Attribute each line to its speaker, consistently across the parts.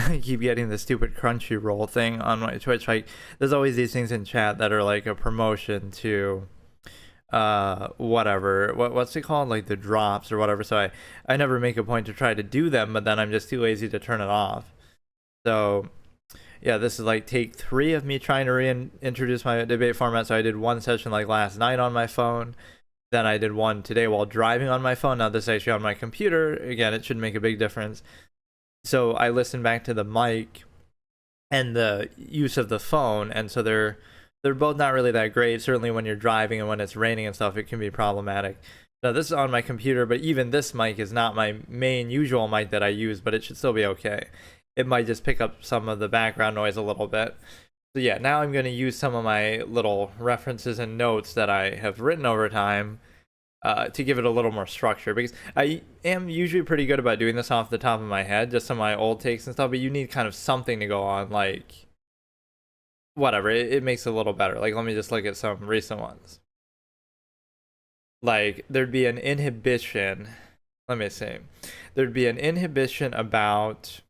Speaker 1: I keep getting the stupid Crunchyroll thing on my Twitch. Like, there's always these things in chat that are like a promotion to whatever, what's it called, like the drops or whatever. So I never make a point to try to do them, but then I'm just too lazy to turn it off. So yeah, this is like take 3 of me trying to reintroduce my debate format. So I did one session like last night on my phone, then I did one today while driving on my phone. Now this is actually on my computer. Again, it should make a big difference. So I listened back to the mic and the use of the phone, and so they're both not really that great. Certainly when you're driving and when it's raining and stuff, it can be problematic. Now this is on my computer, but even this mic is not my main usual mic that I use, but it should still be okay. It might just pick up some of the background noise a little bit. So yeah, now I'm going to use some of my little references and notes that I have written over time to give it a little more structure, because I am usually pretty good about doing this off the top of my head, just some of my old takes and stuff, but you need kind of something to go on, like whatever, it makes it a little better. Like, let me just look at some recent ones. Like, there'd be an inhibition, let me see, there'd be an inhibition about,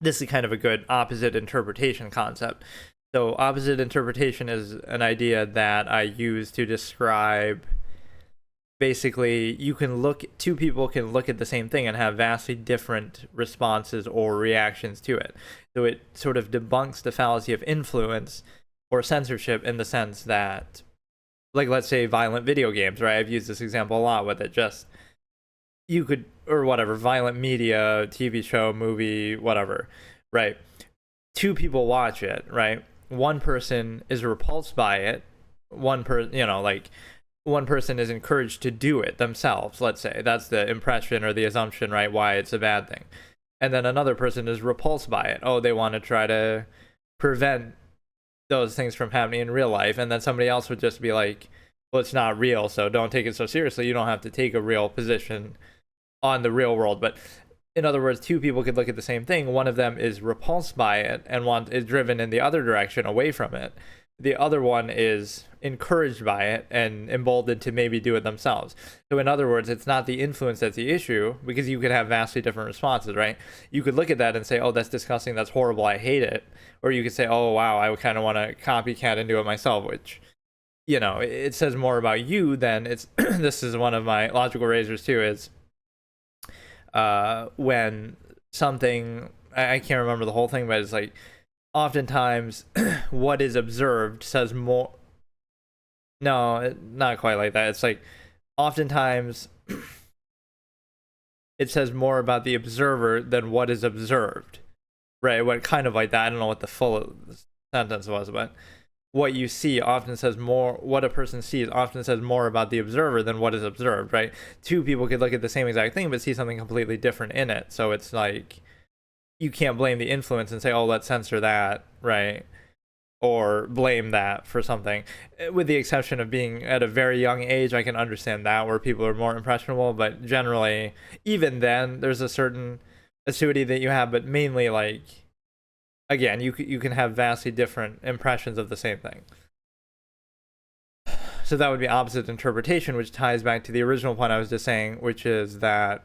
Speaker 1: this is kind of a good opposite interpretation concept. So opposite interpretation is an idea that I use to describe, basically, two people can look at the same thing and have vastly different responses or reactions to it. So it sort of debunks the fallacy of influence or censorship, in the sense that, like, let's say violent video games, right? I've used this example a lot with it. Just, you could, or whatever, violent media, TV show, movie, whatever, right? 2 people watch it, right? One person is repulsed by it. One person is encouraged to do it themselves, let's say. That's the impression or the assumption, right? Why it's a bad thing. And then another person is repulsed by it. Oh, they want to try to prevent those things from happening in real life. And then somebody else would just be like, well, it's not real, so don't take it so seriously. You don't have to take a real position on the real world. But in other words, 2 people could look at the same thing. One of them is repulsed by it and is driven in the other direction, away from it. The other one is encouraged by it and emboldened to maybe do it themselves. So in other words, it's not the influence that's the issue, because you could have vastly different responses, right? You could look at that and say, oh, that's disgusting, that's horrible, I hate it. Or you could say, oh, wow, I kind of want to copycat and do it myself, which, it says more about you than it's, this is one of my logical razors too, is when something, I can't remember the whole thing, but it's like, oftentimes what is observed says more. No, not quite like that. It's like, oftentimes it says more about the observer than what is observed, right? What kind of like that. I don't know what the full sentence was, but what you see often says more, what a person sees often says more about the observer than what is observed, right? 2 people could look at the same exact thing but see something completely different in it. So it's like, you can't blame the influence and say, oh, let's censor that, right? Or blame that for something. With the exception of being at a very young age, I can understand that, where people are more impressionable. But generally, even then, there's a certain acuity that you have. But mainly, like, again, you can have vastly different impressions of the same thing. So that would be opposite interpretation, which ties back to the original point I was just saying, which is that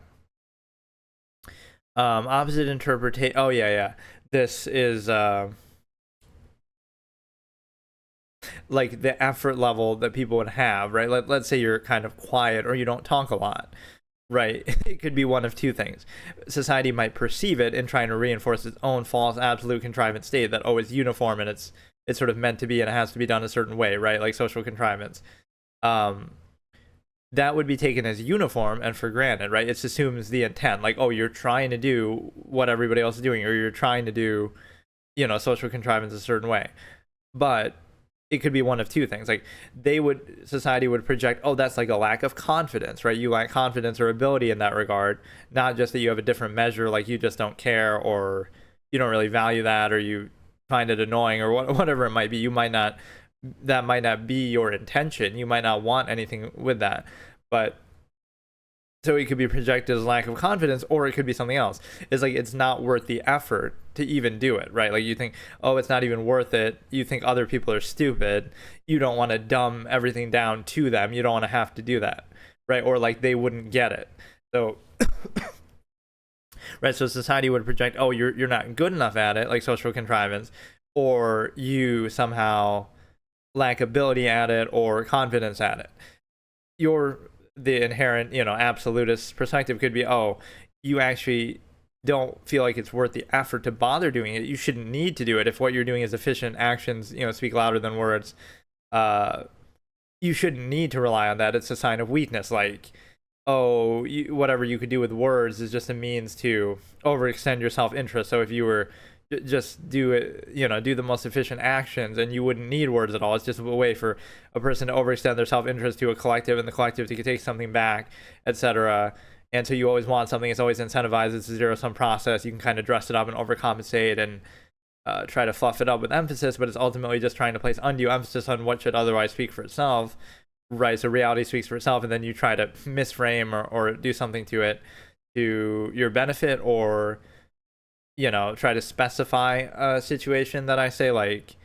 Speaker 1: opposite interpretation. Oh yeah. This is like the effort level that people would have, right? Let's say you're kind of quiet or you don't talk a lot, right? It could be one of 2 things. Society might perceive it in trying to reinforce its own false absolute contrivance state that, oh, it's uniform and it's sort of meant to be and it has to be done a certain way, right? Like social contrivance. That would be taken as uniform and for granted, right? It assumes the intent, like, oh, you're trying to do what everybody else is doing, or you're trying to do, social contrivance a certain way. But it could be one of 2 things. Like, society would project, oh, that's like a lack of confidence, right? You lack confidence or ability in that regard, not just that you have a different measure, like you just don't care, or you don't really value that, or you find it annoying, or whatever it might be. That might not be your intention. You might not want anything with that. But so it could be projected as lack of confidence, or it could be something else. It's like, it's not worth the effort to even do it, right? Like, you think, oh, it's not even worth it. You think other people are stupid. You don't want to dumb everything down to them. You don't want to have to do that, right? Or like they wouldn't get it. So right? So society would project, oh, you're not good enough at it, like social contrivance, or you somehow lack ability at it or confidence at it. The inherent, absolutist perspective could be, oh, you actually don't feel like it's worth the effort to bother doing it. You shouldn't need to do it. If what you're doing is efficient, actions, speak louder than words, you shouldn't need to rely on that. It's a sign of weakness. Like, oh, whatever you could do with words is just a means to overextend your self-interest. So if you were just do it, do the most efficient actions, and you wouldn't need words at all. It's just a way for a person to overextend their self-interest to a collective, and the collective to take something back, etc. And so you always want something. It's always incentivized. It's a zero-sum process. You can kind of dress it up and overcompensate and try to fluff it up with emphasis, but it's ultimately just trying to place undue emphasis on what should otherwise speak for itself, right? So reality speaks for itself, and then you try to misframe or do something to it to your benefit, or try to specify a situation that I say, like,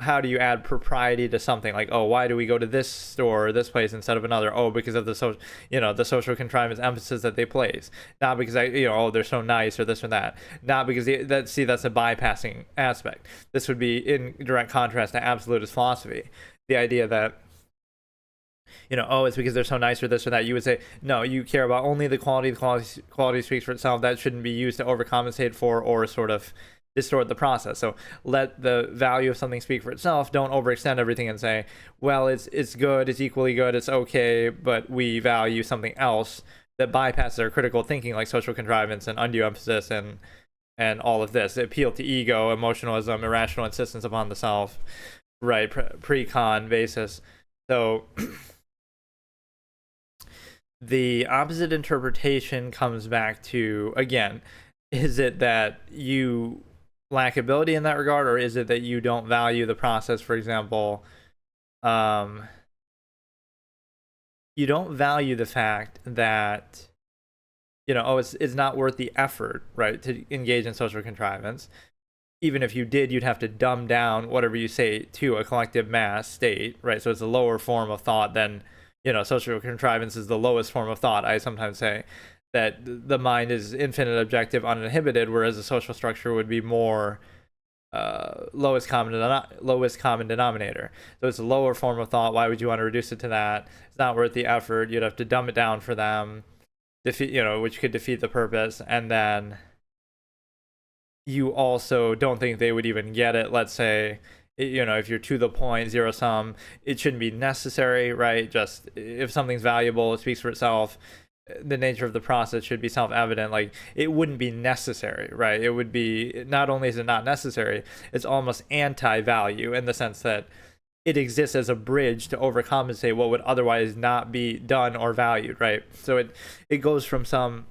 Speaker 1: how do you add propriety to something? Like, oh, why do we go to this store or this place instead of another? Oh, because of the the social contrivance emphasis that they place. Not because oh, they're so nice or this or that. Not because that's a bypassing aspect. This would be in direct contrast to absolutist philosophy. The idea that oh, it's because they're so nice or this or that. You would say, no, you care about only the quality. The quality speaks for itself. That shouldn't be used to overcompensate for or sort of distort the process. So let the value of something speak for itself. Don't overextend everything and say, well, it's good, it's equally good, it's okay, but we value something else that bypasses our critical thinking, like social contrivance and undue emphasis and all of this. Appeal to ego, emotionalism, irrational insistence upon the self, right? Pre-con basis. So the opposite interpretation comes back to, again, is it that you lack ability in that regard, or is it that you don't value the process? For example, you don't value the fact that oh, it's not worth the effort, right, to engage in social contrivance. Even if you did, you'd have to dumb down whatever you say to a collective mass state, right? So it's a lower form of thought than social contrivance is the lowest form of thought. I sometimes say that the mind is infinite, objective, uninhibited, whereas a social structure would be more lowest common denominator. So it's a lower form of thought. Why would you want to reduce it to that? It's not worth the effort. You'd have to dumb it down for them, which could defeat the purpose. And then you also don't think they would even get it. Let's say, if you're to the point, zero sum, it shouldn't be necessary, right? Just if something's valuable, it speaks for itself. The nature of the process should be self-evident. Like, it wouldn't be necessary, right? It would be, not only is it not necessary, it's almost anti-value in the sense that it exists as a bridge to overcompensate what would otherwise not be done or valued, right? So it goes from some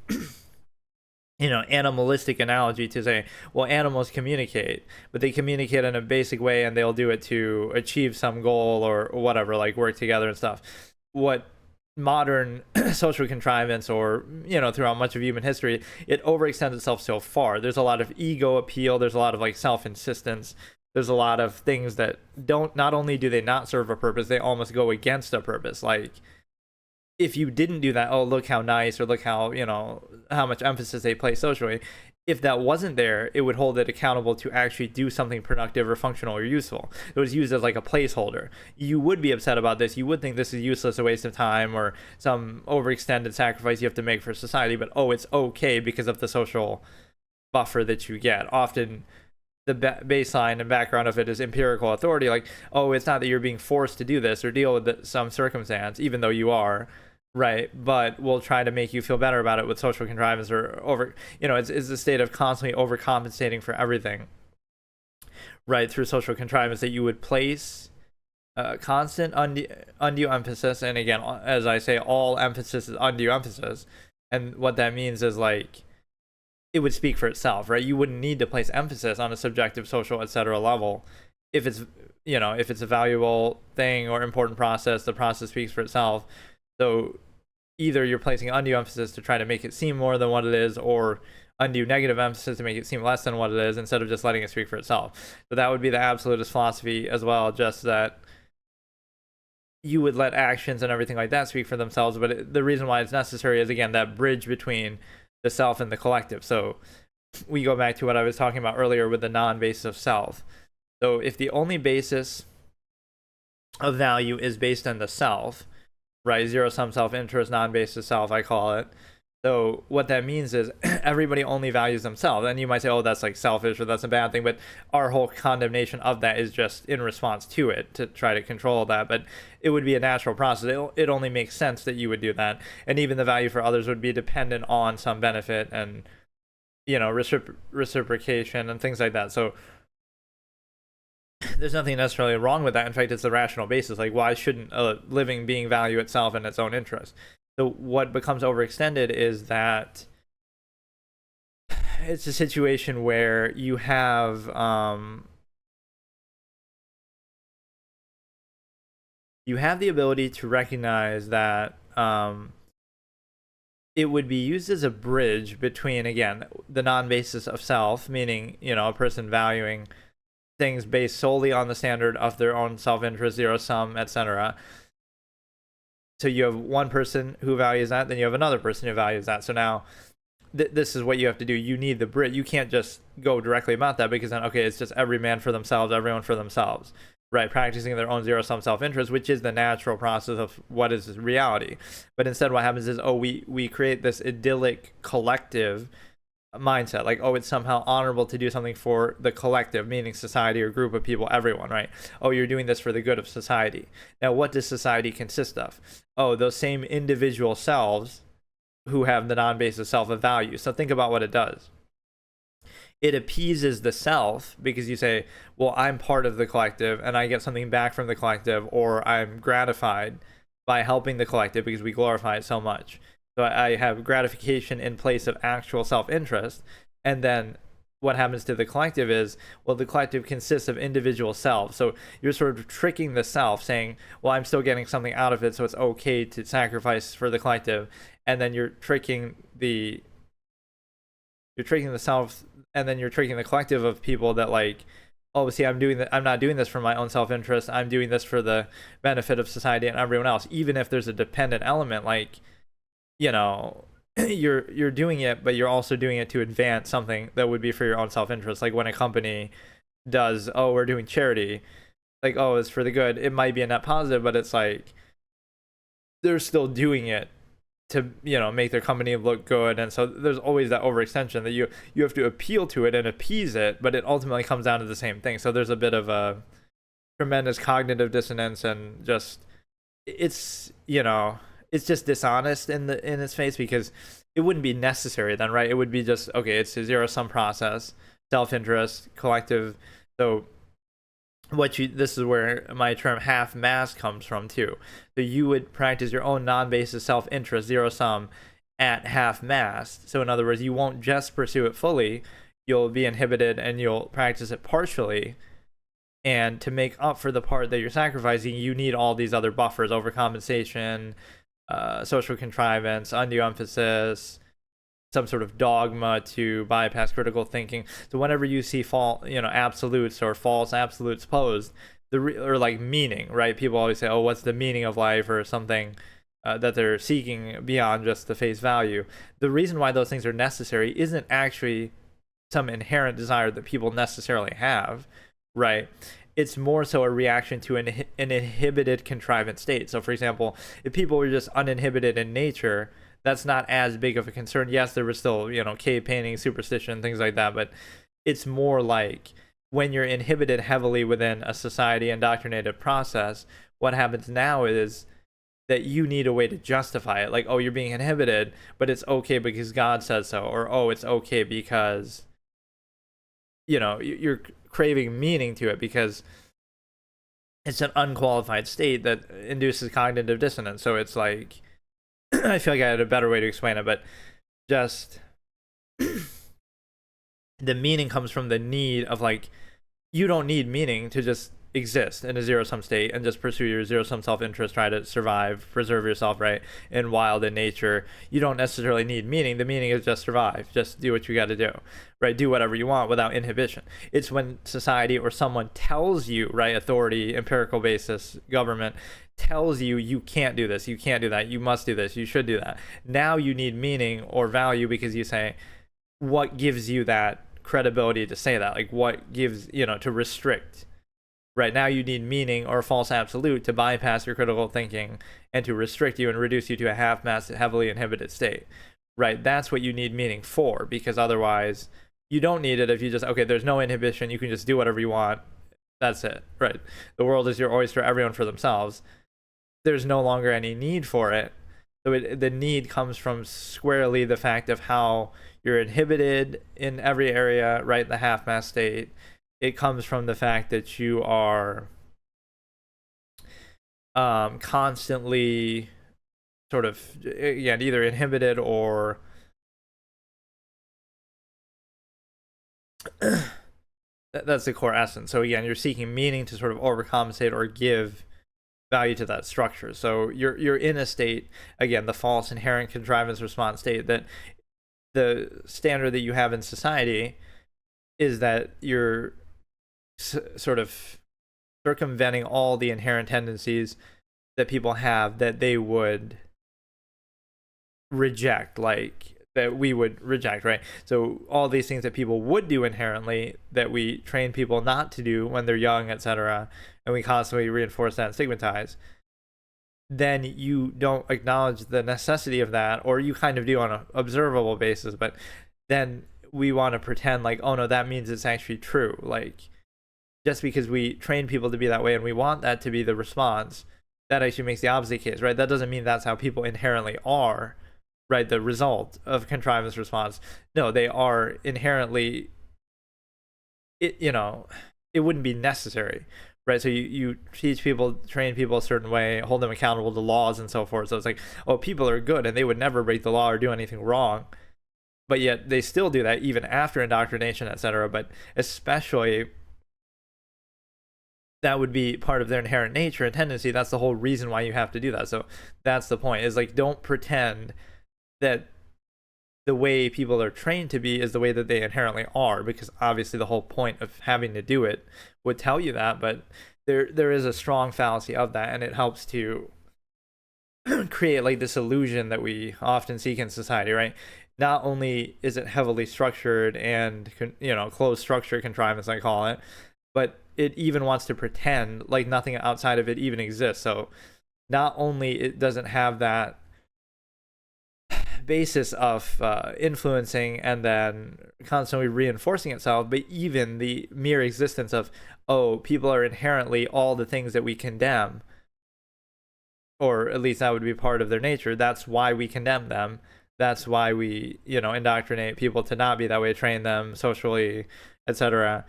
Speaker 1: animalistic analogy to say, well, animals communicate, but they communicate in a basic way, and they'll do it to achieve some goal or whatever, like work together and stuff. What modern social contrivance, or throughout much of human history, it overextends itself so far. There's a lot of ego appeal, there's a lot of like self-insistence, there's a lot of things that not only do they not serve a purpose, they almost go against a purpose. Like, if you didn't do that, oh, look how nice, or look how how much emphasis they place socially. If that wasn't there, it would hold it accountable to actually do something productive or functional or useful. It was used as like a placeholder. You would be upset about this. You would think this is useless, a waste of time, or some overextended sacrifice you have to make for society. But oh, it's okay because of the social buffer that you get. Often the baseline and background of it is empirical authority. Like, oh, it's not that you're being forced to do this or deal with some circumstance, even though you are. Right, but we'll try to make you feel better about it with social contrivance or it's a state of constantly overcompensating for everything, right, through social contrivance, that you would place constant undue emphasis. And again, as I say, all emphasis is undue emphasis, and what that means is, like, it would speak for itself, right? You wouldn't need to place emphasis on a subjective, social, etc. level. If it's if it's a valuable thing or important process, the process speaks for itself. So either you're placing undue emphasis to try to make it seem more than what it is, or undue negative emphasis to make it seem less than what it is, instead of just letting it speak for itself. So that would be the absolutist philosophy as well, just that you would let actions and everything like that speak for themselves. But the reason why it's necessary is, again, that bridge between the self and the collective. So we go back to what I was talking about earlier with the non-basis of self. So if the only basis of value is based on the self, right? Zero-sum self-interest, non-basis self, I call it. So what that means is everybody only values themselves. And you might say, oh, that's like selfish or that's a bad thing. But our whole condemnation of that is just in response to it, to try to control that. But it would be a natural process. It only makes sense that you would do that. And even the value for others would be dependent on some benefit and, reciprocation and things like that. So there's nothing necessarily wrong with that. In fact, it's the rational basis. Like, why shouldn't a living being value itself in its own interest? So what becomes overextended is that it's a situation where you have the ability to recognize that it would be used as a bridge between, again, the non-basis of self, meaning, a person valuing things based solely on the standard of their own self-interest, zero-sum, etc. So you have one person who values that, then you have another person who values that. So now this is what you have to do. You need the bridge. You can't just go directly about that, because then, okay, it's just every man for themselves, everyone for themselves, right? Practicing their own zero-sum self-interest, which is the natural process of what is reality. But instead what happens is, we create this idyllic collective mindset, like, oh, it's somehow honorable to do something for the collective, meaning society or group of people, everyone, right? Oh, you're doing this for the good of society. Now, what does society consist of? Oh, those same individual selves who have the non-basis self of value. So think about what it does. It appeases the self, because you say, well, I'm part of the collective and I get something back from the collective, or I'm gratified by helping the collective because we glorify it so much. So I have gratification in place of actual self-interest. And then what happens to the collective is, well, the collective consists of individual selves. So you're sort of tricking the self, saying, well, I'm still getting something out of it, so it's okay to sacrifice for the collective. And then you're tricking the self, and then you're tricking the collective of people that, like, oh, see, I'm not doing this for my own self-interest. I'm doing this for the benefit of society and everyone else, even if there's a dependent element, like, you're doing it, but you're also doing it to advance something that would be for your own self-interest. Like when a company does, oh, we're doing charity, like, oh, it's for the good. It might be a net positive, but it's like they're still doing it to, make their company look good. And so there's always that overextension that you have to appeal to it and appease it, but it ultimately comes down to the same thing. So there's a bit of a tremendous cognitive dissonance, and just it's just dishonest in its face, because it wouldn't be necessary then, right? It would be just, okay, it's a zero-sum process, self-interest, collective. So this is where my term half-mast comes from too. So you would practice your own non-basis self-interest, zero-sum, at half-mast. So in other words, you won't just pursue it fully. You'll be inhibited and you'll practice it partially. And to make up for the part that you're sacrificing, you need all these other buffers: overcompensation, social contrivance, undue emphasis, some sort of dogma to bypass critical thinking. So whenever you see absolutes or false absolutes posed, or like meaning, right? People always say, oh, what's the meaning of life, or something that they're seeking beyond just the face value. The reason why those things are necessary isn't actually some inherent desire that people necessarily have, right? It's more so a reaction to an inhibited contrivant state. So for example, if people were just uninhibited in nature, that's not as big of a concern. Yes, there was still, cave painting, superstition, things like that, but it's more like when you're inhibited heavily within a society indoctrinated process, what happens now is that you need a way to justify it. Like, oh, you're being inhibited, but it's okay because God says so, or oh, it's okay because you're craving meaning to it, because it's an unqualified state that induces cognitive dissonance. So it's like, I feel like I had a better way to explain it, but just the meaning comes from the need of, like, you don't need meaning to just exist in a zero-sum state and just pursue your zero-sum self-interest, try to survive, preserve yourself, right, in wild in nature, you don't necessarily need meaning. The meaning is just survive, just do what you got to do, right, do whatever you want without inhibition. It's when society or someone tells you, right, authority, empirical basis, government, tells you you can't do this, you can't do that, you must do this, you should do that. Now you need meaning or value, because you say, what gives you that credibility to say that? Like, what gives, to restrict? Right now you need meaning or false absolute to bypass your critical thinking and to restrict you and reduce you to a half-masked, heavily inhibited state. Right? That's what you need meaning for, because otherwise you don't need it if you just, okay, there's no inhibition, you can just do whatever you want. That's it. Right? The world is your oyster, everyone for themselves. There's no longer any need for it. So the need comes from squarely the fact of how you're inhibited in every area, right? The half-masked state. It comes from the fact that you are constantly sort of, again, either inhibited or that's the core essence. So again, you're seeking meaning to sort of overcompensate or give value to that structure. So you're in a state, again, the false inherent contrivance response state, that the standard that you have in society is that you're sort of circumventing all the inherent tendencies that people have that they would reject, like that we would reject, right? So all these things that people would do inherently that we train people not to do when they're young, etc., and we constantly reinforce that and stigmatize, then you don't acknowledge the necessity of that, or you kind of do on an observable basis, but then we want to pretend like, oh no, that means it's actually true. Like, just because we train people to be that way and we want that to be the response, that actually makes the opposite case, right? That doesn't mean that's how people inherently are, right? The result of contrivance response. No, they are inherently, it wouldn't be necessary, right? So you teach people, train people a certain way, hold them accountable to laws and so forth. So it's like, oh, people are good and they would never break the law or do anything wrong. But yet they still do that even after indoctrination, etc. But especially, that would be part of their inherent nature and tendency. That's the whole reason why you have to do that. So that's the point, is like, don't pretend that the way people are trained to be is the way that they inherently are, because obviously the whole point of having to do it would tell you that. But there is a strong fallacy of that, and it helps to create like this illusion that we often seek in society, right? Not only is it heavily structured and closed structure contrivance, I call it, but it even wants to pretend like nothing outside of it even exists. So not only it doesn't have that basis of influencing and then constantly reinforcing itself, but even the mere existence of, oh, people are inherently all the things that we condemn, or at least that would be part of their nature. That's why we condemn them. That's why we, indoctrinate people to not be that way, train them socially, etc.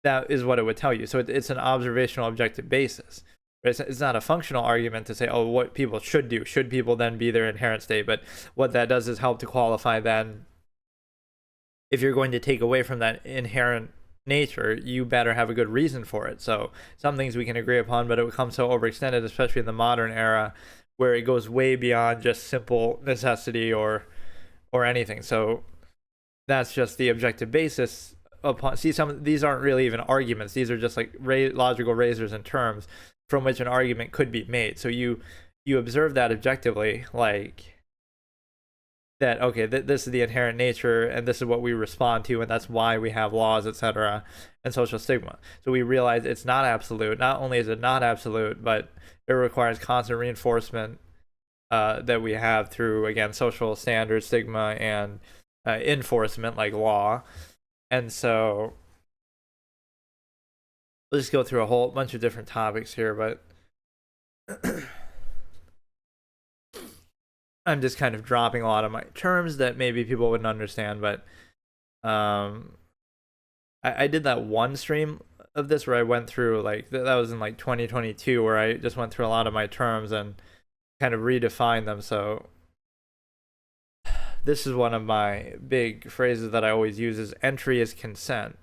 Speaker 1: That is what it would tell you. So it's an observational, objective basis. It's not a functional argument to say, oh, what people should do. Should people then be their inherent state? But what that does is help to qualify then, if you're going to take away from that inherent nature, you better have a good reason for it. So some things we can agree upon, but it becomes so overextended, especially in the modern era, where it goes way beyond just simple necessity or anything. So that's just the objective basis. These aren't really even arguments. These are just like logical razors and terms from which an argument could be made. So you observe that objectively, like that, okay, this is the inherent nature and this is what we respond to, and that's why we have laws, etc., and social stigma. So we realize it's not absolute. Not only is it not absolute, but it requires constant reinforcement that we have through, again, social standards, stigma, and enforcement, like law. And so we'll just go through a whole bunch of different topics here, but I'm just kind of dropping a lot of my terms that maybe people wouldn't understand. But I did that one stream of this where I went through, like, that was in like 2022, where I just went through a lot of my terms and kind of redefined them. So this is one of my big phrases that I always use, is entry is consent.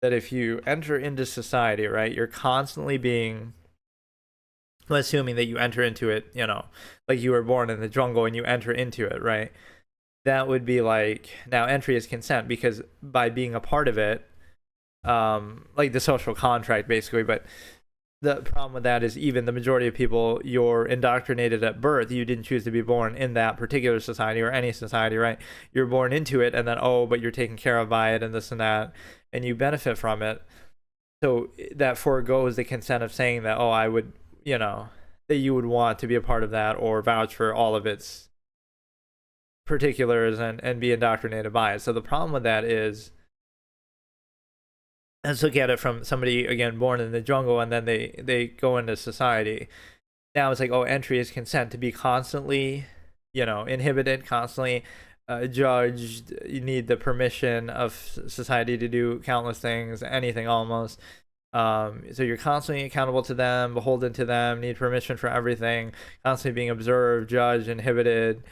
Speaker 1: that if you enter into society, right, you're constantly being, assuming that you enter into it, like you were born in the jungle and you enter into it, right? That would be like, now entry is consent, because by being a part of it, like the social contract basically. But the problem with that is, even the majority of people, you're indoctrinated at birth. You didn't choose to be born in that particular society or any society, right? You're born into it, and then, oh, but you're taken care of by it and this and that, and you benefit from it. So that foregoes the consent of saying that, oh, I would, that you would want to be a part of that or vouch for all of its particulars and be indoctrinated by it. So the problem with that is, let's look at it from somebody, again, born in the jungle, and then they go into society. Now it's like, oh, entry is consent, to be constantly, inhibited, constantly judged. You need the permission of society to do countless things, anything almost. So you're constantly accountable to them, beholden to them, need permission for everything, constantly being observed, judged, inhibited,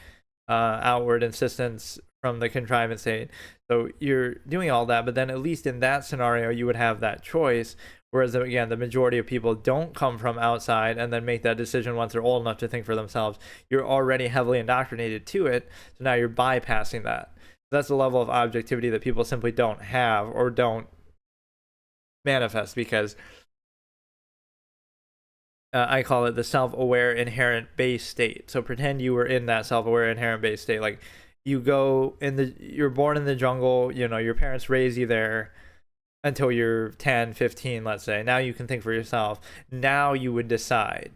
Speaker 1: outward insistence from the contrivance state. So you're doing all that, but then at least in that scenario, you would have that choice. Whereas, again, the majority of people don't come from outside and then make that decision once they're old enough to think for themselves. You're already heavily indoctrinated to it, so now you're bypassing that. That's the level of objectivity that people simply don't have or don't manifest, because I call it the self-aware inherent base state. So pretend you were in that self-aware inherent base state. Like, you're born in the jungle, your parents raise you there until you're 10, 15, let's say. Now you can think for yourself. Now you would decide,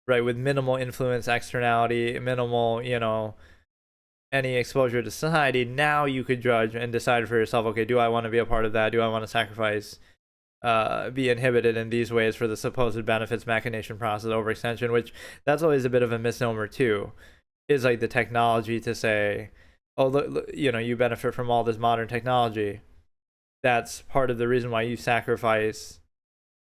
Speaker 1: right, with minimal influence, externality, minimal, any exposure to society. Now you could judge and decide for yourself, okay, do I want to be a part of that? Do I want to sacrifice, be inhibited in these ways for the supposed benefits, machination process, overextension, which that's always a bit of a misnomer too, is like the technology to say, oh, look, you benefit from all this modern technology. That's part of the reason why you sacrifice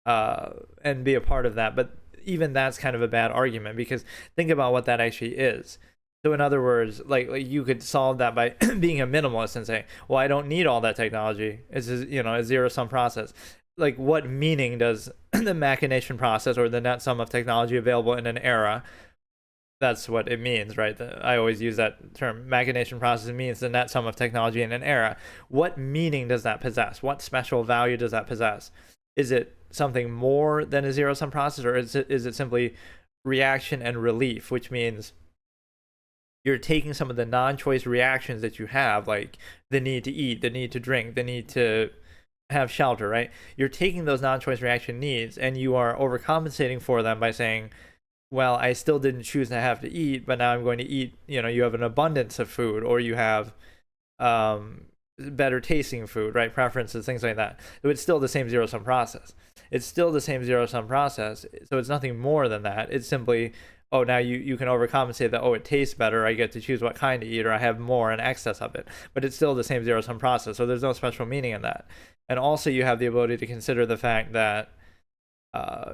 Speaker 1: and be a part of that. But even that's kind of a bad argument, because think about what that actually is. So in other words, like you could solve that by being a minimalist and say, well, I don't need all that technology. It's a zero-sum process. Like, what meaning does the machination process or the net sum of technology available in an era? That's what it means, right? I always use that term. Machination process means the net sum of technology in an era. What meaning does that possess? What special value does that possess? Is it something more than a zero-sum process, or is it simply reaction and relief, which means you're taking some of the non-choice reactions that you have, like the need to eat, the need to drink, the need to have shelter, right? You're taking those non-choice reaction needs and you are overcompensating for them by saying, well, I still didn't choose to have to eat, but now I'm going to eat. You have an abundance of food, or you have better tasting food, right? Preferences, things like that. So it's still the same zero-sum process. It's still the same zero-sum process. So it's nothing more than that. It's simply, oh, now you can overcompensate that, oh, it tastes better, I get to choose what kind to eat, or I have more in excess of it. But it's still the same zero-sum process. So there's no special meaning in that. And also you have the ability to consider the fact that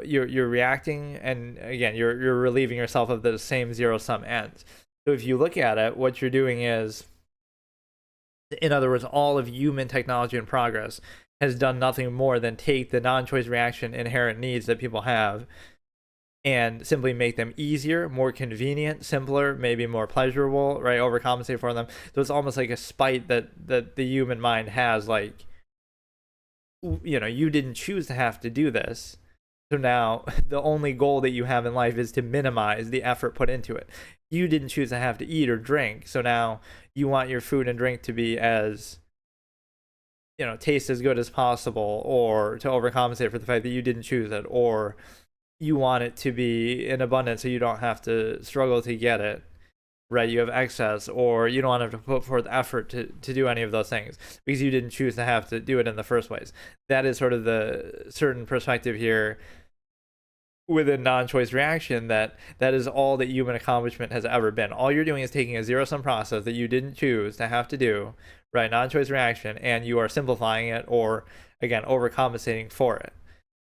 Speaker 1: you're reacting, and again, you're relieving yourself of the same zero-sum ends. So if you look at it, what you're doing is, in other words, all of human technology and progress has done nothing more than take the non-choice reaction inherent needs that people have and simply make them easier, more convenient, simpler, maybe more pleasurable, right? Overcompensate for them. So it's almost like a spite that the human mind has, like, you didn't choose to have to do this. So now the only goal that you have in life is to minimize the effort put into it. You didn't choose to have to eat or drink. So now you want your food and drink to be as, taste as good as possible, or to overcompensate for the fact that you didn't choose it, or you want it to be in abundance so you don't have to struggle to get it, right? You have excess, or you don't have to put forth effort to do any of those things because you didn't choose to have to do it in the first place. That is sort of the certain perspective here within non-choice reaction, that is all that human accomplishment has ever been. All you're doing is taking a zero-sum process that you didn't choose to have to do, right? Non-choice reaction, and you are simplifying it, or again, overcompensating for it.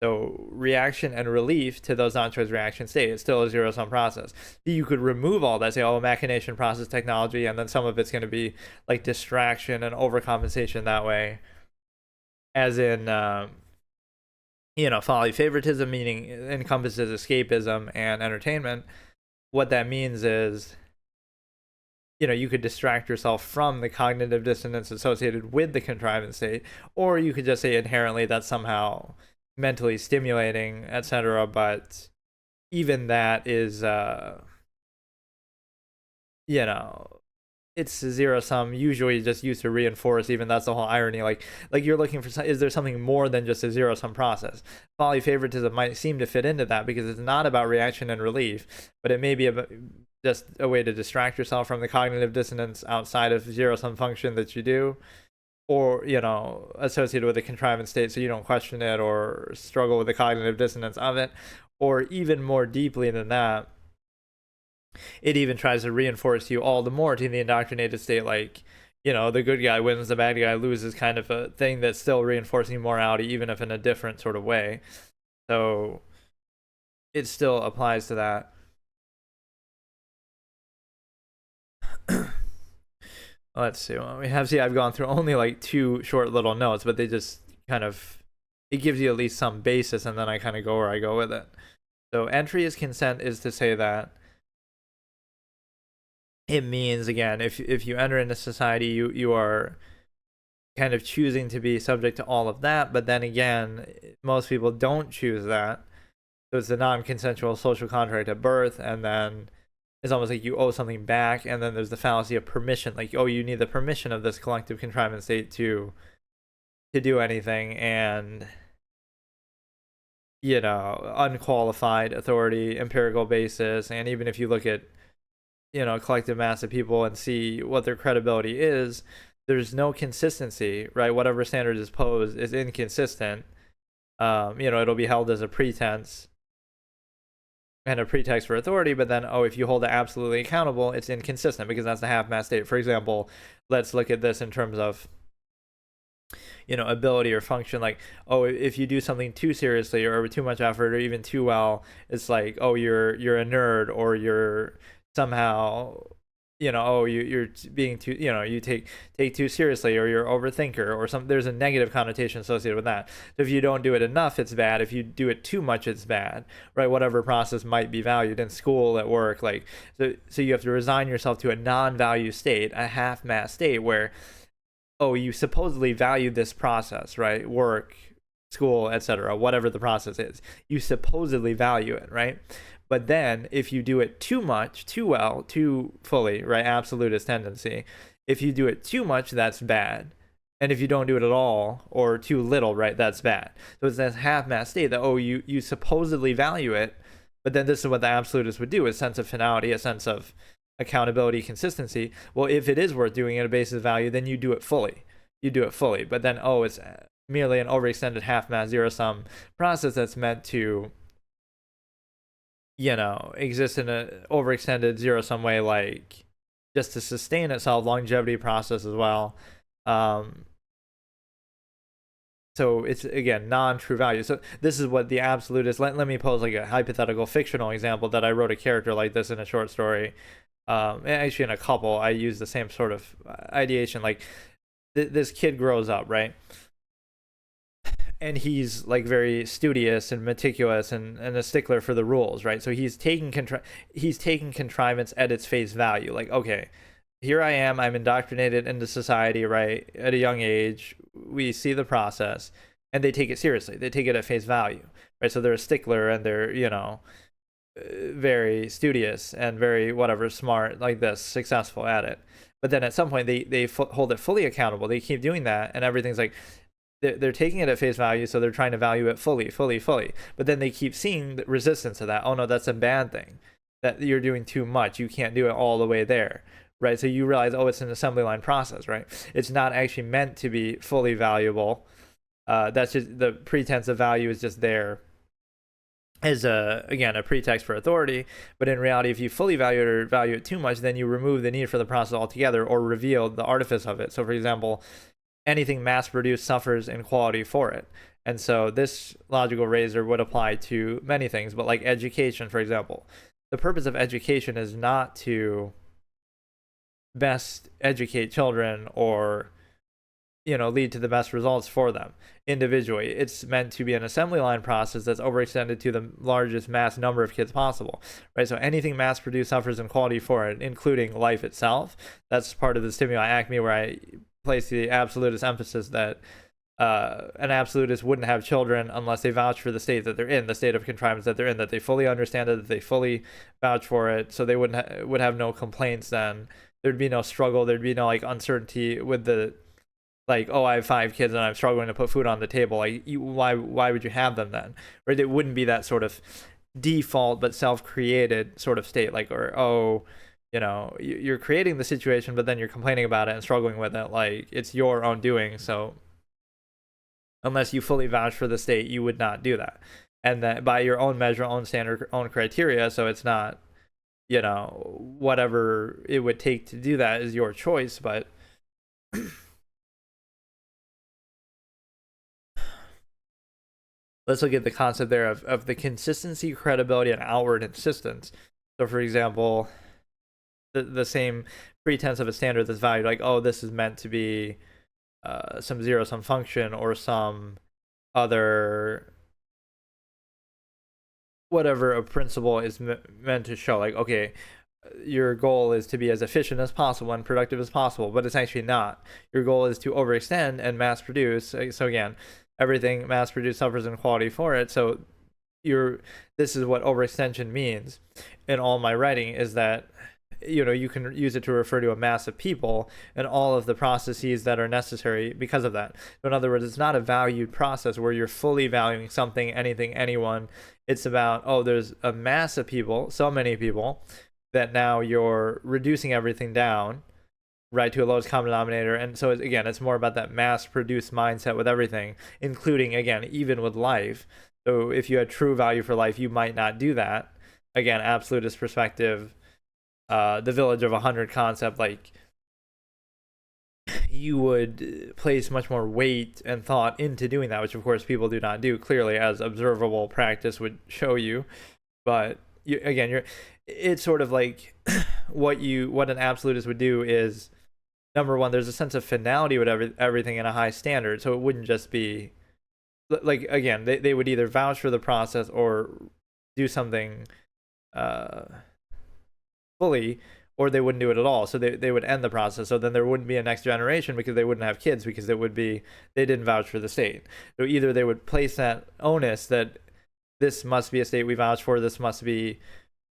Speaker 1: So reaction and relief to those non-choice reaction state, it's still a zero-sum process. You could remove all that, say, oh, machination process technology, and then some of it's going to be like distraction and overcompensation that way. as in folly favoritism, meaning encompasses escapism and entertainment. What that means is, you could distract yourself from the cognitive dissonance associated with the contrivance state, or you could just say inherently that's somehow mentally stimulating, etc. But even that is, it's zero sum, usually just used to reinforce. Even that's the whole irony. Like you're looking for, is there something more than just a zero sum process? Folly favoritism might seem to fit into that because it's not about reaction and relief, but it may be just a way to distract yourself from the cognitive dissonance outside of zero sum function that you do, or associated with the contrivance state, so you don't question it or struggle with the cognitive dissonance of it. Or even more deeply than that, it even tries to reinforce you all the more to the indoctrinated state, like, the good guy wins, the bad guy loses, kind of a thing that's still reinforcing morality, even if in a different sort of way. So it still applies to that. Let's see what we have. See, I've gone through only like 2 short little notes, but they just kind of, it gives you at least some basis, and then I kind of go where I go with it. So entry as consent is to say that it means, again, if you enter into society, you are kind of choosing to be subject to all of that. But then again, most people don't choose that. So it's the non-consensual social contract at birth, and then it's almost like you owe something back. And then there's the fallacy of permission, like, oh, you need the permission of this collective contrivance state to do anything. And unqualified authority, empirical basis. And even if you look at a collective mass of people and see what their credibility is, there's no consistency, right? Whatever standard is posed is inconsistent. It'll be held as a pretense and a pretext for authority, but then, if you hold it absolutely accountable, it's inconsistent because that's the half-mass state. For example, let's look at this in terms of ability or function. Like, if you do something too seriously or with too much effort or even too well, it's like, you're a nerd, or you're somehow you're being too, you take too seriously, or you're overthinker, or there's a negative connotation associated with that. So if you don't do it enough, it's bad. If you do it too much, it's bad, right? Whatever process might be valued in school, at work, like, so you have to resign yourself to a non-value state, a half-mass state, where you supposedly value this process, right? Work, school, etc., whatever the process is, you supposedly value it, right? But then if you do it too much, too well, too fully, right, absolutist tendency, if you do it too much, that's bad. And if you don't do it at all, or too little, right, that's bad. So it's that half-mass state that, you supposedly value it, but then this is what the absolutist would do, a sense of finality, a sense of accountability, consistency. Well, if it is worth doing at a basis of value, then you do it fully. But then, it's merely an overextended half-mass zero-sum process that's meant to exist in an overextended zero-sum way, like just to sustain itself, longevity process as well. So it's, again, non-true value. So this is what the absolutist, let me pose like a hypothetical fictional example that I wrote a character like this in a short story. Actually in a couple, I use the same sort of ideation. Like this kid grows up, right? And he's like very studious and meticulous and a stickler for the rules, right? So he's taking contrivance at its face value. Like, okay, here I am, I'm indoctrinated into society, right? At a young age, we see the process, and they take it seriously. They take it at face value, right? So they're a stickler, and they're, very studious and very smart, like this, successful at it. But then at some point, they hold it fully accountable. They keep doing that, and everything's like, they're taking it at face value, so they're trying to value it fully. But then they keep seeing the resistance to that. Oh no, that's a bad thing. That you're doing too much. You can't do it all the way there, right? So you realize, it's an assembly line process, right? It's not actually meant to be fully valuable. That's just the pretense of value is just there as a pretext for authority. But in reality, if you fully value it or value it too much, then you remove the need for the process altogether, or reveal the artifice of it. So for example, anything mass-produced suffers in quality for it. And so this logical razor would apply to many things, but like education, for example. The purpose of education is not to best educate children, or lead to the best results for them individually. It's meant to be an assembly line process that's overextended to the largest mass number of kids possible, right? So anything mass produced suffers in quality for it, including life itself. That's part of the stimuli acme, where I place the absolutist emphasis that an absolutist wouldn't have children unless they vouch for the state that they're in, the state of contrivance that they're in, that they fully understand it, that they fully vouch for it, so they would have no complaints. Then there'd be no struggle, there'd be no like uncertainty with the like, oh, I have 5 kids and I'm struggling to put food on the table. Like, why would you have them then? Right? It wouldn't be that sort of default but self-created sort of state, like, or oh, you're creating the situation, but then you're complaining about it and struggling with it. Like, it's your own doing. So unless you fully vouch for the state, you would not do that. And that by your own measure, own standard, own criteria. So it's not, whatever it would take to do that is your choice. But let's look at the concept there of the consistency, credibility, and outward insistence. So, for example, the same pretense of a standard that's valued, like, oh, this is meant to be some zero-sum function or some other whatever a principle is meant to show. Like, okay, your goal is to be as efficient as possible and productive as possible, but it's actually not. Your goal is to overextend and mass produce. So again, everything mass produced suffers in quality for it. So this is what overextension means in all my writing, is that you can use it to refer to a mass of people and all of the processes that are necessary because of that. So in other words, it's not a valued process where you're fully valuing something, anything, anyone. It's about, oh, there's a mass of people, so many people, that now you're reducing everything down, right, to a lowest common denominator. And so again, it's more about that mass produced mindset with everything, including, again, even with life. So if you had true value for life, you might not do that. Again, absolutist perspective, the village of 100 concept, like, you would place much more weight and thought into doing that, which of course people do not do, clearly, as observable practice would show you. But it's sort of like what an absolutist would do is, number one, there's a sense of finality with everything in a high standard. So it wouldn't just be like, again, they would either vouch for the process or do something fully, or they wouldn't do it at all. So they would end the process. So then there wouldn't be a next generation because they wouldn't have kids, because they didn't vouch for the state. So either they would place that onus that this must be a state we vouch for, this must be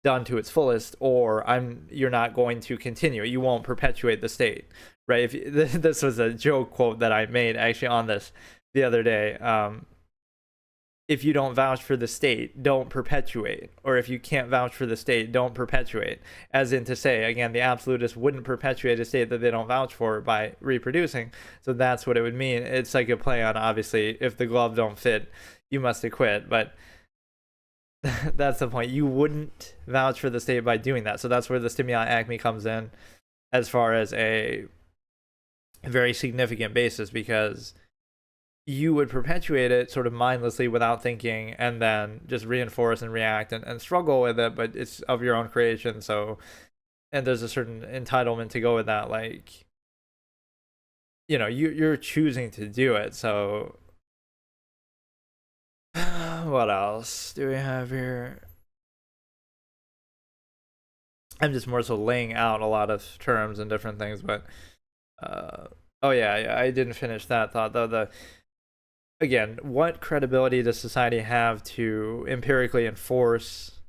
Speaker 1: done to its fullest, or you're not going to continue. You won't perpetuate the state, right? This was a joke quote that I made actually on this the other day. If you don't vouch for the state, don't perpetuate. Or if you can't vouch for the state, don't perpetuate. As in to say, again, the absolutists wouldn't perpetuate a state that they don't vouch for by reproducing. So that's what it would mean. It's like a play on, obviously, if the glove don't fit, you must acquit. But that's the point. You wouldn't vouch for the state by doing that. So that's where the stimuli acme comes in as far as a very significant basis, because you would perpetuate it sort of mindlessly without thinking, and then just reinforce and react and struggle with it, but it's of your own creation. So, and there's a certain entitlement to go with that, like, you're choosing to do it. So what else do we have here? I'm just more so laying out a lot of terms and different things, but oh yeah, I didn't finish that thought though. Again, what credibility does society have to empirically enforce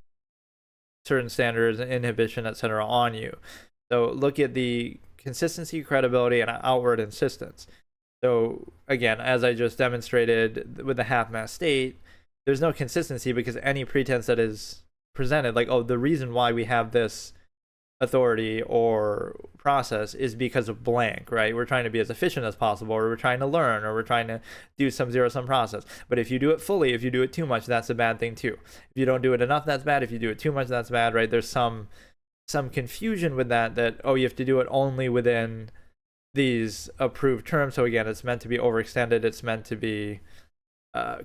Speaker 1: certain standards and inhibition, etc., on you? So look at the consistency, credibility, and outward insistence. So again, as I just demonstrated with the half-mass state, there's no consistency, because any pretense that is presented, like, oh, the reason why we have this authority or process is because of blank, right? We're trying to be as efficient as possible, or we're trying to learn, or we're trying to do some zero-sum process. But if you do it fully, if you do it too much, that's a bad thing too. If you don't do it enough, that's bad. If you do it too much, that's bad, right? There's some confusion with that, oh, you have to do it only within these approved terms. So again, it's meant to be overextended, it's meant to be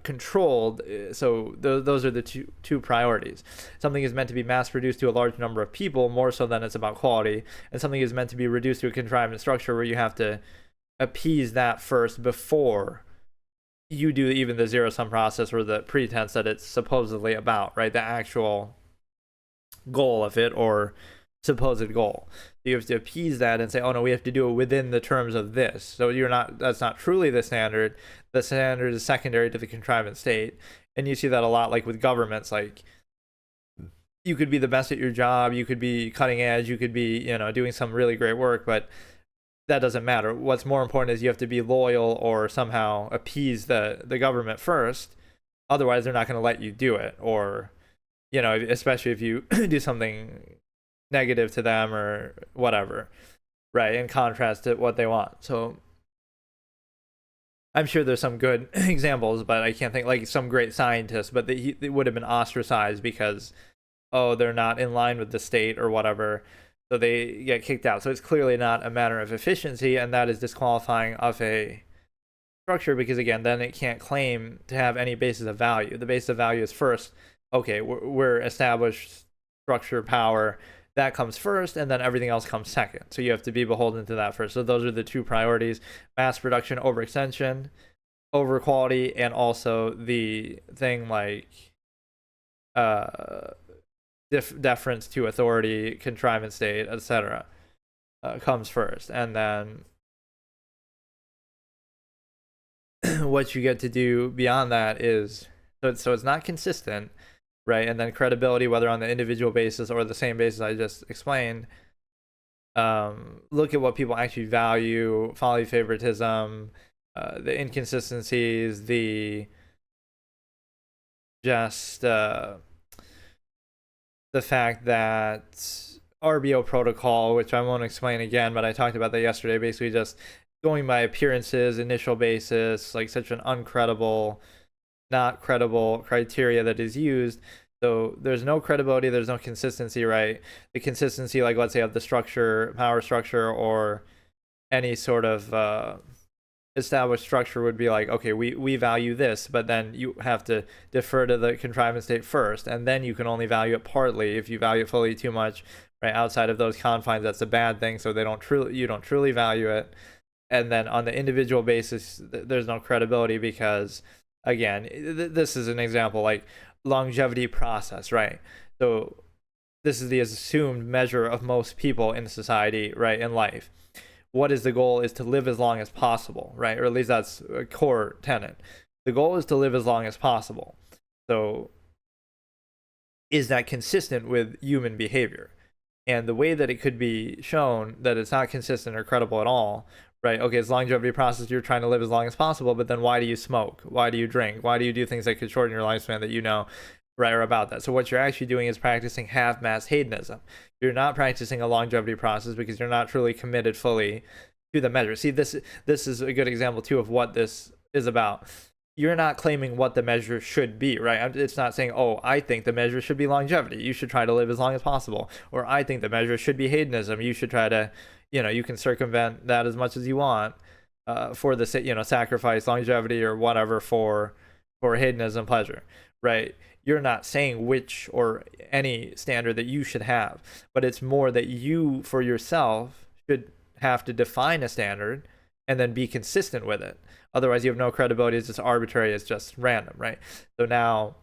Speaker 1: controlled. So those are the two priorities. Something is meant to be mass produced to a large number of people, more so than it's about quality, and something is meant to be reduced to a contrived structure where you have to appease that first before you do even the zero sum process or the pretense that it's supposedly about, right? The actual goal of it or supposed goal. You have to appease that and say, oh no, we have to do it within the terms of this. So that's not truly the standard. The standard is secondary to the contrivance state. And you see that a lot, like with governments, like you could be the best at your job, you could be cutting edge, you could be, doing some really great work, but that doesn't matter. What's more important is you have to be loyal or somehow appease the government first. Otherwise, they're not going to let you do it. Or, especially if you do something negative to them or whatever, right? In contrast to what they want. So I'm sure there's some good examples, but I can't think like some great scientists, but they would have been ostracized because, oh, they're not in line with the state or whatever. So they get kicked out. So it's clearly not a matter of efficiency, and that is disqualifying of a structure because, again, then it can't claim to have any basis of value. The basis of value is first, okay, we're established structure, power, that comes first, and then everything else comes second. So you have to be beholden to that first. So those are the two priorities: mass production over extension, over quality, and also the thing like deference to authority, contrivance state, etc. Comes first. And then what you get to do beyond that is, so it's not consistent, right? And then credibility, whether on the individual basis or the same basis I just explained. Look at what people actually value: folly, favoritism, the inconsistencies, the fact that RBO protocol, which I won't explain again, but I talked about that yesterday, basically just going by appearances, initial basis, like such an uncredible, not credible criteria that is used. So there's no credibility, there's no consistency, right? The consistency, like let's say of the structure, power structure, or any sort of established structure would be like, okay, we value this, but then you have to defer to the contrivance state first, and then you can only value it partly. If you value it fully too much, right, outside of those confines, that's a bad thing. So you don't truly value it. And then on the individual basis, there's no credibility because, again, this is an example like longevity process, right? So this is the assumed measure of most people in society, right, in life. What is the goal is to live as long as possible, right? Or at least that's a core tenet. The goal is to live as long as possible. So is that consistent with human behavior? And the way that it could be shown that it's not consistent or credible at all, right? Okay, it's longevity process, you're trying to live as long as possible, but then why do you smoke? Why do you drink? Why do you do things that could shorten your lifespan that right, or about that? So what you're actually doing is practicing half-mass hedonism. You're not practicing a longevity process because you're not truly committed fully to the measure. See, this is a good example too of what this is about. You're not claiming what the measure should be, right? It's not saying, oh, I think the measure should be longevity, you should try to live as long as possible. Or I think the measure should be hedonism, you should try to, you can circumvent that as much as you want for the, sacrifice longevity or whatever for hedonism, pleasure, right? You're not saying which or any standard that you should have, but it's more that you for yourself should have to define a standard and then be consistent with it. Otherwise, you have no credibility. It's just arbitrary. It's just random, right? So now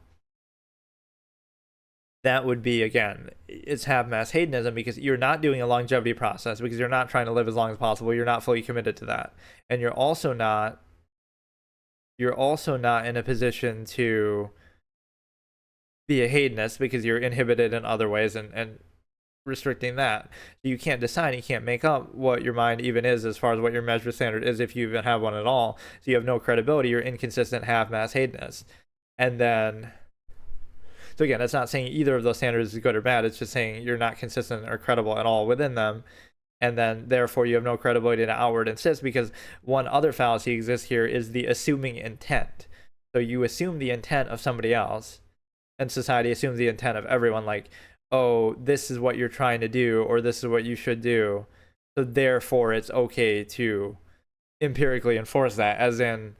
Speaker 1: that would be, again, it's half-mass hedonism because you're not doing a longevity process because you're not trying to live as long as possible. You're not fully committed to that. And you're also not in a position to be a hedonist because you're inhibited in other ways and restricting that. So you can't decide, you can't make up what your mind even is as far as what your measure standard is if you even have one at all. So you have no credibility. You're inconsistent half-mass hedonist. And then, so again, that's not saying either of those standards is good or bad. It's just saying you're not consistent or credible at all within them. And then therefore you have no credibility to outward insist, because one other fallacy exists here is the assuming intent. So you assume the intent of somebody else, and society assumes the intent of everyone, like, oh, this is what you're trying to do, or this is what you should do, so therefore it's okay to empirically enforce that, as in,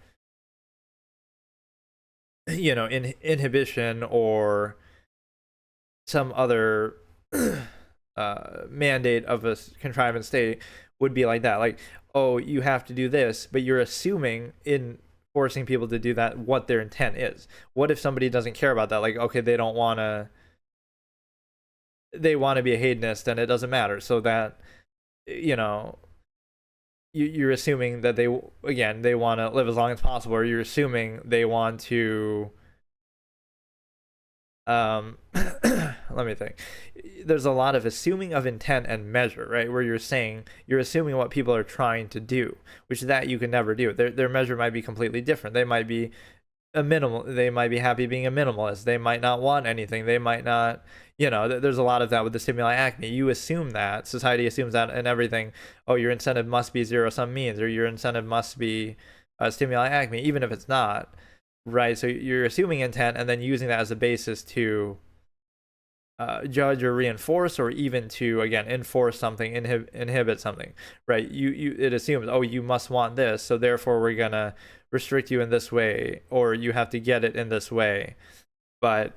Speaker 1: inhibition or some other mandate of a contrivance state would be like that. Like, oh, you have to do this, but you're assuming in forcing people to do that what their intent is. What if somebody doesn't care about that? Like, okay, they want to be a hedonist and it doesn't matter. So that, you know, you're assuming that they want to live as long as possible, or you're assuming they want to let me think. There's a lot of assuming of intent and measure, right? Where you're assuming what people are trying to do, which that you can never do. Their measure might be completely different. They might be they might be happy being a minimalist. They might not want anything. They might not, there's a lot of that with the stimuli acme. You assume that, society assumes that in everything. Oh, your incentive must be zero sum means, or your incentive must be stimuli acme, even if it's not, right? So you're assuming intent and then using that as a basis to judge or reinforce, or even to, again, enforce something, inhibit something, right? It assumes, oh, you must want this, so therefore we're gonna restrict you in this way, or you have to get it in this way. But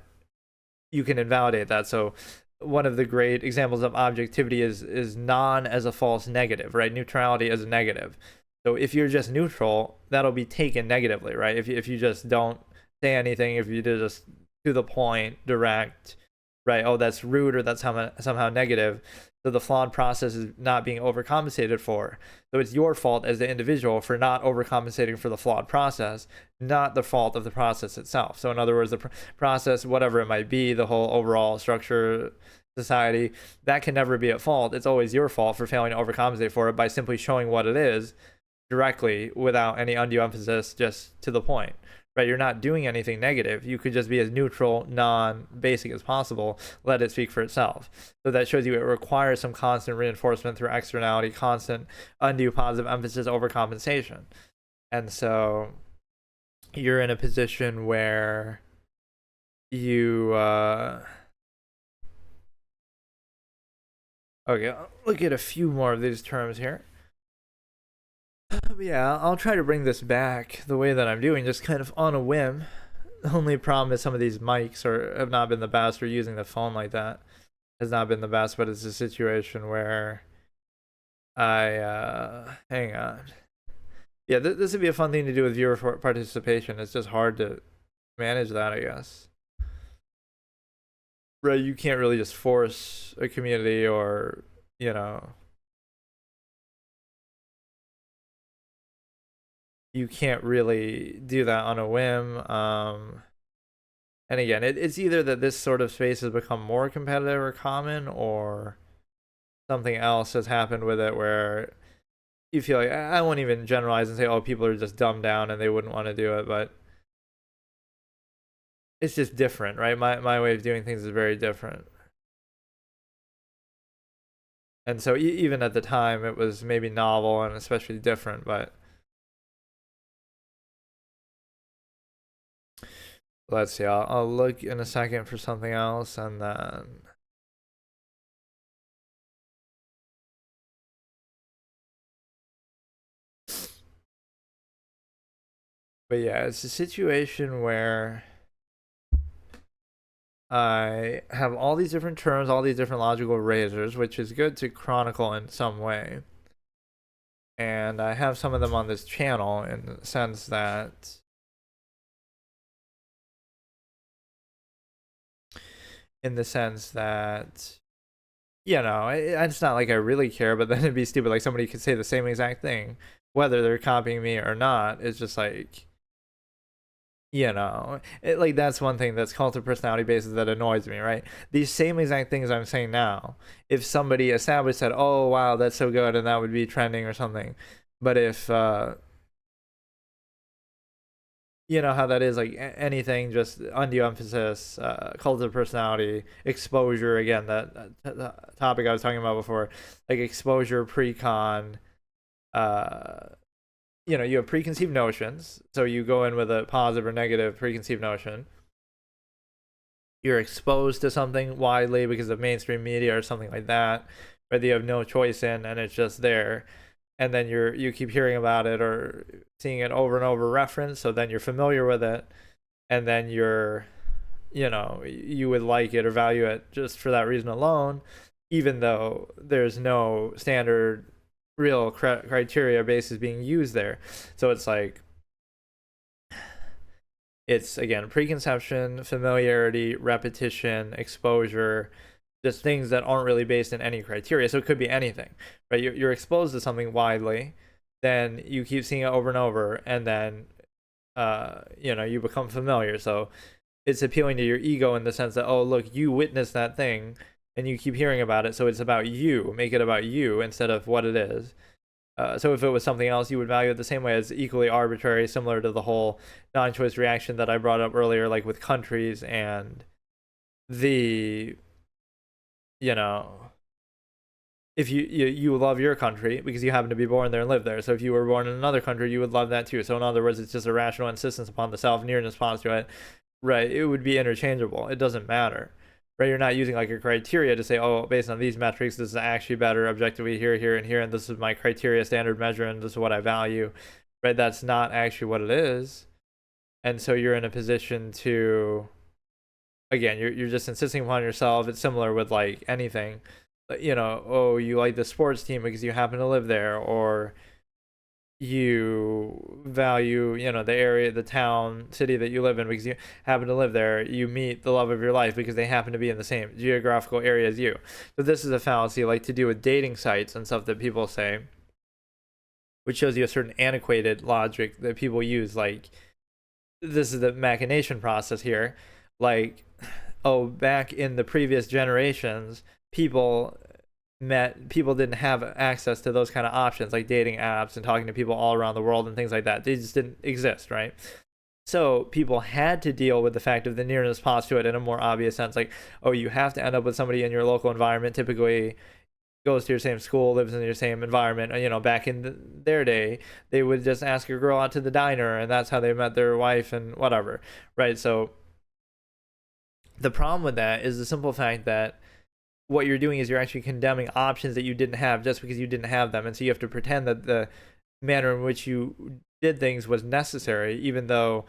Speaker 1: you can invalidate that. So one of the great examples of objectivity is non as a false negative, right? Neutrality as a negative. So if you're just neutral, that'll be taken negatively, right? If you just don't say anything, if you just to the point, direct, right? Oh, that's rude, or that's somehow negative. So the flawed process is not being overcompensated for. So it's your fault as the individual for not overcompensating for the flawed process, not the fault of the process itself. So in other words, the process, whatever it might be, the whole overall structure, society, that can never be at fault. It's always your fault for failing to overcompensate for it by simply showing what it is directly without any undue emphasis, just to the point. Right, you're not doing anything negative. You could just be as neutral, non-basic as possible. Let it speak for itself. So that shows you it requires some constant reinforcement through externality, constant undue positive emphasis, overcompensation. And so you're in a position where you okay, I'll look at a few more of these terms here. Yeah, I'll try to bring this back the way that I'm doing, just kind of on a whim. The only problem is some of these mics have not been the best, or using the phone like that has not been the best, but it's a situation where hang on. Yeah, this would be a fun thing to do with viewer participation. It's just hard to manage that, I guess. Right, you can't really just force a community, or, you can't really do that on a whim. And again, it's either that this sort of space has become more competitive or common, or something else has happened with it where you feel like, I won't even generalize and say, oh, people are just dumbed down and they wouldn't want to do it, but it's just different, right? My way of doing things is very different. And so even at the time, it was maybe novel and especially different, but let's see, I'll look in a second for something else, and then but yeah, it's a situation where I have all these different terms, all these different logical razors, which is good to chronicle in some way. And I have some of them on this channel in the sense that it's not like I really care, but then it'd be stupid. Like, somebody could say the same exact thing, whether they're copying me or not. It's just like, like, that's one thing that's cult of personality basis that annoys me, right? These same exact things I'm saying now, if somebody established that, oh wow, that's so good, and that would be trending or something. But if you know how that is, like anything, just undue emphasis, cult of personality, exposure, again, that topic I was talking about before, like exposure, pre-con, you have preconceived notions, so you go in with a positive or negative preconceived notion. You're exposed to something widely because of mainstream media or something like that, whether you have no choice in, and it's just there. And then you keep hearing about it or seeing it over and over referenced, so then you're familiar with it, and then you would like it or value it just for that reason alone, even though there's no standard real criteria base is being used there. So it's like, it's again preconception, familiarity, repetition, exposure, just things that aren't really based in any criteria. So it could be anything, right? You're exposed to something widely, then you keep seeing it over and over, and then you become familiar. So it's appealing to your ego in the sense that, oh, look, you witnessed that thing and you keep hearing about it, so it's about you. Make it about you instead of what it is. So if it was something else, you would value it the same way, as equally arbitrary, similar to the whole non-choice reaction that I brought up earlier, like with countries and the, you know, if you love your country because you happen to be born there and live there. So if you were born in another country, you would love that too. So in other words, it's just a rational insistence upon the self, nearness postulate, right? It would be interchangeable. It doesn't matter, right? You're not using like a criteria to say, oh, based on these metrics, this is actually better objectively here, here, and here, and this is my criteria standard measure, and this is what I value, right? That's not actually what it is. And so you're in a position to, again, you're just insisting upon yourself. It's similar with like anything, oh, you like the sports team because you happen to live there, or you value, the area, the town, city that you live in because you happen to live there. You meet the love of your life because they happen to be in the same geographical area as you. So this is a fallacy, like to do with dating sites and stuff that people say, which shows you a certain antiquated logic that people use. Like, this is the machination process here. Like, oh, back in the previous generations, people didn't have access to those kind of options, like dating apps and talking to people all around the world and things like that. They just didn't exist, right? So people had to deal with the fact of the nearness postulate in a more obvious sense, like, oh, you have to end up with somebody in your local environment, typically goes to your same school, lives in your same environment. Back in their day, they would just ask a girl out to the diner, and that's how they met their wife and whatever, right? So the problem with that is the simple fact that what you're doing is you're actually condemning options that you didn't have just because you didn't have them. And so you have to pretend that the manner in which you did things was necessary, even though,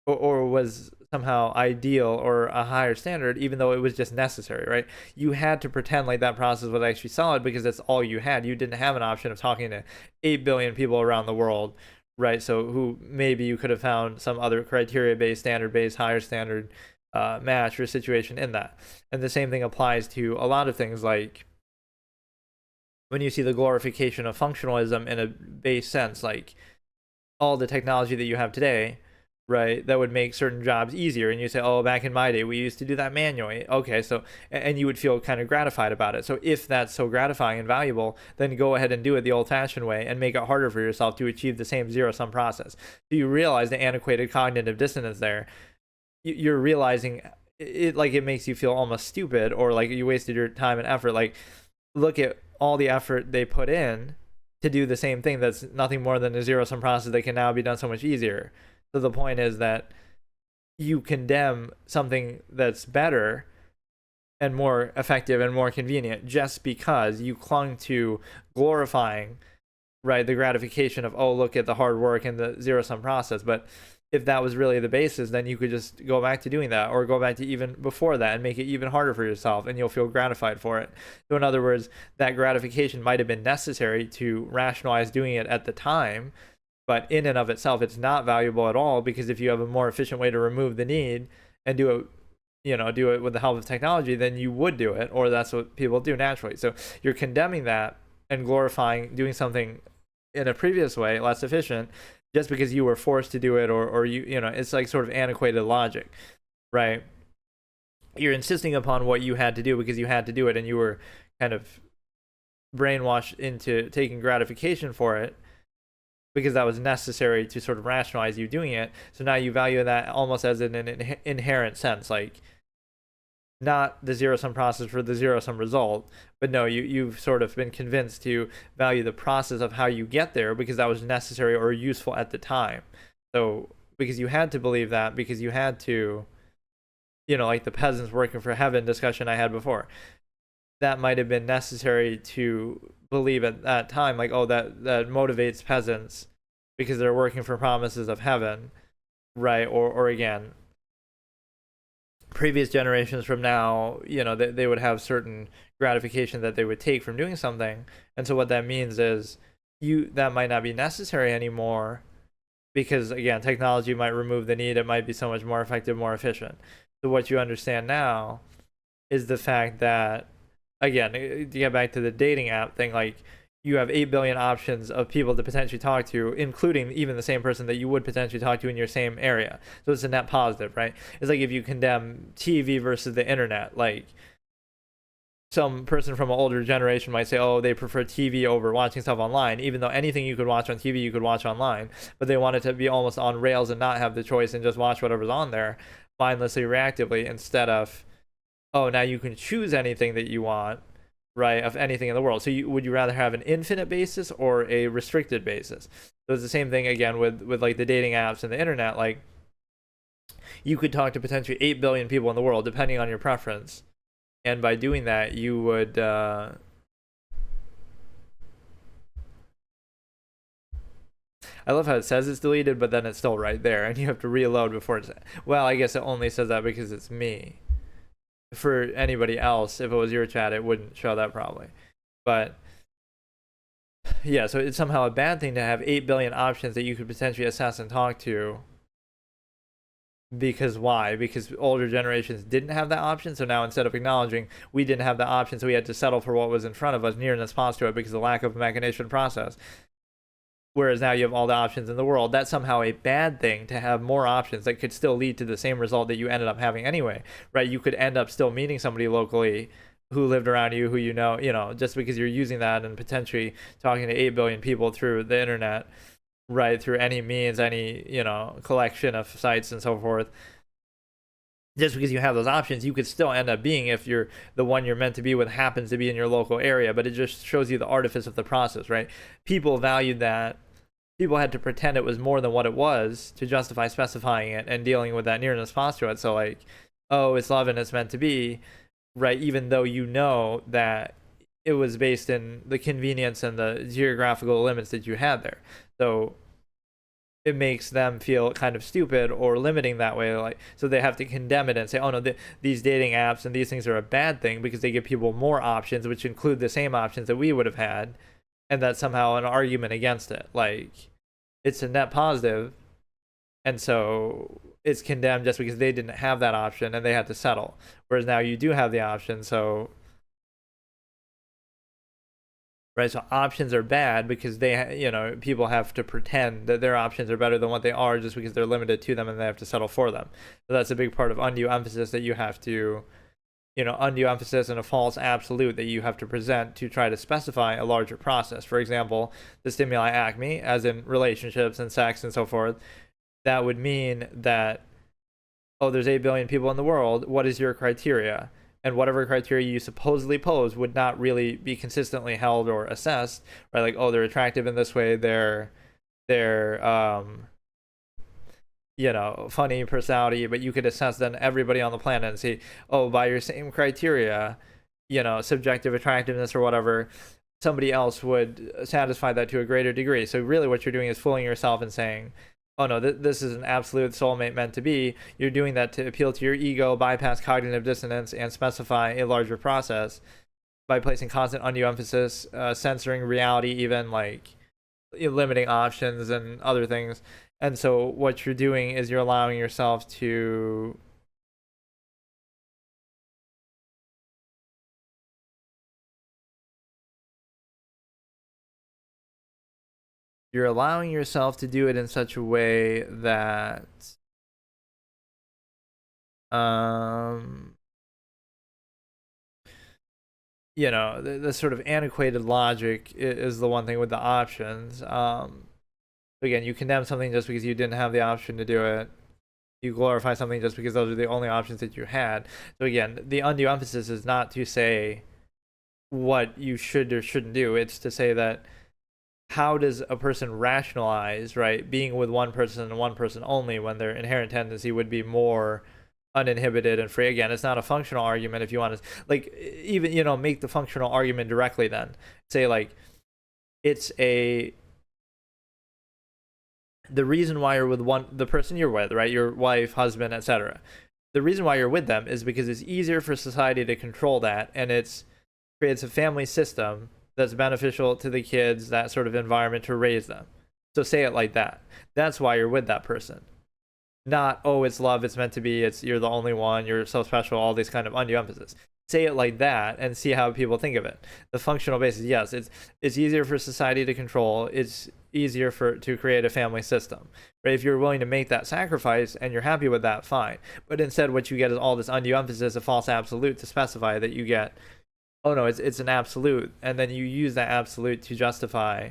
Speaker 1: or was somehow ideal or a higher standard, even though it was just necessary, right? You had to pretend like that process was actually solid because that's all you had. You didn't have an option of talking to 8 billion people around the world, right? So who maybe you could have found some other criteria-based, standard-based, higher standard match or situation in that. And the same thing applies to a lot of things, like when you see the glorification of functionalism in a base sense, like all the technology that you have today, right, that would make certain jobs easier, and you say, oh, back in my day we used to do that manually. Okay, so, and you would feel kind of gratified about it. So if that's so gratifying and valuable, then go ahead and do it the old-fashioned way and make it harder for yourself to achieve the same zero-sum process. So you realize the antiquated cognitive dissonance there. You're realizing it, like, it makes you feel almost stupid, or like you wasted your time and effort. Like, look at all the effort they put in to do the same thing that's nothing more than a zero-sum process that can now be done so much easier. So the point is that you condemn something that's better and more effective and more convenient just because you clung to glorifying, right, the gratification of, oh, look at the hard work and the zero-sum process. But if that was really the basis, then you could just go back to doing that, or go back to even before that and make it even harder for yourself, and you'll feel gratified for it. So in other words, that gratification might have been necessary to rationalize doing it at the time, but in and of itself, it's not valuable at all, because if you have a more efficient way to remove the need and do it with the help of technology, then you would do it, or that's what people do naturally. So you're condemning that and glorifying doing something in a previous way, less efficient, just because you were forced to do it, or it's like sort of antiquated logic, right? You're insisting upon what you had to do because you had to do it, and you were kind of brainwashed into taking gratification for it because that was necessary to sort of rationalize you doing it. So now you value that almost as an inherent sense, like not the zero-sum process for the zero-sum result, but no, you've sort of been convinced to value the process of how you get there because that was necessary or useful at the time. So because you had to believe that, because you had to, like the peasants working for heaven discussion I had before, that might have been necessary to believe at that time, like, oh, that motivates peasants because they're working for promises of heaven, right? Or again, previous generations from now, they would have certain gratification that they would take from doing something. And so what that means is that might not be necessary anymore, because again, technology might remove the need. It might be so much more effective, more efficient. So what you understand now is the fact that, again, to get back to the dating app thing, like, you have 8 billion options of people to potentially talk to, including even the same person that you would potentially talk to in your same area. So it's a net positive, right? It's like if you condemn TV versus the internet, like, some person from an older generation might say, oh, they prefer TV over watching stuff online, even though anything you could watch on TV, you could watch online, but they want it to be almost on rails and not have the choice and just watch whatever's on there mindlessly, reactively, instead of, oh, now you can choose anything that you want, right, of anything in the world. So would you rather have an infinite basis or a restricted basis? So it's the same thing again with like the dating apps and the internet. Like, you could talk to potentially 8 billion people in the world depending on your preference, and by doing that you would I love how it says it's deleted, but then it's still right there and you have to reload before it's, well, I guess it only says that because it's me. For anybody else, if it was your chat, it wouldn't show that probably. But yeah, so it's somehow a bad thing to have 8 billion options that you could potentially assess and talk to. Because why? Because older generations didn't have that option. So now, instead of acknowledging we didn't have the option, so we had to settle for what was in front of us, near in response to it, because of the lack of machination process. Whereas now you have all the options in the world. That's somehow a bad thing, to have more options that could still lead to the same result that you ended up having anyway, right? You could end up still meeting somebody locally who lived around you, who just because you're using that and potentially talking to 8 billion people through the internet, right, through any means, any, collection of sites and so forth. Just because you have those options, you could still end up being, if you're the one you're meant to be with happens to be in your local area. But it just shows you the artifice of the process, right? People valued that. People had to pretend it was more than what it was to justify specifying it and dealing with that nearness posture. It. So like, oh, it's love and it's meant to be, right? Even though you know that it was based in the convenience and the geographical limits that you had there. So it makes them feel kind of stupid or limiting that way. Like, so they have to condemn it and say, oh no, these dating apps and these things are a bad thing because they give people more options, which include the same options that we would have had. And that's somehow an argument against it. Like, it's a net positive, and so it's condemned just because they didn't have that option and they had to settle. Whereas now you do have the option, so right. So options are bad because people have to pretend that their options are better than what they are just because they're limited to them and they have to settle for them. So that's a big part of undue emphasis that you have to. Undue emphasis and a false absolute that you have to present to try to specify a larger process. For example, the stimuli acme, as in relationships and sex and so forth, that would mean that, oh, there's 8 billion people in the world. What is your criteria? And whatever criteria you supposedly pose would not really be consistently held or assessed, right? Like, oh, they're attractive in this way. They're funny personality, but you could assess then everybody on the planet and see, oh, by your same criteria, subjective attractiveness or whatever, somebody else would satisfy that to a greater degree. So really what you're doing is fooling yourself and saying, oh no, this is an absolute soulmate meant to be. You're doing that to appeal to your ego, bypass cognitive dissonance, and specify a larger process by placing constant undue emphasis, censoring reality, even like limiting options and other things. And so what you're doing is you're allowing yourself to do it in such a way that the sort of antiquated logic is the one thing with the options. Again, you condemn something just because you didn't have the option to do it. You glorify something just because those are the only options that you had. So again, the undue emphasis is not to say what you should or shouldn't do. It's to say that, how does a person rationalize, right, being with one person and one person only when their inherent tendency would be more uninhibited and free? Again, it's not a functional argument. If you want to, like, even make the functional argument directly, then say like, it's the reason why you're with the person you're with, right, your wife, husband, etc., the reason why you're with them is because it's easier for society to control that, and it's creates a family system that's beneficial to the kids, that sort of environment to raise them. So say it like that. That's why you're with that person. Not, oh, it's love, it's meant to be, it's you're the only one, you're so special, all these kind of undue emphasis. Say it like that and see how people think of it. The functional basis, yes, it's easier for society to control. It's easier to create a family system. Right? If you're willing to make that sacrifice and you're happy with that, fine. But instead, what you get is all this undue emphasis, a false absolute to specify that you get. Oh no, it's an absolute, and then you use that absolute to justify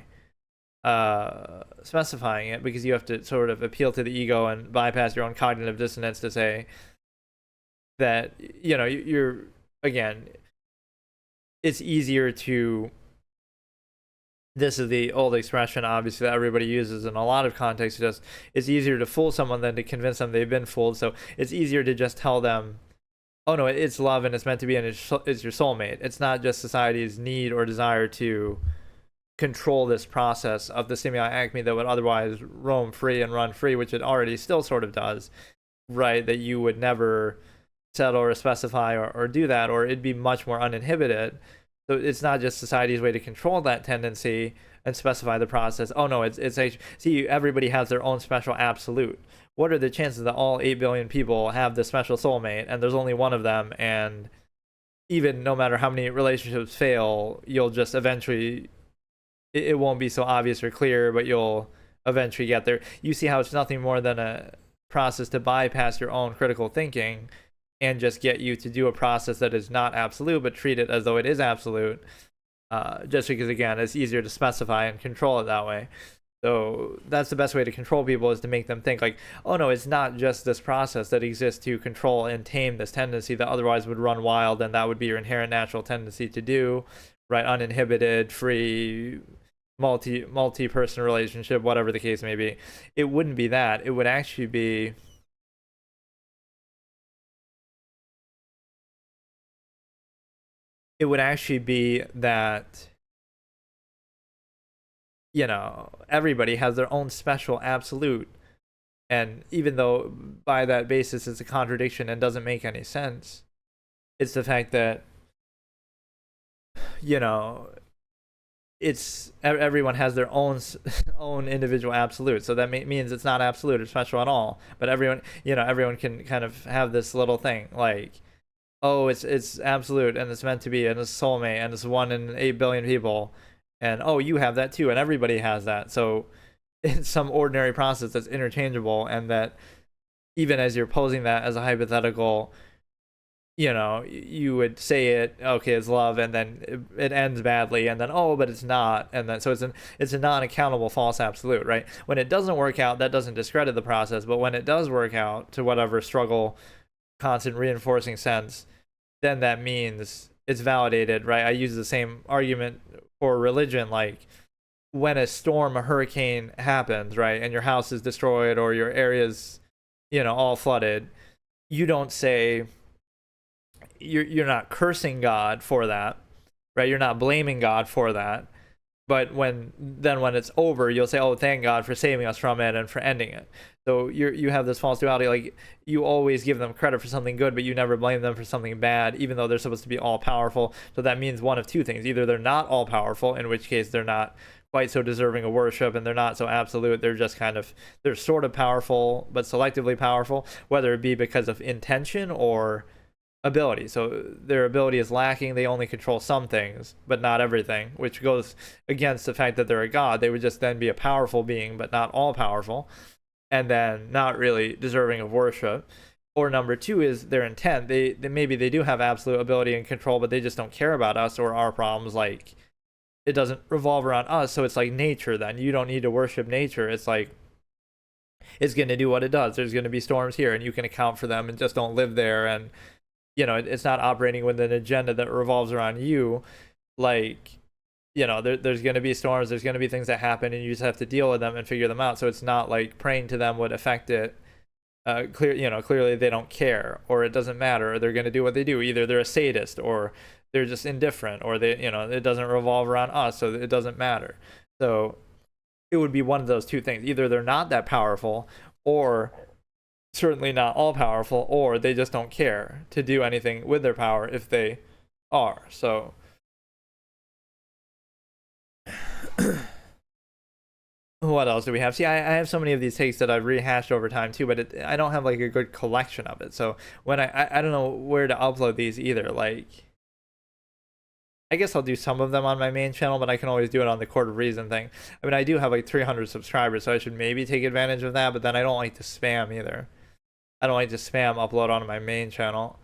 Speaker 1: specifying it, because you have to sort of appeal to the ego and bypass your own cognitive dissonance to say that you're again, it's easier to, this is the old expression obviously that everybody uses in a lot of contexts, just it's easier to fool someone than to convince them they've been fooled. So it's easier to just tell them, oh no, it's love and it's meant to be, and it's your soulmate. It's not just society's need or desire to control this process of the stimuli acme that would otherwise roam free and run free, which it already still sort of does, right? That you would never settle or specify or do that, or it'd be much more uninhibited. So it's not just society's way to control that tendency and specify the process. Oh no, it's see, everybody has their own special absolute. What are the chances that all 8 billion people have this special soulmate and there's only one of them, and even no matter how many relationships fail, you'll just eventually, it won't be so obvious or clear, but you'll eventually get there. You see how it's nothing more than a process to bypass your own critical thinking and just get you to do a process that is not absolute, but treat it as though it is absolute, just because, again, it's easier to specify and control it that way. So that's the best way to control people, is to make them think like, oh no, it's not just this process that exists to control and tame this tendency that otherwise would run wild, and that would be your inherent natural tendency to do, right? Uninhibited, free, multi-person relationship, whatever the case may be. It wouldn't be that. It would actually be, that everybody has their own special absolute, and even though by that basis it's a contradiction and doesn't make any sense, it's the fact that it's everyone has their own own individual absolute. So that means it's not absolute or special at all, but everyone can kind of have this little thing like, oh, it's absolute and it's meant to be and it's soulmate and it's 1 in 8 billion people, and oh, you have that too, and everybody has that. So it's some ordinary process that's interchangeable, and that even as you're posing that as a hypothetical, you would say it, okay, it's love, and then it ends badly, and then, oh, but it's not, and then so it's a non-accountable false absolute, right? When it doesn't work out, that doesn't discredit the process, but when it does work out to whatever struggle, constant reinforcing sense, then that means it's validated, right? I use the same argument for religion, like when a storm, a hurricane happens, right, and your house is destroyed or your area's all flooded, you don't say, you're not cursing God for that, right? You're not blaming God for that. But when it's over, you'll say, oh, thank God for saving us from it and for ending it. So you have this false duality, like you always give them credit for something good, but you never blame them for something bad, even though they're supposed to be all powerful. So that means one of two things: either they're not all powerful, in which case they're not quite so deserving of worship, and they're not so absolute, they're just they're sort of powerful but selectively powerful, whether it be because of intention or ability. So their ability is lacking, they only control some things but not everything, which goes against the fact that they're a god. They would just then be a powerful being but not all powerful, and then not really deserving of worship. Or number two is their intent. They maybe they do have absolute ability and control, but they just don't care about us or our problems. Like, it doesn't revolve around us. So it's like nature. Then you don't need to worship nature. It's like, it's going to do what it does. There's going to be storms here and you can account for them, and just don't live there. And it's not operating with an agenda that revolves around you. Like, there's going to be storms, there's going to be things that happen, and you just have to deal with them and figure them out. So it's not like praying to them would affect it. Clearly they don't care, or it doesn't matter, or they're going to do what they do. Either they're a sadist, or they're just indifferent, or it doesn't revolve around us, so it doesn't matter. So it would be one of those two things: either they're not that powerful, or certainly not all powerful, or they just don't care to do anything with their power if they are. So what else do we have? See, I have so many of these takes that I've rehashed over time too, but I don't have like a good collection of it. So when I don't know where to upload these either. Like, I guess I'll do some of them on my main channel, but I can always do it on the Court of Reason thing. I mean, I do have like 300 subscribers, so I should maybe take advantage of that, but then I don't like to spam either. I don't like to spam upload onto my main channel.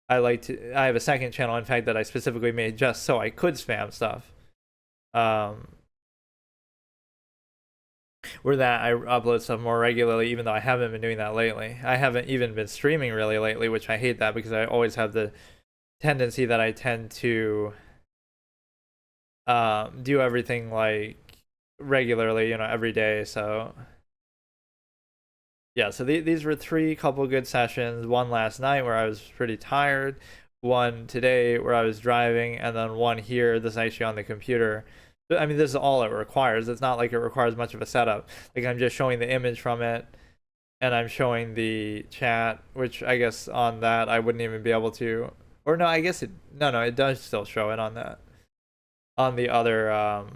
Speaker 1: I have a second channel, in fact, that I specifically made just so I could spam stuff. Where that I upload stuff more regularly, even though I haven't been doing that lately. I haven't even been streaming really lately, which I hate that because I always have the tendency that I tend to do everything like regularly, you know, every day. So yeah, so these were couple good sessions. One last night where I was pretty tired, one today where I was driving, and then one here. This is actually on the computer. I mean, this is all it requires. It's not like it requires much of a setup. Like, I'm just showing the image from it, and I'm showing the chat, which I guess on that I wouldn't even be able to. Or no, I guess no, it does still show it on that. On the other,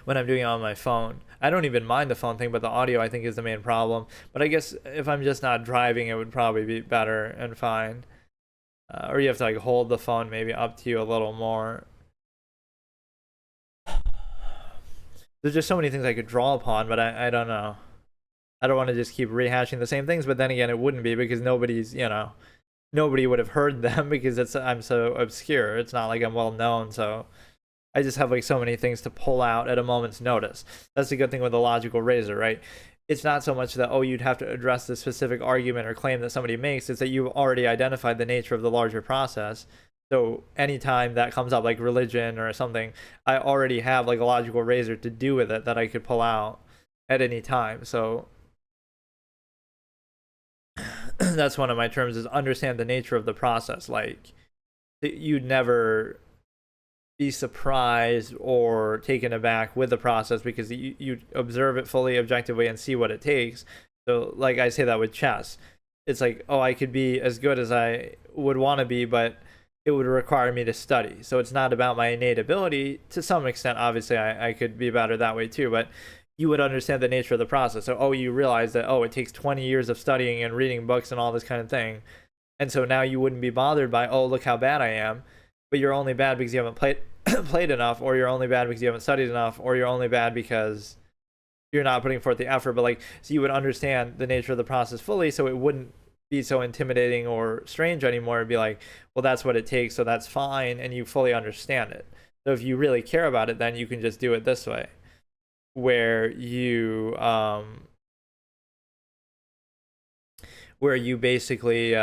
Speaker 1: when I'm doing it on my phone. I don't even mind the phone thing, but the audio I think is the main problem. But I guess if I'm just not driving, it would probably be better and fine. Or you have to like hold the phone maybe up to you a little more. There's just so many things I could draw upon, but I don't know. I don't want to just keep rehashing the same things, but then again, it wouldn't be because nobody's, you know, nobody would have heard them because I'm so obscure. It's not like I'm well known, so I just have like so many things to pull out at a moment's notice. That's the good thing with the logical razor, right? It's not so much that, oh, you'd have to address the specific argument or claim that somebody makes. It's that you've already identified the nature of the larger process. So anytime that comes up, like religion or something, I already have like a logical razor to do with it that I could pull out at any time. So that's one of my terms, is understand the nature of the process. Like, you'd never be surprised or taken aback with the process because you observe it fully objectively and see what it takes. So like I say that with chess, it's like, oh, I could be as good as I would want to be, but it would require me to study. So it's not about my innate ability. To some extent, obviously I could be better that way too, but you would understand the nature of the process. So, oh, you realize that, oh, it takes 20 years of studying and reading books and all this kind of thing. And so now you wouldn't be bothered by, oh, look how bad I am. But you're only bad because you haven't played enough, or you're only bad because you haven't studied enough, or you're only bad because you're not putting forth the effort. But like, so you would understand the nature of the process fully, so it wouldn't be so intimidating or strange anymore. It'd be like, well, that's what it takes, so that's fine, and you fully understand it. So if you really care about it, then you can just do it this way, where you basically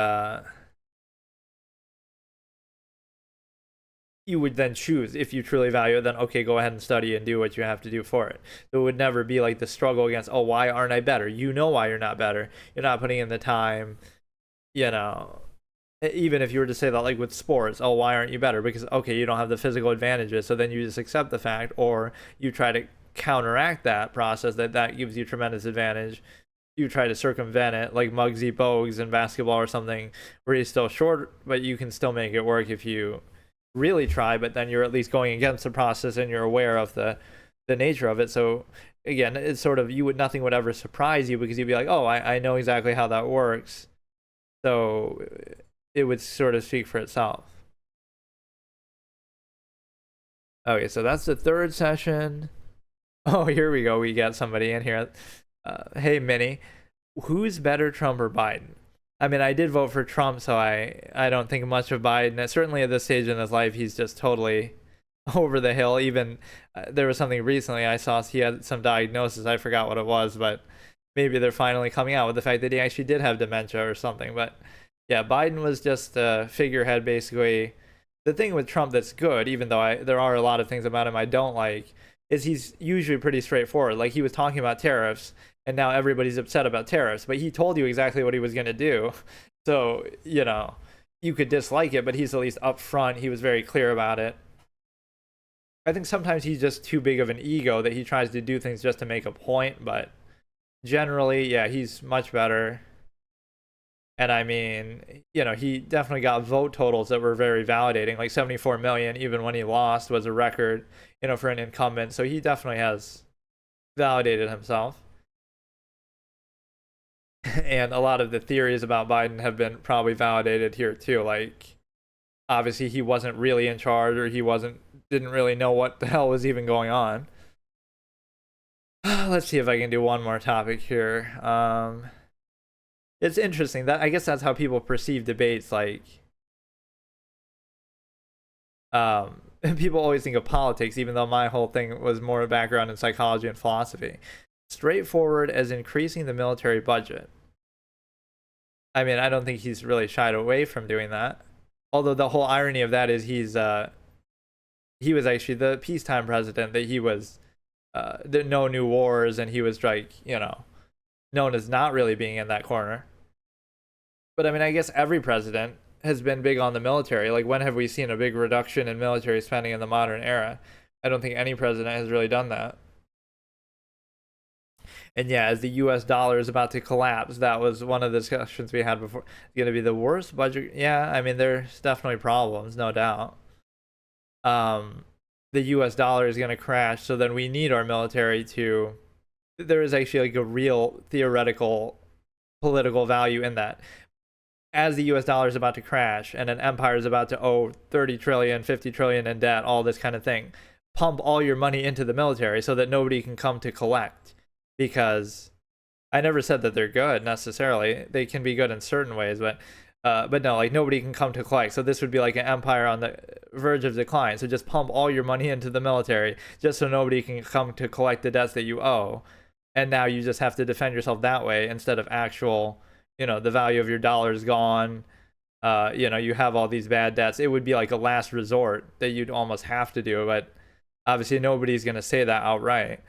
Speaker 1: you would then choose, if you truly value it, then okay, go ahead and study and do what you have to do for it. So it would never be like the struggle against, oh, why aren't I better? You know why you're not better. You're not putting in the time, you know. Even if you were to say that like with sports, oh, why aren't you better? Because, okay, you don't have the physical advantages, so then you just accept the fact, or you try to counteract that process that gives you tremendous advantage. You try to circumvent it, like Muggsy Bogues in basketball or something, where he's still short, but you can still make it work if you really try. But then you're at least going against the process and you're aware of the nature of it. So again, it's sort of, nothing would ever surprise you because you'd be like, oh, I know exactly how that works. So it would sort of speak for itself. Okay, so that's the third session. Oh, here we go. We got somebody in here. Hey, Minnie, who's better, Trump or Biden? I mean, I did vote for Trump, so I don't think much of Biden. Certainly at this stage in his life, he's just totally over the hill. Even there was something recently I saw, he had some diagnosis. I forgot what it was, but maybe they're finally coming out with the fact that he actually did have dementia or something. But yeah, Biden was just a figurehead, basically. The thing with Trump that's good, even though there are a lot of things about him I don't like, is he's usually pretty straightforward. Like, he was talking about tariffs, and now everybody's upset about tariffs, but he told you exactly what he was going to do. So, you know, you could dislike it, but he's at least upfront. He was very clear about it. I think sometimes he's just too big of an ego that he tries to do things just to make a point, but generally, yeah, he's much better. And I mean, he definitely got vote totals that were very validating. Like 74 million, even when he lost, was a record, for an incumbent. So he definitely has validated himself. And a lot of the theories about Biden have been probably validated here too. Like, obviously, he wasn't really in charge, or didn't really know what the hell was even going on. Let's see if I can do one more topic here. It's interesting that I guess that's how people perceive debates. Like, people always think of politics, even though my whole thing was more a background in psychology and philosophy. Straightforward as increasing the military budget. I mean, I don't think he's really shied away from doing that. Although the whole irony of that is he was actually the peacetime president. That he was no new wars, and he was like, known as not really being in that corner. But I mean, I guess every president has been big on the military. Like, when have we seen a big reduction in military spending in the modern era? I don't think any president has really done that. And yeah, as the US dollar is about to collapse, that was one of the discussions we had before. It's going to be the worst budget. Yeah, I mean, there's definitely problems, no doubt. The US dollar is going to crash, so then we need our military to. There is actually like a real theoretical political value in that. As the US dollar is about to crash and an empire is about to owe 30 trillion, 50 trillion in debt, all this kind of thing, pump all your money into the military so that nobody can come to collect. Because I never said that they're good necessarily. They can be good in certain ways, but no, like, nobody can come to collect. So this would be like an empire on the verge of decline. So just pump all your money into the military just so nobody can come to collect the debts that you owe. And now you just have to defend yourself that way instead of actual, the value of your dollar is gone. You have all these bad debts. It would be like a last resort that you'd almost have to do, but obviously nobody's going to say that outright.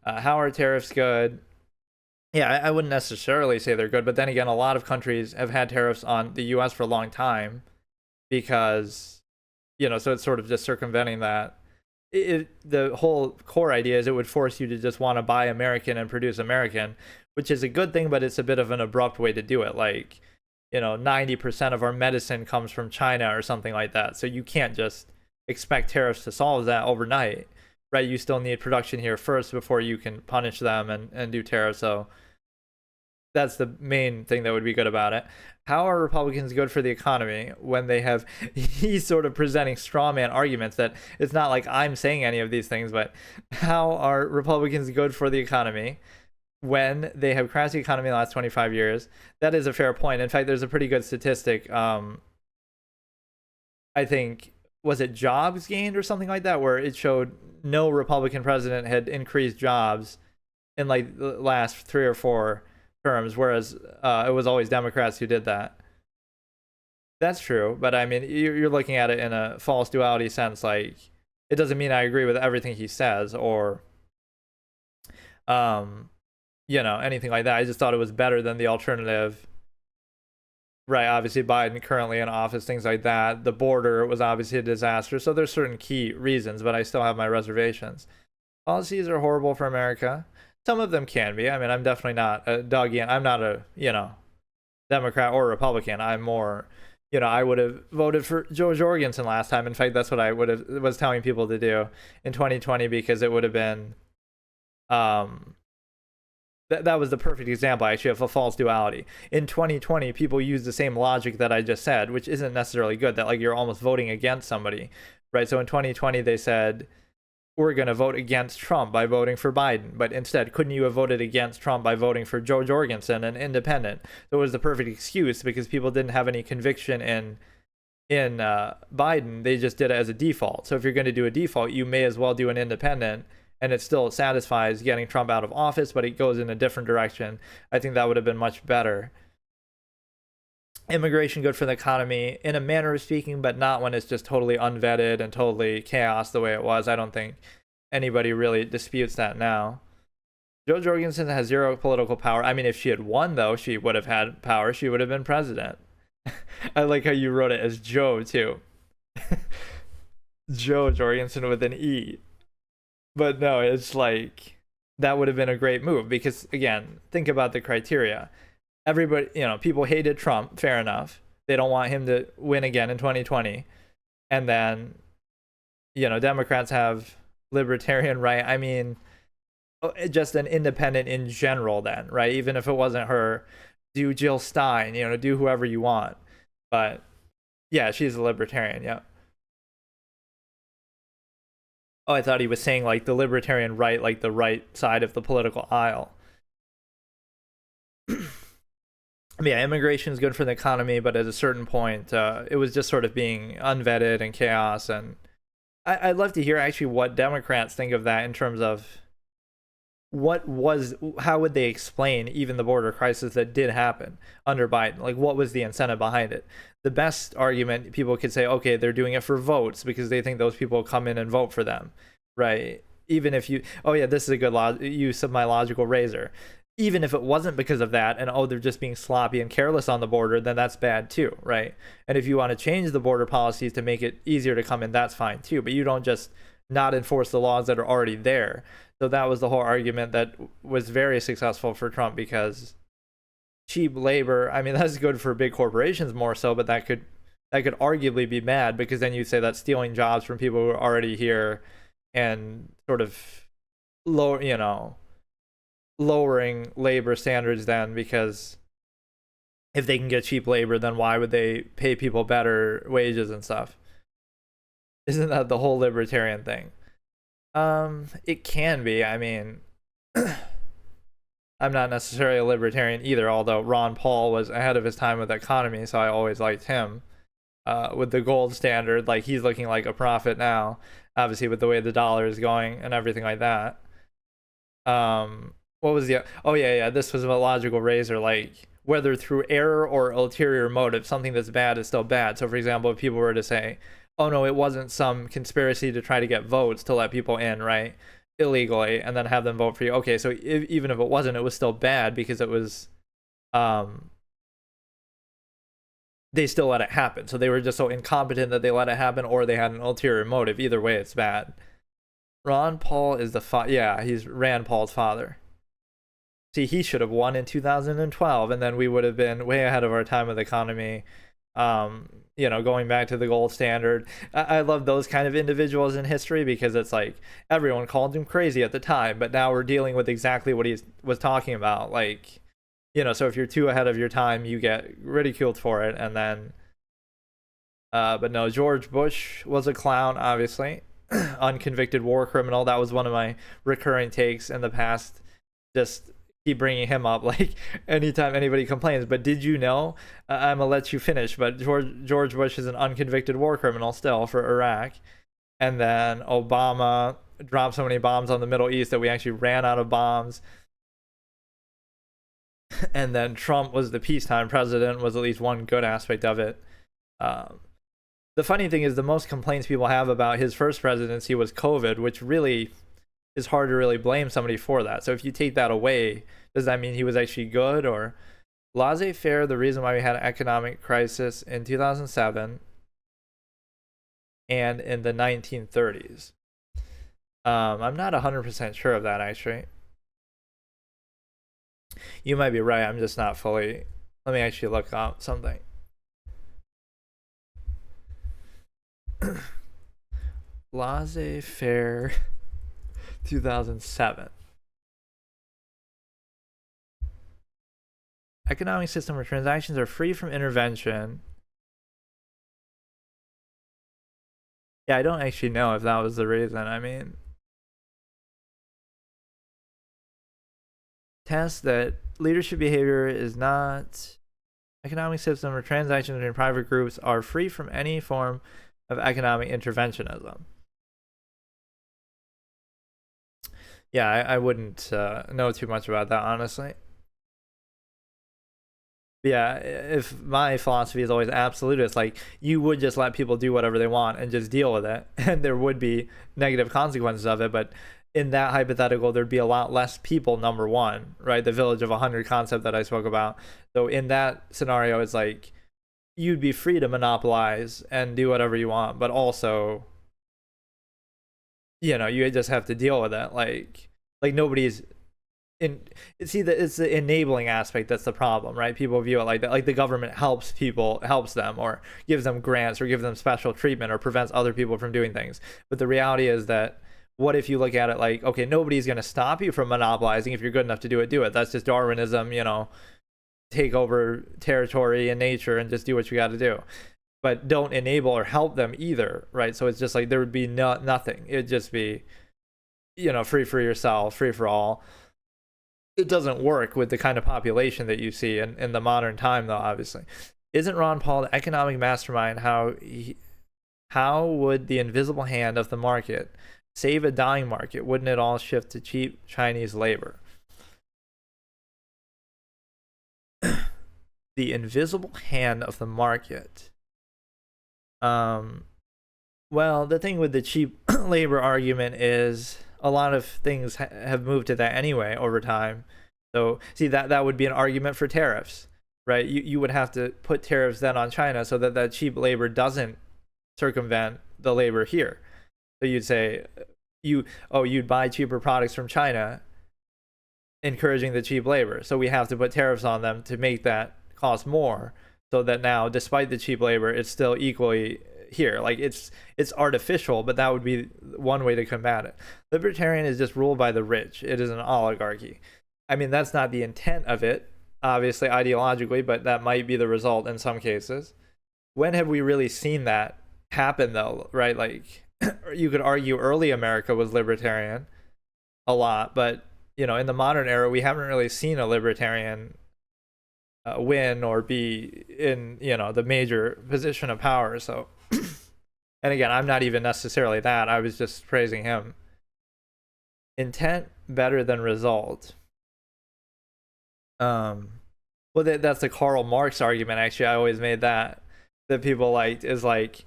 Speaker 1: How are tariffs good? Yeah, I wouldn't necessarily say they're good, but then again, a lot of countries have had tariffs on the US for a long time because, so it's sort of just circumventing that. The whole core idea is it would force you to just want to buy American and produce American, which is a good thing, but it's a bit of an abrupt way to do it. Like, 90% of our medicine comes from China or something like that. So you can't just expect tariffs to solve that overnight, right? You still need production here first before you can punish them and do tariffs. So that's the main thing that would be good about it. How are Republicans good for the economy when they have, he's sort of presenting straw man arguments that it's not like I'm saying any of these things, but how are Republicans good for the economy when they have crashed the economy in the last 25 years? That is a fair point. In fact, there's a pretty good statistic. I think, was it jobs gained or something like that, where it showed no Republican president had increased jobs in like the last 3 or 4 terms, whereas it was always Democrats who did that. That's true, but I mean, you're looking at it in a false duality sense. Like, it doesn't mean I agree with everything he says or, anything like that. I just thought it was better than the alternative. Right, obviously Biden currently in office, things like that. The border was obviously a disaster, so there's certain key reasons, but I still have my reservations. Policies are horrible for America. Some of them can be. I mean, I'm definitely not a Dougie. I'm not a, Democrat or Republican. I'm more, I would have voted for Joe Jorgensen last time. In fact, that's what I was telling people to do in 2020, because it would have been, that was the perfect example, actually, of a false duality. In 2020, people use the same logic that I just said, which isn't necessarily good, that like you're almost voting against somebody, right? So in 2020, they said, we're going to vote against Trump by voting for Biden. But instead, couldn't you have voted against Trump by voting for Joe Jorgensen, an independent? So it was the perfect excuse because people didn't have any conviction in Biden. They just did it as a default. So if you're going to do a default, you may as well do an independent, and it still satisfies getting Trump out of office, but it goes in a different direction. I think that would have been much better. Immigration good for the economy in a manner of speaking, but not when it's just totally unvetted and totally chaos the way it was. I don't think anybody really disputes that now. Jo Jorgensen has zero political power. I mean, if she had won, though, she would have had power. She would have been president. I like how you wrote it as Joe, too. Jo Jorgensen with an E. But no, it's like, that would have been a great move because, again, think about the criteria. Everybody, people hated Trump, fair enough. They don't want him to win again in 2020. And then, Democrats have libertarian right. I mean, just an independent in general then, right? Even if it wasn't her, do Jill Stein, do whoever you want. But yeah, she's a libertarian, yeah. Oh, I thought he was saying like the libertarian right, like the right side of the political aisle. Yeah, immigration is good for the economy, but at a certain point, it was just sort of being unvetted and chaos. And I'd love to hear actually what Democrats think of that in terms of how would they explain even the border crisis that did happen under Biden? Like, what was the incentive behind it? The best argument people could say, okay, they're doing it for votes because they think those people will come in and vote for them, right? Even if oh yeah, this is a good use of my logical razor. Even if it wasn't because of that, and they're just being sloppy and careless on the border, then that's bad too, right? And if you want to change the border policies to make it easier to come in, that's fine too. But you don't just not enforce the laws that are already there. So that was the whole argument that was very successful for Trump, because cheap labor, I mean, that's good for big corporations more so, but that could arguably be bad, because then you say that's stealing jobs from people who are already here and sort of lowering labor standards then, because if they can get cheap labor, then why would they pay people better wages and stuff? Isn't that the whole libertarian thing? It can be. I mean, I'm not necessarily a libertarian either, although Ron Paul was ahead of his time with the economy, so I always liked him. With the gold standard, like, he's looking like a prophet now, obviously with the way the dollar is going and everything like that. What was the this was a logical razor, like, whether through error or ulterior motive, something that's bad is still bad. So for example, if people were to say, oh no, it wasn't some conspiracy to try to get votes to let people in, right, illegally, and then have them vote for you, okay, so even if it wasn't, it was still bad because it was they still let it happen. So they were just so incompetent that they let it happen, or they had an ulterior motive. Either way, it's bad. Ron Paul is he's Rand Paul's father. See, he should have won in 2012, and then we would have been way ahead of our time with the economy. Going back to the gold standard. I love those kind of individuals in history, because it's like everyone called him crazy at the time, but now we're dealing with exactly what he was talking about. Like, so if you're too ahead of your time, you get ridiculed for it. And then, but no, George Bush was a clown, obviously. Unconvicted war criminal. That was one of my recurring takes in the past. Just keep bringing him up, like, anytime anybody complains. But did you know, I'm gonna let you finish, but George Bush is an unconvicted war criminal still for Iraq. And then Obama dropped so many bombs on the Middle East that we actually ran out of bombs. And then Trump was the peacetime president, was at least one good aspect of it. The funny thing is, the most complaints people have about his first presidency was COVID, which really is hard to really blame somebody for that. So if you take that away, does that mean he was actually good? Or laissez-faire, the reason why we had an economic crisis in 2007 and in the 1930s. I'm not 100% sure of that, actually. You might be right. I'm just not fully. Let me actually look up something. Laissez-faire 2007. Economic system where transactions are free from intervention. Yeah, I don't actually know if that was the reason. I mean, test that leadership behavior is not economic system where transactions between private groups are free from any form of economic interventionism. Yeah, I wouldn't know too much about that, honestly. Yeah, if my philosophy is always absolutist, like, you would just let people do whatever they want and just deal with it, and there would be negative consequences of it. But in that hypothetical, there'd be a lot less people, number one, right? The village of 100 concept that I spoke about. So in that scenario, it's like you'd be free to monopolize and do whatever you want, but also, you just have to deal with it. Like Like nobody's in. See, that it's the enabling aspect that's the problem, right? People view it like that, like the government helps people, helps them, or gives them grants, or gives them special treatment, or prevents other people from doing things. But the reality is that, what if you look at it like, okay, nobody's going to stop you from monopolizing. If you're good enough to do it, do it. That's just Darwinism, take over territory and nature and just do what you got to do. But don't enable or help them either, right? So it's just like there would be nothing. It'd just be, free for yourself, free for all. It doesn't work with the kind of population that you see in the modern time, though, obviously. Isn't Ron Paul the economic mastermind? How would the invisible hand of the market save a dying market? Wouldn't it all shift to cheap Chinese labor? The invisible hand of the market. Well, the thing with the cheap labor argument is a lot of things have moved to that anyway over time. So see, that would be an argument for tariffs, right? You would have to put tariffs then on China so that cheap labor doesn't circumvent the labor here. So you'd say you'd buy cheaper products from China, encouraging the cheap labor. So we have to put tariffs on them to make that cost more, so that now, despite the cheap labor, it's still equally here. Like it's artificial, but that would be one way to combat it. Libertarian is just ruled by the rich. It is an oligarchy. I mean, that's not the intent of it, obviously, ideologically, but that might be the result in some cases. When have we really seen that happen, though, right? Like, you could argue early America was libertarian a lot, but, in the modern era, we haven't really seen a libertarian win or be in, the major position of power. So, and again, I'm not even necessarily that. I was just praising him. Intent better than result. Well, that's the Karl Marx argument. Actually, I always made that people liked, is like,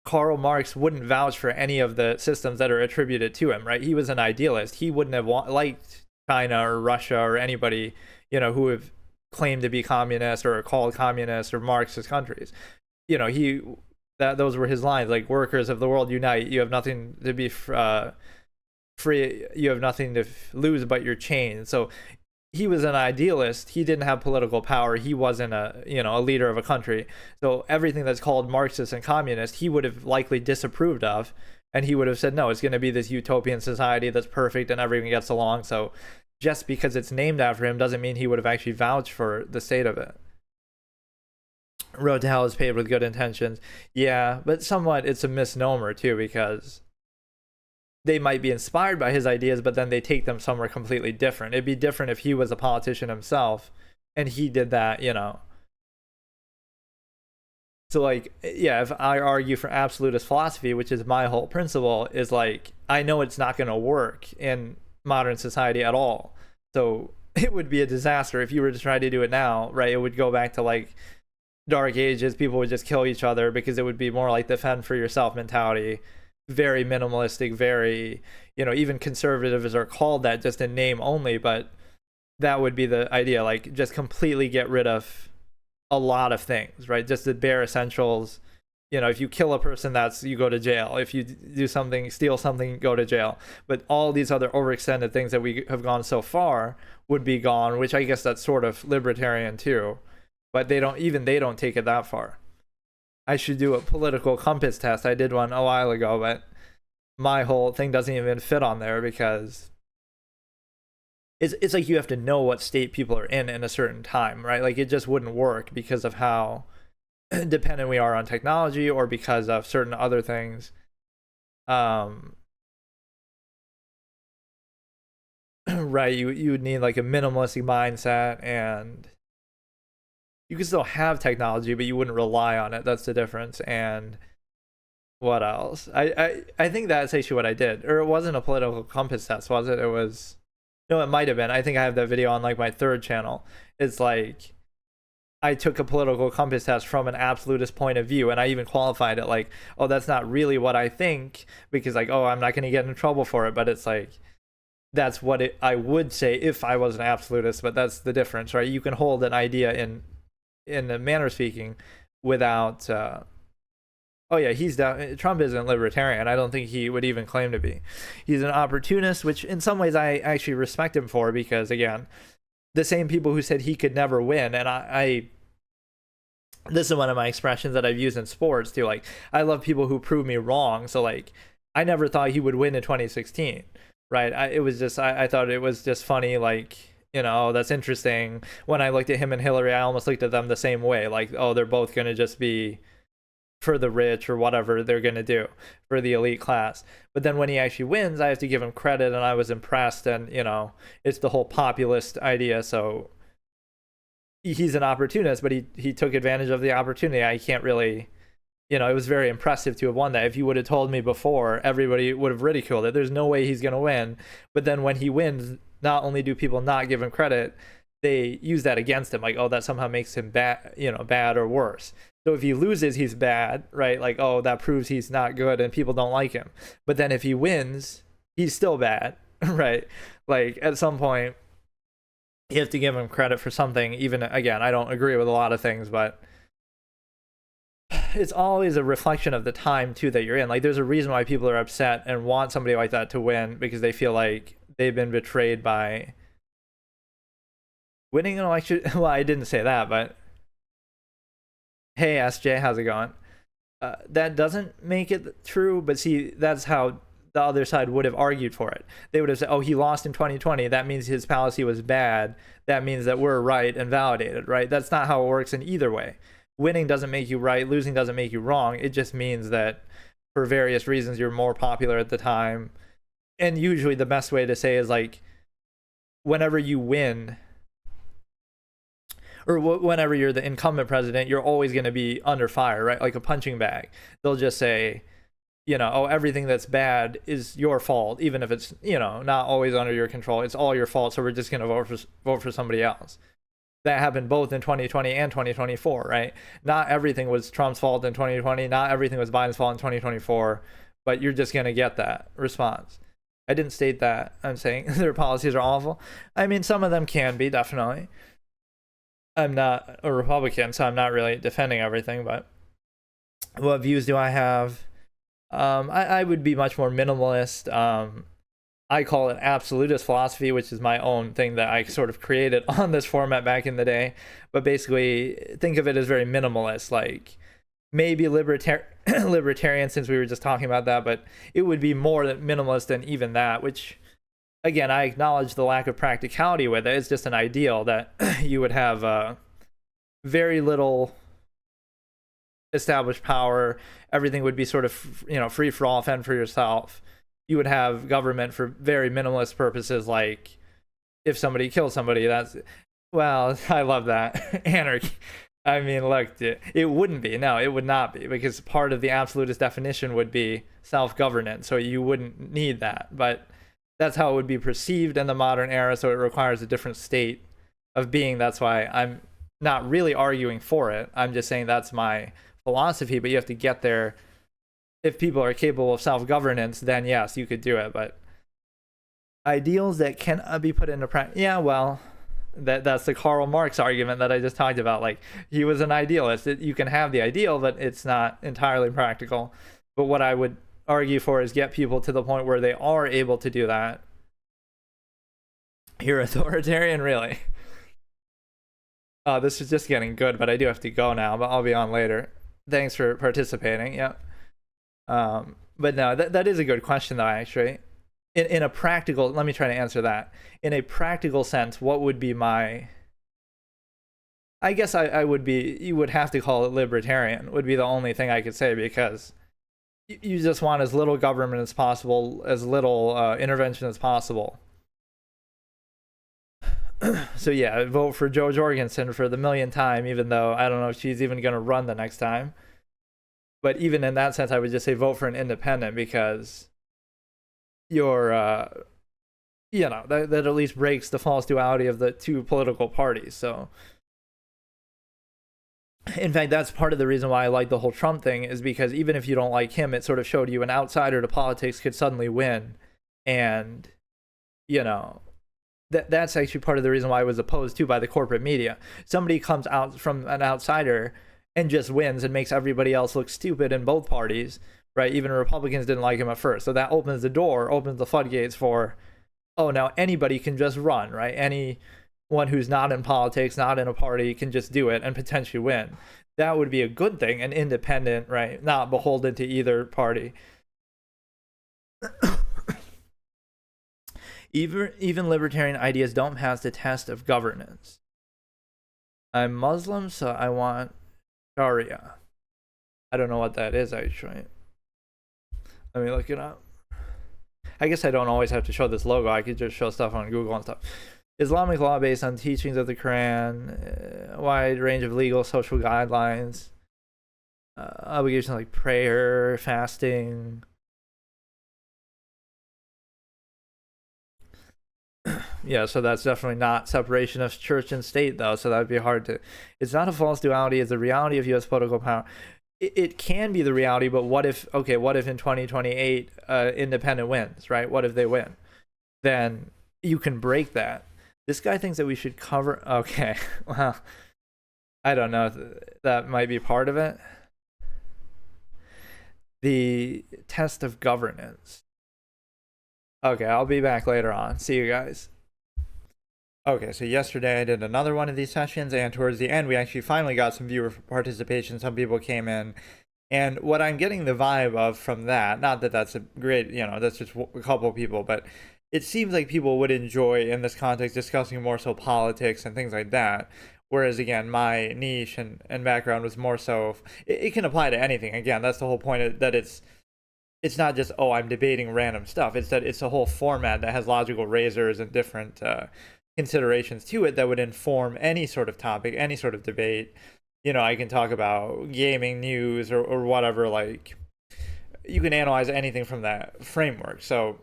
Speaker 1: Karl Marx wouldn't vouch for any of the systems that are attributed to him, right? He was an idealist. He wouldn't have liked China or Russia or anybody, who have claimed to be communist or called communist or Marxist countries. Those were his lines, like, workers of the world unite. You have nothing to be free. You have nothing to lose but your chains. So he was an idealist. He didn't have political power. He wasn't a leader of a country. So everything that's called Marxist and communist, he would have likely disapproved of, and he would have said, no, it's going to be this utopian society that's perfect and everyone gets along. So just because it's named after him doesn't mean he would have actually vouched for the state of it. Road to hell is paved with good intentions. Yeah, but somewhat it's a misnomer too, because they might be inspired by his ideas, but then they take them somewhere completely different. It'd be different if he was a politician himself and he did that, So, like, yeah, if I argue for absolutist philosophy, which is my whole principle, is like, I know it's not going to work in modern society at all. So it would be a disaster if you were to try to do it now, right? It would go back to like Dark Ages. People would just kill each other because it would be more like the fend for yourself mentality. Very minimalistic, very, even conservatives are called that just in name only, but that would be the idea, like just completely get rid of a lot of things, right? Just the bare essentials. If you kill a person, you go to jail. If you do something, steal something, go to jail. But all these other overextended things that we have gone so far would be gone, which I guess that's sort of libertarian too. But they don't take it that far. I should do a political compass test. I did one a while ago, but my whole thing doesn't even fit on there because it's like you have to know what state people are in a certain time, right? Like it just wouldn't work because of how dependent we are on technology or because of certain other things. Right, you would need like a minimalistic mindset, and you can still have technology, but you wouldn't rely on it. That's the difference. And what else? I think that's actually what I did. Or it wasn't a political compass test, was it? It was... No, it might have been. I think I have that video on like my third channel. It's like I took a political compass test from an absolutist point of view, and I even qualified it like, oh, that's not really what I think, because like, oh, I'm not going to get in trouble for it. But it's like, that's what I would say if I was an absolutist, but that's the difference, right? You can hold an idea in a manner of speaking without Oh yeah, Trump isn't libertarian. I don't think he would even claim to be. He's an opportunist, which in some ways I actually respect him for, because again, the same people who said he could never win, and I this is one of my expressions that I've used in sports too. Like, I love people who prove me wrong. So like, I never thought he would win in 2016, right? I thought it was just funny. Like, that's interesting. When I looked at him and Hillary, I almost looked at them the same way. Like, oh, they're both going to just be for the rich or whatever they're going to do for the elite class. But then when he actually wins, I have to give him credit, and I was impressed. And, it's the whole populist idea. So he's an opportunist, but he took advantage of the opportunity. I can't really, it was very impressive to have won that. If you would have told me before, everybody would have ridiculed it. There's no way he's going to win. But then when he wins, not only do people not give him credit, they use that against him. Like, oh, that somehow makes him bad or worse. So if he loses, he's bad, right? Like, oh, that proves he's not good and people don't like him. But then if he wins, he's still bad, right? Like, at some point, you have to give him credit for something. Even, again, I don't agree with a lot of things, but it's always a reflection of the time too that you're in. Like, there's a reason why people are upset and want somebody like that to win, because they feel like they've been betrayed by winning an election. Well, I didn't say that, but hey, SJ, how's it going? That doesn't make it true, but see, that's how the other side would have argued for it. They would have said, oh, he lost in 2020. That means his policy was bad. That means that we're right and validated, right? That's not how it works in either way. Winning doesn't make you right. Losing doesn't make you wrong. It just means that for various reasons, you're more popular at the time. And usually the best way to say is like, whenever you win, or whenever you're the incumbent president, you're always going to be under fire, right? Like a punching bag. They'll just say, oh, everything that's bad is your fault, even if it's, not always under your control. It's all your fault, so we're just going to vote for somebody else. That happened both in 2020 and 2024, right? Not everything was Trump's fault in 2020. Not everything was Biden's fault in 2024. But you're just going to get that response. I didn't state that. I'm saying their policies are awful. I mean, some of them can be, definitely. I'm not a Republican, so I'm not really defending everything. But what views do I have? I would be much more minimalist. I call it absolutist philosophy, which is my own thing that I sort of created on this format back in the day. But basically, think of it as very minimalist, like maybe libertarian, since we were just talking about that, but it would be more minimalist than even that, which, again, I acknowledge the lack of practicality with it. It's just an ideal that you would have very little established power. Everything would be sort of, free for all, fend for yourself. You would have government for very minimalist purposes, like if somebody kills somebody, well, I love that. Anarchy. I mean, look, it wouldn't be. No, it would not be, because part of the absolutist definition would be self-governance, so you wouldn't need that. But that's how it would be perceived in the modern era, so it requires a different state of being. That's why I'm not really arguing for it. I'm just saying that's my philosophy, but you have to get there. If people are capable of self-governance, then yes, you could do it. But ideals that cannot be put into practice, yeah, well, that's the Karl Marx argument that I just talked about. Like, he was an idealist. You can have the ideal, but it's not entirely practical. But what I would argue for is get people to the point where they are able to do that. You're authoritarian, really? This is just getting good, but I do have to go now, but I'll be on later. Thanks for participating. Yeah. But no, that is a good question, though, actually. In a practical, let me try to answer that. In a practical sense, what would be my... I guess I would be... You would have to call it libertarian, would be the only thing I could say, because you just want as little government as possible, as little intervention as possible. So yeah, vote for Jo Jorgensen for the millionth time, even though I don't know if she's even going to run the next time. But even in that sense, I would just say vote for an independent, because you're, that at least breaks the false duality of the two political parties. So, in fact, that's part of the reason why I like the whole Trump thing, is because even if you don't like him, it sort of showed you an outsider to politics could suddenly win. And, that's actually part of the reason why I was opposed to by the corporate media. Somebody comes out from an outsider and just wins and makes everybody else look stupid in both parties, right? Even Republicans didn't like him at first. So that opens the floodgates for, oh, now anybody can just run, right? Anyone who's not in politics, not in a party, can just do it and potentially win. That would be a good thing, an independent, right? Not beholden to either party. Even libertarian ideas don't pass the test of governance. I'm Muslim, so I want Sharia. I don't know what that is, actually. Let me look it up. I guess I don't always have to show this logo. I could just show stuff on Google and stuff. Islamic law based on teachings of the Quran, a wide range of legal, social guidelines, obligations like prayer, fasting. Yeah, so that's definitely not separation of church and state, though, so that would be hard to... It's not a false duality, it's the reality of U.S. political power. It can be the reality, but what if in 2028 independent wins, right? What if they win? Then you can break that. This guy thinks that we should cover... Okay, well, I don't know. That might be part of it. The test of governance. Okay, I'll be back later on. See you guys. Okay, so yesterday I did another one of these sessions, and towards the end we actually finally got some viewer participation. Some people came in, and what I'm getting the vibe of from that, not that that's a great, that's just a couple of people, but it seems like people would enjoy, in this context, discussing more so politics and things like that. Whereas, again, my niche and background was more so, it can apply to anything. Again, that's the whole point, that it's not just, oh, I'm debating random stuff. It's that it's a whole format that has logical razors and different considerations to it that would inform any sort of topic, any sort of debate. I can talk about gaming, news, or whatever. Like, you can analyze anything from that framework. So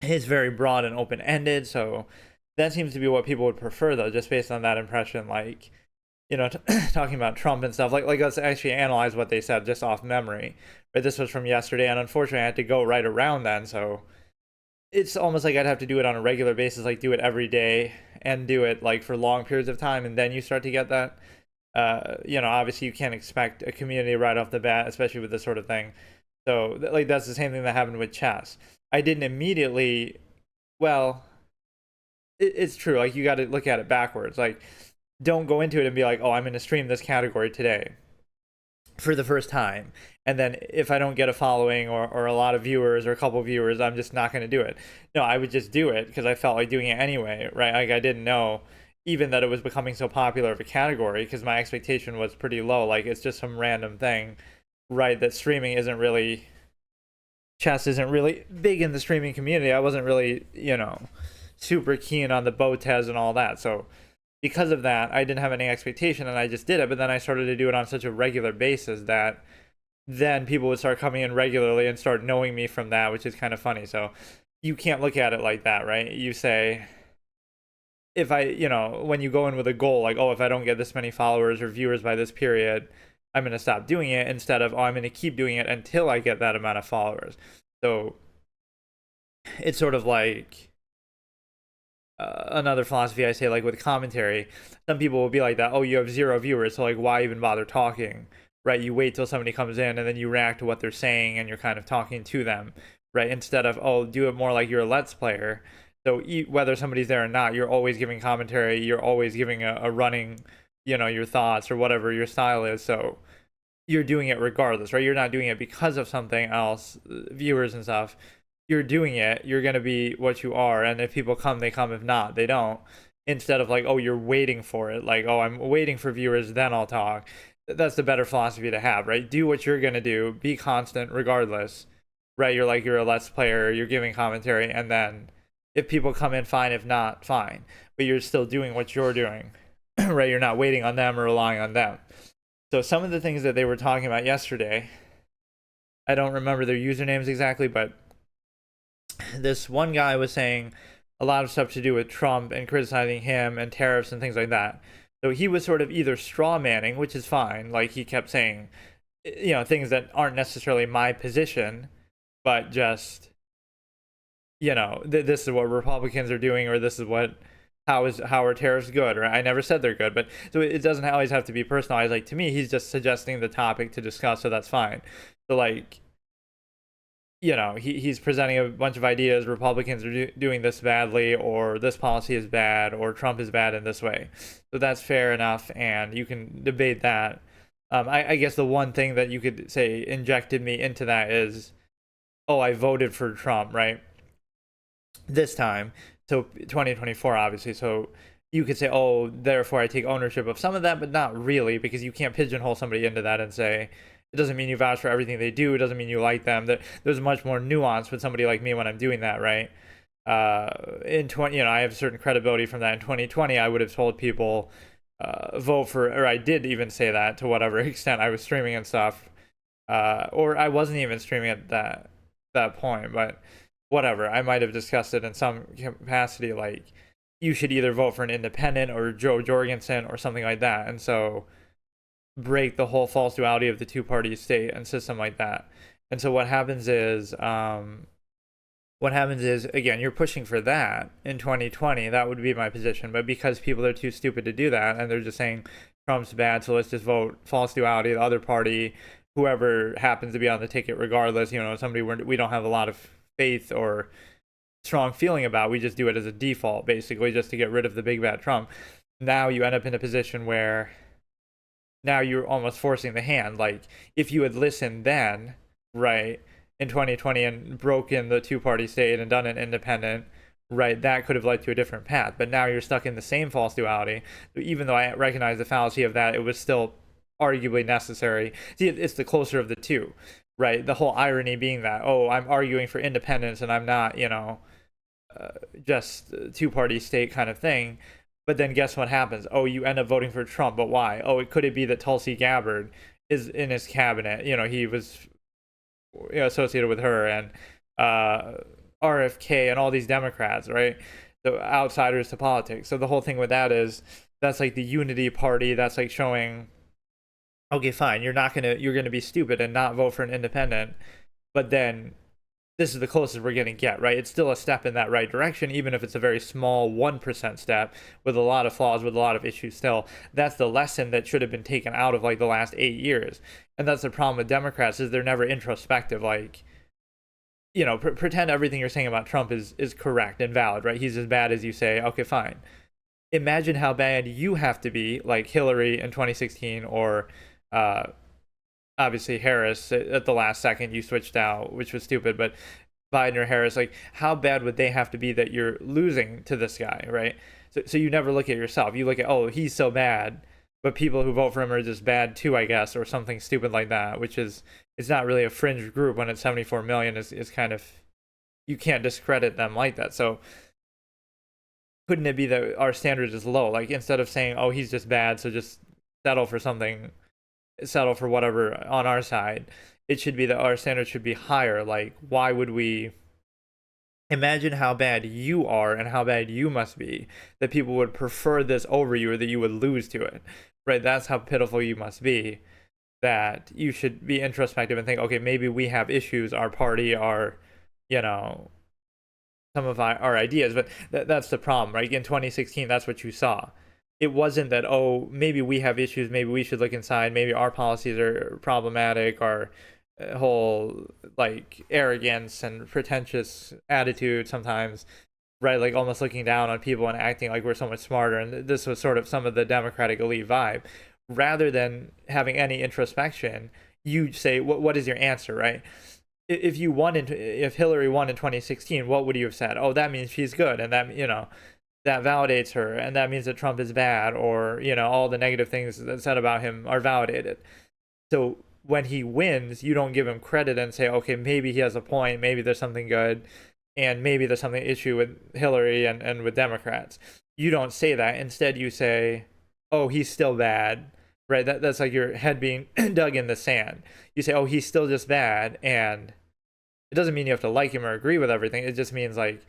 Speaker 1: it's very broad and open-ended. So that seems to be what people would prefer, though, just based on that impression. Like, talking about Trump and stuff. Like let's actually analyze what they said just off memory. But this was from yesterday, and unfortunately I had to go right around then, so it's almost like I'd have to do it on a regular basis, like do it every day and do it like for long periods of time, and then you start to get that. Obviously you can't expect a community right off the bat, especially with this sort of thing. So like that's the same thing that happened with chess. I didn't immediately, it's true, like you got to look at it backwards. Like, don't go into it and be like, oh, I'm going to stream this category today for the first time, and then if I don't get a following or a lot of viewers or a couple of viewers, I'm just not going to do it. No, I would just do it because I felt like doing it anyway, right? Like, I didn't know even that it was becoming so popular of a category, because my expectation was pretty low. Like, it's just some random thing, right? That chess isn't really big in the streaming community. I wasn't really, super keen on the Botez and all that. So because of that, I didn't have any expectation, and I just did it. But then I started to do it on such a regular basis that then people would start coming in regularly and start knowing me from that, which is kind of funny. So you can't look at it like that, right? You say, if I, when you go in with a goal, like, oh, if I don't get this many followers or viewers by this period, I'm going to stop doing it, instead of, oh, I'm going to keep doing it until I get that amount of followers. So it's sort of like another philosophy I say, like with commentary. Some people will be like that, oh, you have 0 viewers, so like, why even bother talking, right? You wait till somebody comes in and then you react to what they're saying and you're kind of talking to them, right? Instead of, oh, do it more like you're a Let's Player. So whether somebody's there or not, you're always giving commentary, you're always giving a running, your thoughts or whatever your style is. So you're doing it regardless, right? You're not doing it because of something else, viewers and stuff. You're doing it, you're going to be what you are, and if people come, they come. If not, they don't. Instead of like, oh, you're waiting for it, like, oh, I'm waiting for viewers, then I'll talk. That's the better philosophy to have, right? Do what you're going to do, be constant regardless, right? You're a Let's Player, you're giving commentary, and then if people come in, fine. If not, fine. But you're still doing what you're doing, right? You're not waiting on them or relying on them. So some of the things that they were talking about yesterday, I don't remember their usernames exactly, but this one guy was saying a lot of stuff to do with Trump and criticizing him and tariffs and things like that. So he was sort of either straw manning, which is fine. Like, he kept saying, things that aren't necessarily my position, but just, this is what Republicans are doing, or this is what how are tariffs good? Or I never said they're good, but so it doesn't always have to be personalized. Like to me, he's just suggesting the topic to discuss, so that's fine. So like, he's presenting a bunch of ideas. Republicans are doing this badly, or this policy is bad, or Trump is bad in this way. So that's fair enough, and you can debate that. I guess the one thing that you could say injected me into that is, oh, I voted for Trump, right? This time, so 2024, obviously. So you could say, oh, therefore I take ownership of some of that, but not really, because you can't pigeonhole somebody into that and say, it doesn't mean you vouch for everything they do. It doesn't mean you like them. There's much more nuance with somebody like me when I'm doing that, right? In 20, I have certain credibility from that. In 2020, I would have told people, vote for, or I did even say that to whatever extent I was streaming and stuff, or I wasn't even streaming at that point, but whatever. I might have discussed it in some capacity, like you should either vote for an independent or Joe Jorgensen or something like that, and so break the whole false duality of the two-party state and system like that. And so what happens is again, you're pushing for that in 2020. That would be my position, but because people are too stupid to do that and they're just saying Trump's bad, so let's just vote false duality, the other party, whoever happens to be on the ticket, regardless, somebody we don't have a lot of faith or strong feeling about, we just do it as a default, basically, just to get rid of the big bad Trump. Now you end up in a position where now you're almost forcing the hand. Like if you had listened then, right, in 2020 and broken the two-party state and done an independent, right, that could have led to a different path. But now you're stuck in the same false duality. Even though I recognize the fallacy of that, it was still arguably necessary. See, it's the closer of the two, right? The whole irony being that, oh, I'm arguing for independence and I'm not, just two-party state kind of thing. But then guess what happens? Oh, you end up voting for Trump, but why? Oh, could it be that Tulsi Gabbard is in his cabinet? He was associated with her, and RFK and all these Democrats, right? The outsiders to politics. So the whole thing with that is that's like the unity party. That's like showing, okay, fine, you're gonna be stupid and not vote for an independent, but then this is the closest we're going to get, right? It's still a step in that right direction, even if it's a very small 1% step with a lot of flaws, with a lot of issues still. That's the lesson that should have been taken out of like the last 8 years. And that's the problem with Democrats, is they're never introspective. Like, pretend everything you're saying about Trump is correct and valid, right? He's as bad as you say. Okay, fine. Imagine how bad you have to be, like Hillary in 2016, or obviously Harris at the last second you switched out, which was stupid, but Biden or Harris, like how bad would they have to be that you're losing to this guy, right? So you never look at yourself. You look at, oh, he's so bad, but people who vote for him are just bad too, I guess, or something stupid like that, which is, it's not really a fringe group when it's 74 million is kind of, you can't discredit them like that. So couldn't it be that our standard is low? Like instead of saying, oh, he's just bad, so just settle for whatever on our side, it should be that our standards should be higher. Like, why would we imagine how bad you are and how bad you must be that people would prefer this over you, or that you would lose to it, right? That's how pitiful you must be, that you should be introspective and think, okay, maybe we have issues, our party, our some of our ideas, but that's the problem, right? In 2016, that's what you saw. It wasn't that, oh, maybe we have issues, maybe we should look inside, maybe our policies are problematic, our whole like arrogance and pretentious attitude sometimes, right? Like almost looking down on people and acting like we're so much smarter. And this was sort of some of the Democratic elite vibe. Rather than having any introspection, you say, what is your answer, right? If Hillary won in 2016, what would you have said? Oh, that means she's good, and that that validates her, and that means that Trump is bad, or all the negative things that said about him are validated. So when he wins, you don't give him credit and say, okay, maybe he has a point, maybe there's something good, and maybe there's something issue with Hillary and with Democrats. You don't say that. Instead, you say, oh, he's still bad, right? That's like your head being dug in the sand. You say, oh, he's still just bad, and it doesn't mean you have to like him or agree with everything. It just means like,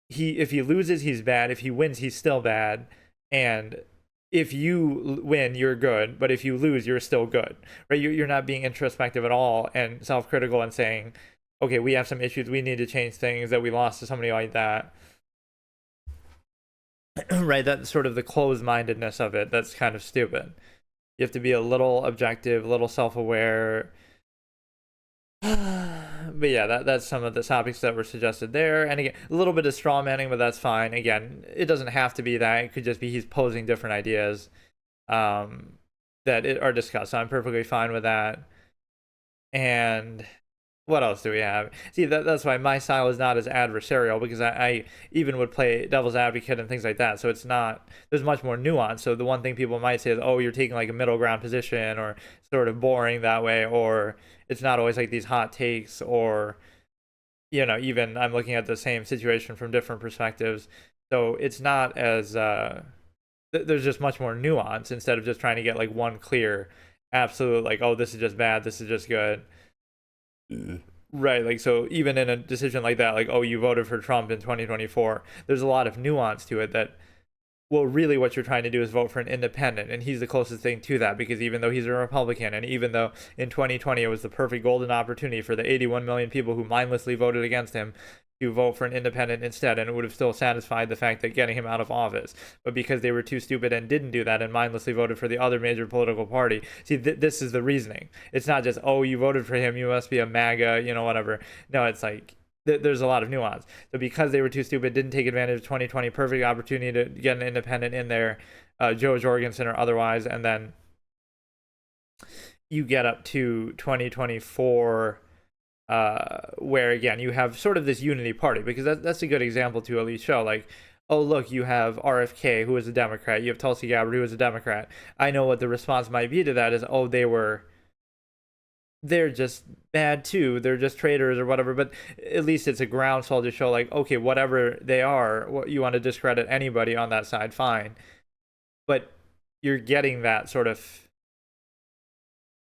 Speaker 1: if he loses, he's bad. If he wins, he's still bad. And if you win, you're good. But if you lose, you're still good, right? You're not being introspective at all and self-critical and saying, okay, we have some issues, we need to change things, that we lost to somebody like that. right? That's sort of the closed-mindedness of it that's kind of stupid. You have to be a little objective, a little self-aware. But yeah, that's some of the topics that were suggested there. And again, a little bit of straw manning, but that's fine. Again, it doesn't have to be that. It could just be he's posing different ideas that are discussed. So I'm perfectly fine with that. And what else do we have? See, that's why my style is not as adversarial, because I even would play devil's advocate and things like that. So it's not, there's much more nuance. So the one thing people might say is, oh, you're taking like a middle ground position, or sort of boring that way, or it's not always like these hot takes, or, even I'm looking at the same situation from different perspectives. So it's not as, there's just much more nuance instead of just trying to get like one clear, absolute, like, oh, this is just bad, this is just good. Right, like, so even in a decision like that, like, oh, you voted for Trump in 2024, there's a lot of nuance to it that, well, really what you're trying to do is vote for an independent, and he's the closest thing to that, because even though he's a Republican, and even though in 2020 it was the perfect golden opportunity for the 81 million people who mindlessly voted against him to vote for an independent instead, and it would have still satisfied the fact that getting him out of office. But because they were too stupid and didn't do that and mindlessly voted for the other major political party, see, this is the reasoning. It's not just, oh, you voted for him, you must be a MAGA, whatever. No, it's like, there's a lot of nuance. So because they were too stupid, didn't take advantage of 2020, perfect opportunity to get an independent in there, Joe Jorgensen or otherwise, and then you get up to 2024, where again you have sort of this unity party, because that's a good example to at least show, like, oh, look, you have RFK, who is a Democrat, you have Tulsi Gabbard, who is a Democrat. I know what the response might be to that is, oh, they're just bad too, they're just traitors or whatever. But at least it's a groundswell to show, like, okay, whatever they are, what you want to discredit anybody on that side, fine, but you're getting that sort of.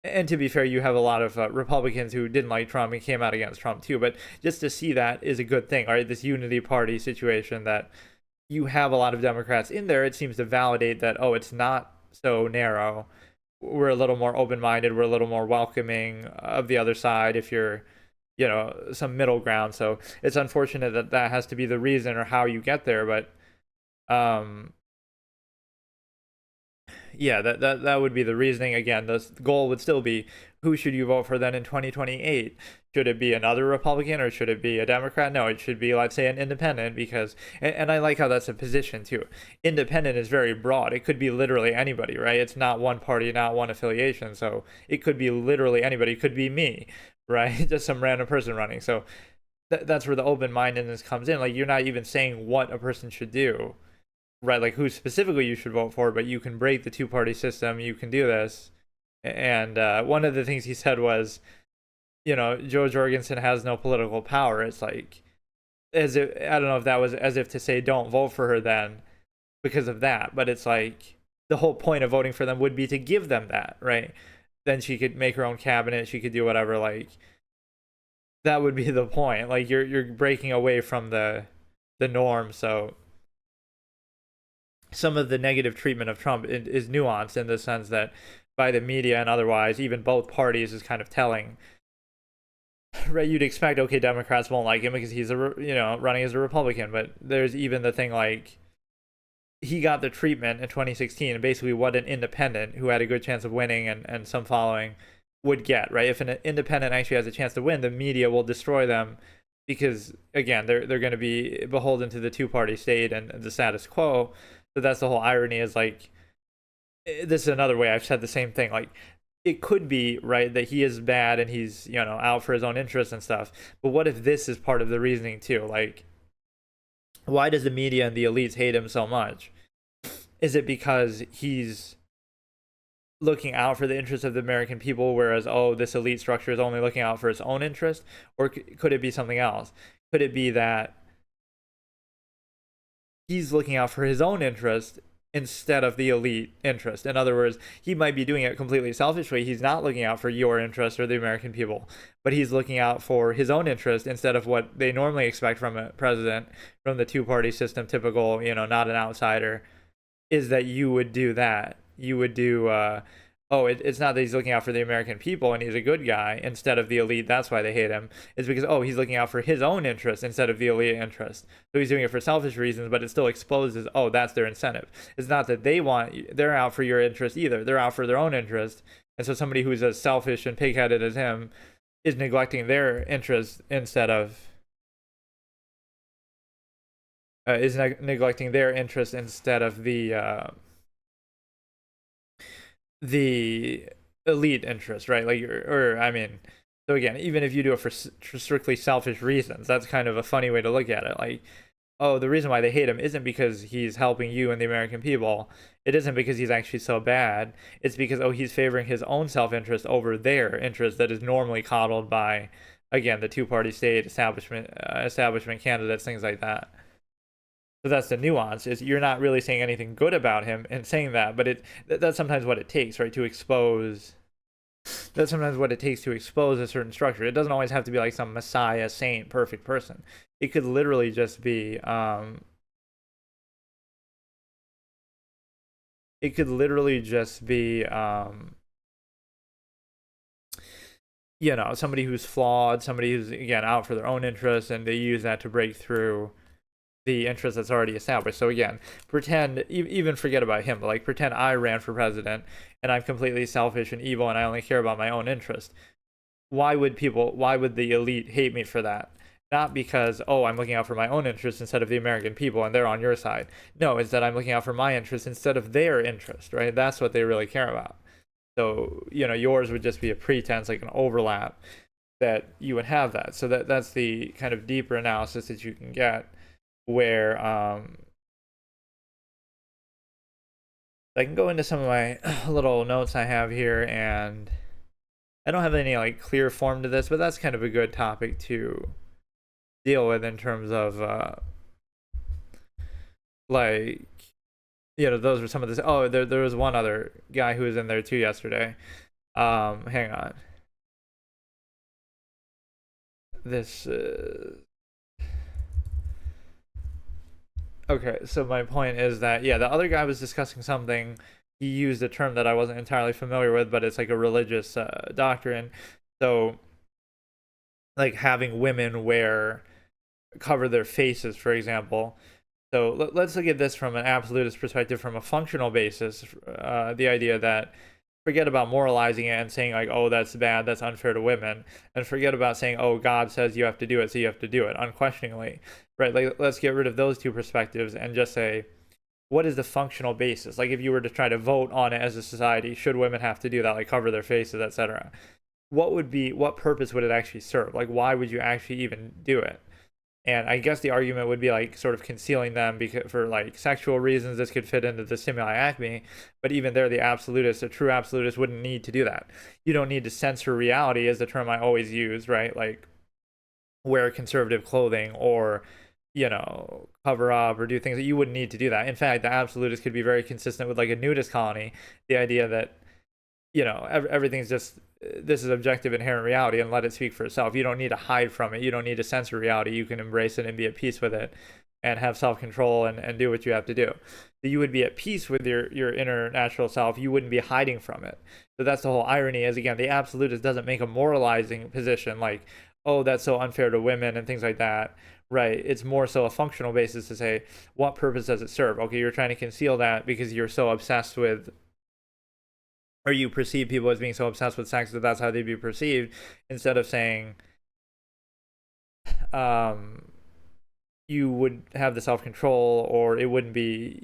Speaker 1: And to be fair, you have a lot of Republicans who didn't like Trump and came out against Trump too. But just to see that is a good thing, right? This unity party situation, that you have a lot of Democrats in there, it seems to validate that, oh, it's not so narrow. We're a little more open-minded. We're a little more welcoming of the other side if you're, some middle ground. So it's unfortunate that that has to be the reason or how you get there. But yeah, that would be the reasoning. Again, the goal would still be, who should you vote for then in 2028? Should it be another Republican or should it be a Democrat? No, it should be, let's say, an independent, because, and I like how that's a position too. Independent is very broad. It could be literally anybody, right? It's not one party, not one affiliation. So it could be literally anybody. It could be me, right? Just some random person running. So that's where the open-mindedness comes in. Like, you're not even saying what a person should do, right? Like, who specifically you should vote for, but you can break the two-party system. You can do this. And one of the things he said was, Joe Jorgensen has no political power. It's like, as if, I don't know if that was as if to say, don't vote for her then because of that. But it's like, the whole point of voting for them would be to give them that, right? Then she could make her own cabinet. She could do whatever. Like, that would be the point. Like, you're breaking away from the norm. So some of the negative treatment of Trump is nuanced in the sense that, by the media and otherwise, even both parties, is kind of telling. Right, you'd expect, okay, Democrats won't like him because he's running as a Republican, but there's even the thing, like, he got the treatment in 2016, and basically what an independent who had a good chance of winning and some following would get, right? If an independent actually has a chance to win, the media will destroy them, because again, they're going to be beholden to the two-party state and the status quo. So that's the whole irony, is like, this is another way I've said the same thing, like, it could be, right, that he is bad and he's, out for his own interests and stuff. But what if this is part of the reasoning too? Like, why does the media and the elites hate him so much? Is it because he's looking out for the interests of the American people, whereas, oh, this elite structure is only looking out for its own interest? Or could it be something else? Could it be that he's looking out for his own interest instead of the elite interest? In other words, he might be doing it completely selfishly. He's not looking out for your interest or the American people, but he's looking out for his own interest instead of what they normally expect from a president, from the two-party system, typical, not an outsider, is that you would do that. You would do, oh, it's not that he's looking out for the American people and he's a good guy instead of the elite, that's why they hate him. It's because, oh, he's looking out for his own interest instead of the elite interest. So he's doing it for selfish reasons, but it still exposes, oh, that's their incentive. It's not that they're out for your interest either. They're out for their own interest. And so somebody who's as selfish and pig-headed as him is neglecting their interest instead of neglecting their interest instead of the elite interest, right? Like, or I mean, so again, even if you do it for strictly selfish reasons, that's kind of a funny way to look at it. Like, oh, the reason why they hate him isn't because he's helping you and the American people. It isn't because he's actually so bad. It's because, oh, he's favoring his own self-interest over their interest that is normally coddled by, again, the two-party state, establishment candidates, things like that. So that's the nuance, is you're not really saying anything good about him and saying that, but that's sometimes what it takes, right, to expose. That's sometimes what it takes to expose a certain structure. It doesn't always have to be like some messiah, saint, perfect person. It could literally just be somebody who's flawed, somebody who's, again, out for their own interests, and they use that to break through the interest that's already established. So again, pretend, even forget about him, but like pretend I ran for president and I'm completely selfish and evil and I only care about my own interest. Why would the elite hate me for that? Not because, oh, I'm looking out for my own interest instead of the American people and they're on your side. No, it's that I'm looking out for my interest instead of their interest, right? That's what they really care about. So, yours would just be a pretense, like an overlap, that you would have that. So that's the kind of deeper analysis that you can get, where I can go into some of my little notes I have here, and I don't have any like clear form to this, but that's kind of a good topic to deal with in terms of those were some of this. Oh, there was one other guy who was in there too yesterday. Hang on. This okay, so my point is that, yeah, the other guy was discussing something. He used a term that I wasn't entirely familiar with, but it's like a religious doctrine. So, like having women cover their faces, for example. So let's look at this from an absolutist perspective, from a functional basis. The idea that, forget about moralizing it and saying like, oh, that's bad, that's unfair to women, and forget about saying, oh, God says you have to do it, so you have to do it unquestioningly, right? Like, let's get rid of those two perspectives and just say, what is the functional basis? Like, if you were to try to vote on it as a society, should women have to do that, like cover their faces, etc.? What purpose would it actually serve? Like, why would you actually even do it? And I guess the argument would be like sort of concealing them because for like sexual reasons. This could fit into the stimuli acme, but even there, a true absolutist wouldn't need to do that. You don't need to censor reality, is the term I always use, right? Like, wear conservative clothing or, cover up or do things that you wouldn't need to do that. In fact, the absolutist could be very consistent with like a nudist colony, the idea that, everything's just, this is objective inherent reality, and let it speak for itself. You don't need to hide from it. You don't need to censor reality. You can embrace it and be at peace with it and have self-control and do what you have to do. So you would be at peace with your inner natural self. You wouldn't be hiding from it. So that's the whole irony, is, again, the absolutist doesn't make a moralizing position like, oh, that's so unfair to women and things like that, right? It's more so a functional basis to say, what purpose does it serve? Okay, you're trying to conceal that because you're so obsessed with, or you perceive people as being so obsessed with sex that that's how they'd be perceived, instead of saying you would have the self-control, or it wouldn't be,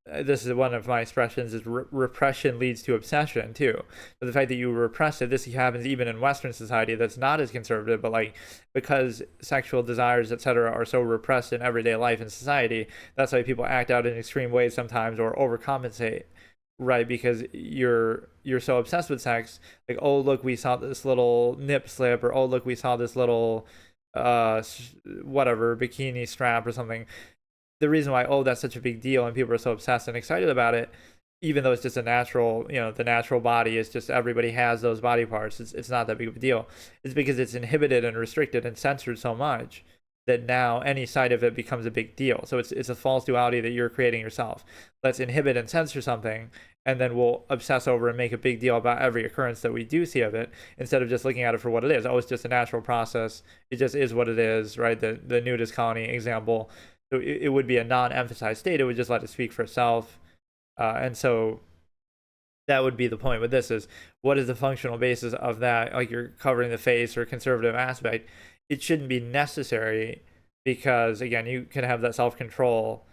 Speaker 1: this is one of my expressions, is repression leads to obsession too. But the fact that you repress it, this happens even in Western society that's not as conservative, but like, because sexual desires, etc., are so repressed in everyday life and society, that's why people act out in extreme ways sometimes, or overcompensate, right? Because you're so obsessed with sex, like, oh, look, we saw this little nip slip, or oh, look, we saw this little whatever bikini strap or something. The reason why, oh, that's such a big deal and people are so obsessed and excited about it, even though it's just a natural, the natural body is just, everybody has those body parts, it's not that big of a deal. It's because it's inhibited and restricted and censored so much that now any side of it becomes a big deal. So it's a false duality that you're creating yourself. Let's inhibit and censor something, and then we'll obsess over and make a big deal about every occurrence that we do see of it, instead of just looking at it for what it is. Oh, it's just a natural process. It just is what it is, right? The nudist colony example. So it would be a non-emphasized state. It would just let it speak for itself. And so that would be the point with this, is what is the functional basis of that? Like, you're covering the face or conservative aspect. It shouldn't be necessary, because again, you can have that self-control,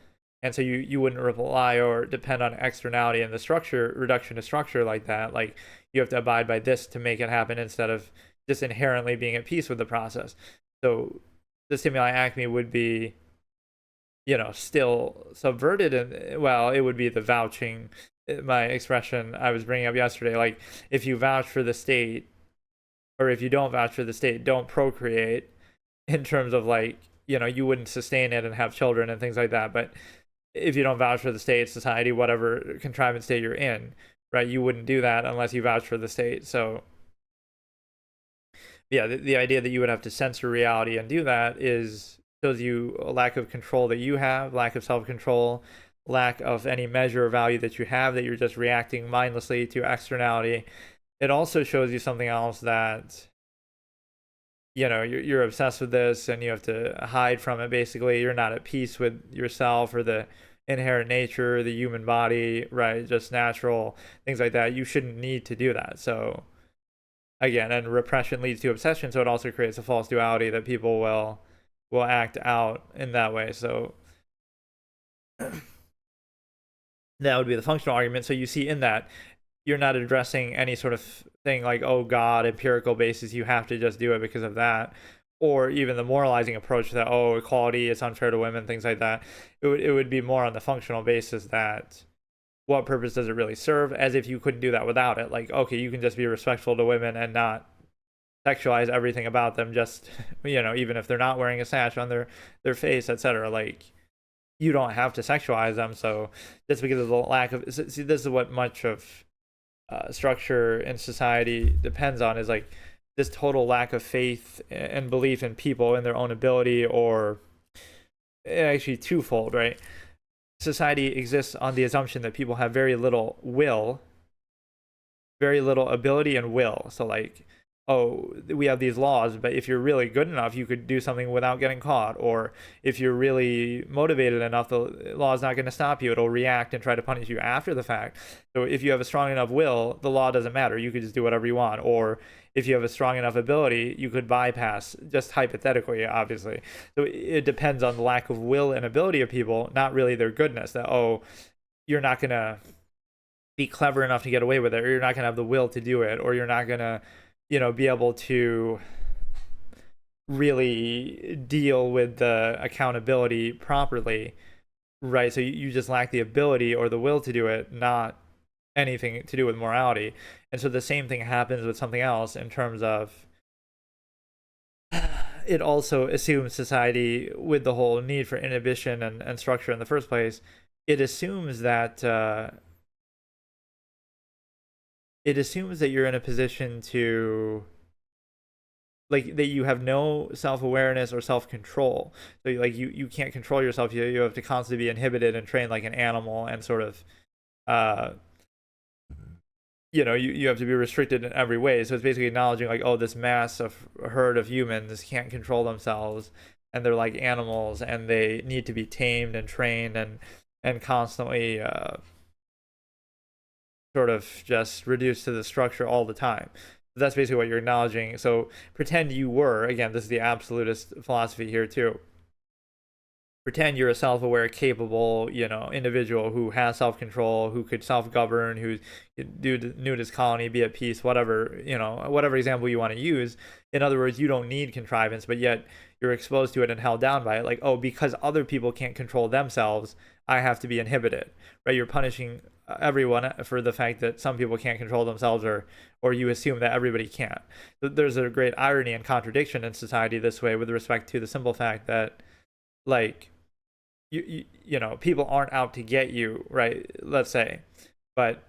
Speaker 1: and so you wouldn't rely or depend on externality and the structure, reduction to structure like that. Like, you have to abide by this to make it happen, instead of just inherently being at peace with the process. So the stimuli acme would be, still subverted, and well, it would be the vouching, my expression I was bringing up yesterday. Like, if you vouch for the state, or if you don't vouch for the state, don't procreate, in terms of like, you wouldn't sustain it and have children and things like that. But if you don't vouch for the state, society, whatever contrivance state you're in, right, you wouldn't do that unless you vouch for the state. So yeah, the idea that you would have to censor reality and do that shows you a lack of control that you have, lack of self-control, lack of any measure or value that you have, that you're just reacting mindlessly to externality. It also shows you something else, that you're obsessed with this and you have to hide from it. Basically, you're not at peace with yourself or the inherent nature, the human body, right? Just natural things like that. You shouldn't need to do that. So again, and repression leads to obsession, so it also creates a false duality that people will act out in that way. So that would be the functional argument. So you see in that, you're not addressing any sort of thing like, oh God, empirical basis, you have to just do it because of that, or even the moralizing approach that, oh, equality, it's unfair to women, things like that. It would be more on the functional basis, that what purpose does it really serve, as if you couldn't do that without it. Like, okay, you can just be respectful to women and not sexualize everything about them, just even if they're not wearing a sash on their face, etc. Like, you don't have to sexualize them. So just because of the lack of, see, this is what much of structure in society depends on, is like this total lack of faith and belief in people, in their own ability, or actually twofold, right? Society exists on the assumption that people have very little will, very little ability and will. So like, oh, we have these laws, but if you're really good enough, you could do something without getting caught. Or if you're really motivated enough, the law is not going to stop you. It'll react and try to punish you after the fact. So if you have a strong enough will, the law doesn't matter. You could just do whatever you want. Or if you have a strong enough ability, you could bypass, just hypothetically, obviously. So it depends on the lack of will and ability of people, not really their goodness. That, oh, you're not going to be clever enough to get away with it, or you're not going to have the will to do it, or you're not going to be able to really deal with the accountability properly, right? So you just lack the ability or the will to do it, not anything to do with morality. And so the same thing happens with something else, in terms of it also assumes society, with the whole need for inhibition and structure in the first place, it assumes that you're in a position to, like, that you have no self-awareness or self-control. So like you can't control yourself. You have to constantly be inhibited and trained like an animal, and sort of you have to be restricted in every way. So it's basically acknowledging like, oh, this mass of herd of humans can't control themselves, and they're like animals, and they need to be tamed and trained and constantly sort of just reduced to the structure all the time. That's basically what you're acknowledging. So pretend you were, again, this is the absolutist philosophy here too, pretend you're a self-aware, capable, individual who has self-control, who could self-govern, who do the nudist colony, be at peace, whatever, whatever example you want to use. In other words, you don't need contrivance, but yet you're exposed to it and held down by it. Like, oh, because other people can't control themselves, I have to be inhibited, right? You're punishing everyone for the fact that some people can't control themselves, or you assume that everybody can't. There's a great irony and contradiction in society this way, with respect to the simple fact that, like, people aren't out to get you, right? Let's say, but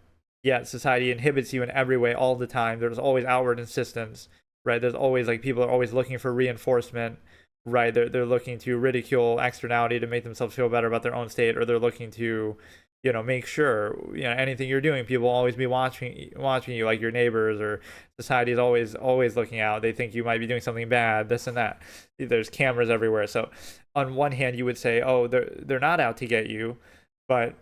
Speaker 1: yet society inhibits you in every way all the time. There's always outward insistence, right? There's always, like, people are always looking for reinforcement, right? They're looking to ridicule externality to make themselves feel better about their own state, or they're looking to make sure, anything you're doing, people will always be watching you, like your neighbors, or society is always looking out. They think you might be doing something bad, this and that. There's cameras everywhere. So on one hand, you would say, oh, they're not out to get you, but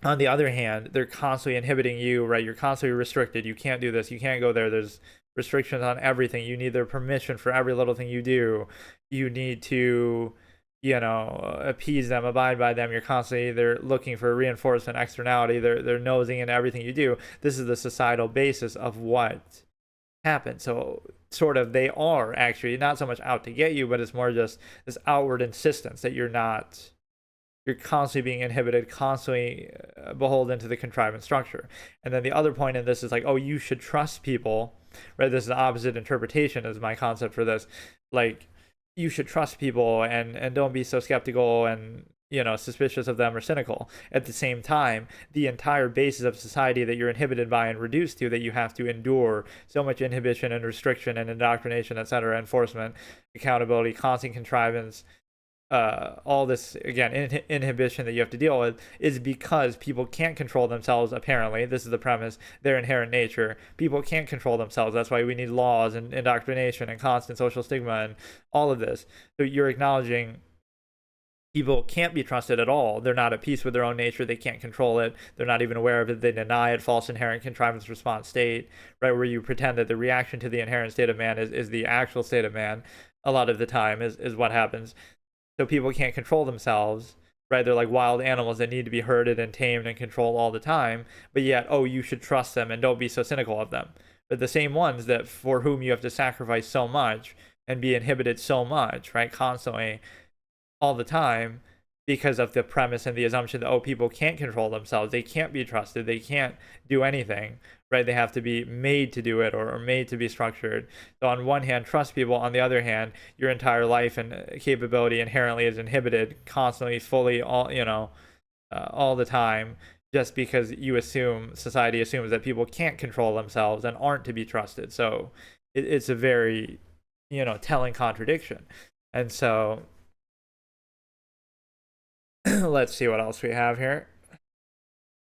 Speaker 1: on the other hand, they're constantly inhibiting you, right? You're constantly restricted. You can't do this, you can't go there. There's restrictions on everything. You need their permission for every little thing you do. You need to, appease them, abide by them. You're constantly, they're looking for reinforcement, externality. They're nosing into everything you do. This is the societal basis of what happened. So sort of, they are actually not so much out to get you, but it's more just this outward insistence that you're constantly being inhibited, constantly beholden to the contrivance structure. And then the other point in this is like, oh, you should trust people, right? This is the opposite interpretation is my concept for this. Like, you should trust people and don't be so skeptical and, suspicious of them or cynical. At the same time, the entire basis of society that you're inhibited by and reduced to, that you have to endure so much inhibition and restriction and indoctrination, etc., enforcement, accountability, constant contrivance, all this, again, inhibition that you have to deal with, is because people can't control themselves. Apparently, this is the premise, their inherent nature. People can't control themselves. That's why we need laws and indoctrination and constant social stigma and all of this. So you're acknowledging people can't be trusted at all. They're not at peace with their own nature. They can't control it. They're not even aware of it. They deny it. False inherent contrivance response state, right? Where you pretend that the reaction to the inherent state of man is the actual state of man. A lot of the time is what happens. So people can't control themselves, right? They're like wild animals that need to be herded and tamed and controlled all the time. But yet, oh, you should trust them and don't be so cynical of them. But the same ones that for whom you have to sacrifice so much and be inhibited so much, right? Constantly, all the time, because of the premise and the assumption that, oh, people can't control themselves. They can't be trusted. They can't do anything, right? They have to be made to do it or made to be structured. So on one hand, trust people. On the other hand, your entire life and capability inherently is inhibited constantly, fully, all the time, just because society assumes that people can't control themselves and aren't to be trusted. So it's a very, telling contradiction. And so let's see what else we have here.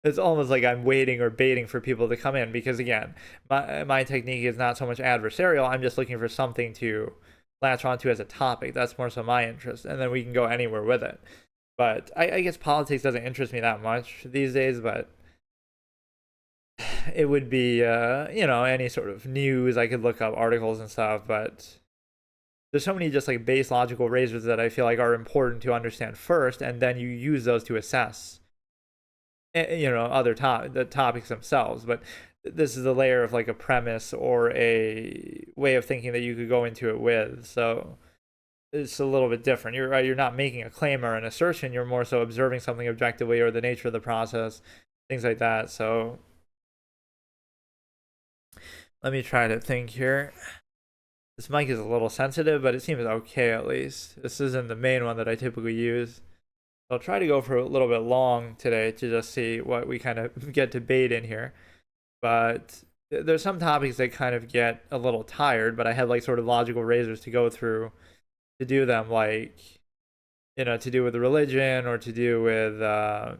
Speaker 1: It's almost like I'm waiting or baiting for people to come in, because again, my technique is not so much adversarial. I'm just looking for something to latch onto as a topic. That's more so my interest, and then we can go anywhere with it. But I guess politics doesn't interest me that much these days, but it would be any sort of news. I could look up articles and stuff, but there's so many just like base logical razors that I feel like are important to understand first, and then you use those to assess, the topics themselves. But this is a layer of like a premise or a way of thinking that you could go into it with. So it's a little bit different. You're right. You're not making a claim or an assertion. You're more so observing something objectively, or the nature of the process, things like that. So let me try to think here. This mic is a little sensitive, but it seems okay at least. This isn't the main one that I typically use. I'll try to go for a little bit long today to just see what we kind of get debate in here. But there's some topics that kind of get a little tired, but I have like sort of logical razors to go through to do them, like, to do with religion or to do with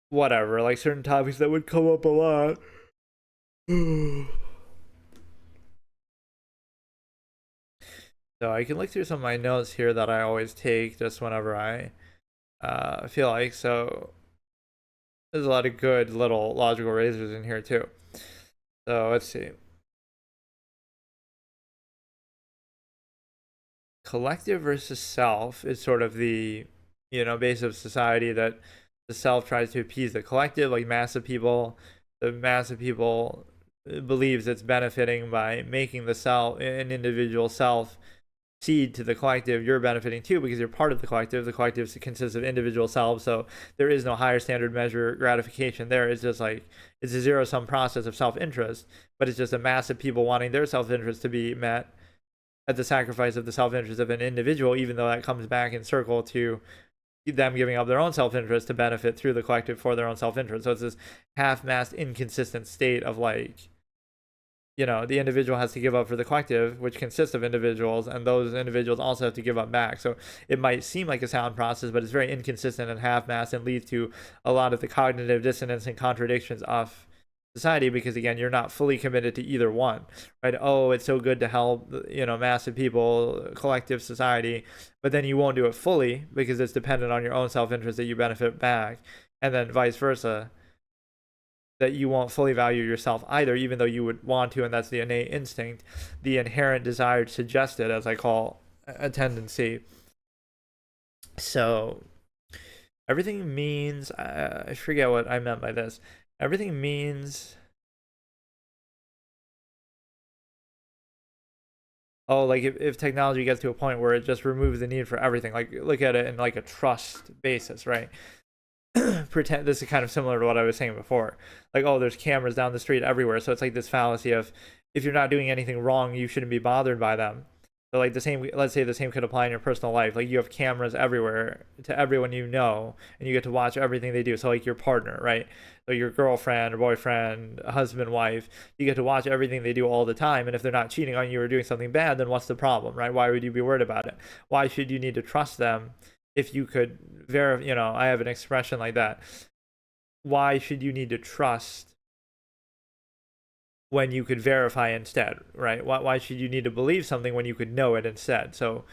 Speaker 1: whatever, like certain topics that would come up a lot. So I can look through some of my notes here that I always take just whenever I feel like. So there's a lot of good little logical razors in here too. So let's see. Collective versus self is sort of the, base of society, that the self tries to appease the collective, like the mass of people believes it's benefiting by making an individual self cede to the collective. You're benefiting too because you're part of the collective. The collective consists of individual selves, so there is no higher standard measure gratification there. It's just like it's a zero-sum process of self-interest, but it's just a mass of people wanting their self-interest to be met at the sacrifice of the self-interest of an individual, even though that comes back in circle to them giving up their own self-interest to benefit through the collective for their own self-interest. So it's this half-mast, inconsistent state of like the individual has to give up for the collective, which consists of individuals, and those individuals also have to give up back. So it might seem like a sound process, but it's very inconsistent and half-assed and leads to a lot of the cognitive dissonance and contradictions of society, because again, you're not fully committed to either one, right? Oh, it's so good to help, massive people, collective society, but then you won't do it fully because it's dependent on your own self-interest that you benefit back, and then vice versa, that you won't fully value yourself either, even though you would want to, and that's the innate instinct, the inherent desire suggested, as I call a tendency. So everything means, I forget what I meant by this. Everything means, oh, like if technology gets to a point where it just removes the need for everything, like look at it in like a trust basis, right? Pretend this is kind of similar to what I was saying before. Like, oh, there's cameras down the street everywhere. So it's like this fallacy of if you're not doing anything wrong, you shouldn't be bothered by them. So like the same, let's say the same could apply in your personal life. Like you have cameras everywhere to everyone you know, and you get to watch everything they do. So like your partner, right? So your girlfriend or boyfriend, husband, wife, you get to watch everything they do all the time. And if they're not cheating on you or doing something bad, then what's the problem, right? Why would you be worried about it? Why should you need to trust them if you could verify? I have an expression like that. Why should you need to trust when you could verify instead, right? Why should you need to believe something when you could know it instead? So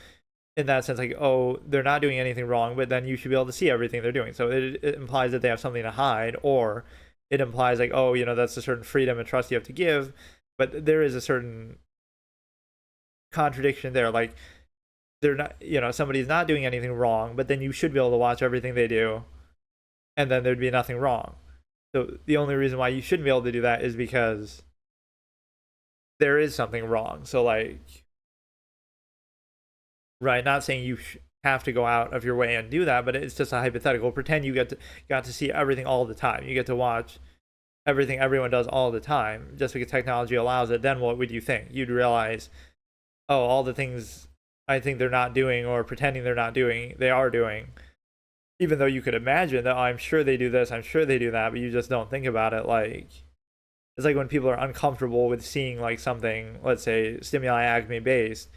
Speaker 1: in that sense, like, oh, they're not doing anything wrong, but then you should be able to see everything they're doing. So it implies that they have something to hide, or it implies like, oh, that's a certain freedom and trust you have to give, but there is a certain contradiction there. Like they're not, somebody's not doing anything wrong, but then you should be able to watch everything they do, and then there'd be nothing wrong. So the only reason why you shouldn't be able to do that is because there is something wrong. So like, right, not saying you have to go out of your way and do that, but it's just a hypothetical. Pretend you got to see everything all the time. You get to watch everything everyone does all the time just because technology allows it. Then what would you think? You'd realize, oh, all the things I think they're not doing or pretending they're not doing, they are doing. Even though you could imagine that, oh, I'm sure they do this, I'm sure they do that, but you just don't think about it. Like, it's like when people are uncomfortable with seeing like something, let's say stimuli acme based,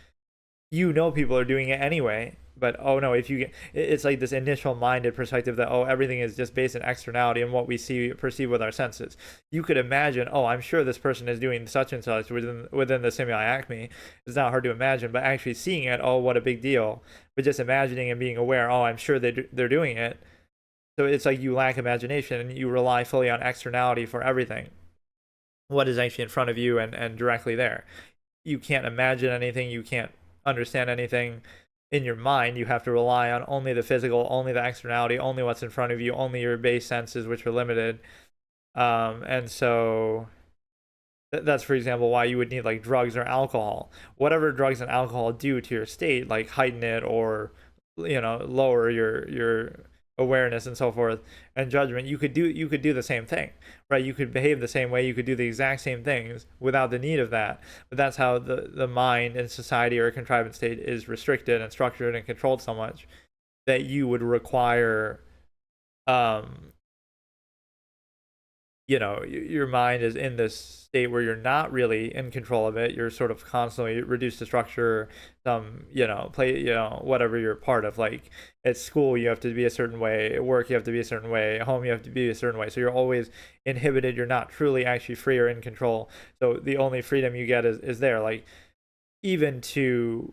Speaker 1: people are doing it anyway, but oh no, if you get, it's like this initial minded perspective that, oh, everything is just based on externality and what we perceive with our senses. You could imagine, oh, I'm sure this person is doing such and such within the stimuli acme. It's not hard to imagine, but actually seeing it, oh, what a big deal. But just imagining and being aware, oh, I'm sure they're doing it. So it's like you lack imagination and you rely fully on externality for everything. What is actually in front of you and directly there. You can't imagine anything, you can't understand anything in your mind. You have to rely on only the physical, only the externality, only what's in front of you, only your base senses, which are limited. And so that's, for example, why you would need like drugs or alcohol. Whatever drugs and alcohol do to your state, like heighten it or lower your awareness and so forth and judgment, you could do the same thing, right? You could behave the same way, you could do the exact same things without the need of that. But that's how the mind in society or a contrivance state is restricted and structured and controlled so much that you would require your mind is in this state where you're not really in control of it. You're sort of constantly reduced to structure, whatever you're part of. Like at school, you have to be a certain way. At work, you have to be a certain way. At home, you have to be a certain way. So you're always inhibited. You're not truly actually free or in control. So the only freedom you get is there. Like even to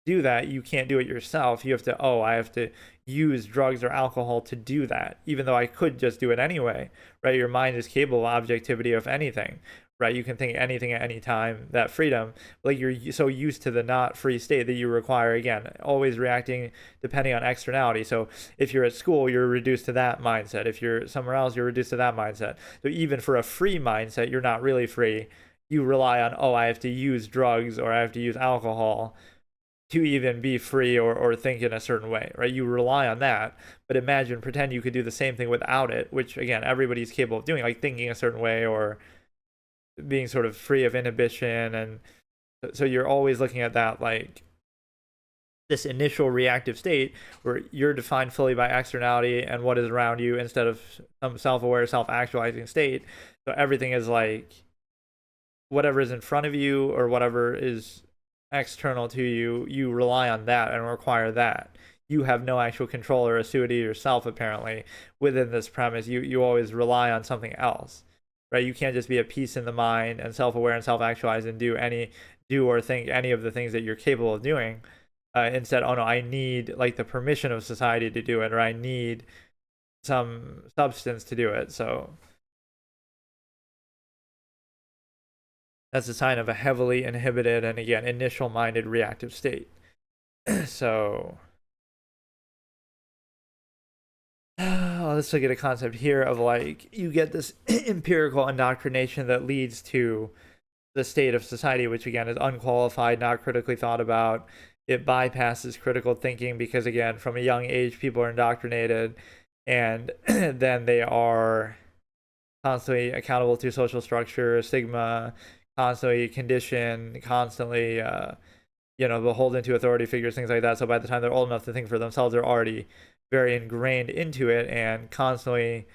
Speaker 1: do that, you can't do it yourself. You have to, I have to use drugs or alcohol to do that, even though I could just do it anyway, right? Your mind is capable of objectivity of anything, right? You can think anything at any time, that freedom. Like you're so used to the not free state that you require, again, always reacting depending on externality. So if you're at school, you're reduced to that mindset. If you're somewhere else, you're reduced to that mindset. So even for a free mindset, you're not really free. You rely on, I have to use drugs or I have to use alcohol to even be free or think in a certain way, right? You rely on that, but pretend you could do the same thing without it, which again, everybody's capable of doing, like thinking a certain way or being sort of free of inhibition. And so you're always looking at that, like this initial reactive state where you're defined fully by externality and what is around you instead of some self-aware, self-actualizing state. So everything is like whatever is in front of you or whatever is external to you, you rely on that and require that. You have no actual control or acuity yourself, apparently, within this premise. You always rely on something else, right? You can't just be at peace in the mind and self-aware and self-actualized and do or think any of the things that you're capable of doing. Instead, oh no, I need like the permission of society to do it, or I need some substance to do it. So that's a sign of a heavily inhibited and, again, initial minded reactive state. So let's look at a concept here of like you get this empirical indoctrination that leads to the state of society, which again is unqualified, not critically thought about. It bypasses critical thinking because, again, from a young age, people are indoctrinated, and then they are constantly accountable to social structure, stigma, constantly conditioned, constantly, beholden to authority figures, things like that. So by the time they're old enough to think for themselves, they're already very ingrained into it and constantly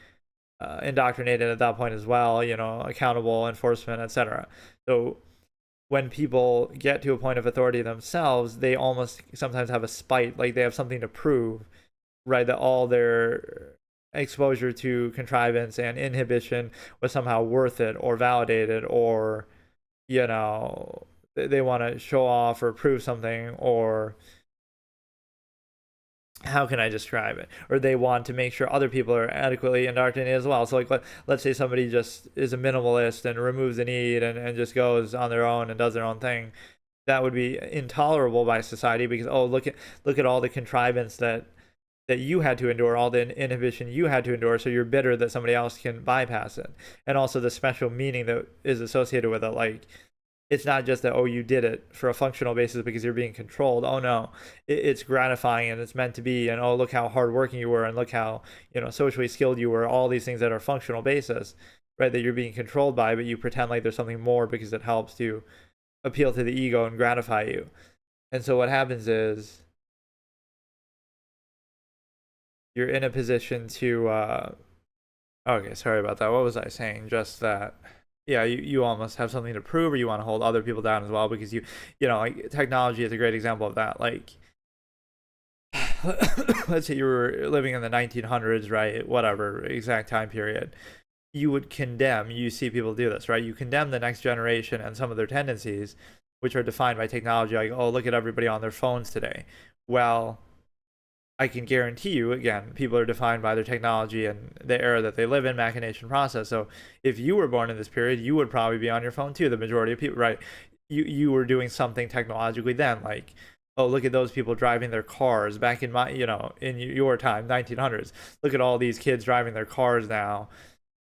Speaker 1: indoctrinated at that point as well, accountable, enforcement, etc. So when people get to a point of authority themselves, they almost sometimes have a spite, like they have something to prove, right? That all their exposure to contrivance and inhibition was somehow worth it or validated, or they want to show off or prove something, or how can I describe it? Or they want to make sure other people are adequately indoctrinated as well. So like let's say somebody just is a minimalist and removes the need and just goes on their own and does their own thing. That would be intolerable by society because, oh, look at all the contrivance that you had to endure, all the inhibition you had to endure, so you're bitter that somebody else can bypass it. And also the special meaning that is associated with it. Like, it's not just that, oh, you did it for a functional basis because you're being controlled. Oh no, it's gratifying and it's meant to be. And oh, look how hardworking you were, and look how socially skilled you were. All these things that are functional basis, right? That you're being controlled by, but you pretend like there's something more because it helps to appeal to the ego and gratify you. And so what happens is you're in a position to. Okay, sorry about that. What was I saying? Just that. Yeah, you almost have something to prove, or you want to hold other people down as well, because like technology is a great example of that. Like, let's say you were living in the 1900s, right? Whatever exact time period, you see people do this, right? You condemn the next generation and some of their tendencies, which are defined by technology. Like, oh, look at everybody on their phones today. Well, I can guarantee you, again, people are defined by their technology and the era that they live in, machination process. So if you were born in this period, you would probably be on your phone too. The majority of people, right? You were doing something technologically then, like, oh, look at those people driving their cars back in in your time, 1900s. Look at all these kids driving their cars now.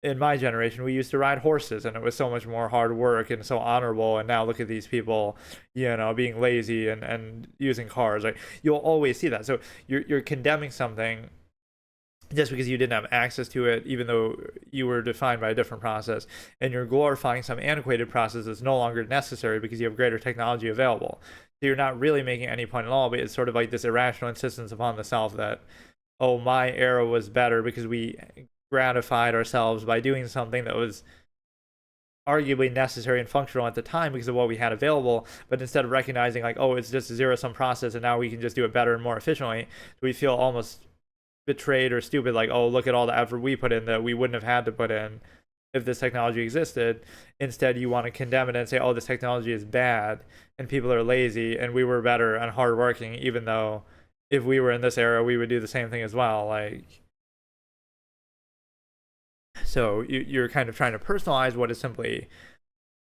Speaker 1: In my generation, we used to ride horses, and it was so much more hard work and so honorable. And now look at these people, being lazy and using cars. Like, you'll always see that. So you're condemning something just because you didn't have access to it, even though you were defined by a different process, and you're glorifying some antiquated process that's no longer necessary because you have greater technology available. So you're not really making any point at all, but it's sort of like this irrational insistence upon the self that, oh, my era was better because we gratified ourselves by doing something that was arguably necessary and functional at the time because of what we had available. But instead of recognizing, like, oh, it's just a zero-sum process and now we can just do it better and more efficiently, we feel almost betrayed or stupid, like, oh, look at all the effort we put in that we wouldn't have had to put in if this technology existed. Instead, you want to condemn it and say, oh, this technology is bad and people are lazy and we were better and hardworking, even though if we were in this era, we would do the same thing as well. Like, so you're kind of trying to personalize what is simply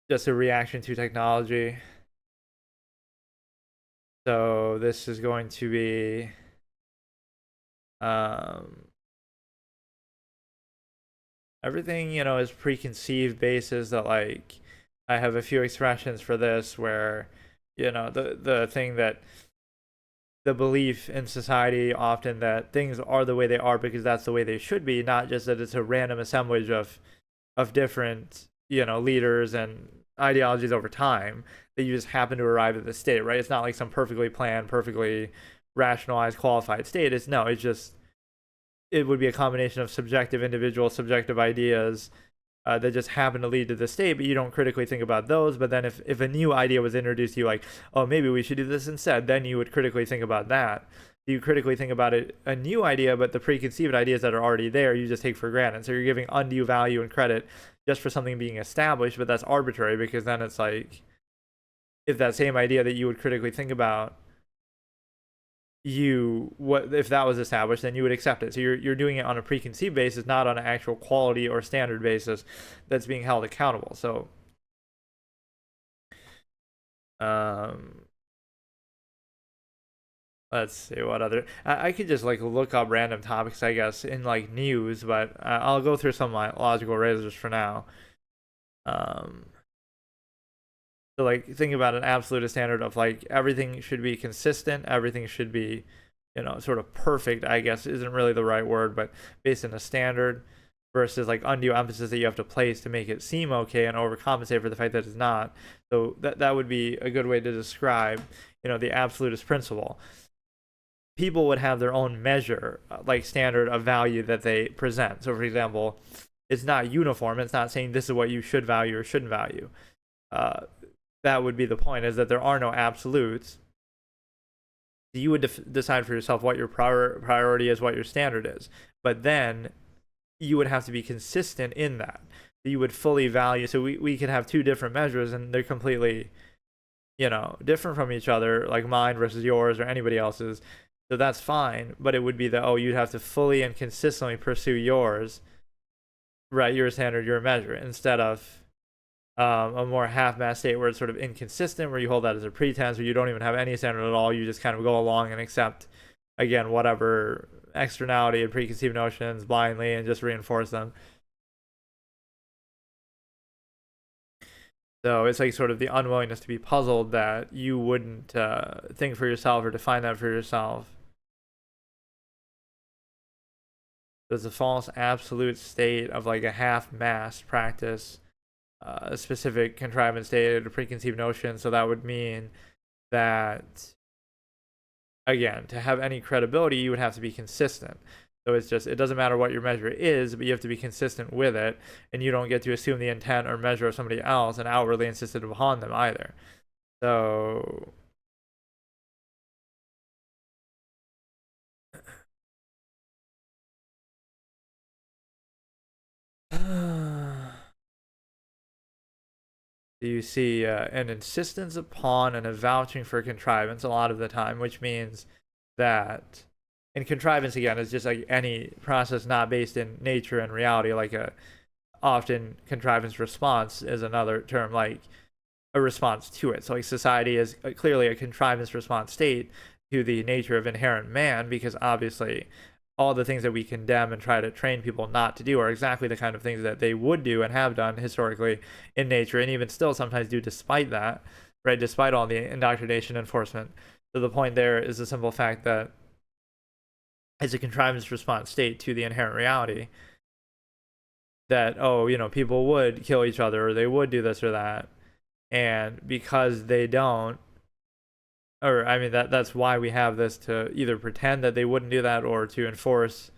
Speaker 1: just a reaction to technology. So this is going to be everything, is preconceived basis that, like, I have a few expressions for this where, the thing that the belief in society often that things are the way they are because that's the way they should be, not just that it's a random assemblage of different, leaders and ideologies over time that you just happen to arrive at the state, right? It's not like some perfectly planned, perfectly rationalized, qualified state. It's just, it would be a combination of subjective individual subjective ideas that just happen to lead to the state, but you don't critically think about those. But then if a new idea was introduced to you, like, oh, maybe we should do this instead, then you would critically think about that. You critically think about it, a new idea, but the preconceived ideas that are already there, you just take for granted. So you're giving undue value and credit just for something being established, but that's arbitrary, because then it's like, if that same idea that you would critically think about, what if that was established, then you would accept it. So you're doing it on a preconceived basis, not on an actual quality or standard basis that's being held accountable. So let's see what other, I could just like look up random topics, I guess, in like news, but I'll go through some of my logical razors for now. So like, think about an absolute standard of like, everything should be consistent, everything should be, sort of perfect, I guess isn't really the right word, but based on a standard, versus like undue emphasis that you have to place to make it seem okay and overcompensate for the fact that it's not. So that would be a good way to describe, the absolutist principle. People would have their own measure, like standard of value that they present. So for example, it's not uniform. It's not saying this is what you should value or shouldn't value. That would be the point, is that there are no absolutes. You would decide for yourself what your priority is, what your standard is. But then you would have to be consistent in that. You would fully value. So we could have two different measures, and they're completely, different from each other, like mine versus yours or anybody else's. So that's fine. But it would be that, you'd have to fully and consistently pursue yours, right? Your standard, your measure, instead of a more half-mass state where it's sort of inconsistent, where you hold that as a pretense, where you don't even have any standard at all. You just kind of go along and accept, again, whatever externality and preconceived notions blindly and just reinforce them. So it's like sort of the unwillingness to be puzzled, that you wouldn't think for yourself or define that for yourself. There's a false absolute state of like a half-mass practice, a specific contrivance state, a preconceived notion. So that would mean that, again, to have any credibility, you would have to be consistent. So it doesn't matter what your measure is, but you have to be consistent with it, and you don't get to assume the intent or measure of somebody else and outwardly insist upon them either. So you see an insistence upon and a vouching for contrivance a lot of the time, which means that, and contrivance again is just like any process not based in nature and reality. Like often contrivance response is another term, like a response to it. So like society is clearly a contrivance response state to the nature of inherent man, because obviously all the things that we condemn and try to train people not to do are exactly the kind of things that they would do and have done historically in nature, and even still sometimes do despite that, right? Despite all the indoctrination enforcement. So the point there is the simple fact that it's a contrivance response state to the inherent reality that, people would kill each other, or they would do this or that. And because they don't, or I mean, that's why we have this, to either pretend that they wouldn't do that, or to enforce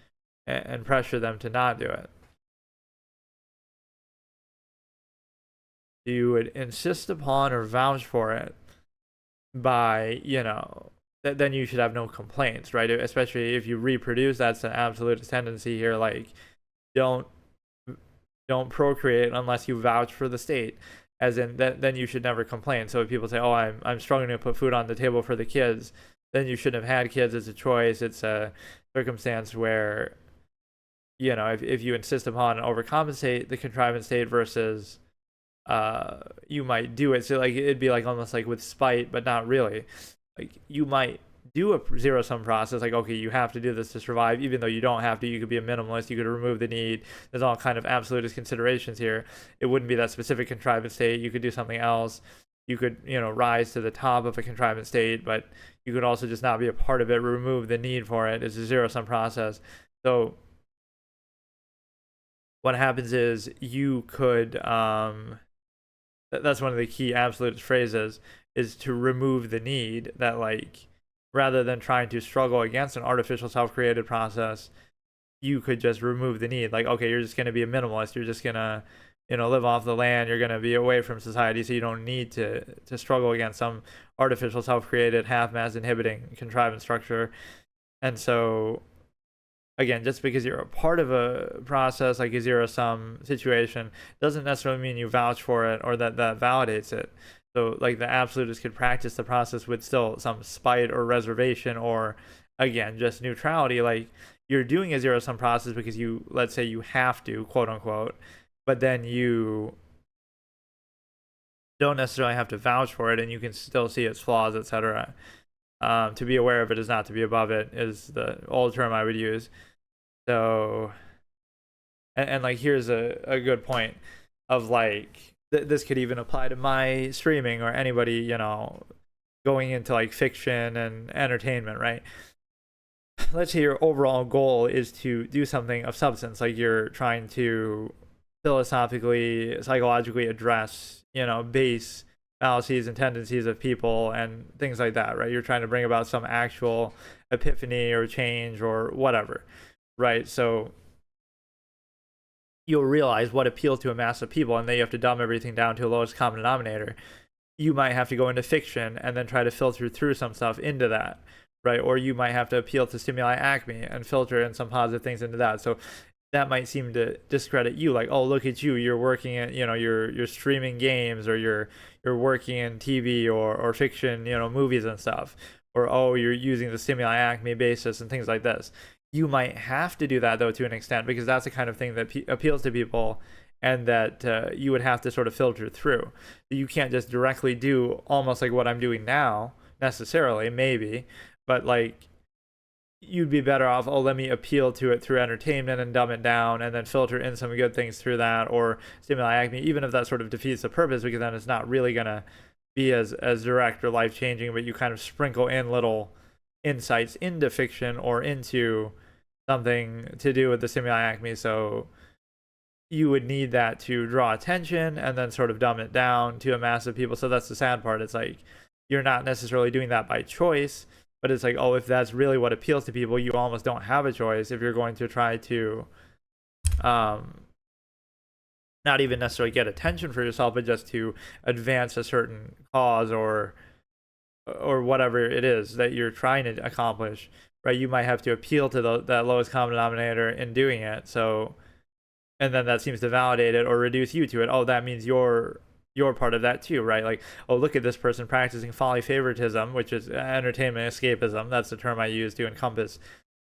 Speaker 1: and pressure them to not do it. You would insist upon or vouch for it by, then you should have no complaints, right? Especially if you reproduce, that's an absolute tendency here. Like, don't procreate unless you vouch for the state, as in then you should never complain. So if people say, I'm struggling to put food on the table for the kids, then you shouldn't have had kids. It's a choice. It's a circumstance where, if you insist upon and overcompensate the contrivance state versus you might do it. So like, it'd be like almost like with spite, but not really. Like, you might do a zero-sum process, like, okay, you have to do this to survive, even though you don't have to. You could be a minimalist, you could remove the need. There's all kind of absolutist considerations here. It wouldn't be that specific contrivance state. You could do something else. You could, rise to the top of a contrivance state, but you could also just not be a part of it, remove the need for it. It's a zero-sum process. So what happens is you could, that's one of the key absolute phrases, is to remove the need. That, like, rather than trying to struggle against an artificial self-created process, you could just remove the need. Like, okay, you're just going to be a minimalist. You're just going to live off the land. You're going to be away from society, so you don't need to struggle against some artificial, self-created, half-mass inhibiting contrivance structure. And so, again, just because you're a part of a process like a zero-sum situation doesn't necessarily mean you vouch for it or that validates it. So, like, the absolutist could practice the process with still some spite or reservation, or, again, just neutrality. Like, you're doing a zero-sum process because let's say you have to, quote unquote, but then you don't necessarily have to vouch for it, and you can still see its flaws, etc. To be aware of it is not to be above it, is the old term I would use. So, and like, here's a good point of, like, this could even apply to my streaming or anybody, going into like fiction and entertainment, right? Let's say your overall goal is to do something of substance, like you're trying to philosophically, psychologically address, base fallacies and tendencies of people and things like that, right? You're trying to bring about some actual epiphany or change or whatever, right? So you'll realize what appeals to a mass of people, and then you have to dumb everything down to a lowest common denominator. You might have to go into fiction and then try to filter through some stuff into that, right? Or you might have to appeal to stimuli acme and filter in some positive things into that. So that might seem to discredit you, like, oh, look at you, you're working at, you're streaming games, or you're working in TV or fiction, movies and stuff, or, oh, you're using the stimuli acme basis and things like this. You might have to do that, though, to an extent, because that's the kind of thing that appeals to people, and that you would have to sort of filter through. You can't just directly do almost like what I'm doing now, necessarily, maybe, but like, you'd be better off, oh, let me appeal to it through entertainment and dumb it down and then filter in some good things through that, or stimuli acme, even if that sort of defeats the purpose, because then it's not really going to be as direct or life-changing, but you kind of sprinkle in little insights into fiction or into something to do with the stimuli acme. So you would need that to draw attention and then sort of dumb it down to a mass of people. So that's the sad part. It's like, you're not necessarily doing that by choice, but it's like, oh, if that's really what appeals to people, you almost don't have a choice if you're going to try to not even necessarily get attention for yourself, but just to advance a certain cause or whatever it is that you're trying to accomplish, right? You might have to appeal to that lowest common denominator in doing it. So, and then that seems to validate it or reduce you to it. Oh, that means you're part of that too, right? Like, oh, look at this person practicing folly favoritism, which is entertainment escapism. That's the term I use to encompass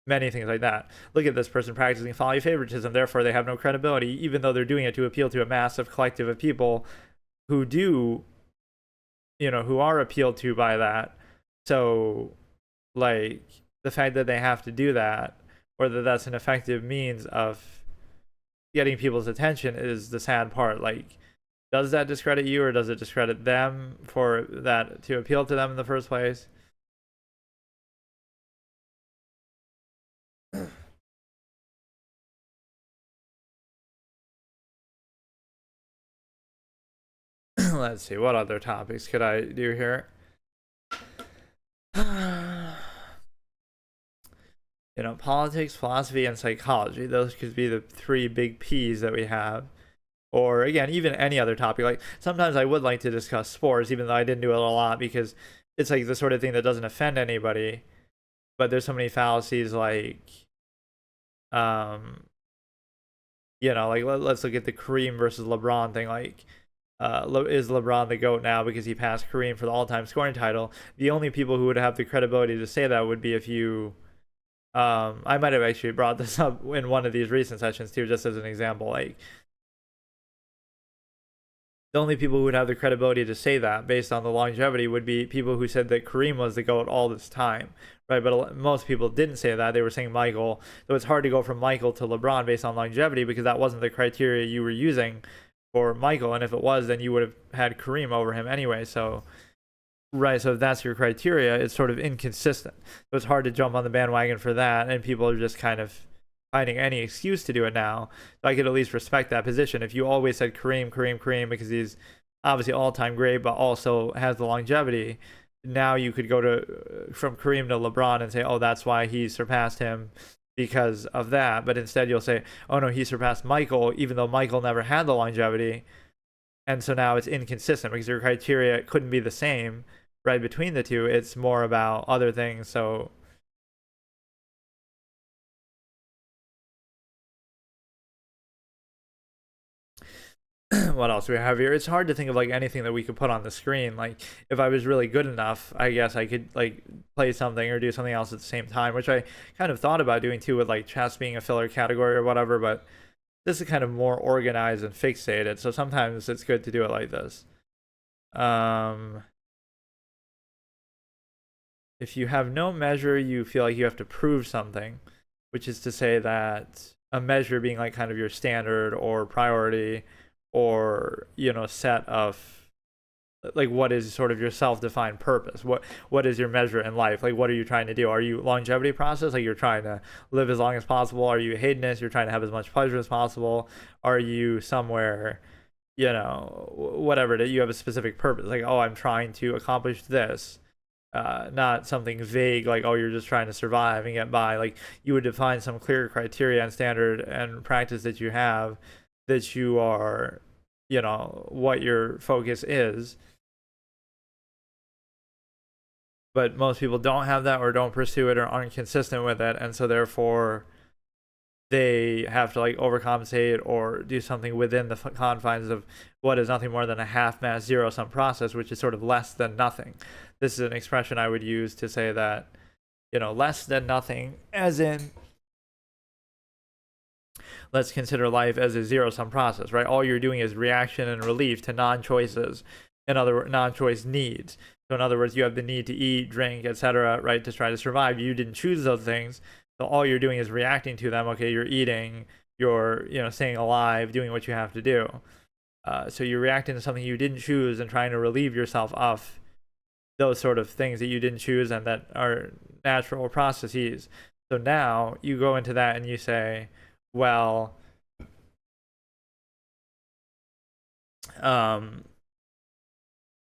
Speaker 1: many things like that. Look at this person practicing folly favoritism, therefore they have no credibility, even though they're doing it to appeal to a massive collective of people who do, who are appealed to by that. So, like, the fact that they have to do that, or that that's an effective means of getting people's attention, is the sad part. Like, does that discredit you, or does it discredit them for that to appeal to them in the first place? Let's see, what other topics could I do here? Politics, philosophy, and psychology. Those could be the three big P's that we have. Or, again, even any other topic. Like, sometimes I would like to discuss sports, even though I didn't do it a lot, because it's like the sort of thing that doesn't offend anybody. But there's so many fallacies, like, like, let's look at the Kareem versus LeBron thing. Like, is LeBron the GOAT now because he passed Kareem for the all-time scoring title? The only people who would have the credibility to say that would be if you... I might have actually brought this up in one of these recent sessions too, just as an example. Like, the only people who would have the credibility to say that based on the longevity would be people who said that Kareem was the GOAT all this time, right? But most people didn't say that. They were saying Michael. So it's hard to go from Michael to LeBron based on longevity, because that wasn't the criteria you were using for Michael. And if it was, then you would have had Kareem over him anyway. So, right, so if that's your criteria, it's sort of inconsistent. So it's hard to jump on the bandwagon for that, and people are just kind of finding any excuse to do it now. So I could at least respect that position. If you always said Kareem because he's obviously all-time great, but also has the longevity, now you could go to from Kareem to LeBron and say, oh, that's why he surpassed him because of that, but instead you'll say, oh no, he surpassed Michael, even though Michael never had the longevity. And so now it's inconsistent because your criteria couldn't be the same, right, between the two. It's more about other things. So what else do we have here? It's hard to think of like anything that we could put on the screen. Like if I was really good enough, I guess I could like play something or do something else at the same time, which I kind of thought about doing too with like chess being a filler category or whatever, but this is kind of more organized and fixated. So sometimes it's good to do it like this. If you have no measure, you feel like you have to prove something, which is to say that a measure being like kind of your standard or priority or, you know, set of like what is sort of your self-defined purpose. What is your measure in life? Like what are you trying to do? Are you longevity process, like you're trying to live as long as possible? Are you hedonist, you're trying to have as much pleasure as possible? Are you somewhere, you know, whatever it is, you have a specific purpose, like, oh, I'm trying to accomplish this, not something vague like, oh, you're just trying to survive and get by. Like you would define some clear criteria and standard and practice that you have, that you are, you know, what your focus is. But most people don't have that or don't pursue it or aren't consistent with it, and so therefore they have to like overcompensate or do something within the confines of what is nothing more than a half-mass zero-sum process, which is sort of less than nothing. This is an expression I would use to say that, you know, less than nothing, as in, let's consider life as a zero-sum process, right? All you're doing is reaction and relief to non-choices, in other words, non-choice needs. So in other words, you have the need to eat, drink, etc., right, to try to survive. You didn't choose those things, so all you're doing is reacting to them. Okay, you're eating, you're, you know, staying alive, doing what you have to do. So you're reacting to something you didn't choose and trying to relieve yourself of those sort of things that you didn't choose and that are natural processes. So now you go into that and you say, well,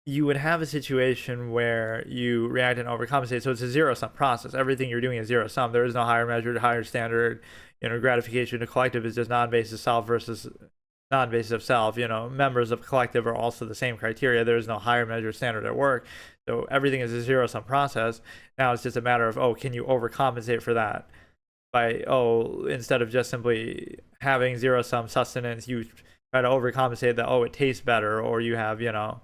Speaker 1: you would have a situation where you react and overcompensate. So it's a zero-sum process. Everything you're doing is zero-sum. There is no higher measure, higher standard. You know, gratification to collective is just non-basis self versus non-basis of self. You know, members of collective are also the same criteria. There is no higher measure standard at work. So everything is a zero-sum process. Now it's just a matter of, oh, can you overcompensate for that? By, oh, instead of just simply having zero-sum sustenance, you try to overcompensate that, oh, it tastes better, or you have, you know,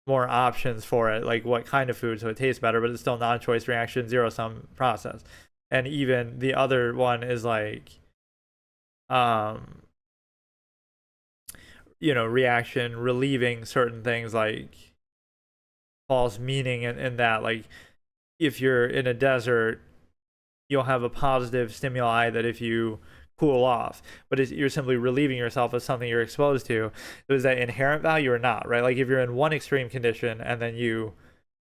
Speaker 1: more options for it, like what kind of food, so it tastes better, but it's still non-choice reaction, zero-sum process. And even the other one is like, you know, reaction relieving certain things, like false meaning in that, like if you're in a desert, you'll have a positive stimuli that if you cool off, but you're simply relieving yourself of something you're exposed to. So is that inherent value or not, right? Like if you're in one extreme condition and then you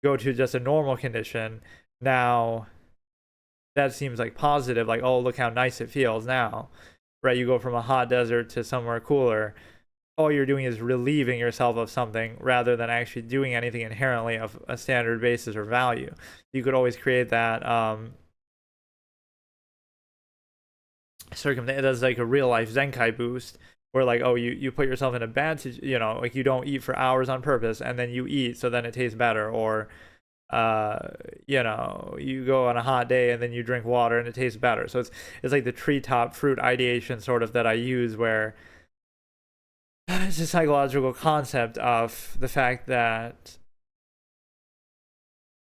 Speaker 1: go to just a normal condition, now that seems like positive, like, oh, look how nice it feels now, right? You go from a hot desert to somewhere cooler. All you're doing is relieving yourself of something rather than actually doing anything inherently of a standard basis or value. You could always create that circumstance as like a real life Zenkai boost, where like, oh, you put yourself in a bad, you know, like you don't eat for hours on purpose and then you eat so then it tastes better, or you know, you go on a hot day and then you drink water and it tastes better. So it's like the treetop fruit ideation sort of that I use, where it's a psychological concept of the fact that,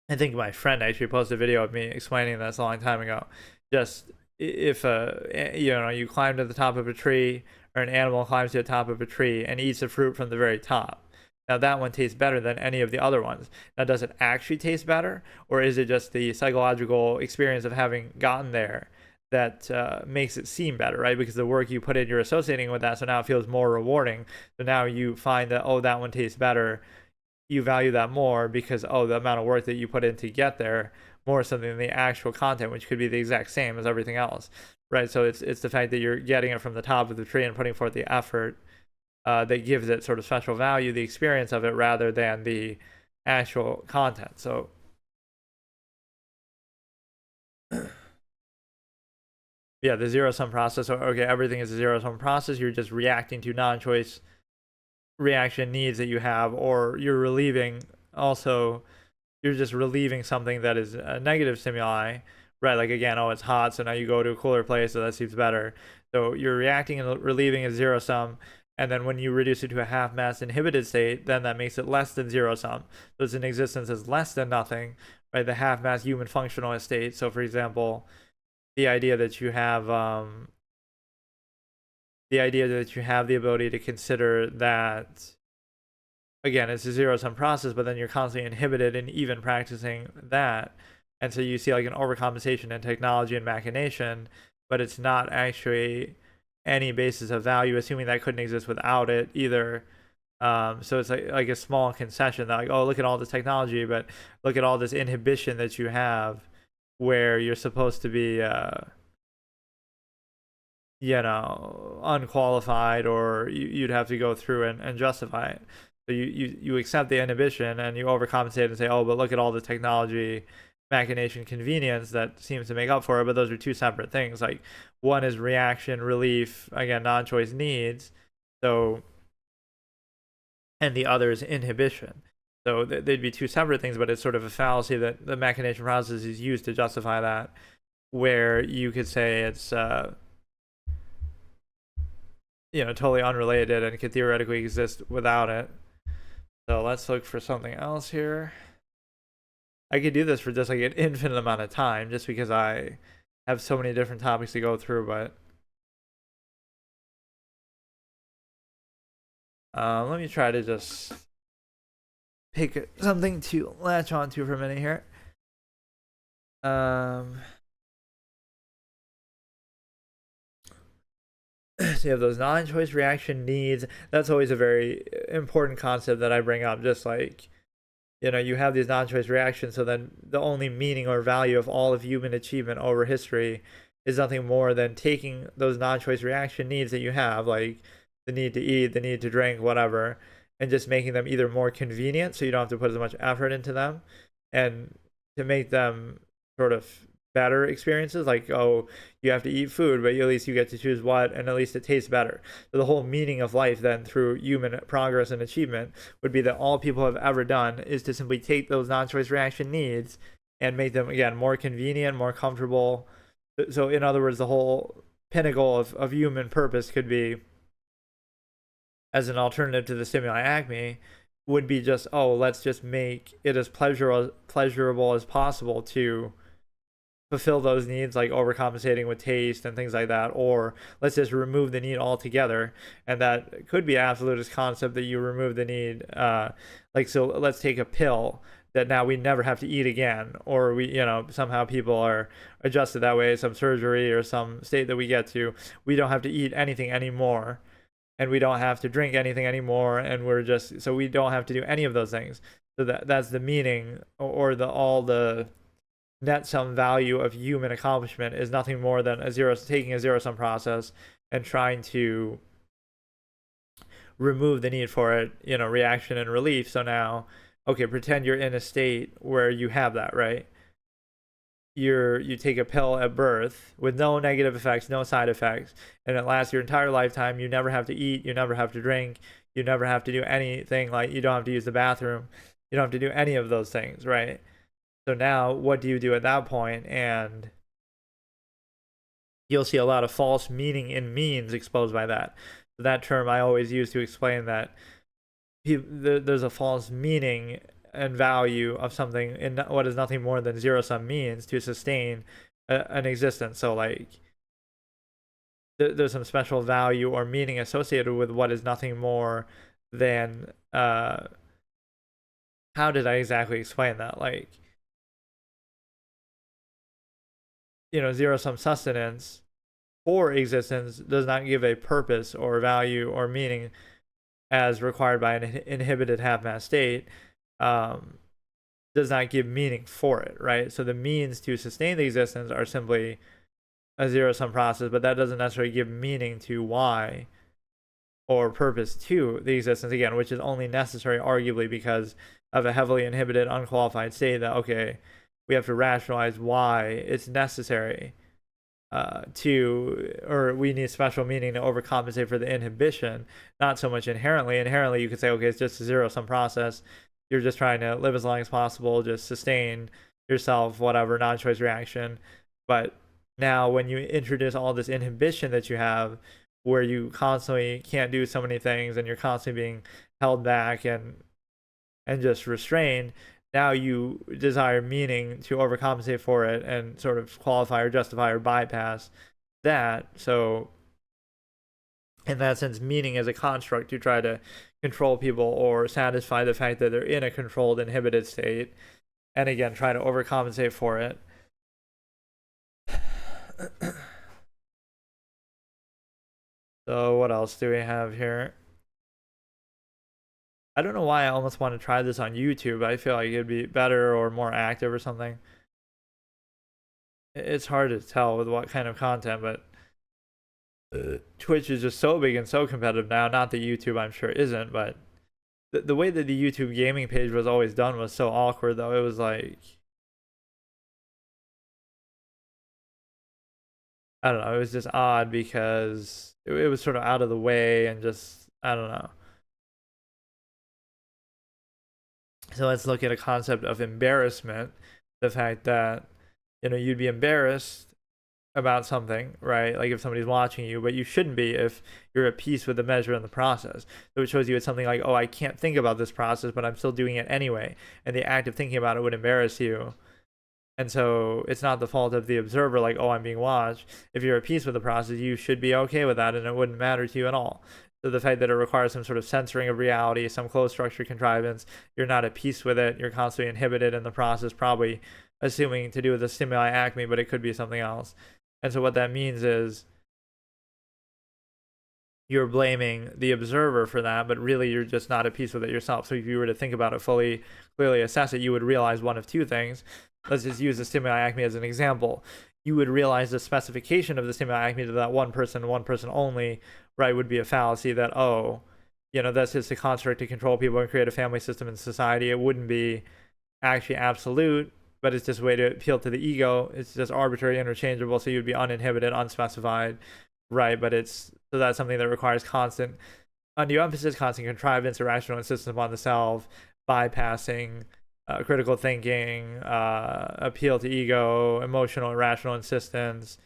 Speaker 1: I think my friend actually posted a video of me explaining this a long time ago. Just if you know, you climb to the top of a tree, or an animal climbs to the top of a tree and eats the fruit from the very top. Now that one tastes better than any of the other ones. Now does it actually taste better, or is it just the psychological experience of having gotten there that makes it seem better, right? Because the work you put in, you're associating with that, so now it feels more rewarding. So now you find that, oh, that one tastes better. You value that more because, oh, the amount of work that you put in to get there, more so than the actual content, which could be the exact same as everything else, right? So it's the fact that you're getting it from the top of the tree and putting forth the effort that gives it sort of special value, the experience of it, rather than the actual content. So Yeah, the zero sum process. Okay, everything is a zero sum process. You're just reacting to non-choice reaction needs that you have, or you're relieving also, you're just relieving something that is a negative stimuli, right? Like again, oh, it's hot, so now you go to a cooler place, so that seems better. So you're reacting and relieving a zero sum, and then when you reduce it to a half mass inhibited state, then that makes it less than zero sum. So it's in existence as less than nothing, right? The half mass human functionalist state. So for example, the idea that you have the ability to consider that, again, it's a zero sum process, but then you're constantly inhibited in even practicing that. And so you see like an overcompensation in technology and machination, but it's not actually any basis of value, assuming that couldn't exist without it either. So it's like a small concession that like, oh, look at all this technology, but look at all this inhibition that you have where you're supposed to be unqualified, or you'd have to go through and justify it. So you accept the inhibition and you overcompensate and say, oh, but look at all the technology, machination, convenience that seems to make up for it. But those are two separate things. Like one is reaction, relief, again, non-choice needs. So, and the other is inhibition. So they'd be two separate things, but it's sort of a fallacy that the machination process is used to justify that, where you could say it's totally unrelated and could theoretically exist without it. So let's look for something else here. I could do this for just like an infinite amount of time just because I have so many different topics to go through, but let me try to just pick something to latch onto for a minute here. So you have those non-choice reaction needs. That's always a very important concept that I bring up. Just like, you have these non-choice reactions, so then the only meaning or value of all of human achievement over history is nothing more than taking those non-choice reaction needs that you have, like the need to eat, the need to drink, whatever, and just making them either more convenient so you don't have to put as much effort into them, and to make them sort of better experiences, like, oh, you have to eat food, but at least you get to choose what, and at least it tastes better. So the whole meaning of life then through human progress and achievement would be that all people have ever done is to simply take those non-choice reaction needs and make them, again, more convenient, more comfortable. So in other words, the whole pinnacle of human purpose could be, as an alternative to the stimuli acme, would be just, oh, let's just make it as pleasurable as possible to fulfill those needs, like overcompensating with taste and things like that, or let's just remove the need altogether. And that could be absolutist concept, that you remove the need, so let's take a pill that now we never have to eat again, or we, somehow people are adjusted that way, some surgery or some state that we get to, we don't have to eat anything anymore, and we don't have to drink anything anymore, and so we don't have to do any of those things. So that's the meaning, or all the net sum value of human accomplishment is nothing more than taking a zero sum process and trying to remove the need for it, reaction and relief. So now, okay, pretend you're in a state where you have that, right? You take a pill at birth with no negative effects, no side effects, and it lasts your entire lifetime. You never have to eat, you never have to drink, you never have to do anything, like you don't have to use the bathroom, you don't have to do any of those things, right? So now what do you do at that point? And you'll see a lot of false meaning in means exposed by that. So that term I always use to explain that there's a false meaning and value of something in what is nothing more than zero sum means to sustain an existence. So like there's some special value or meaning associated with what is nothing more than how did I exactly explain that? Like, zero sum sustenance for existence does not give a purpose or value or meaning as required by an inhibited half mass state, does not give meaning for it, right? So the means to sustain the existence are simply a zero sum process, but that doesn't necessarily give meaning to why or purpose to the existence, again, which is only necessary arguably because of a heavily inhibited unqualified state, that okay, we have to rationalize why it's necessary or we need special meaning to overcompensate for the inhibition, not so much inherently. Inherently, you could say, okay, it's just a zero sum process. You're just trying to live as long as possible, just sustain yourself, whatever, non choice reaction. But now, when you introduce all this inhibition that you have, where you constantly can't do so many things and you're constantly being held back and just restrained, now you desire meaning to overcompensate for it and sort of qualify or justify or bypass that. So in that sense, meaning is a construct to try to control people or satisfy the fact that they're in a controlled, inhibited state, and again, try to overcompensate for it. So what else do we have here? I don't know why I almost want to try this on YouTube. I feel like it'd be better or more active or something. It's hard to tell with what kind of content, but Twitch is just so big and so competitive now. Not that YouTube, I'm sure, isn't, but the way that the YouTube gaming page was always done was so awkward, though. It was like, I don't know, it was just odd because it was sort of out of the way and just, I don't know. So let's look at a concept of embarrassment. The fact that, you'd be embarrassed about something, right? Like if somebody's watching you, but you shouldn't be if you're at peace with the measure and the process. So it shows you it's something like, oh, I can't think about this process, but I'm still doing it anyway. And the act of thinking about it would embarrass you. And so it's not the fault of the observer, like, oh, I'm being watched. If you're at peace with the process, you should be okay with that and it wouldn't matter to you at all. So the fact that it requires some sort of censoring of reality, some closed structure contrivance, you're not at peace with it, you're constantly inhibited in the process, probably assuming to do with the stimuli acme, but it could be something else. And so what that means is you're blaming the observer for that, but really you're just not at peace with it yourself. So if you were to think about it fully, clearly assess it, you would realize one of two things. Let's just use the stimuli acme as an example. You would realize the specification of the stimuli acme to that one person only, right, would be a fallacy that, oh, that's just a construct to control people and create a family system in society. It wouldn't be actually absolute, but it's just a way to appeal to the ego. It's just arbitrary, interchangeable, so you'd be uninhibited, unspecified, right? But so that's something that requires constant undue emphasis, constant contrivance, irrational insistence upon the self, bypassing critical thinking, appeal to ego, emotional, irrational insistence,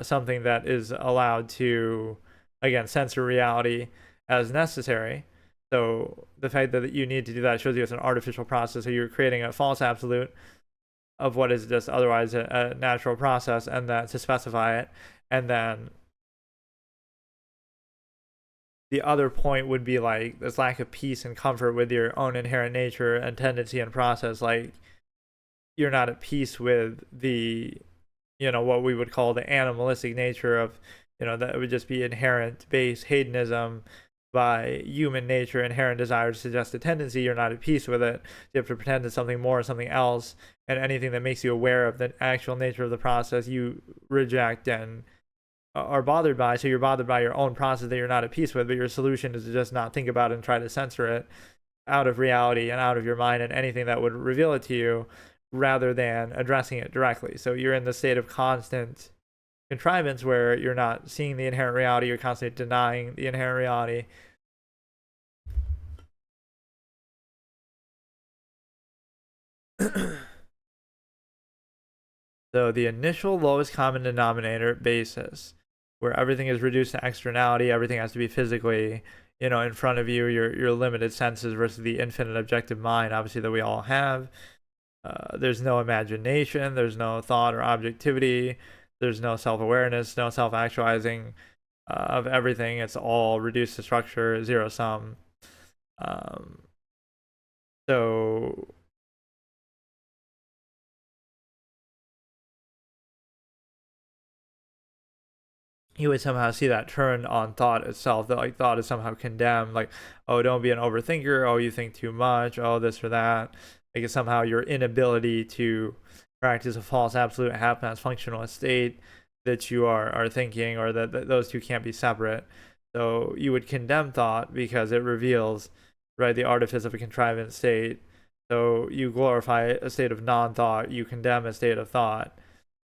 Speaker 1: something that is allowed to, again, censor reality as necessary. So the fact that you need to do that shows you it's an artificial process. So you're creating a false absolute of what is just otherwise a natural process, and that to specify it. And then the other point would be like this lack of peace and comfort with your own inherent nature and tendency and process. Like you're not at peace with the, what we would call the animalistic nature of, that would just be inherent base hedonism by human nature, inherent desire to suggest a tendency. You're not at peace with it. You have to pretend it's something more, something else, and anything that makes you aware of the actual nature of the process, you reject and are bothered by. So you're bothered by your own process that you're not at peace with, but your solution is to just not think about it and try to censor it out of reality and out of your mind and anything that would reveal it to you, rather than addressing it directly. So you're in the state of constant contrivance where you're not seeing the inherent reality, you're constantly denying the inherent reality. So the initial lowest common denominator basis, where everything is reduced to externality, everything has to be physically, in front of you, your limited senses versus the infinite objective mind, obviously, that we all have. There's no imagination, there's no thought or objectivity, there's no self-awareness, no self-actualizing of everything. It's all reduced to structure, zero sum. So you would somehow see that turn on thought itself, that like thought is somehow condemned, like, oh, don't be an overthinker, oh, you think too much, oh, this or that. Like it's somehow your inability to practice a false absolute half-mass functional state that you are thinking, or that those two can't be separate. So you would condemn thought because it reveals, right, the artifice of a contrivance state. So you glorify a state of non-thought, you condemn a state of thought,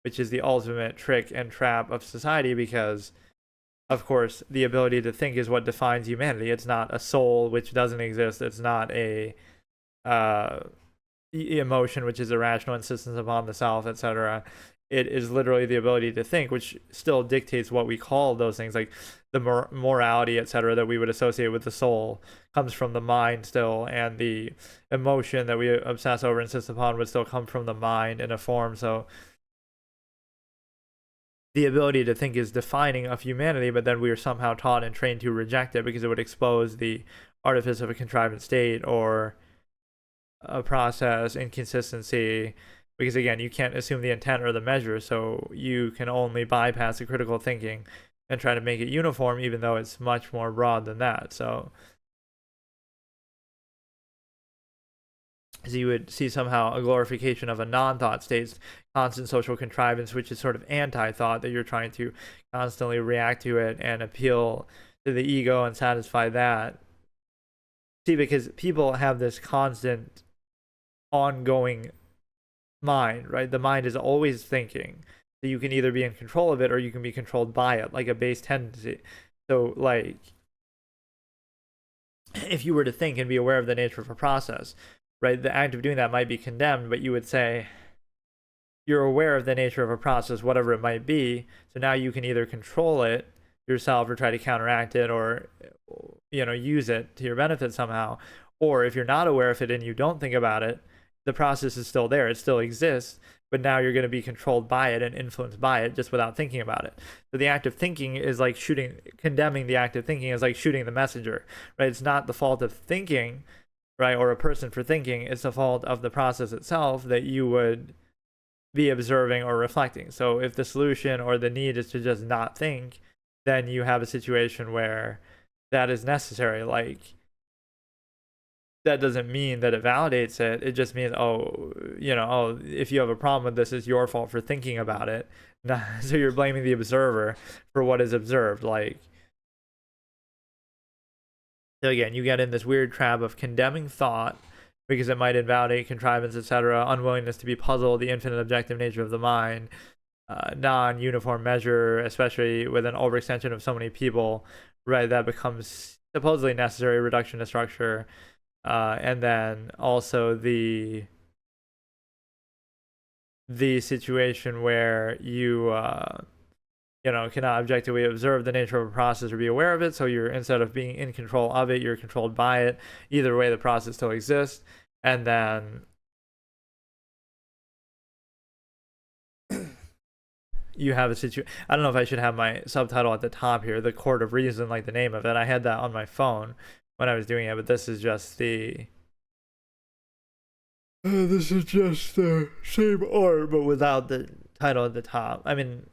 Speaker 1: which is the ultimate trick and trap of society, because of course the ability to think is what defines humanity. It's not a soul, which doesn't exist. It's not a emotion, which is irrational insistence upon the self, etc. It is literally the ability to think, which still dictates what we call those things, like the morality, etc., that we would associate with the soul comes from the mind still, and the emotion that we obsess over, insist upon, would still come from the mind in a form. So the ability to think is defining of humanity, but then we are somehow taught and trained to reject it because it would expose the artifice of a contrived state or a process inconsistency, because again, you can't assume the intent or the measure, so you can only bypass the critical thinking and try to make it uniform, even though it's much more broad than that. So you would see somehow a glorification of a non-thought state, constant social contrivance, which is sort of anti-thought, that you're trying to constantly react to it and appeal to the ego and satisfy that. See, because people have this constant ongoing mind, right? The mind is always thinking. So you can either be in control of it or you can be controlled by it, like a base tendency. So like if you were to think and be aware of the nature of a process, right, the act of doing that might be condemned, but you would say you're aware of the nature of a process, whatever it might be. So now you can either control it yourself or try to counteract it, or use it to your benefit somehow. Or if you're not aware of it and you don't think about it, the process is still there, it still exists, but now you're going to be controlled by it and influenced by it just without thinking about it. So the act of thinking is like condemning the act of thinking is like shooting the messenger, right? It's not the fault of thinking, right, or a person for thinking. It's the fault of the process itself that you would be observing or reflecting. So if the solution or the need is to just not think, then you have a situation where that is necessary. Like, that doesn't mean that it validates it. It just means, if you have a problem with this, it's your fault for thinking about it. So you're blaming the observer for what is observed. Like, so again, you get in this weird trap of condemning thought because it might invalidate contrivance, etc., unwillingness to be puzzled, the infinite objective nature of the mind, non-uniform measure, especially with an overextension of so many people, right? That becomes supposedly necessary, reduction to structure. And then also the situation where you cannot objectively observe the nature of a process or be aware of it. So you're, instead of being in control of it, you're controlled by it. Either way, the process still exists. And then you have a situation. I don't know if I should have my subtitle at the top here, the court of reason, like the name of it. I had that on my phone when I was doing it, but this is just the same art, but without the title at the top. I mean,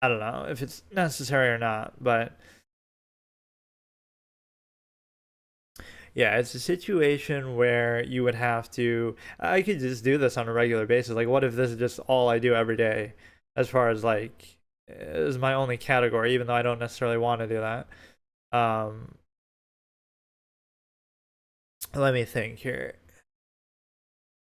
Speaker 1: I don't know if it's necessary or not, but yeah, it's a situation where you would have to, I could just do this on a regular basis. Like, what if this is just all I do every day, as far as like, is my only category, even though I don't necessarily want to do that. Let me think here.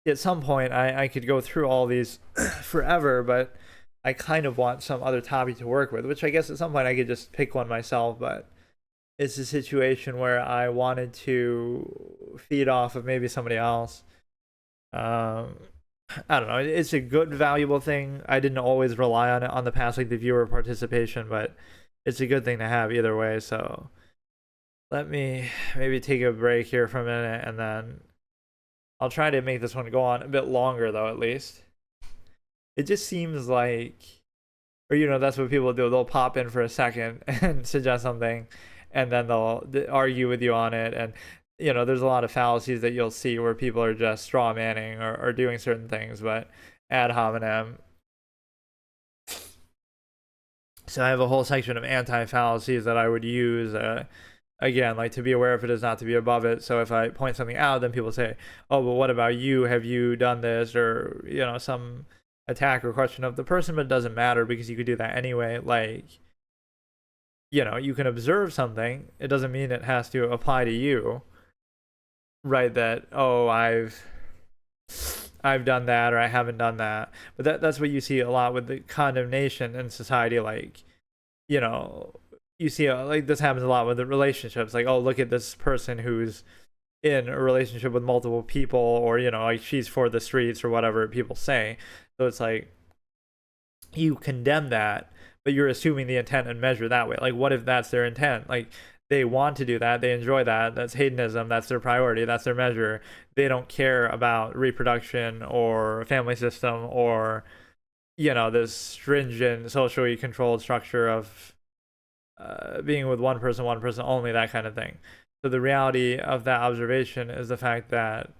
Speaker 1: At some point, I could go through all these forever, but I kind of want some other topic to work with, which I guess at some point I could just pick one myself, but it's a situation where I wanted to feed off of maybe somebody else. I don't know. It's a good, valuable thing. I didn't always rely on it on the past, like the viewer participation, but it's a good thing to have either way. So let me maybe take a break here for a minute, and then I'll try to make this one go on a bit longer, though, at least. It just seems like, or that's what people do. They'll pop in for a second and suggest something, and then they'll argue with you on it. And there's a lot of fallacies that you'll see where people are just straw manning or doing certain things, but ad hominem. So I have a whole section of anti-fallacies that I would use. Again, like, to be aware of it is not to be above it. So if I point something out, then people say, oh, but what about you? Have you done this? Or, some attack or question of the person, but it doesn't matter because you could do that anyway. Like, you can observe something. It doesn't mean it has to apply to you, right? That, oh, I've I've done that or I haven't done that. But that's what you see a lot with the condemnation in society. Like, you know, you see like this happens a lot with the relationships. Like, oh, look at this person who's in a relationship with multiple people, or like she's for the streets or whatever people say. So it's like you condemn that, but you're assuming the intent and measure that way. Like, what if that's their intent? Like, they want to do that, they enjoy that, that's hedonism, that's their priority, that's their measure. They don't care about reproduction or family system or this stringent socially controlled structure of being with one person only, that kind of thing. So the reality of that observation is the fact that,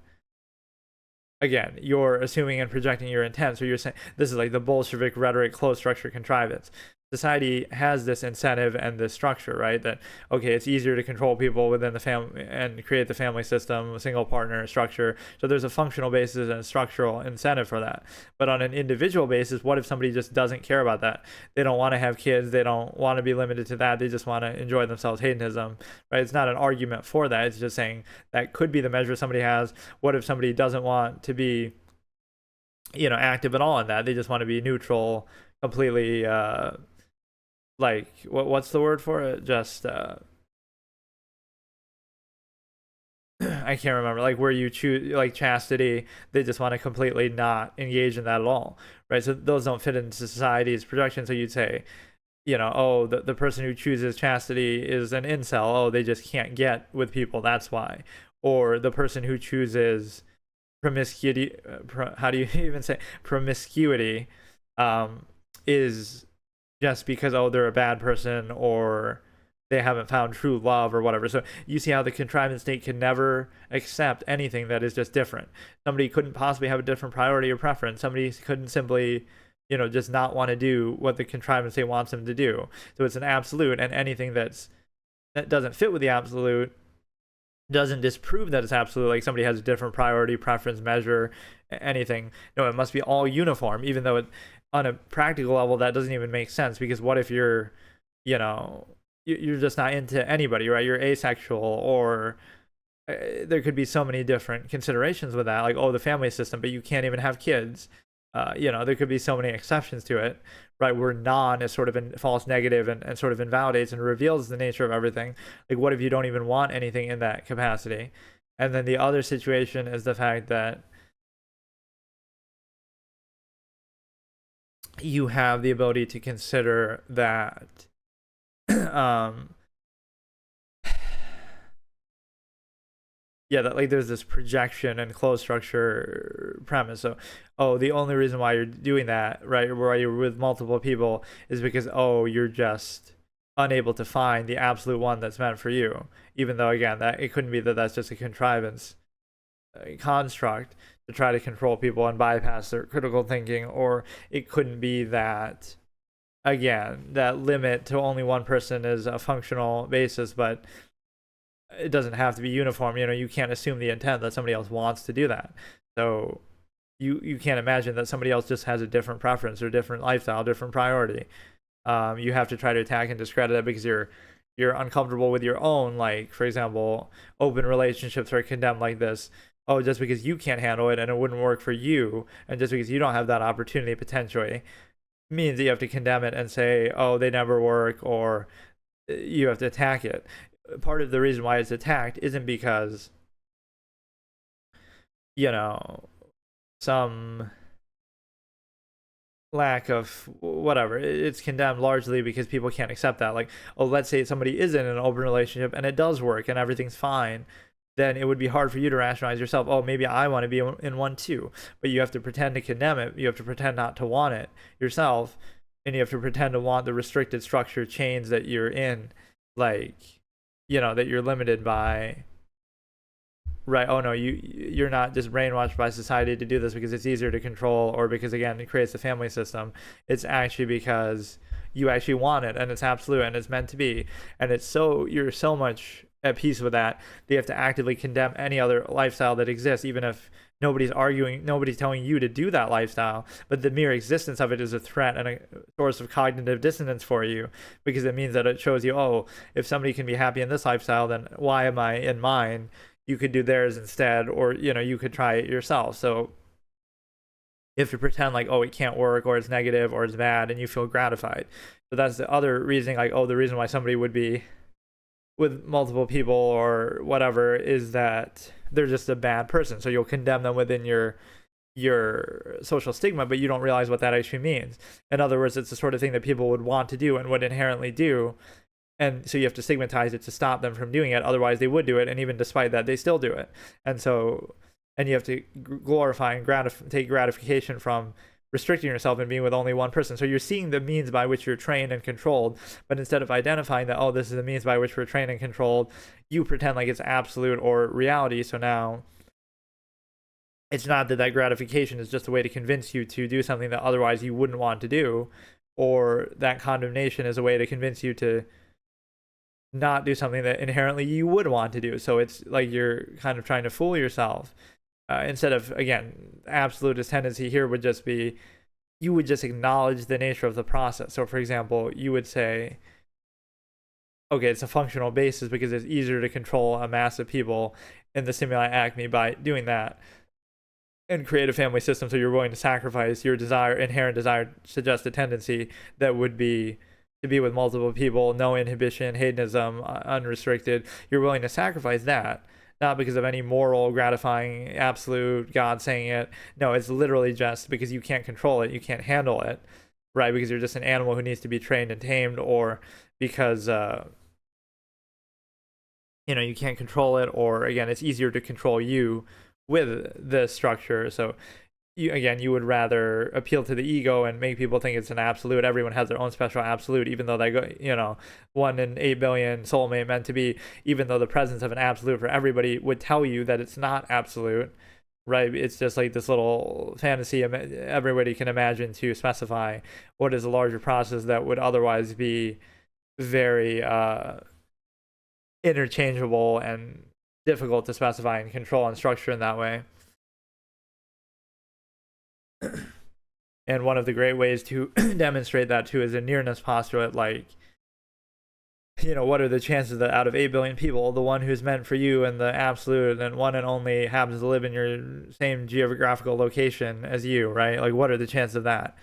Speaker 1: again, you're assuming and projecting your intent. So you're saying this is like the Bolshevik rhetoric, closed structure contrivance. Society has this incentive and this structure, right? That, okay, it's easier to control people within the family and create the family system, a single partner structure. So there's a functional basis and a structural incentive for that. But on an individual basis, what if somebody just doesn't care about that? They don't want to have kids. They don't want to be limited to that. They just want to enjoy themselves, hedonism, right? It's not an argument for that. It's just saying that could be the measure somebody has. What if somebody doesn't want to be, active at all in that? They just want to be neutral, completely, like what's the word for it? Just I can't remember. Like where you choose, like chastity, they just want to completely not engage in that at all, right? So those don't fit into society's projection. So you'd say, oh, the person who chooses chastity is an incel. Oh, they just can't get with people, that's why. Or the person who chooses promiscuity, how do you even say promiscuity, is just because, oh, they're a bad person or they haven't found true love or whatever. So you see how the contrivance state can never accept anything that is just different. Somebody couldn't possibly have a different priority or preference. Somebody couldn't simply, just not want to do what the contrivance state wants them to do. So it's an absolute, and anything that doesn't fit with the absolute doesn't disprove that it's absolute. Like somebody has a different priority, preference, measure, anything. No, it must be all uniform, even though on a practical level that doesn't even make sense, because what if you're you're just not into anybody, right? You're asexual, or there could be so many different considerations with that, like, oh, the family system, but you can't even have kids. There could be so many exceptions to it, right? Where non is sort of a false negative and sort of invalidates and reveals the nature of everything. Like, what if you don't even want anything in that capacity? And then the other situation is the fact that you have the ability to consider that that like there's this projection and closed structure premise. So, oh, the only reason why you're doing that, right, why you're with multiple people, is because, oh, you're just unable to find the absolute one that's meant for you, even though, again, that it couldn't be that that's just a contrivance, a construct to try to control people and bypass their critical thinking. Or it couldn't be that, again, that limit to only one person is a functional basis, but it doesn't have to be uniform. You can't assume the intent that somebody else wants to do that. So you can't imagine that somebody else just has a different preference or different lifestyle, different priority. You have to try to attack and discredit it because you're uncomfortable with your own. Like, for example, open relationships are condemned like this. Oh, just because you can't handle it and it wouldn't work for you, and just because you don't have that opportunity potentially, means that you have to condemn it and say, oh, they never work, or you have to attack it. Part of the reason why it's attacked isn't because, some lack of whatever. It's condemned largely because people can't accept that. Like, oh, let's say somebody is in an open relationship and it does work and everything's fine, then it would be hard for you to rationalize yourself. Oh, maybe I want to be in one too. But you have to pretend to condemn it. You have to pretend not to want it yourself. And you have to pretend to want the restricted structure chains that you're in. Like, that you're limited by. Right. Oh, no, you're not just brainwashed by society to do this because it's easier to control, or because, again, it creates the family system. It's actually because you actually want it, and it's absolute, and it's meant to be. And you're so much at peace with that you have to actively condemn any other lifestyle that exists, even if nobody's telling you to do that lifestyle, but the mere existence of it is a threat and a source of cognitive dissonance for you, because it means that it shows you, oh, if somebody can be happy in this lifestyle, then why am I in mine? You could do theirs instead, or you could try it yourself. So You have to pretend like, oh, it can't work, or it's negative, or it's bad, and you feel gratified. So that's the other reasoning, like, oh, the reason why somebody would be with multiple people or whatever is that they're just a bad person. So you'll condemn them within your social stigma, but you don't realize what that actually means. In other words, it's the sort of thing that people would want to do and would inherently do. And so you have to stigmatize it to stop them from doing it. Otherwise, they would do it. And even despite that, they still do it. And so, and you have to glorify and take gratification from restricting yourself and being with only one person. So you're seeing the means by which you're trained and controlled, but instead of identifying that, oh, this is the means by which we're trained and controlled, you pretend like it's absolute or reality. So now it's not that gratification is just a way to convince you to do something that otherwise you wouldn't want to do, or that condemnation is a way to convince you to not do something that inherently you would want to do. So it's like you're kind of trying to fool yourself. Instead of, again, absolutist tendency here would just be, you would just acknowledge the nature of the process. So for example, you would say, okay, it's a functional basis because it's easier to control a mass of people in the stimuli acme by doing that, and create a family system. So you're willing to sacrifice your inherent desire, suggested tendency that would be to be with multiple people, no inhibition, hedonism, unrestricted. You're willing to sacrifice that, not because of any moral, gratifying, absolute God saying it. No, it's literally just because you can't control it, you can't handle it, right? Because you're just an animal who needs to be trained and tamed, or because you can't control it, or again, it's easier to control you with the structure. So you would rather appeal to the ego and make people think it's an absolute. Everyone has their own special absolute, even though they go, 1 in 8 billion soulmate meant to be, even though the presence of an absolute for everybody would tell you that it's not absolute, right? It's just like this little fantasy everybody can imagine to specify what is a larger process that would otherwise be very interchangeable and difficult to specify and control and structure in that way. And one of the great ways to demonstrate that too is a nearness postulate, like, what are the chances that out of 8 billion people, the one who's meant for you and the absolute and one and only happens to live in your same geographical location as you, right? Like, what are the chances of that?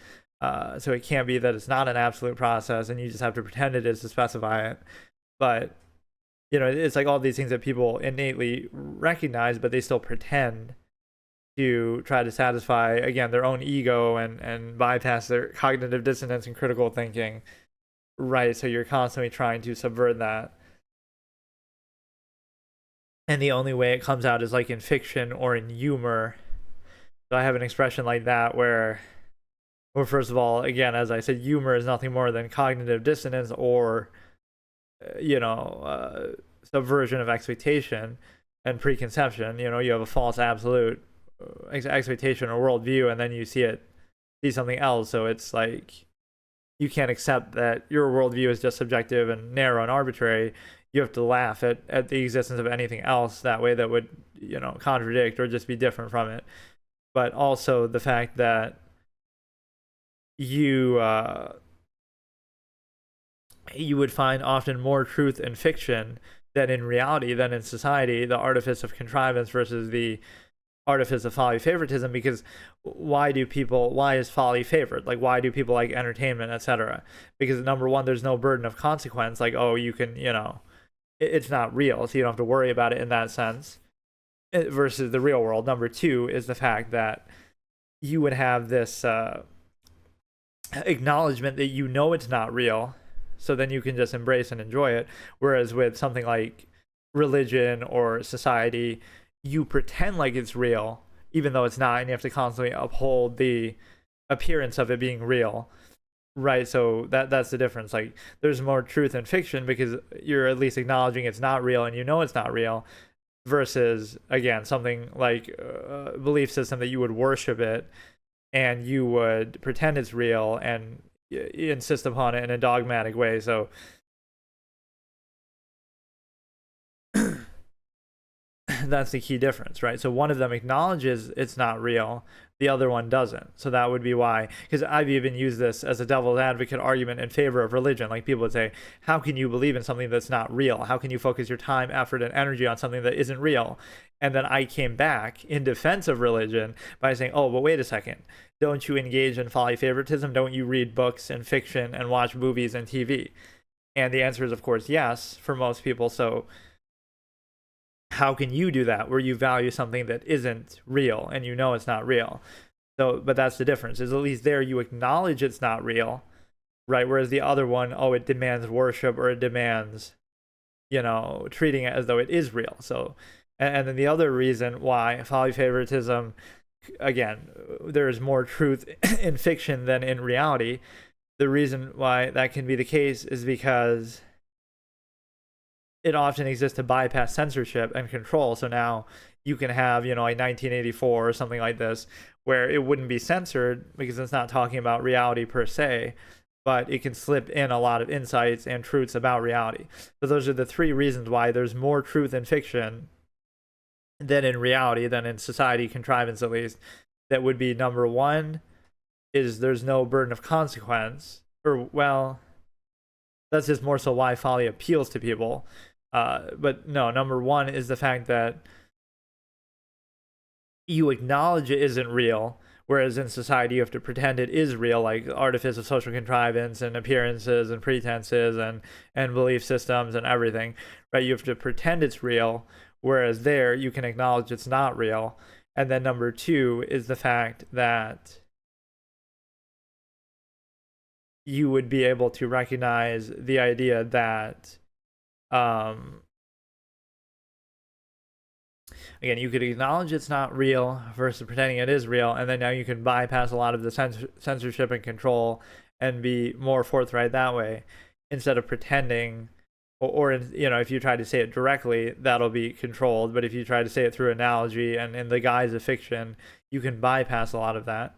Speaker 1: So it can't be that it's not an absolute process and you just have to pretend it is to specify it. But, it's like all these things that people innately recognize, but they still pretend to try to satisfy, again, their own ego and bypass their cognitive dissonance and critical thinking, right? So you're constantly trying to subvert that. And the only way it comes out is like in fiction or in humor. So I have an expression like that where first of all, again, as I said, humor is nothing more than cognitive dissonance or, subversion of expectation and preconception. You have a false absolute expectation or worldview, and then you see something else. So it's like you can't accept that your worldview is just subjective and narrow and arbitrary. You have to laugh at the existence of anything else that way that would contradict or just be different from it. But also the fact that you would find often more truth in fiction than in reality, than in society, the artifice of contrivance versus the artifice of folly favoritism. Because why is folly favored? Like, why do people like entertainment, etc.? Because number one, there's no burden of consequence, like, oh, you can, it's not real, so you don't have to worry about it in that sense, versus the real world. Number two is the fact that you would have this acknowledgement that it's not real, so then you can just embrace and enjoy it. Whereas with something like religion or society, you pretend like it's real, even though it's not, and you have to constantly uphold the appearance of it being real, right? So that's the difference. Like, there's more truth in fiction because you're at least acknowledging it's not real and it's not real, versus, again, something like a belief system that you would worship it and you would pretend it's real and insist upon it in a dogmatic way. So That's the key difference, right? So one of them acknowledges it's not real, the other one doesn't. So that would be why, because I've even used this as a devil's advocate argument in favor of religion. Like people would say, how can you believe in something that's not real? How can you focus your time, effort, and energy on something that isn't real? And then I came back in defense of religion by saying, oh, but wait a second. Don't you engage in folly favoritism? Don't you read books and fiction and watch movies and TV? And the answer is, of course, yes, for most people. So how can you do that where you value something that isn't real and you know it's not real? So, but that's the difference, is at least there you acknowledge it's not real, right? Whereas the other one, oh, it demands worship, or it demands, treating it as though it is real. So, and then the other reason why folly favoritism, again, there is more truth in fiction than in reality. The reason why that can be the case is because it often exists to bypass censorship and control. So now you can have, like 1984 or something like this, where it wouldn't be censored because it's not talking about reality per se, but it can slip in a lot of insights and truths about reality. So those are the three reasons why there's more truth in fiction than in reality, than in society contrivance at least. That would be number one, is there's no burden of consequence, or well, that's just more so why folly appeals to people. But no, number one is the fact that you acknowledge it isn't real, whereas in society you have to pretend it is real, like artifice of social contrivance and appearances and pretenses and belief systems and everything, right? You have to pretend it's real, whereas there you can acknowledge it's not real. And then number two is the fact that you would be able to recognize the idea that again, you could acknowledge it's not real versus pretending it is real, and then now you can bypass a lot of the censorship and control and be more forthright that way, instead of pretending, or if you try to say it directly, that'll be controlled. But if you try to say it through analogy and in the guise of fiction, you can bypass a lot of that.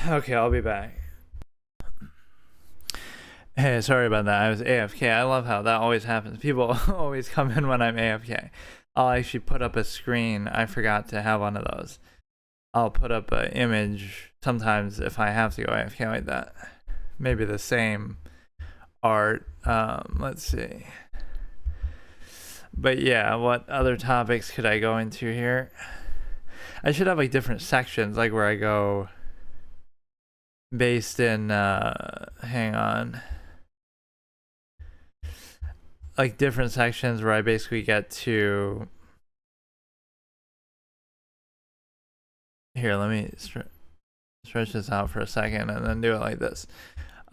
Speaker 1: Okay, I'll be back. Hey, sorry about that. I was AFK. I love how that always happens. People always come in when I'm AFK. I'll actually put up a screen. I forgot to have one of those. I'll put up an image sometimes if I have to go AFK like that. Maybe the same art. Let's see. But yeah, what other topics could I go into here? I should have like different sections, like where I go based in, hang on. Like different sections where I basically get to, here, let me stretch this out for a second and then do it like this.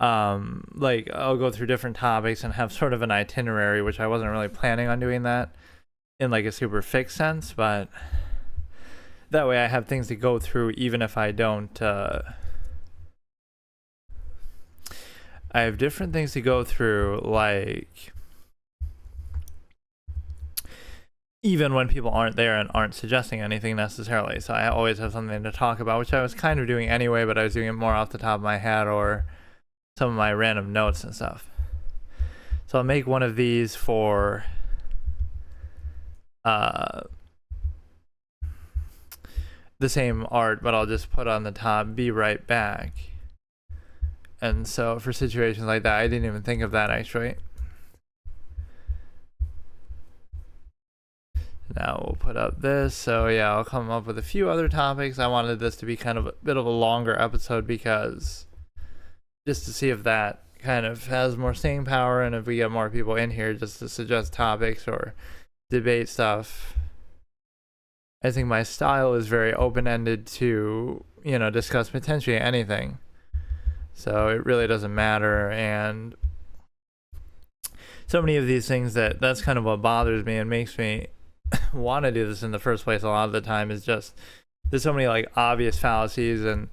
Speaker 1: Like I'll go through different topics and have sort of an itinerary, which I wasn't really planning on doing that in like a super fixed sense, but that way I have things to go through even if I don't, I have different things to go through, like even when people aren't there and aren't suggesting anything necessarily. So I always have something to talk about, which I was kind of doing anyway, but I was doing it more off the top of my head or some of my random notes and stuff. So I'll make one of these for the same art, but I'll just put on the top, be right back. And so for situations like that, I didn't even think of that actually. Now we'll put up this. So yeah, I'll come up with a few other topics. I wanted this to be kind of a bit of a longer episode because just to see if that kind of has more staying power and if we get more people in here just to suggest topics or debate stuff. I think my style is very open-ended to, discuss potentially anything. So it really doesn't matter. And so many of these things, that's kind of what bothers me and makes me want to do this in the first place a lot of the time, is just there's so many like obvious fallacies and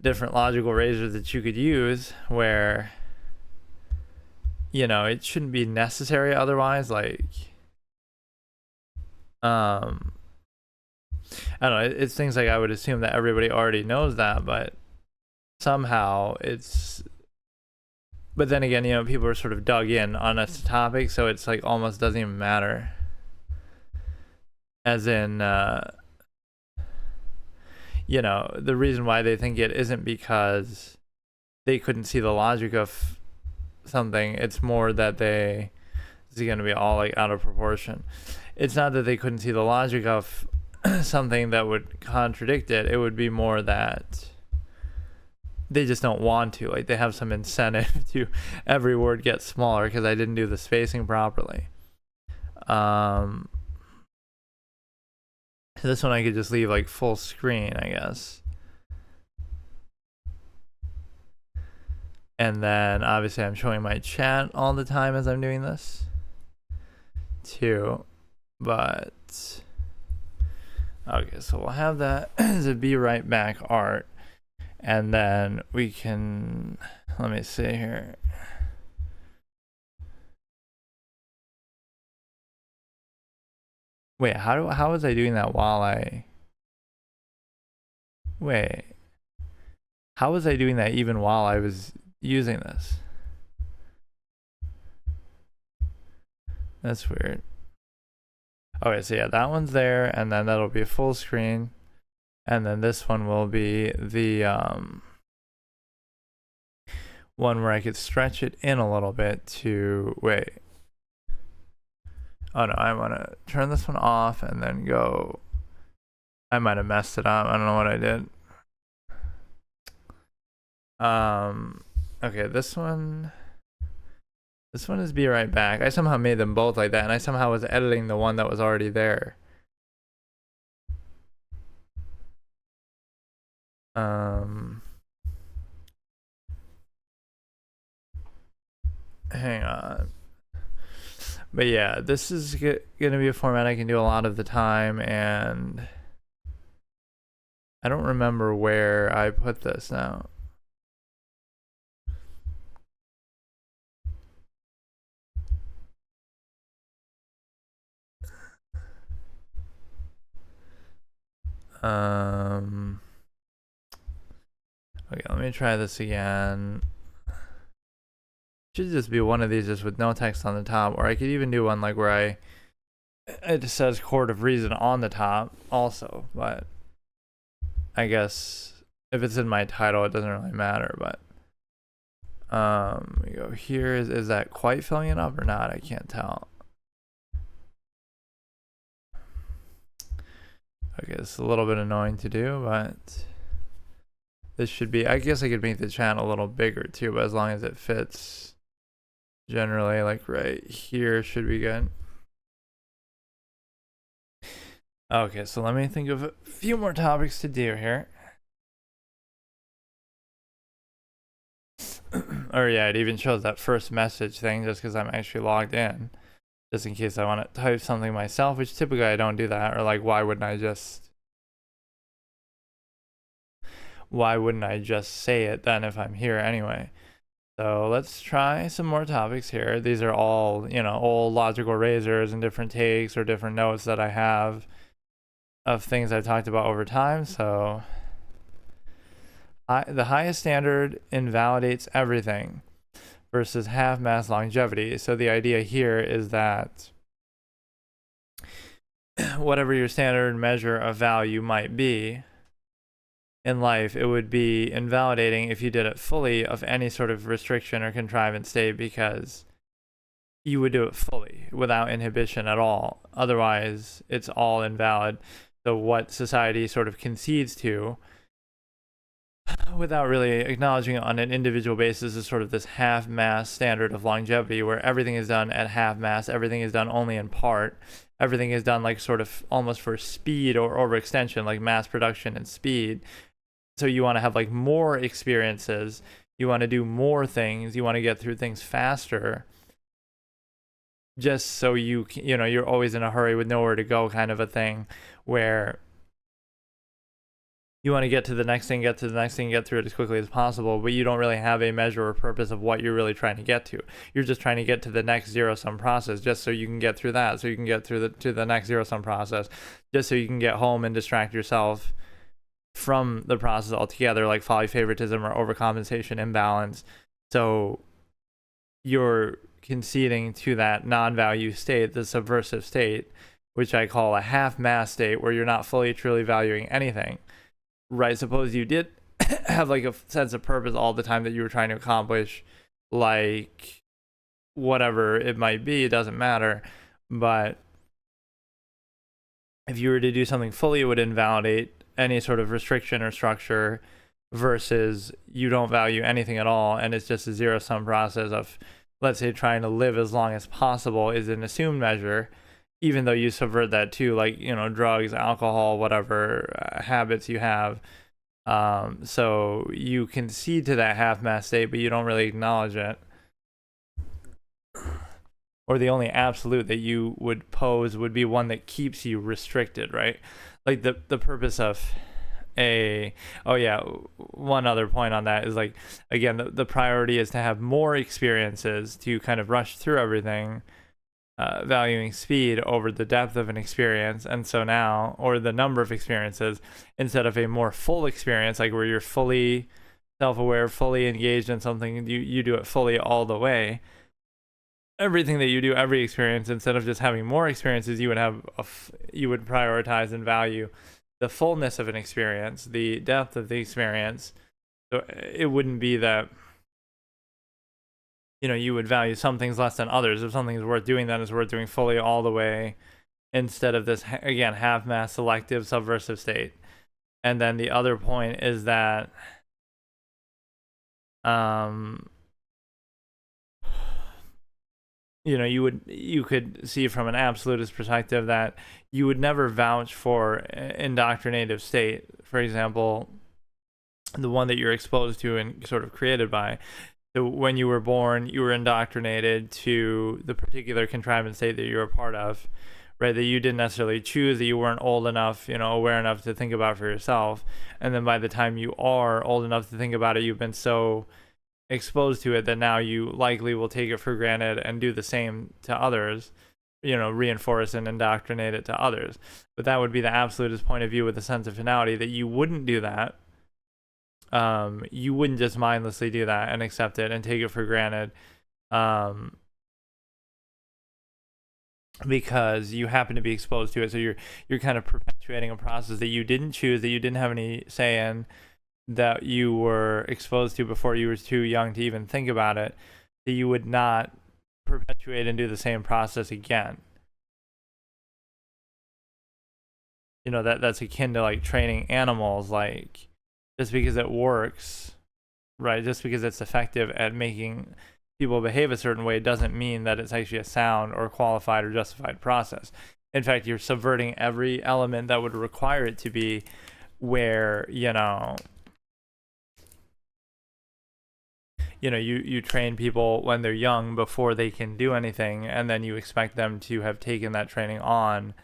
Speaker 1: different logical razors that you could use where it shouldn't be necessary otherwise. Like I don't know, it's things like I would assume that everybody already knows that, but somehow but then again, people are sort of dug in on a topic, so it's like almost doesn't even matter. as in you know, the reason why they think it isn't because they couldn't see the logic of something. It's more that this is going to be all like out of proportion. It's not that they couldn't see the logic of something that would contradict it. It would be more that they just don't want to. Like, they have some incentive to every word get smaller because I didn't do the spacing properly. This one I could just leave like full screen, I guess. And then obviously I'm showing my chat all the time as I'm doing this too. But okay, so we'll have that as a be right back art. And then we can, let me see here. Wait, how was I doing that while wait, how was I doing that even while I was using this? That's weird. Okay, so yeah, that one's there, and then that'll be full screen, and then this one will be the one where I could stretch it in a little bit to, wait. Oh no, I want to turn this one off and then go. I might have messed it up. I don't know what I did. Okay, this one is be right back. I somehow made them both like that, and I somehow was editing the one that was already there. Hang on. But yeah, this is gonna be a format I can do a lot of the time, and I don't remember where I put this now. Okay, let me try this again. Should just be one of these just with no text on the top, or I could even do one like where it just says Court of Reason on the top also, but I guess if it's in my title it doesn't really matter. But we go here. Is that quite filling it up or not? I can't tell. Okay, it's a little bit annoying to do, but this should be, I guess I could make the channel a little bigger too, but as long as it fits generally like right here should be good. Okay, so let me think of a few more topics to do here. Or yeah, it even shows that first message thing just because I'm actually logged in, just in case I want to type something myself, which typically I don't do that. Or like, why wouldn't I just say it then if I'm here anyway? So let's try some more topics here. These are all, you know, old logical razors and different takes or different notes that I have of things I've talked about over time. So the highest standard invalidates everything versus half-mass longevity. So the idea here is that whatever your standard measure of value might be in life, it would be invalidating if you did it fully of any sort of restriction or contrivance state, because you would do it fully without inhibition at all. Otherwise, it's all invalid. So what society sort of concedes to, without really acknowledging it on an individual basis, is sort of this half-mass standard of longevity where everything is done at half-mass, everything is done only in part, everything is done like sort of almost for speed or overextension, like mass production and speed. So you want to have like more experiences, you want to do more things, you want to get through things faster, just so you're always in a hurry with nowhere to go, kind of a thing, where you want to get to the next thing, get through it as quickly as possible, but you don't really have a measure or purpose of what you're really trying to get to. You're just trying to get to the next zero-sum process just so you can get through that, so you can get through to the next zero-sum process, just so you can get home and distract yourself from the process altogether, like folly, favoritism, or overcompensation imbalance. So you're conceding to that non-value state, the subversive state, which I call a half mass state, where you're not fully truly valuing anything, right? Suppose you did have like a sense of purpose all the time that you were trying to accomplish, like whatever it might be, it doesn't matter. But if you were to do something fully, it would invalidate any sort of restriction or structure, versus you don't value anything at all, and it's just a zero-sum process of, let's say, trying to live as long as possible is an assumed measure, even though you subvert that too, like, you know, drugs, alcohol, whatever habits you have. So you concede to that half-mass state, but you don't really acknowledge it. Or the only absolute that you would pose would be one that keeps you restricted, right? Like the purpose of one other point on that is, like, again, the priority is to have more experiences, to kind of rush through everything, valuing speed over the depth of an experience. And so now, or the number of experiences, instead of a more full experience, like where you're fully self-aware, fully engaged in something, you do it fully all the way. Everything that you do, every experience, instead of just having more experiences, you would have you would prioritize and value the fullness of an experience, the depth of the experience. So it wouldn't be that, you know, you would value some things less than others. If something is worth doing, then it's worth doing fully all the way, instead of this, again, half-mass selective subversive state. And then the other point is that you know, you could see from an absolutist perspective that you would never vouch for indoctrinative state. For example, the one that you're exposed to and sort of created by. So when you were born, you were indoctrinated to the particular contrivance state that you were a part of, right? That you didn't necessarily choose, that you weren't old enough, you know, aware enough to think about for yourself. And then by the time you are old enough to think about it, you've been so exposed to it that now you likely will take it for granted and do the same to others, you know, reinforce and indoctrinate it to others. But that would be the absolutist point of view with a sense of finality, that you wouldn't do that. You wouldn't just mindlessly do that and accept it and take it for granted, because you happen to be exposed to it. So you're kind of perpetuating a process that you didn't choose, that you didn't have any say in, that you were exposed to before you were too young to even think about it, that you would not perpetuate and do the same process again. You know, that's akin to like training animals. Like, just because it works, right, just because it's effective at making people behave a certain way, doesn't mean that it's actually a sound or qualified or justified process. In fact, you're subverting every element that would require it to be, where, you train people when they're young before they can do anything, and then you expect them to have taken that training on.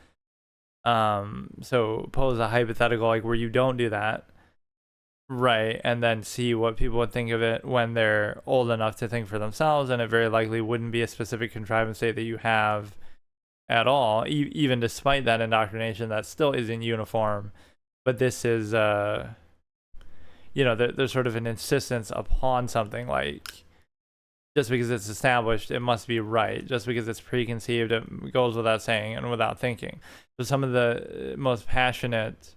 Speaker 1: So pose a hypothetical like where you don't do that, right, and then see what people would think of it when they're old enough to think for themselves, and it very likely wouldn't be a specific contrivance state that you have at all, even despite that indoctrination. That still isn't uniform, but this is there's sort of an insistence upon something, like, just because it's established, it must be right. Just because it's preconceived, it goes without saying and without thinking. So some of the most passionate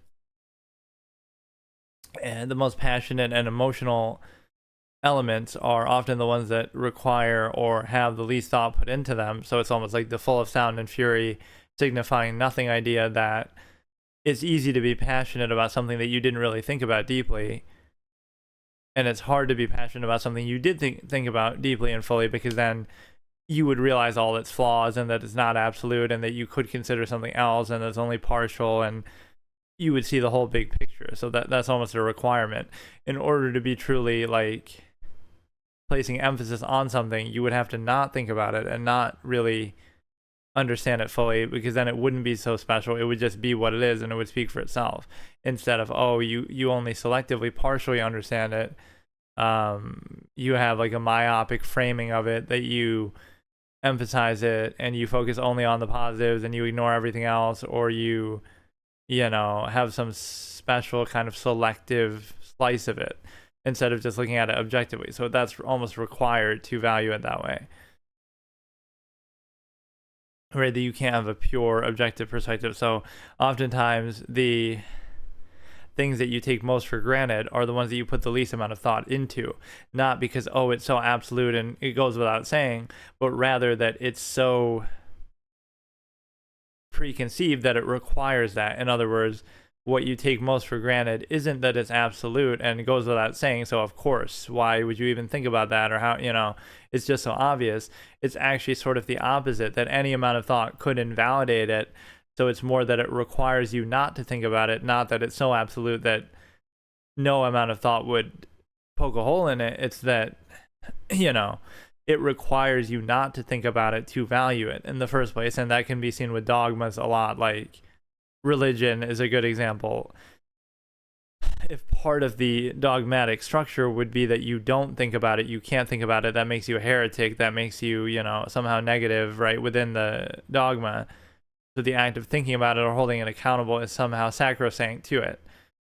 Speaker 1: and emotional elements are often the ones that require or have the least thought put into them. So it's almost like the full of sound and fury, signifying nothing idea, that it's easy to be passionate about something that you didn't really think about deeply. And it's hard to be passionate about something you did think about deeply and fully, because then you would realize all its flaws, and that it's not absolute, and that you could consider something else, and it's only partial, and you would see the whole big picture. So that's almost a requirement. In order to be truly, like, placing emphasis on something, you would have to not think about it and not really understand it fully, because then it wouldn't be so special. It would just be what it is, and it would speak for itself, instead of, you only selectively partially understand it. You have like a myopic framing of it, that you emphasize it and you focus only on the positives and you ignore everything else, or you have some special kind of selective slice of it, instead of just looking at it objectively. So that's almost required to value it that way. right? That you can't have a pure objective perspective. So oftentimes the things that you take most for granted are the ones that you put the least amount of thought into, not because, oh, it's so absolute and it goes without saying, but rather that it's so preconceived that it requires that. In other words, what you take most for granted isn't that it's absolute and it goes without saying, so of course, why would you even think about that, or how, it's just so obvious. It's actually sort of the opposite, that any amount of thought could invalidate it. So it's more that it requires you not to think about it, not that it's so absolute that no amount of thought would poke a hole in it. It's that, it requires you not to think about it to value it in the first place. And that can be seen with dogmas a lot. Like religion is a good example. If part of the dogmatic structure would be that you don't think about it, you can't think about it, that makes you a heretic, that makes you, somehow negative, right, within the dogma. So the act of thinking about it or holding it accountable is somehow sacrosanct to it.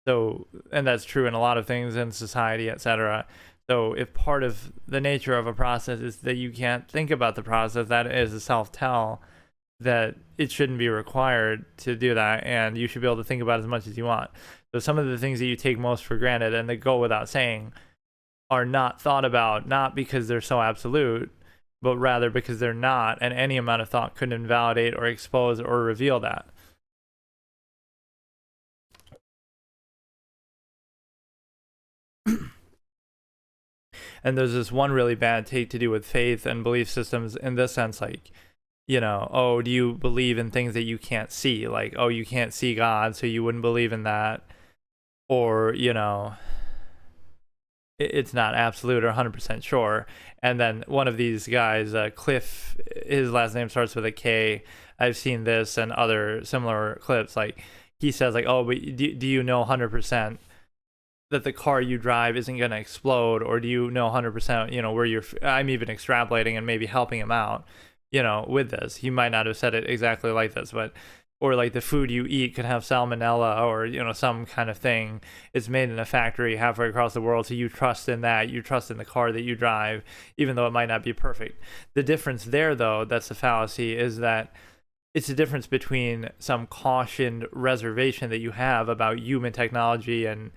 Speaker 1: So, and that's true in a lot of things in society, etc. So if part of the nature of a process is that you can't think about the process, that is a self-tell that it shouldn't be required to do that, and you should be able to think about as much as you want. So some of the things that you take most for granted and that go without saying are not thought about, not because they're so absolute, but rather because they're not, and any amount of thought could invalidate or expose or reveal that. And there's this one really bad take to do with faith and belief systems in this sense, like, oh, do you believe in things that you can't see? Like, oh, you can't see God, so you wouldn't believe in that. Or, it's not absolute or 100% sure. And then one of these guys, Cliff, his last name starts with a K. I've seen this and other similar clips. Like, he says, like, oh, but do you know 100% that the car you drive isn't going to explode? Or do you know 100%, where you're, I'm even extrapolating and maybe helping him out, with this. He might not have said it exactly like this, but, or like the food you eat could have salmonella or, some kind of thing. It's made in a factory halfway across the world. So you trust in that, you trust in the car that you drive, even though it might not be perfect. The difference there, though, that's the fallacy, is that it's the difference between some cautioned reservation that you have about human technology and,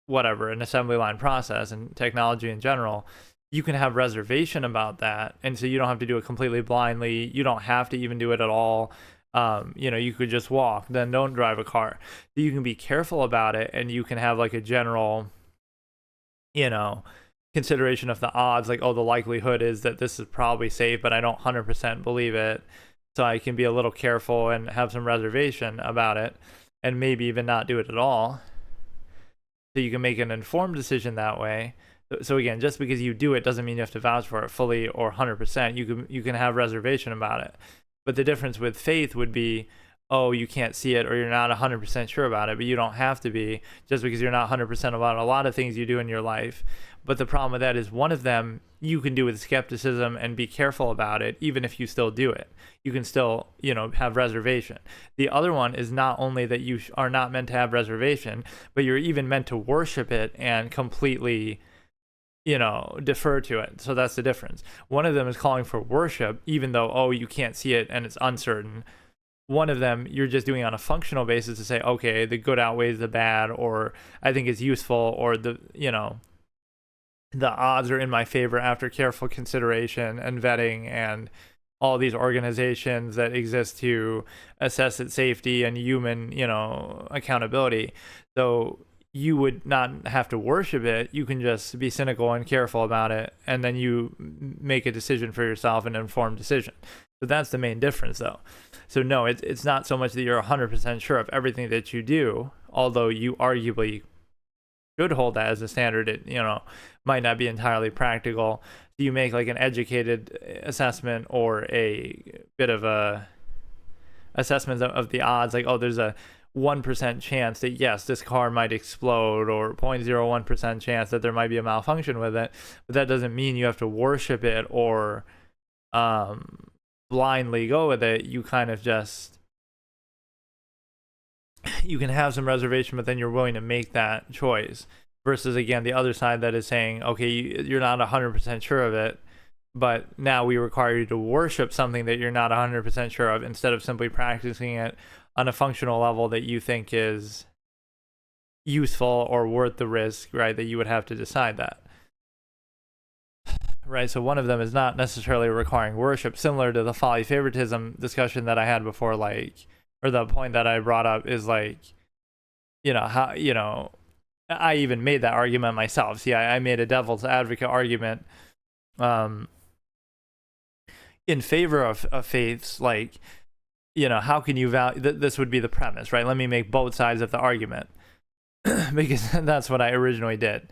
Speaker 1: whatever, an assembly line process and technology in general. You can have reservation about that, and so you don't have to do it completely blindly. You don't have to even do it at all. You could just walk, then don't drive a car. You can be careful about it, and you can have like a general, consideration of the odds, like, oh, the likelihood is that this is probably safe, but I don't 100% believe it. So I can be a little careful and have some reservation about it, and maybe even not do it at all. So you can make an informed decision that way. So again, just because you do it doesn't mean you have to vouch for it fully or 100%. You can have reservation about it. But the difference with faith would be, oh, you can't see it or you're not 100% sure about it, but you don't have to be just because you're not 100% about a lot of things you do in your life. But the problem with that is one of them you can do with skepticism and be careful about it, even if you still do it. You can still, have reservation. The other one is not only that you are not meant to have reservation, but you're even meant to worship it and completely, defer to it. So that's the difference. One of them is calling for worship, even though, oh, you can't see it and it's uncertain. One of them, you're just doing on a functional basis to say, okay, the good outweighs the bad, or I think it's useful, or the odds are in my favor after careful consideration and vetting and all these organizations that exist to assess its safety and human, accountability. So you would not have to worship it. You can just be cynical and careful about it, and then you make a decision for yourself, an informed decision. So that's the main difference, though. So no, it's not so much that you're 100% sure of everything that you do, although you arguably should hold that as a standard. It, might not be entirely practical. You make like an educated assessment or a bit of a assessment of the odds, like, oh, there's a 1% chance that yes, this car might explode, or 0.01% chance that there might be a malfunction with it. But that doesn't mean you have to worship it or blindly go with it. You kind of just, you can have some reservation, but then you're willing to make that choice. Versus, again, the other side that is saying, okay, you're not 100% sure of it, but now we require you to worship something that you're not 100% sure of, instead of simply practicing it on a functional level that you think is useful or worth the risk, right? That you would have to decide that, right? So one of them is not necessarily requiring worship, similar to the folly favoritism discussion that I had before, like, or the point that I brought up is like, how, I even made that argument myself. See, I made a devil's advocate argument in favor of faiths, like, how can you value, this would be the premise, right? Let me make both sides of the argument, because that's what I originally did.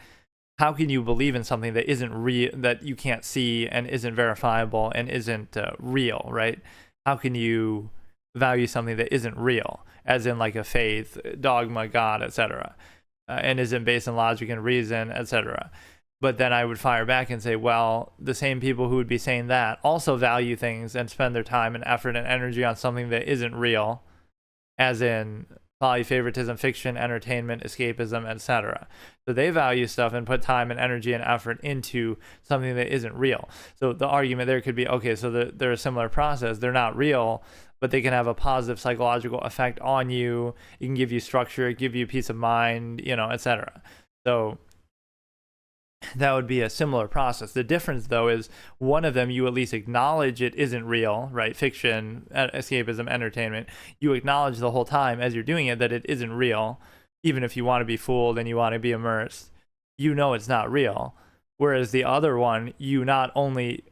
Speaker 1: How can you believe in something that isn't real, that you can't see and isn't verifiable and isn't real, right? How can you value something that isn't real, as in like a faith, dogma, God, etc., and isn't based on logic and reason, etc.? But then I would fire back and say, well, the same people who would be saying that also value things and spend their time and effort and energy on something that isn't real, as in folly, favoritism, fiction, entertainment, escapism, etc. So they value stuff and put time and energy and effort into something that isn't real. So the argument there could be, okay, so they're a similar process. They're not real, but they can have a positive psychological effect on you. It can give you structure, give you peace of mind, etc. So that would be a similar process. The difference, though, is one of them, you at least acknowledge it isn't real, right? Fiction, escapism, entertainment. You acknowledge the whole time as you're doing it that it isn't real, even if you want to be fooled and you want to be immersed. It's not real. Whereas the other one, you not only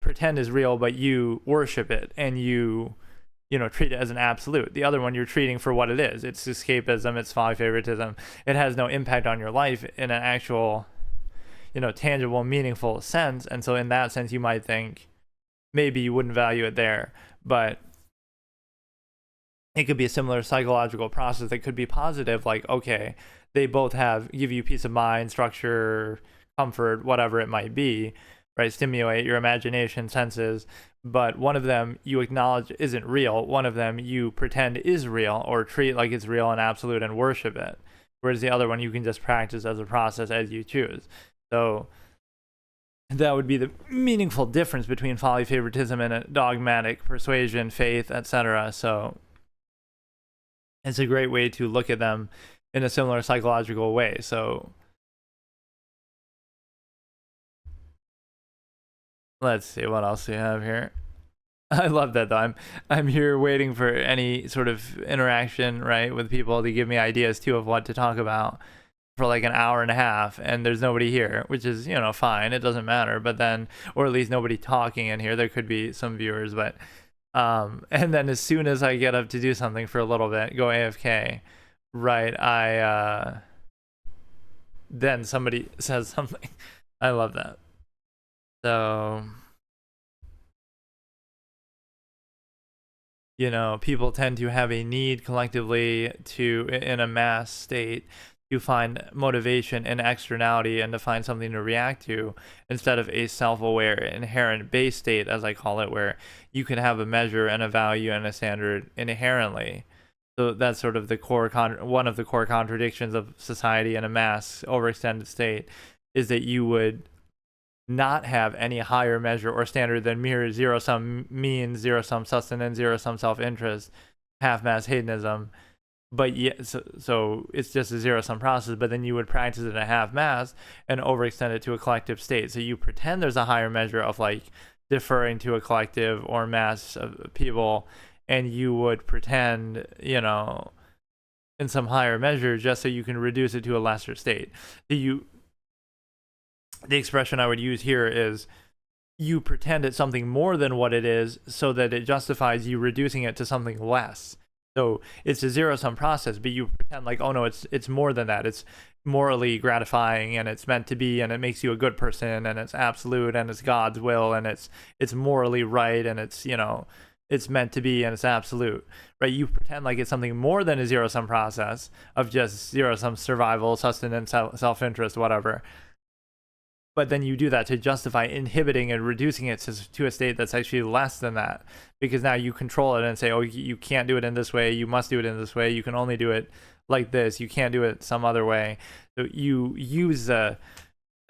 Speaker 1: pretend is real, but you worship it and you treat it as an absolute. The other one you're treating for what it is. It's escapism, it's folly favoritism. It has no impact on your life in an actual tangible, meaningful sense. And so in that sense, you might think maybe you wouldn't value it there, but it could be a similar psychological process that could be positive. Like, okay, they both give you peace of mind, structure, comfort, whatever it might be, right? Stimulate your imagination, senses. But one of them you acknowledge isn't real. One of them you pretend is real or treat like it's real and absolute and worship it. Whereas the other one you can just practice as a process as you choose. So that would be the meaningful difference between folly, favoritism, and a dogmatic persuasion, faith, etc. So it's a great way to look at them in a similar psychological way. So let's see what else we have here. I love that, though. I'm here waiting for any sort of interaction, right, with people to give me ideas too of what to talk about for like an hour and a half, and there's nobody here, which is fine, it doesn't matter. But then, or at least nobody talking in here. There could be some viewers, but and then as soon as I get up to do something for a little bit, go AFK, right, I then somebody says something. I love that. So people tend to have a need collectively to, in a mass state, to find motivation in externality and to find something to react to, instead of a self-aware, inherent base state, as I call it, where you can have a measure and a value and a standard inherently. So that's sort of the core one of the core contradictions of society in a mass overextended state, is that you would not have any higher measure or standard than mere zero-sum means, zero-sum sustenance, zero-sum self-interest, half-mass hedonism. But so it's just a zero-sum process, but then you would practice it at half-mass and overextend it to a collective state. So you pretend there's a higher measure of like deferring to a collective or mass of people, and you would pretend, in some higher measure, just so you can reduce it to a lesser state. The expression I would use here is you pretend it's something more than what it is so that it justifies you reducing it to something less. So it's a zero-sum process, but you pretend like, oh no, it's more than that. It's morally gratifying, and it's meant to be, and it makes you a good person, and it's absolute, and it's God's will, and it's morally right, and it's it's meant to be, and it's absolute, right? You pretend like it's something more than a zero-sum process of just zero-sum survival, sustenance, self-interest, whatever. But then you do that to justify inhibiting and reducing it to a state that's actually less than that, because now you control it and say, oh, you can't do it in this way, you must do it in this way, you can only do it like this, you can't do it some other way. So you use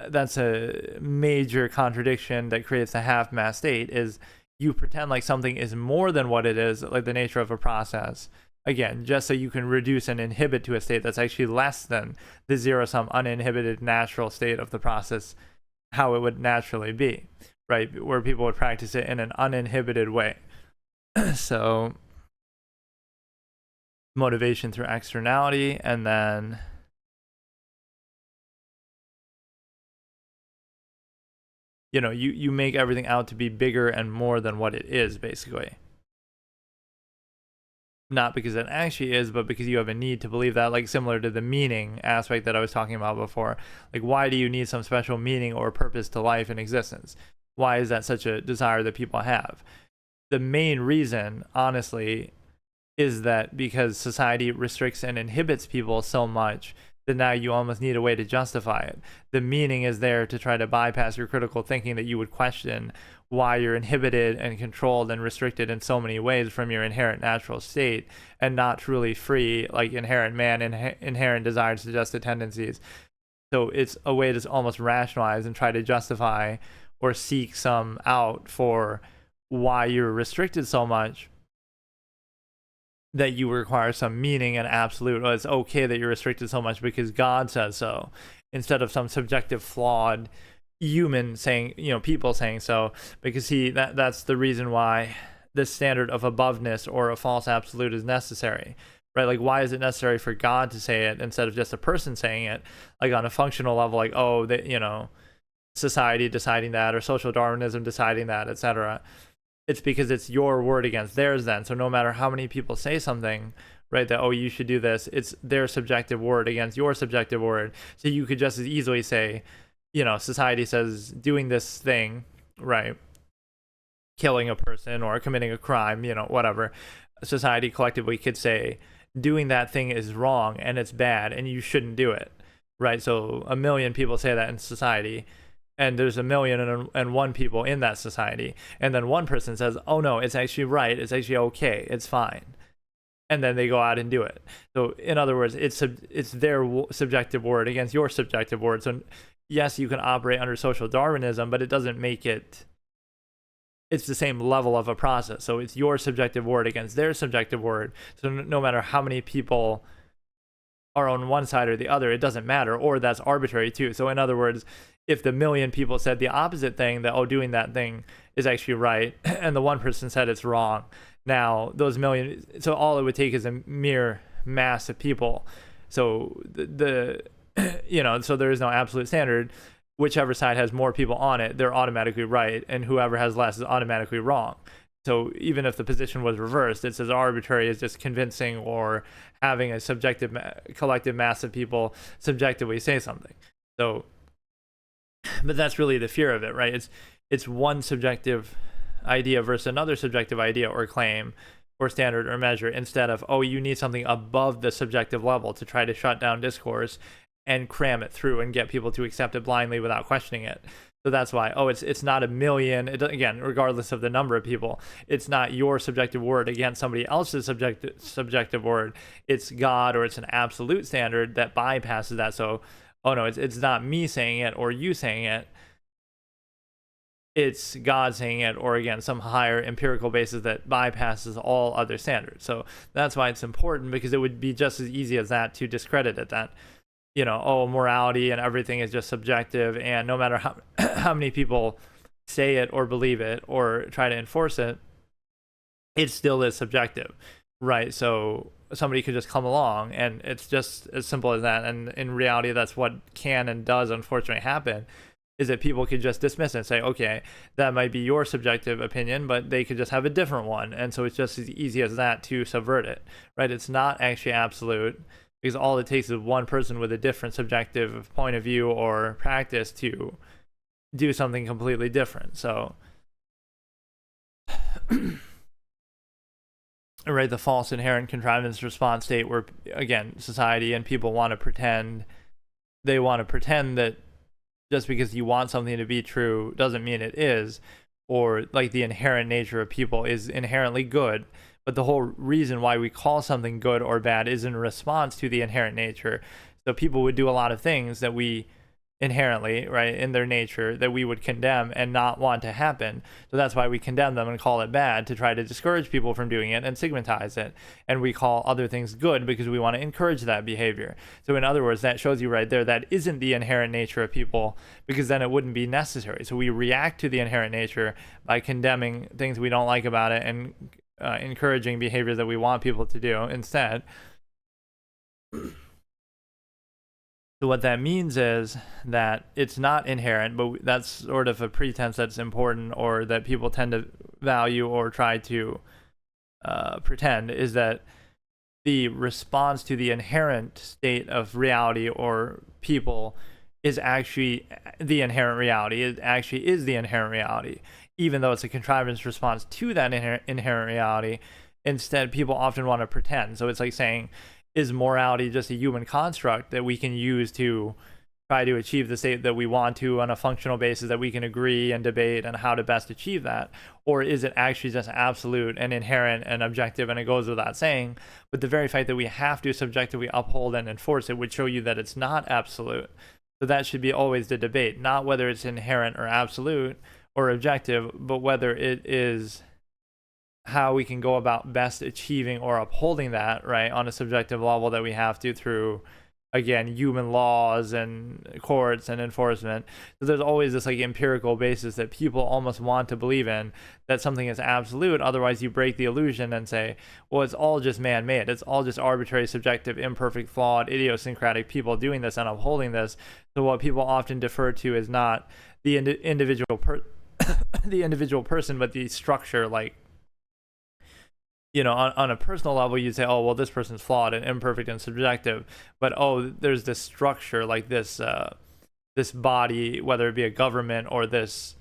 Speaker 1: that's a major contradiction that creates a half-mass state, is you pretend like something is more than what it is, like the nature of a process, again, just so you can reduce and inhibit to a state that's actually less than the zero-sum uninhibited natural state of the process, how it would naturally be, right? Where people would practice it in an uninhibited way. So motivation through externality, and then you make everything out to be bigger and more than what it is, basically. Not because it actually is, but because you have a need to believe that, like similar to the meaning aspect that I was talking about before. Like, why do you need some special meaning or purpose to life and existence? Why is that such a desire that people have? The main reason, honestly, is that because society restricts and inhibits people so much that now you almost need a way to justify it. The meaning is there to try to bypass your critical thinking, that you would question why you're inhibited and controlled and restricted in so many ways from your inherent natural state, and not truly free, like inherent man, inherent desires, suggested tendencies. So it's a way to almost rationalize and try to justify or seek some out for why you're restricted so much, that you require some meaning and absolute. It's okay that you're restricted so much because God says so, instead of some subjective, flawed human saying, people saying so, because that's the reason why this standard of aboveness or a false absolute is necessary, right? Like, why is it necessary for God to say it instead of just a person saying it, like on a functional level, like, oh, that, society deciding that, or social Darwinism deciding that, etc. It's because it's your word against theirs then. So no matter how many people say something, right, that, oh, you should do this, it's their subjective word against your subjective word. So you could just as easily say, society says doing this thing, right, killing a person or committing a crime, whatever, society collectively could say doing that thing is wrong and it's bad and you shouldn't do it, right? So a million people say that in society, and there's 1,000,001 people in that society, and then one person says, oh no, it's actually right, it's actually okay, it's fine, and then they go out and do it. So in other words, it's their subjective word against your subjective word. So yes, you can operate under social Darwinism, but it doesn't make it's the same level of a process. So it's your subjective word against their subjective word. So no matter how many people are on one side or the other, it doesn't matter, or that's arbitrary too. So in other words, if the million people said the opposite thing, that, oh, doing that thing is actually right, and the one person said it's wrong, now those million, so all it would take is a mere mass of people. So so there is no absolute standard. Whichever side has more people on it, they're automatically right, and whoever has less is automatically wrong. So even if the position was reversed, it's as arbitrary as just convincing or having a subjective collective mass of people subjectively say something. So, but that's really the fear of it, right? It's one subjective idea versus another subjective idea or claim or standard or measure, instead of, oh, you need something above the subjective level to try to shut down discourse and cram it through and get people to accept it blindly without questioning it. So that's why, oh, it's not a million, again, regardless of the number of people, it's not your subjective word against somebody else's subjective word. It's God, or it's an absolute standard that bypasses that. So, oh no, it's not me saying it or you saying it. It's God saying it, or again, some higher empirical basis that bypasses all other standards. So that's why it's important, because it would be just as easy as that to discredit it, that, oh, morality and everything is just subjective, and no matter how many people say it or believe it or try to enforce it, it still is subjective, right? So somebody could just come along, and it's just as simple as that. And in reality, that's what can and does unfortunately happen, is that people could just dismiss it and say, okay, that might be your subjective opinion, but they could just have a different one. And so it's just as easy as that to subvert it, right? It's not actually absolute, because all it takes is one person with a different subjective point of view or practice to do something completely different. So, right, the false inherent contrivance response state, where, again, society and people want to pretend that just because you want something to be true doesn't mean it is, or like the inherent nature of people is inherently good. But the whole reason why we call something good or bad is in response to the inherent nature. So people would do a lot of things that we inherently, right, in their nature, that we would condemn and not want to happen. So that's why we condemn them and call it bad, to try to discourage people from doing it and stigmatize it. And we call other things good because we want to encourage that behavior. So in other words, that shows you right there that isn't the inherent nature of people, because then it wouldn't be necessary. So we react to the inherent nature by condemning things we don't like about it and encouraging behaviors that we want people to do instead. So what that means is that it's not inherent, but that's sort of a pretense that's important, or that people tend to value or try to pretend, is that the response to the inherent state of reality or people is actually the inherent reality. It actually is the inherent reality, even though it's a contrivance response to that inherent reality. Instead, people often want to pretend. So it's like saying, is morality just a human construct that we can use to try to achieve the state that we want to on a functional basis, that we can agree and debate on how to best achieve that? Or is it actually just absolute and inherent and objective, and it goes without saying, but the very fact that we have to subjectively uphold and enforce it would show you that it's not absolute? So that should be always the debate, not whether it's inherent or absolute or objective, but whether it is how we can go about best achieving or upholding that, right, on a subjective level that we have to through, again, human laws and courts and enforcement. So there's always this like empirical basis that people almost want to believe in, that something is absolute. Otherwise you break the illusion and say, well, it's all just man-made. It's all just arbitrary, subjective, imperfect, flawed, idiosyncratic people doing this and upholding this. So what people often defer to is not the individual the individual person, but the structure. Like, you know, on a personal level, you'd say, oh, well, this person's flawed and imperfect and subjective, but oh, there's this structure, like this this body, whether it be a government or this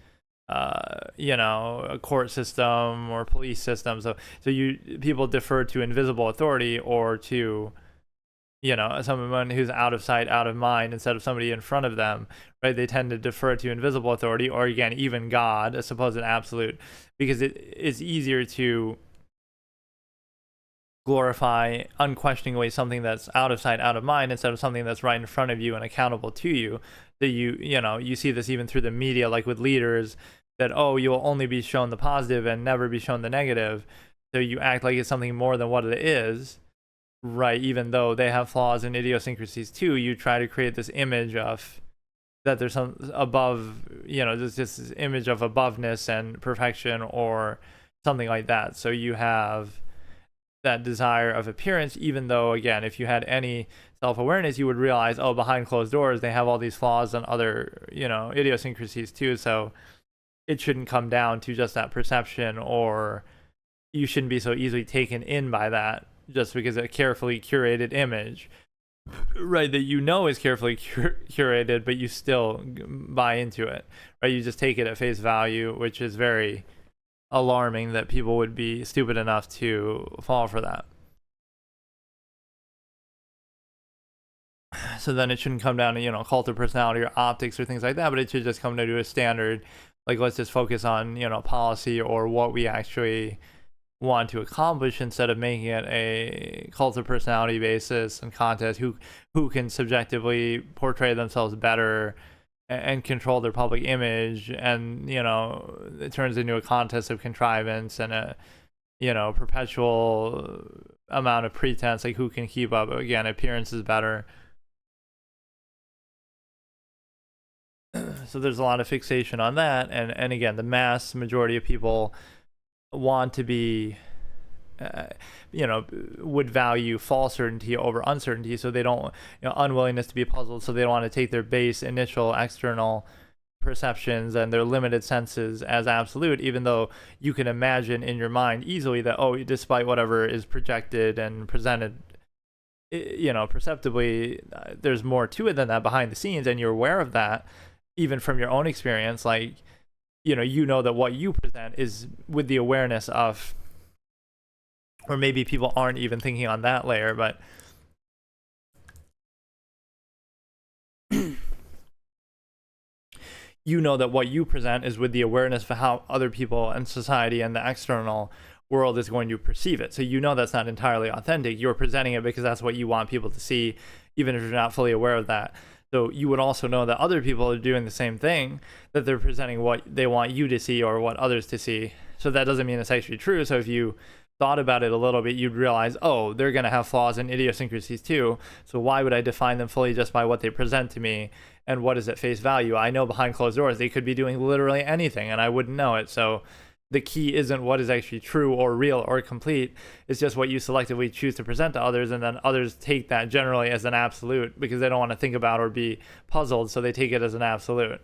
Speaker 1: you know, a court system or police system. So people defer to invisible authority, or to, you know, someone who's out of sight, out of mind, instead of somebody in front of them, right? They tend to defer to invisible authority, or again, even God, a supposed absolute, because it's easier to glorify unquestioningly something that's out of sight, out of mind, instead of something that's right in front of you and accountable to you. That you know, you see this even through the media, like with leaders, that, oh, you'll only be shown the positive and never be shown the negative. So you act like it's something more than what it is, right? Even though they have flaws and idiosyncrasies too, you try to create this image of that there's some above, you know, there's just this image of aboveness and perfection or something like that. So you have that desire of appearance, even though, again, if you had any self-awareness, you would realize, oh, behind closed doors they have all these flaws and other, you know, idiosyncrasies too. So it shouldn't come down to just that perception, or you shouldn't be so easily taken in by that just because a carefully curated image, right, that you know is carefully curated, but you still buy into it, right? You just take it at face value, which is very alarming that people would be stupid enough to fall for that. So then it shouldn't come down to, you know, cult of personality or optics or things like that, but it should just come to a standard, like, let's just focus on, you know, policy or what we actually want to accomplish, instead of making it a cult of personality basis and contest who can subjectively portray themselves better and control their public image. And, you know, it turns into a contest of contrivance and a, you know, perpetual amount of pretense, like who can keep up, again, appearances better. So there's a lot of fixation on that, and again, the mass majority of people want to be you know, would value false certainty over uncertainty, so they don't, you know, unwillingness to be puzzled, so they don't want to take their base initial external perceptions and their limited senses as absolute, even though you can imagine in your mind easily that, oh, despite whatever is projected and presented, you know, perceptibly, there's more to it than that behind the scenes, and you're aware of that even from your own experience. Like, you know that what you present is with the awareness of, or maybe people aren't even thinking on that layer, but you know that what you present is with the awareness for how other people and society and the external world is going to perceive it. So you know that's not entirely authentic. You're presenting it because that's what you want people to see, even if you're not fully aware of that. So you would also know that other people are doing the same thing, that they're presenting what they want you to see or what others to see. So that doesn't mean it's actually true. So if you thought about it a little bit, you'd realize, oh, they're going to have flaws and idiosyncrasies too. So why would I define them fully just by what they present to me and what is at face value? I know behind closed doors they could be doing literally anything and I wouldn't know it. So the key isn't what is actually true or real or complete. It's just what you selectively choose to present to others, and then others take that generally as an absolute because they don't want to think about or be puzzled, so they take it as an absolute.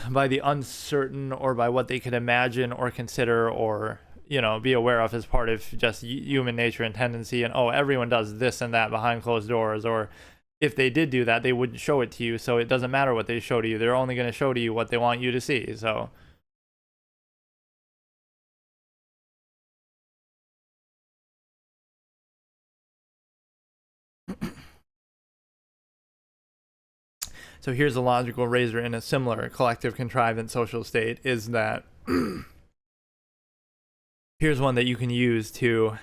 Speaker 1: By the uncertain or by what they could imagine or consider or be aware of as part of just human nature and tendency, and everyone does this and that behind closed doors, or if they did do that, they wouldn't show it to you, so it doesn't matter what they show to you. They're only going to show to you what they want you to see. So here's a logical razor in a similar collective contrivance social state is that here's one that you can use to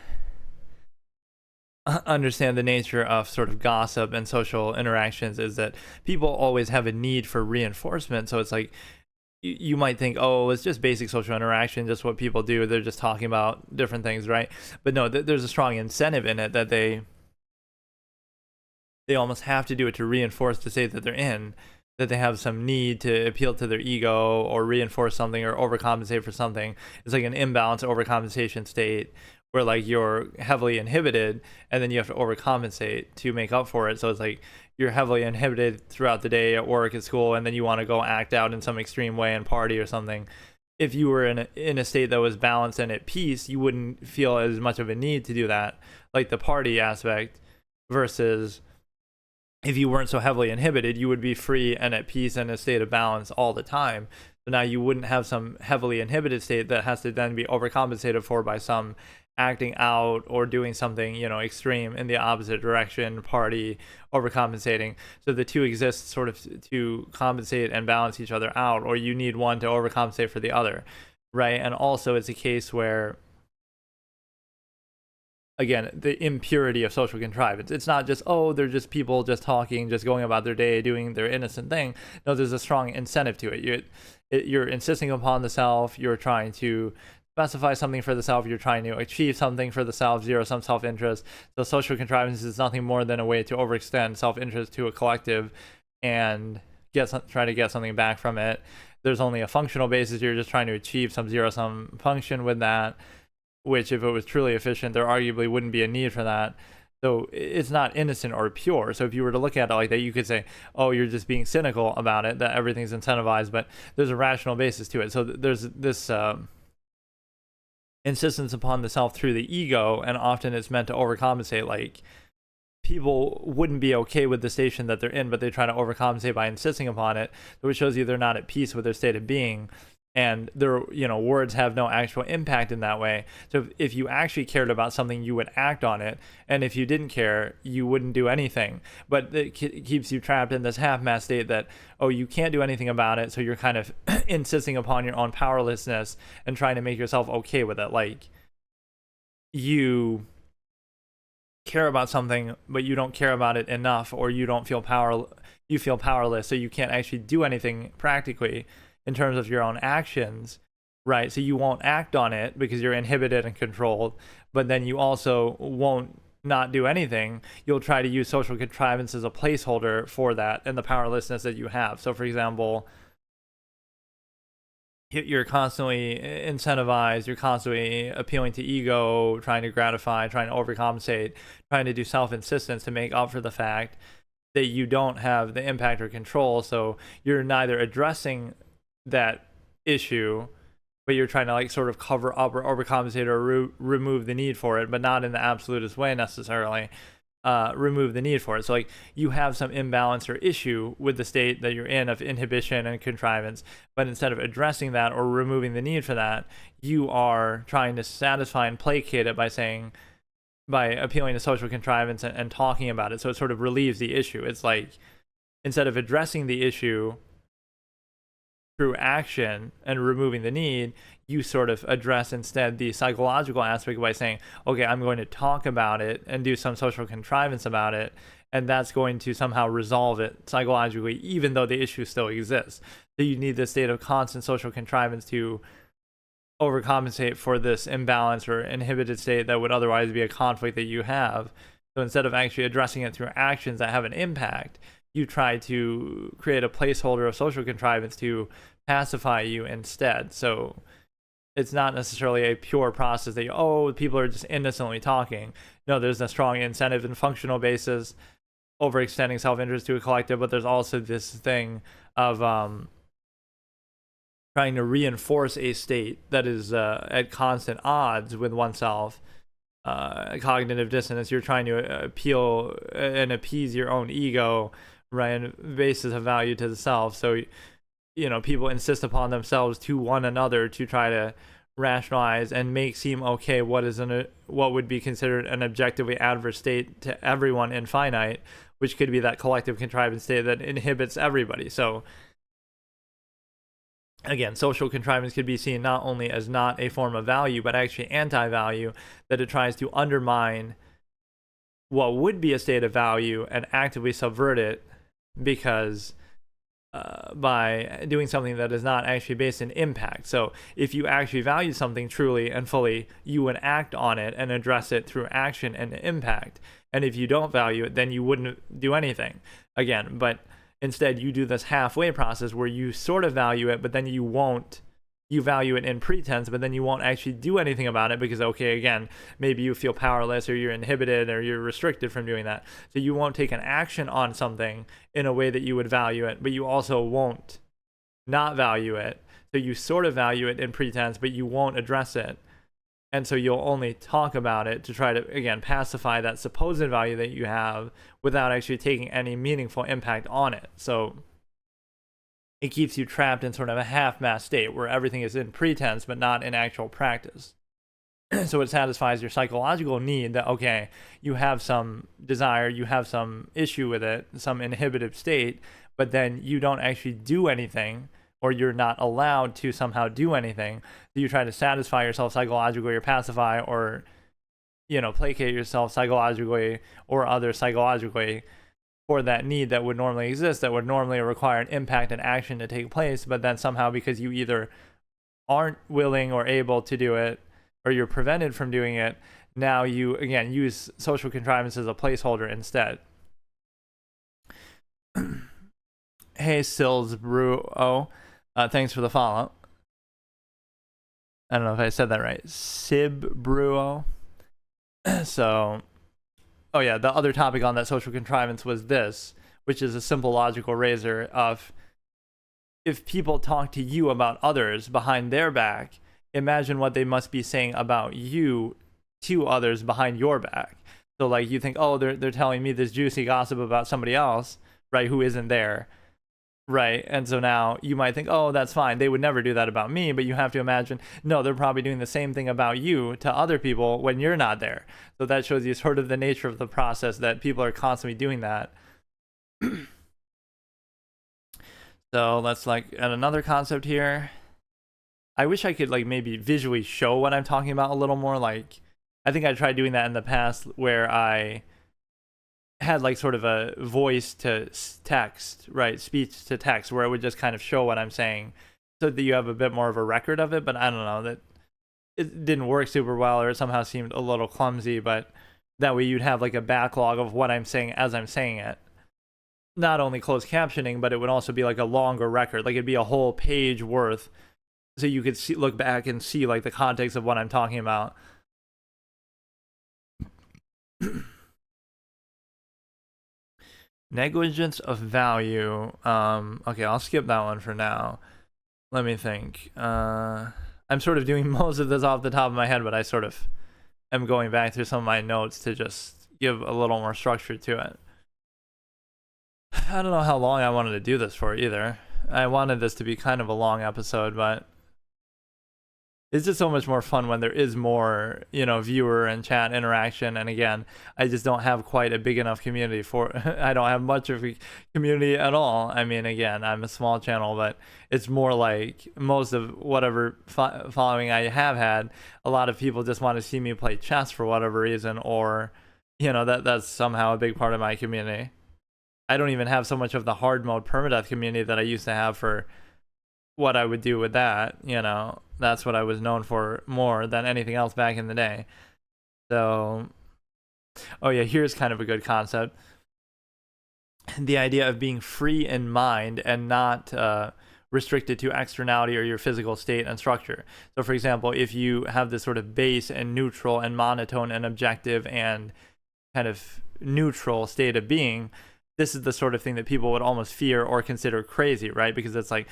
Speaker 1: understand the nature of sort of gossip and social interactions, is that people always have a need for reinforcement. So it's like you might think, oh, it's just basic social interaction, just what people do. They're just talking about different things, right? But no, there's a strong incentive in it that they almost have to do it to reinforce the state that they're in, that they have some need to appeal to their ego or reinforce something or overcompensate for something. It's like an imbalance overcompensation state where like you're heavily inhibited and then you have to overcompensate to make up for it. So it's like you're heavily inhibited throughout the day at work, at school, and then you want to go act out in some extreme way and party or something. If you were in a state that was balanced and at peace, you wouldn't feel as much of a need to do that, like the party aspect, versus if you weren't so heavily inhibited, you would be free and at peace and in a state of balance all the time. So now you wouldn't have some heavily inhibited state that has to then be overcompensated for by some acting out or doing something, extreme in the opposite direction, party, overcompensating. So the two exist sort of to compensate and balance each other out, or you need one to overcompensate for the other, right? And also it's a case where, again, the impurity of social contrivance. It's not just, they're just people just talking, just going about their day, doing their innocent thing. No, there's a strong incentive to it. You're insisting upon the self. You're trying to specify something for the self. You're trying to achieve something for the self, zero-sum self-interest. So social contrivance is nothing more than a way to overextend self-interest to a collective and try to get something back from it. There's only a functional basis. You're just trying to achieve some zero-sum function with that, which if it was truly efficient, there arguably wouldn't be a need for that. So it's not innocent or pure. So if you were to look at it like that, you could say, you're just being cynical about it, that everything's incentivized, but there's a rational basis to it. So there's this insistence upon the self through the ego, and often it's meant to overcompensate. Like, people wouldn't be okay with the station that they're in, but they try to overcompensate by insisting upon it, which shows you they're not at peace with their state of being. And their words have no actual impact in that way. So if you actually cared about something, you would act on it, and if you didn't care, you wouldn't do anything. But it keeps you trapped in this half-mast state that you can't do anything about it, so you're kind of insisting upon your own powerlessness and trying to make yourself okay with it. Like, you care about something, but you don't care about it enough, or you don't feel you feel powerless, so you can't actually do anything practically in terms of your own actions, right? So you won't act on it because you're inhibited and controlled, but then you also won't not do anything. You'll try to use social contrivance as a placeholder for that and the powerlessness that you have. So for example, you're constantly incentivized, you're constantly appealing to ego, trying to gratify, trying to overcompensate, trying to do self-insistence to make up for the fact that you don't have the impact or control. So you're neither addressing that issue, but you're trying to like sort of cover up or overcompensate or remove the need for it, but not in the absolutist way necessarily. Remove the need for it. So like you have some imbalance or issue with the state that you're in of inhibition and contrivance, but instead of addressing that or removing the need for that, you are trying to satisfy and placate it by appealing to social contrivance and talking about it. So it sort of relieves the issue. It's like, instead of addressing the issue through action and removing the need, you sort of address instead the psychological aspect by saying, okay, I'm going to talk about it and do some social contrivance about it, and that's going to somehow resolve it psychologically, even though the issue still exists. So you need this state of constant social contrivance to overcompensate for this imbalance or inhibited state that would otherwise be a conflict that you have. So instead of actually addressing it through actions that have an impact, you try to create a placeholder of social contrivance to pacify you instead. So it's not necessarily a pure process that people are just innocently talking. No, there's a strong incentive and functional basis, overextending self-interest to a collective, but there's also this thing of trying to reinforce a state that is at constant odds with oneself. Cognitive dissonance, you're trying to appeal and appease your own ego, right, and basis of value to the self. So people insist upon themselves to one another to try to rationalize and make seem okay what would be considered an objectively adverse state to everyone in finite, which could be that collective contrivance state that inhibits everybody. So again, social contrivance could be seen not only as not a form of value, but actually anti-value, that it tries to undermine what would be a state of value and actively subvert it, because by doing something that is not actually based in impact. So if you actually value something truly and fully, you would act on it and address it through action and impact. And if you don't value it, then you wouldn't do anything. Again, but instead you do this halfway process where you sort of value it, but then you value it in pretense, but then you won't actually do anything about it because, okay, again, maybe you feel powerless or you're inhibited or you're restricted from doing that. So you won't take an action on something in a way that you would value it, but you also won't not value it. So you sort of value it in pretense, but you won't address it. And so you'll only talk about it to try to, again, pacify that supposed value that you have without actually taking any meaningful impact on it. So it keeps you trapped in sort of a half-mast state where everything is in pretense but not in actual practice. So it satisfies your psychological need that, okay, you have some desire, you have some issue with it, some inhibitive state, but then you don't actually do anything, or you're not allowed to somehow do anything. So you try to satisfy yourself psychologically or pacify or, placate yourself psychologically or others psychologically for that need that would normally exist, that would normally require an impact and action to take place, but then somehow because you either aren't willing or able to do it, or you're prevented from doing it, now you, again, use social contrivance as a placeholder instead. Hey, Sills Brew. Thanks for the follow. I don't know if I said that right. Sib Bruo. So, oh yeah, the other topic on that social contrivance was this, which is a simple logical razor of, if people talk to you about others behind their back, imagine what they must be saying about you to others behind your back. So like you think, oh, they're telling me this juicy gossip about somebody else, right, who isn't there. Right, and so now you might think, oh, that's fine. They would never do that about me, but you have to imagine, no, they're probably doing the same thing about you to other people when you're not there. So that shows you sort of the nature of the process, that people are constantly doing that. So let's add another concept here. I wish I could maybe visually show what I'm talking about a little more. I think I tried doing that in the past where I had sort of a voice to text, right? Speech to text, where it would just kind of show what I'm saying so that you have a bit more of a record of it. But I don't know, that it didn't work super well, or it somehow seemed a little clumsy, but that way you'd have a backlog of what I'm saying as I'm saying it. Not only closed captioning, but it would also be a longer record. It'd be a whole page worth, so you could look back and see the context of what I'm talking about. Negligence of value. Okay, I'll skip that one for now. Let me think. I'm sort of doing most of this off the top of my head, but I sort of am going back through some of my notes to just give a little more structure to it. I don't know how long I wanted to do this for either. I wanted this to be kind of a long episode, but it's just so much more fun when there is more, viewer and chat interaction. And again, I just don't have quite a big enough community for I don't have much of a community at all. I mean, again, I'm a small channel, but it's more like most of whatever following I have had, a lot of people just want to see me play chess for whatever reason, or that's somehow a big part of my community. I don't even have so much of the hard mode permadeath community that I used to have for what I would do with that. That's what I was known for more than anything else back in the day. So, oh yeah, here's kind of a good concept. The idea of being free in mind and not restricted to externality or your physical state and structure. So for example, if you have this sort of base and neutral and monotone and objective and kind of neutral state of being, this is the sort of thing that people would almost fear or consider crazy, right? Because it's like,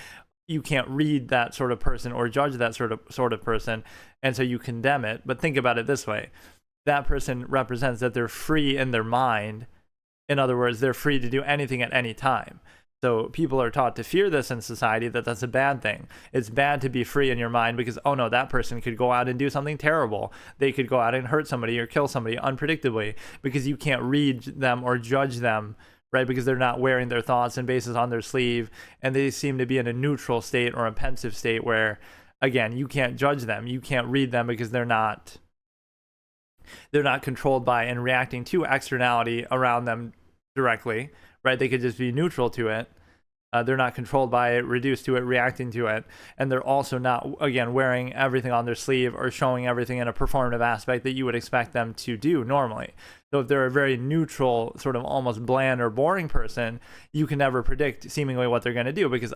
Speaker 1: you can't read that sort of person or judge that sort of person, and so you condemn it. But think about it this way: that person represents that they're free in their mind. In other words, they're free to do anything at any time. So people are taught to fear this in society, that's a bad thing. It's bad to be free in your mind because, oh no, that person could go out and do something terrible. They could go out and hurt somebody or kill somebody unpredictably because you can't read them or judge them, right? Because they're not wearing their thoughts and bases on their sleeve, and they seem to be in a neutral state or a pensive state where, again, you can't judge them, you can't read them because they're not controlled by and reacting to externality around them directly, right? They could just be neutral to it. They're not controlled by it, reduced to it, reacting to it, and they're also not, again, wearing everything on their sleeve or showing everything in a performative aspect that you would expect them to do normally. So if they're a very neutral, sort of almost bland or boring person, you can never predict seemingly what they're going to do because,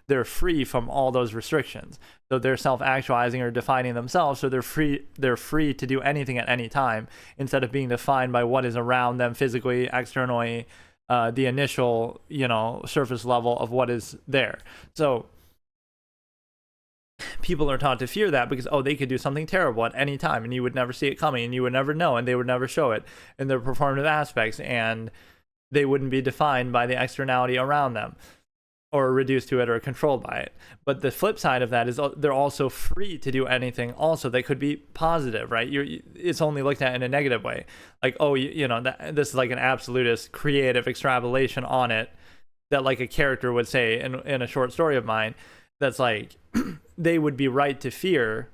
Speaker 1: they're free from all those restrictions. So they're self-actualizing or defining themselves, so they're free to do anything at any time instead of being defined by what is around them physically, externally, the initial, surface level of what is there. So people are taught to fear that because, they could do something terrible at any time and you would never see it coming and you would never know and they would never show it in their performative aspects and they wouldn't be defined by the externality around them or reduced to it or controlled by it. But the flip side of that is they're also free to do anything also that could be positive, right? It's only looked at in a negative way. Like, this is like an absolutist creative extrapolation on it that like a character would say in a short story of mine that's like, they would be right to fear,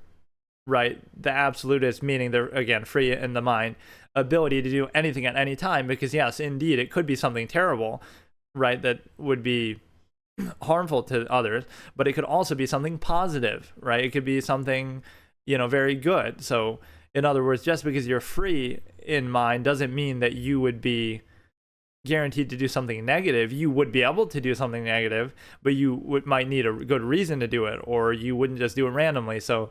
Speaker 1: right? The absolutist, meaning they're, again, free in the mind, ability to do anything at any time because, yes, indeed, it could be something terrible, right? That would be harmful to others, but it could also be something positive, right? It could be something, very good. So in other words, just because you're free in mind doesn't mean that you would be guaranteed to do something negative. You would be able to do something negative, but you might need a good reason to do it, or you wouldn't just do it randomly. So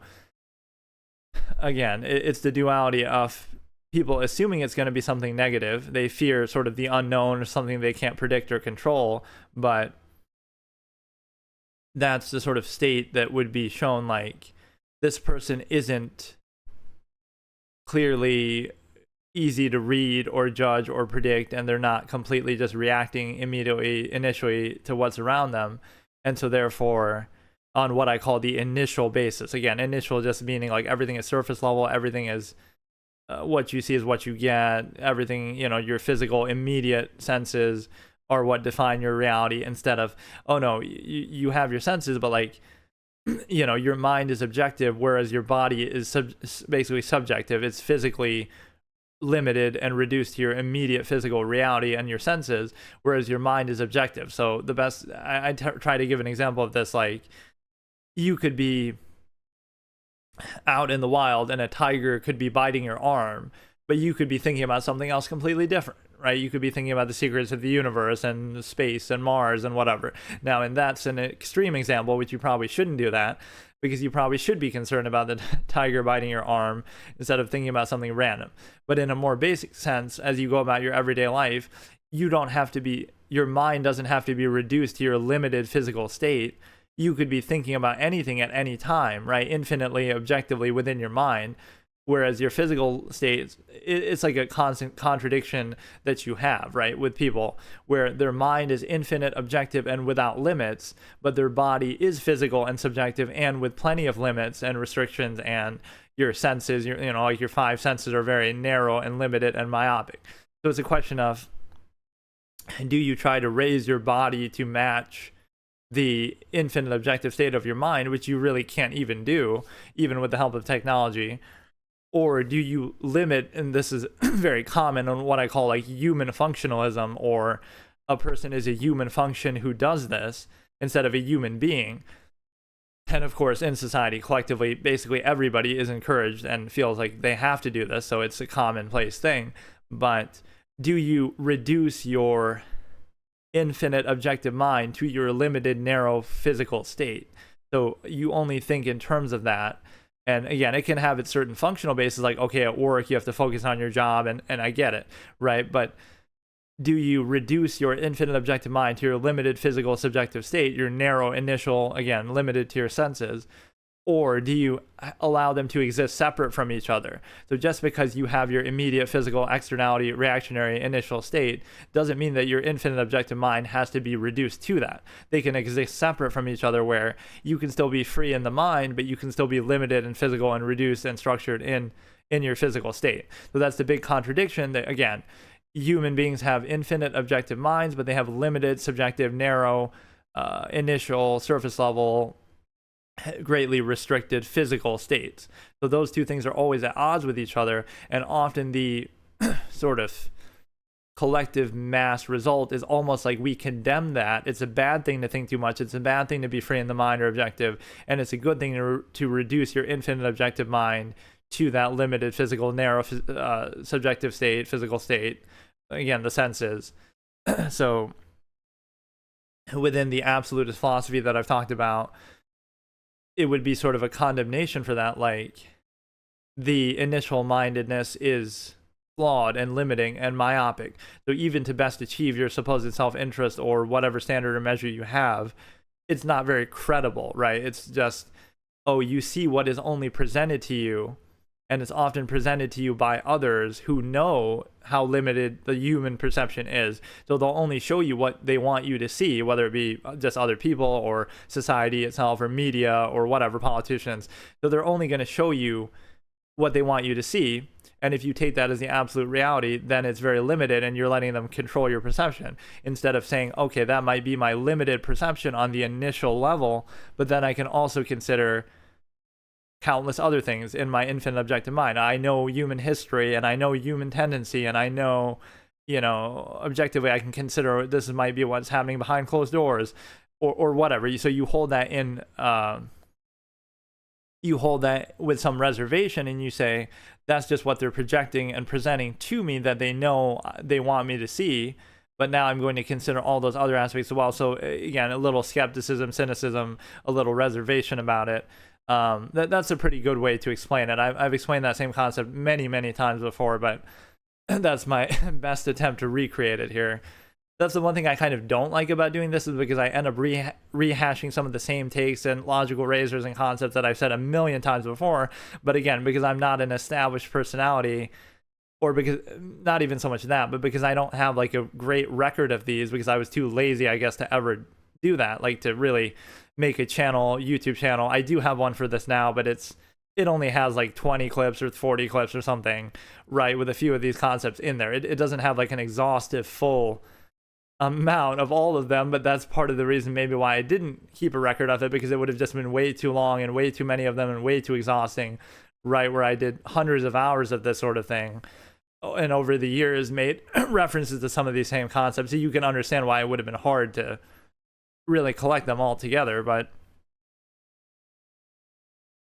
Speaker 1: again, it's the duality of people assuming it's going to be something negative. They fear sort of the unknown or something they can't predict or control, but that's the sort of state that would be shown like this person isn't clearly easy to read or judge or predict, and they're not completely just reacting initially to what's around them. And so therefore, on what I call the initial basis, again, initial just meaning like everything is surface level, everything is what you see is what you get, everything, your physical immediate senses are what define your reality, instead of, oh no, you have your senses, but like, your mind is objective, whereas your body is basically subjective. It's physically limited and reduced to your immediate physical reality and your senses, whereas your mind is objective. So the best, I try to give an example of this, like you could be out in the wild and a tiger could be biting your arm, but you could be thinking about something else completely different, right? You could be thinking about the secrets of the universe and space and Mars and whatever. Now, and that's an extreme example, which you probably shouldn't do that, because you probably should be concerned about the tiger biting your arm instead of thinking about something random. But in a more basic sense, as you go about your everyday life, your mind doesn't have to be reduced to your limited physical state. You could be thinking about anything at any time, right? Infinitely, objectively within your mind, whereas your physical state, it's like a constant contradiction that you have, right, with people where their mind is infinite, objective, and without limits, but their body is physical and subjective and with plenty of limits and restrictions, and your senses, like your five senses are very narrow and limited and myopic. So it's a question of, do you try to raise your body to match the infinite objective state of your mind, which you really can't even do, even with the help of technology? Or do you limit, and this is very common on what I call like human functionalism, or a person is a human function who does this instead of a human being. And of course, in society, collectively, basically everybody is encouraged and feels like they have to do this, so it's a commonplace thing. But do you reduce your infinite objective mind to your limited, narrow physical state? So you only think in terms of that. And again, it can have its certain functional basis, like, okay, at work, you have to focus on your job, and I get it, right? But do you reduce your infinite objective mind to your limited physical subjective state, your narrow initial, again, limited to your senses? Or do you allow them to exist separate from each other? So just because you have your immediate physical externality reactionary initial state doesn't mean that your infinite objective mind has to be reduced to that. They can exist separate from each other, where you can still be free in the mind, but you can still be limited and physical and reduced and structured in your physical state. So that's the big contradiction, that, again, human beings have infinite objective minds, but they have limited, subjective, narrow, initial, surface level, greatly restricted physical states. So those two things are always at odds with each other, and often the sort of collective mass result is almost like we condemn that. It's a bad thing to think too much. It's a bad thing to be free in the mind or objective, and it's a good thing to reduce your infinite objective mind to that limited physical, narrow subjective state, physical state, again, the senses. So within the absolutist philosophy that I've talked about, it would be sort of a condemnation for that, like the initial mindedness is flawed and limiting and myopic. So even to best achieve your supposed self-interest or whatever standard or measure you have, it's not very credible, right? It's just, oh, you see what is only presented to you, and it's often presented to you by others who know how limited the human perception is. So they'll only show you what they want you to see, whether it be just other people or society itself or media or whatever, politicians. So they're only going to show you what they want you to see. And if you take that as the absolute reality, then it's very limited, and you're letting them control your perception, instead of saying, okay, that might be my limited perception on the initial level, but then I can also consider countless other things in my infinite objective mind. I know human history, and I know human tendency, and I know, objectively I can consider this might be what's happening behind closed doors, or whatever. So you hold that in, you hold that with some reservation, and you say, that's just what they're projecting and presenting to me that they know they want me to see. But now I'm going to consider all those other aspects as well. So again, a little skepticism, cynicism, a little reservation about it. That's a pretty good way to explain it. I've explained that same concept many, many times before, but that's my best attempt to recreate it here. That's the one thing I kind of don't like about doing this, is because I end up rehashing some of the same takes and logical razors and concepts that I've said a million times before. But again, because I'm not an established personality, or because, not even so much that, but because I don't have like a great record of these, because I was too lazy, I guess, to ever do that, like to really make a YouTube channel. I do have one for this now, but it only has like 20 clips or 40 clips or something, right, with a few of these concepts in there. It doesn't have like an exhaustive full amount of all of them, but that's part of the reason maybe why I didn't keep a record of it, because it would have just been way too long and way too many of them and way too exhausting, right, where I did hundreds of hours of this sort of thing, and over the years made references to some of these same concepts. So you can understand why it would have been hard to really collect them all together, but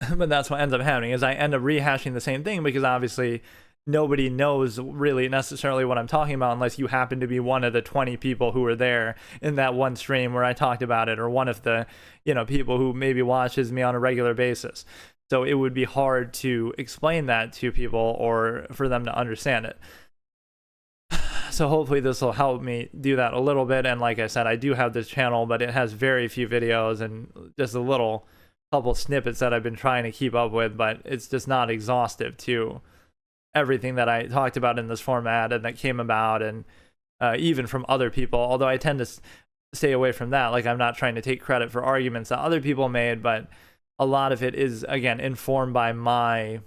Speaker 1: that's what ends up happening, is I end up rehashing the same thing, because obviously nobody knows really necessarily what I'm talking about unless you happen to be one of the 20 people who were there in that one stream where I talked about it, or one of the people who maybe watches me on a regular basis. So it would be hard to explain that to people or for them to understand it. So hopefully this will help me do that a little bit. And like I said, I do have this channel, but it has very few videos and just a little couple snippets that I've been trying to keep up with, but it's just not exhaustive to everything that I talked about in this format and that came about, and even from other people, although I tend to stay away from that. Like, I'm not trying to take credit for arguments that other people made, but a lot of it is, again, informed by my,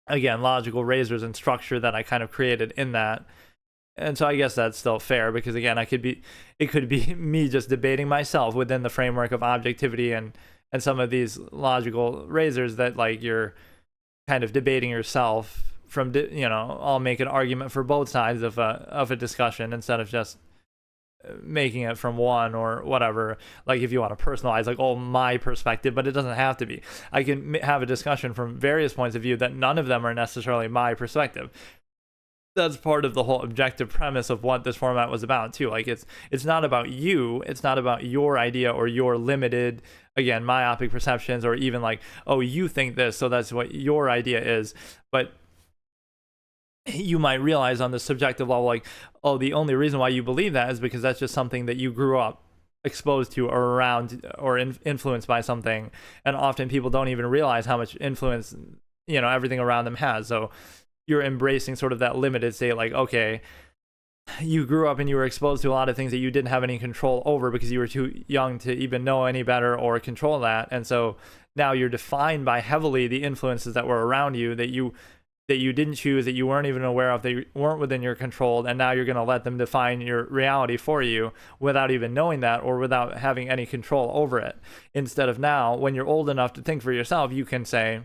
Speaker 1: again, logical razors and structure that I kind of created in that. And so I guess that's still fair, because again, it could be me just debating myself within the framework of objectivity and some of these logical razors that, like, you're kind of debating yourself from, I'll make an argument for both sides of a discussion instead of just making it from one or whatever. Like, if you want to personalize, like, oh, my perspective, but it doesn't have to be. I can have a discussion from various points of view that none of them are necessarily my perspective. That's part of the whole objective premise of what this format was about too. Like, it's not about you, it's not about your idea or your limited, again, myopic perceptions, or even like, oh, you think this, so that's what your idea is. But you might realize on the subjective level, like, oh, the only reason why you believe that is because that's just something that you grew up exposed to or around or influenced by something. And often people don't even realize how much influence, everything around them has. So you're embracing sort of that limited state, like, okay, you grew up and you were exposed to a lot of things that you didn't have any control over because you were too young to even know any better or control that. And so now you're defined by heavily the influences that were around you that you didn't choose, that you weren't even aware of, they weren't within your control, and now you're going to let them define your reality for you without even knowing that, or without having any control over it. Instead of now, when you're old enough to think for yourself, you can say,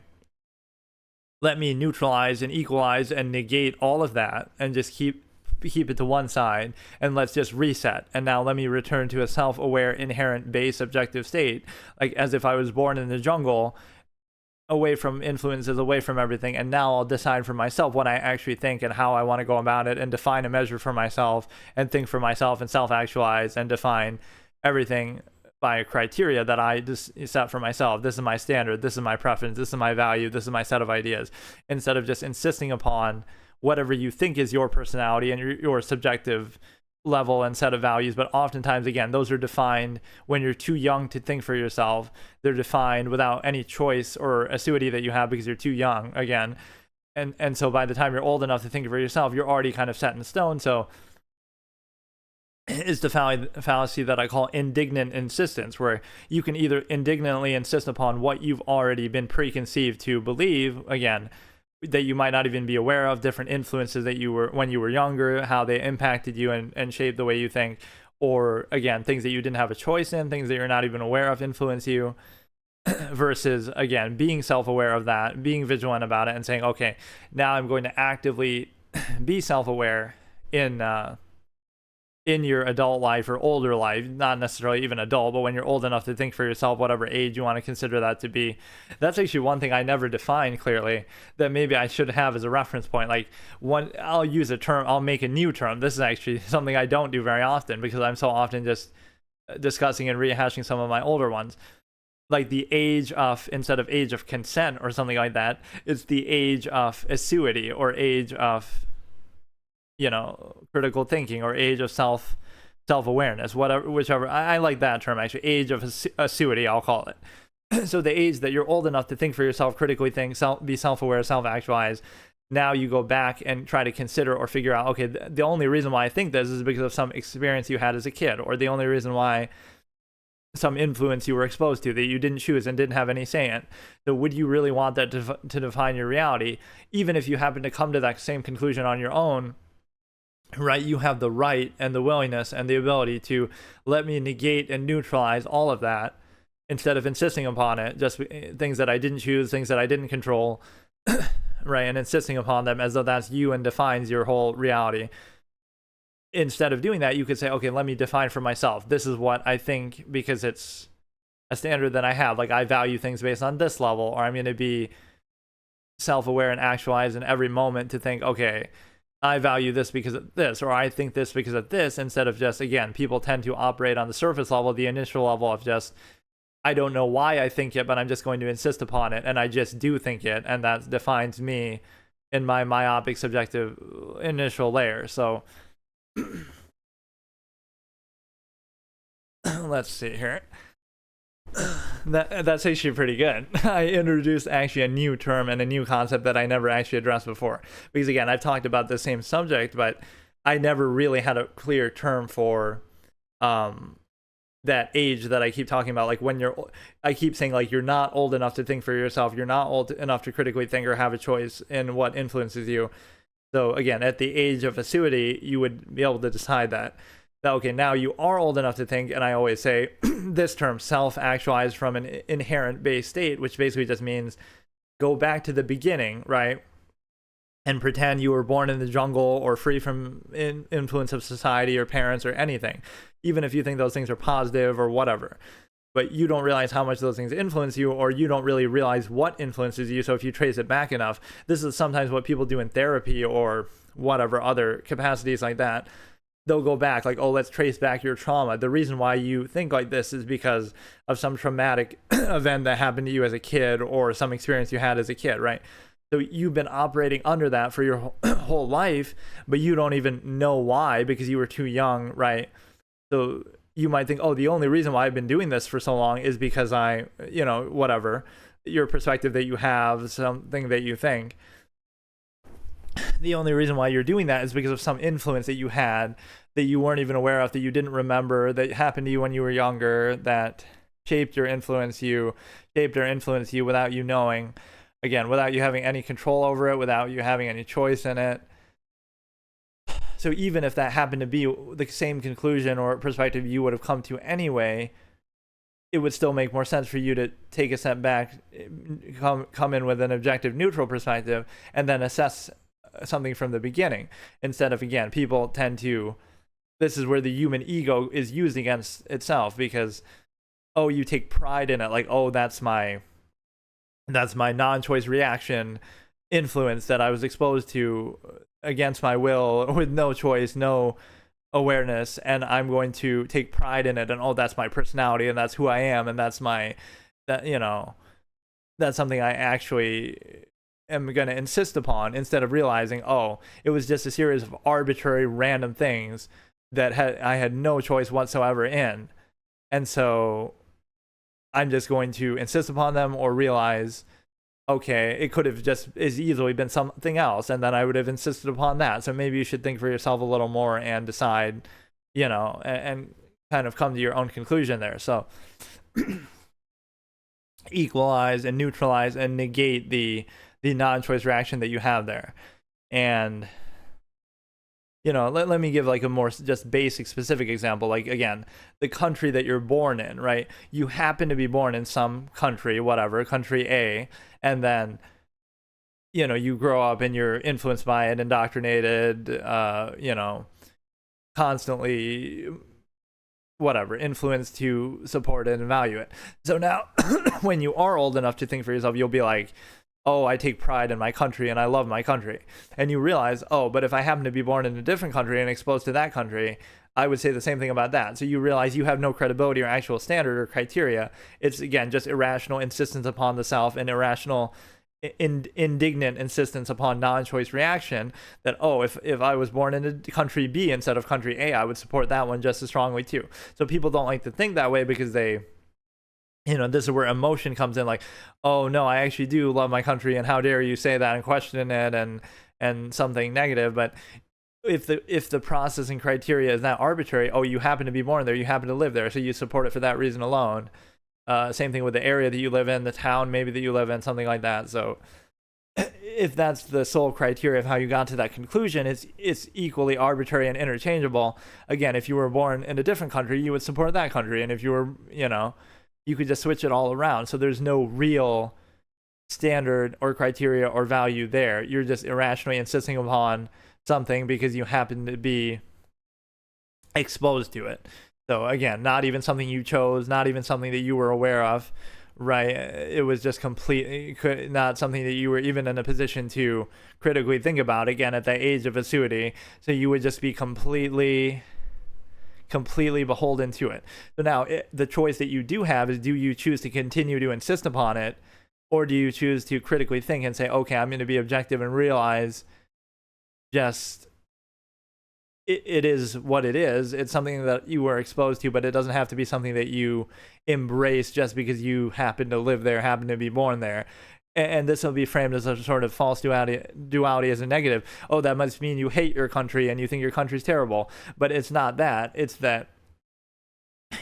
Speaker 1: let me neutralize and equalize and negate all of that and just keep it to one side, and let's just reset. And now let me return to a self-aware, inherent, base, objective state, like as if I was born in the jungle, away from influences, away from everything. And now I'll decide for myself what I actually think and how I want to go about it, and define a measure for myself and think for myself and self-actualize and define everything by a criteria that I just set for myself. This is my standard, this is my preference, this is my value, this is my set of ideas, instead of just insisting upon whatever you think is your personality and your subjective level and set of values. But oftentimes, again, those are defined when you're too young to think for yourself. They're defined without any choice or acuity that you have because you're too young, again. And so by the time you're old enough to think for yourself, you're already kind of set in stone. So is the fallacy that I call indignant insistence, where you can either indignantly insist upon what you've already been preconceived to believe, again, that you might not even be aware of, different influences that you were when you were younger, how they impacted you and shaped the way you think, or again, things that you didn't have a choice in, things that you're not even aware of influence you, versus, again, being self-aware of that, being vigilant about it, and saying, okay, now I'm going to actively be self-aware in your adult life or older life, not necessarily even adult, but when you're old enough to think for yourself, whatever age you want to consider that to be. That's actually one thing I never defined clearly, that maybe I should have as a reference point. Like, I'll use a term, I'll make a new term. This is actually something I don't do very often because I'm so often just discussing and rehashing some of my older ones. Like the age of, instead of age of consent or something like that, it's the age of acuity, or age of, critical thinking, or age of self-awareness, whatever, whichever. I like that term, actually, age of acuity, I'll call it. So the age that you're old enough to think for yourself, critically think, be self-aware, self-actualize. Now you go back and try to consider or figure out, okay, the only reason why I think this is because of some experience you had as a kid, or the only reason why some influence you were exposed to that you didn't choose and didn't have any say in. So would you really want that to define your reality? Even if you happen to come to that same conclusion on your own, right, you have the right and the willingness and the ability to let me negate and neutralize all of that, instead of insisting upon it, just things that I didn't choose, things that I didn't control, right, and insisting upon them as though that's you and defines your whole reality. Instead of doing that, you could say, okay, let me define for myself. This is what I think because it's a standard that I have. Like, I value things based on this level, or I'm going to be self-aware and actualize in every moment to think, okay, I value this because of this, or I think this because of this, instead of just, again, people tend to operate on the surface level, the initial level of just, I don't know why I think it, but I'm just going to insist upon it, and I just do think it, and that defines me in my myopic subjective initial layer. So let's see here. That's actually pretty good. I introduced actually a new term and a new concept that I never actually addressed before. Because again, I've talked about the same subject, but I never really had a clear term for that age that I keep talking about. Like when I keep saying like you're not old enough to think for yourself, you're not old enough to critically think or have a choice in what influences you. So again, at the age of acuity, you would be able to decide that okay, now you are old enough to think. And I always say this term, self-actualized from an inherent base state, which basically just means go back to the beginning, right? And pretend you were born in the jungle or free from influence of society or parents or anything, even if you think those things are positive or whatever. But you don't realize how much those things influence you, or you don't really realize what influences you. So if you trace it back enough, this is sometimes what people do in therapy or whatever other capacities like that. They'll go back like, oh, let's trace back your trauma. The reason why you think like this is because of some traumatic event that happened to you as a kid or some experience you had as a kid, right? So you've been operating under that for your whole life, but you don't even know why because you were too young, right? So you might think, oh, the only reason why I've been doing this for so long is because whatever, your perspective that you have, something that you think. The only reason why you're doing that is because of some influence that you had that you weren't even aware of, that you didn't remember, that happened to you when you were younger, that shaped or influenced you without you knowing. Again, without you having any control over it, without you having any choice in it. So even if that happened to be the same conclusion or perspective you would have come to anyway, it would still make more sense for you to take a step back, come in with an objective, neutral perspective, and then assess something from the beginning. Instead of, again, people tend to, this is where the human ego is used against itself because, oh, you take pride in it. Like, oh, that's my non-choice reaction influence that I was exposed to against my will with no choice, no awareness, and I'm going to take pride in it, and oh, that's my personality and that's who I am, and that's something I actually am going to insist upon, instead of realizing, oh, it was just a series of arbitrary random things that I had no choice whatsoever in, and so I'm just going to insist upon them, or realize, okay, it could have just as easily been something else, and then I would have insisted upon that. So maybe you should think for yourself a little more and decide, and kind of come to your own conclusion there. So equalize and neutralize and negate the non-choice reaction that you have there. And let me give like a more just basic specific example. Like, again, the country that you're born in, right? You happen to be born in some country, whatever, country A, and then, you grow up and you're influenced by it, indoctrinated, constantly, whatever, influenced to support it and value it. So now, when you are old enough to think for yourself, you'll be like, oh, I take pride in my country and I love my country. And you realize, oh, but if I happen to be born in a different country and exposed to that country, I would say the same thing about that. So you realize you have no credibility or actual standard or criteria. It's, again, just irrational insistence upon the self and irrational, indignant insistence upon non-choice reaction that, oh, if I was born in a country B instead of country A, I would support that one just as strongly too. So people don't like to think that way because they, this is where emotion comes in, like, oh no, I actually do love my country, and how dare you say that and question it and something negative. But if the process and criteria is not arbitrary, oh, you happen to be born there, you happen to live there, so you support it for that reason alone. Same thing with the area that you live in, the town maybe that you live in, something like that. So if that's the sole criteria of how you got to that conclusion, it's equally arbitrary and interchangeable. Again, if you were born in a different country, you would support that country, and if you were, you could just switch it all around. So there's no real standard or criteria or value there. You're just irrationally insisting upon something because you happen to be exposed to it. So again, not even something you chose, not even something that you were aware of, right? It was just completely not something that you were even in a position to critically think about, again, at the age of acuity. So you would just be completely beholden to it. So now the choice that you do have is, do you choose to continue to insist upon it, or do you choose to critically think and say, okay, I'm going to be objective and realize just it is what it is. It's something that you were exposed to, but it doesn't have to be something that you embrace just because you happen to live there, happen to be born there. And this will be framed as a sort of false duality as a negative. Oh, that must mean you hate your country and you think your country's terrible. But it's not that. It's that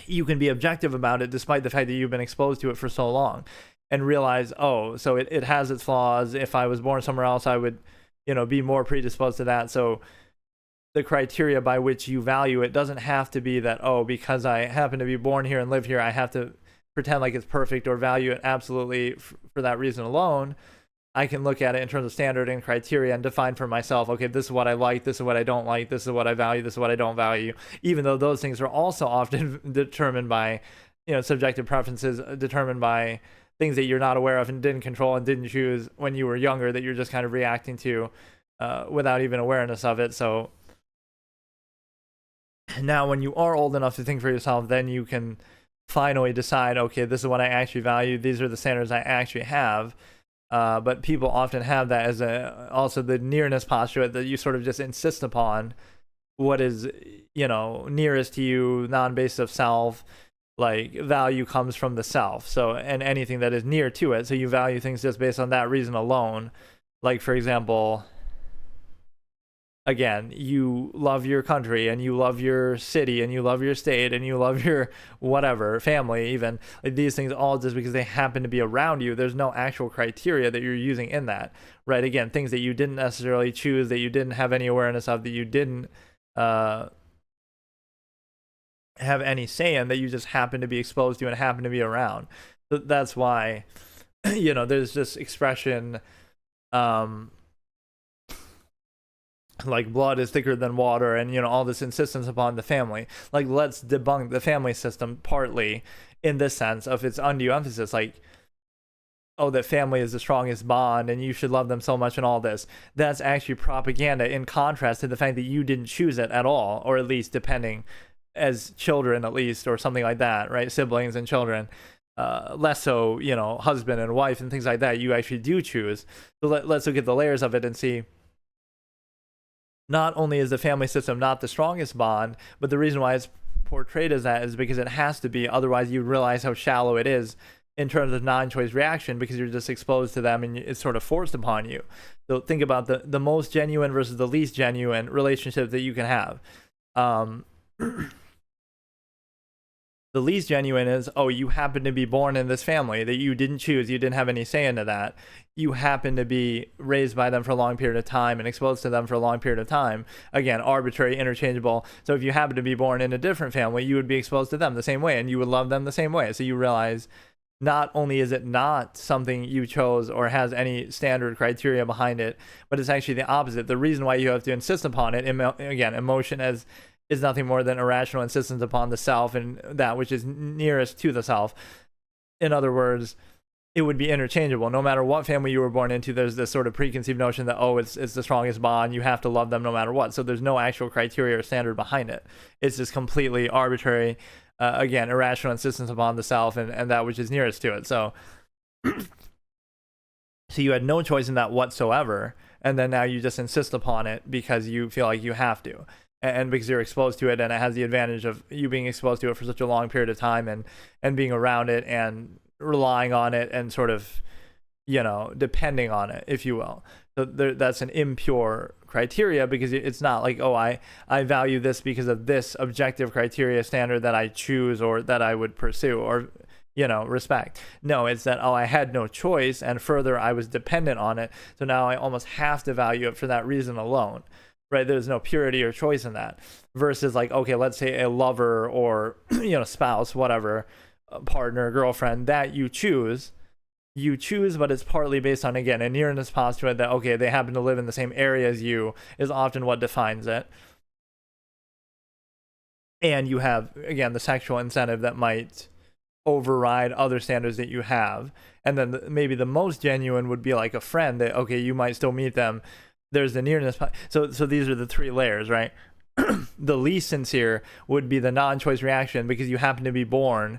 Speaker 1: you can be objective about it despite the fact that you've been exposed to it for so long, and realize, oh, so it has its flaws. If I was born somewhere else, I would, be more predisposed to that. So the criteria by which you value it doesn't have to be that, oh, because I happen to be born here and live here, I have to pretend like it's perfect or value it absolutely for that reason alone. I can look at it in terms of standard and criteria and define for myself, okay, this is what I like, this is what I don't like, this is what I value, this is what I don't value, even though those things are also often determined by, subjective preferences, determined by things that you're not aware of and didn't control and didn't choose when you were younger, that you're just kind of reacting to without even awareness of it. So now when you are old enough to think for yourself, then you can finally decide, okay, this is what I actually value, these are the standards I actually have. But people often have that as also the nearness postulate, that you sort of just insist upon what is, nearest to you, non-based of self, like value comes from the self. So, and anything that is near to it. So you value things just based on that reason alone. Like, for example, again, you love your country and you love your city and you love your state and you love your whatever family, even like these things all just because they happen to be around you. There's no actual criteria that you're using in that, right? Again, things that you didn't necessarily choose, that you didn't have any awareness of, that you didn't have any say in, that you just happen to be exposed to and happen to be around. So that's why there's this expression, like blood is thicker than water, and all this insistence upon the family. Like, let's debunk the family system partly in this sense of its undue emphasis, like, oh, that family is the strongest bond and you should love them so much and all this. That's actually propaganda, in contrast to the fact that you didn't choose it at all, or at least depending, as children at least, or something like that, right? Siblings and children, less so, husband and wife and things like that, you actually do choose. So let's look at the layers of it and see, not only is the family system not the strongest bond, but the reason why it's portrayed as that is because it has to be. Otherwise, you realize how shallow it is in terms of non-choice reaction, because you're just exposed to them and it's sort of forced upon you. So think about the most genuine versus the least genuine relationship that you can have. The least genuine is, oh, you happen to be born in this family that you didn't choose. You didn't have any say into that. You happen to be raised by them for a long period of time and exposed to them for a long period of time. Again, arbitrary, interchangeable. So if you happen to be born in a different family, you would be exposed to them the same way and you would love them the same way. So you realize, not only is it not something you chose or has any standard criteria behind it, but it's actually the opposite. The reason why you have to insist upon it, again, emotion is nothing more than irrational insistence upon the self and that which is nearest to the self. In other words, it would be interchangeable. No matter what family you were born into, there's this sort of preconceived notion that, oh, it's the strongest bond, you have to love them no matter what. So there's no actual criteria or standard behind it. It's just completely arbitrary, again, irrational insistence upon the self and that which is nearest to it. So you had no choice in that whatsoever, and then now you just insist upon it because you feel like you have to. And because you're exposed to it, and it has the advantage of you being exposed to it for such a long period of time and being around it and relying on it and sort of, depending on it, if you will. So that's an impure criteria, because it's not like, oh, I value this because of this objective criteria standard that I choose or that I would pursue or, respect. No, it's that, oh, I had no choice, and further, I was dependent on it. So now I almost have to value it for that reason alone. Right, there's no purity or choice in that. Versus like, okay, let's say a lover or spouse, whatever, partner, girlfriend that you choose, but it's partly based on, again, a nearness postulate that, okay, they happen to live in the same area as you is often what defines it. And you have, again, the sexual incentive that might override other standards that you have. And then maybe the most genuine would be like a friend that, okay, you might still meet them. There's the nearness. So these are the three layers, right? The least sincere would be the non-choice reaction, because you happen to be born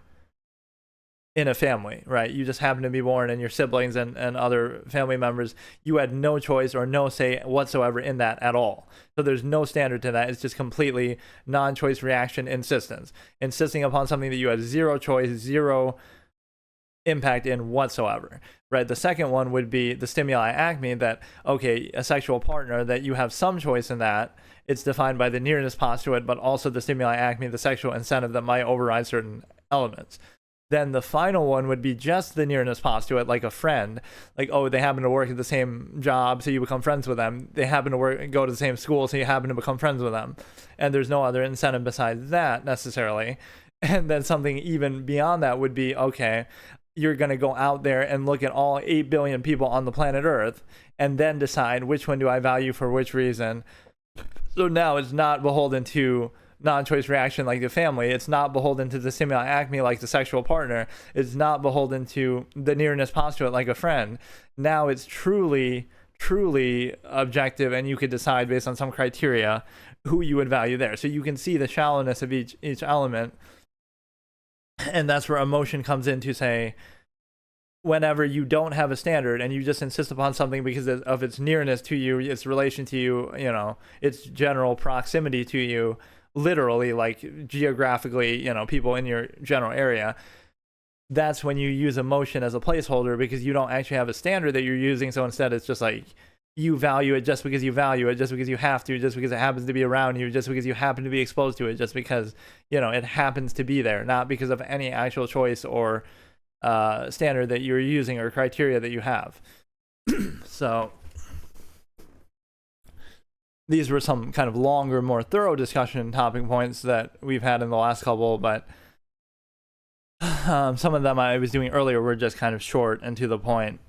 Speaker 1: in a family, right? You just happen to be born, and your siblings and other family members, you had no choice or no say whatsoever in that at all. So there's no standard to that. It's just completely non-choice reaction insistence, insisting upon something that you had zero choice, zero impact in whatsoever, right? The second one would be the stimuli acme, that, okay, a sexual partner, that you have some choice in that. It's defined by the nearness postulate, but also the stimuli acme, the sexual incentive that might override certain elements. Then the final one would be just the nearness postulate, like a friend, like, oh, they happen to work at the same job, so you become friends with them. They happen to go to the same school, so you happen to become friends with them. And there's no other incentive besides that necessarily. And then something even beyond that would be, okay, you're going to go out there and look at all 8 billion people on the planet Earth and then decide which one do I value for which reason. So now it's not beholden to non-choice reaction like the family. It's not beholden to the stimuli acme like the sexual partner. It's not beholden to the nearness postulate like a friend. Now it's truly objective, and you could decide based on some criteria who you would value there. So you can see the shallowness of each element. And that's where emotion comes in to say, whenever you don't have a standard and you just insist upon something because of its nearness to you, its relation to you, its general proximity to you, literally, like geographically, people in your general area, that's when you use emotion as a placeholder, because you don't actually have a standard that you're using. So instead it's just like, you value it just because you value it, just because you have to, just because it happens to be around you, just because you happen to be exposed to it, just because it happens to be there, not because of any actual choice or standard that you're using or criteria that you have. So these were some kind of longer, more thorough discussion topic points that we've had in the last couple, but some of them I was doing earlier were just kind of short and to the point.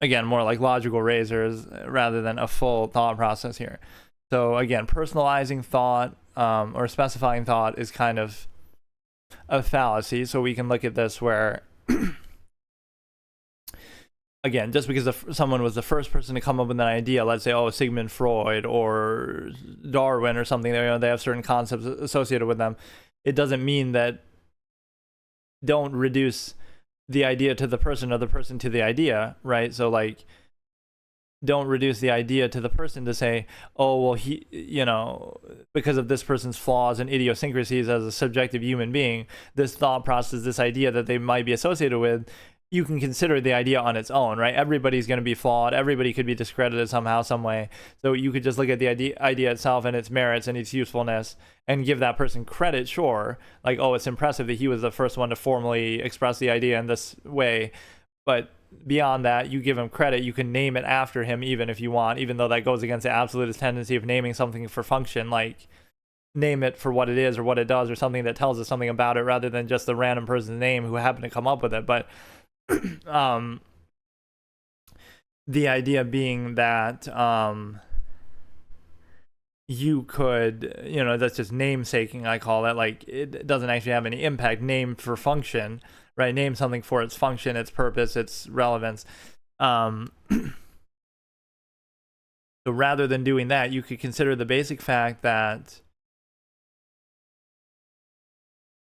Speaker 1: Again, more like logical razors rather than a full thought process here. So again, personalizing thought or specifying thought is kind of a fallacy. So we can look at this where, again, just because someone was the first person to come up with an idea, let's say, Sigmund Freud or Darwin or something, they have certain concepts associated with them. It doesn't mean that don't reduce the idea to the person or the person to the idea, right? So like, don't reduce the idea to the person to say, oh, well, he, because of this person's flaws and idiosyncrasies as a subjective human being, this thought process, this idea that they might be associated with, you can consider the idea on its own, right? Everybody's going to be flawed. Everybody could be discredited somehow, some way. So you could just look at the idea itself and its merits and its usefulness and give that person credit, sure. Like, oh, it's impressive that he was the first one to formally express the idea in this way. But beyond that, you give him credit. You can name it after him even if you want, even though that goes against the absolutist tendency of naming something for function, like name it for what it is or what it does or something that tells us something about it rather than just the random person's name who happened to come up with it. But the idea being that you could, that's just namesaking, I call it. Like, it doesn't actually have any impact. Name for function, right? Name something for its function, its purpose, its relevance. So rather than doing that, you could consider the basic fact that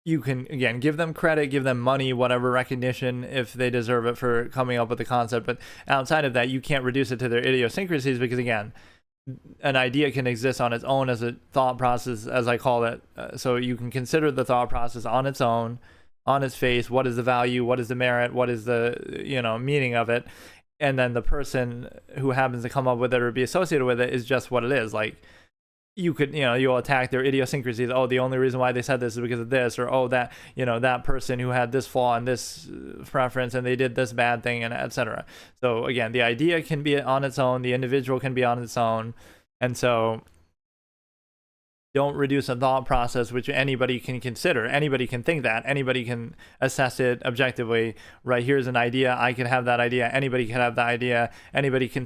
Speaker 1: you can, again, give them credit, give them money, whatever recognition, if they deserve it for coming up with the concept. But outside of that, you can't reduce it to their idiosyncrasies, because, again, an idea can exist on its own as a thought process, as I call it. So you can consider the thought process on its own, on its face. What is the value? What is the merit? What is the, meaning of it? And then the person who happens to come up with it or be associated with it is just what it is. Like, you could, you'll attack their idiosyncrasies. Oh, the only reason why they said this is because of this, or oh, that, that person who had this flaw and this preference and they did this bad thing, and etc. So again, the idea can be on its own, the individual can be on its own, and so don't reduce a thought process which anybody can consider. Anybody can think that. Anybody can assess it objectively. Right, here's an idea. I can have that idea. Anybody can have that idea. Anybody can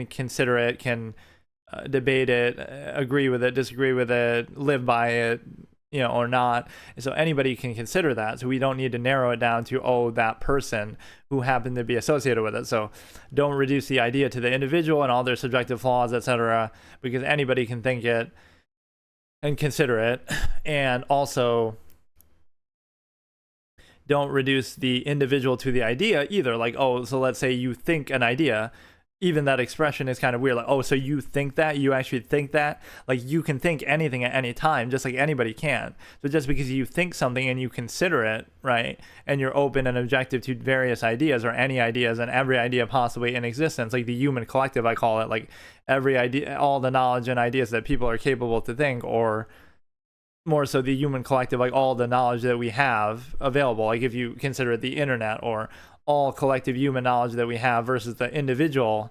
Speaker 1: consider it. Can debate it, agree with it, disagree with it, live by it, or not. So anybody can consider that. So we don't need to narrow it down to, oh, that person who happened to be associated with it. So don't reduce the idea to the individual and all their subjective flaws, etc., because anybody can think it and consider it. And also don't reduce the individual to the idea either. Like, oh, so let's say you think an idea, even that expression is kind of weird. Like, oh, so you think that? You actually think that? Like, you can think anything at any time, just like anybody can. So just because you think something and you consider it, right, and you're open and objective to various ideas or any ideas and every idea possibly in existence, like the human collective, I call it, like every idea, all the knowledge and ideas that people are capable to think, or more so the human collective, like all the knowledge that we have available, like if you consider it the internet, or all collective human knowledge that we have versus the individual,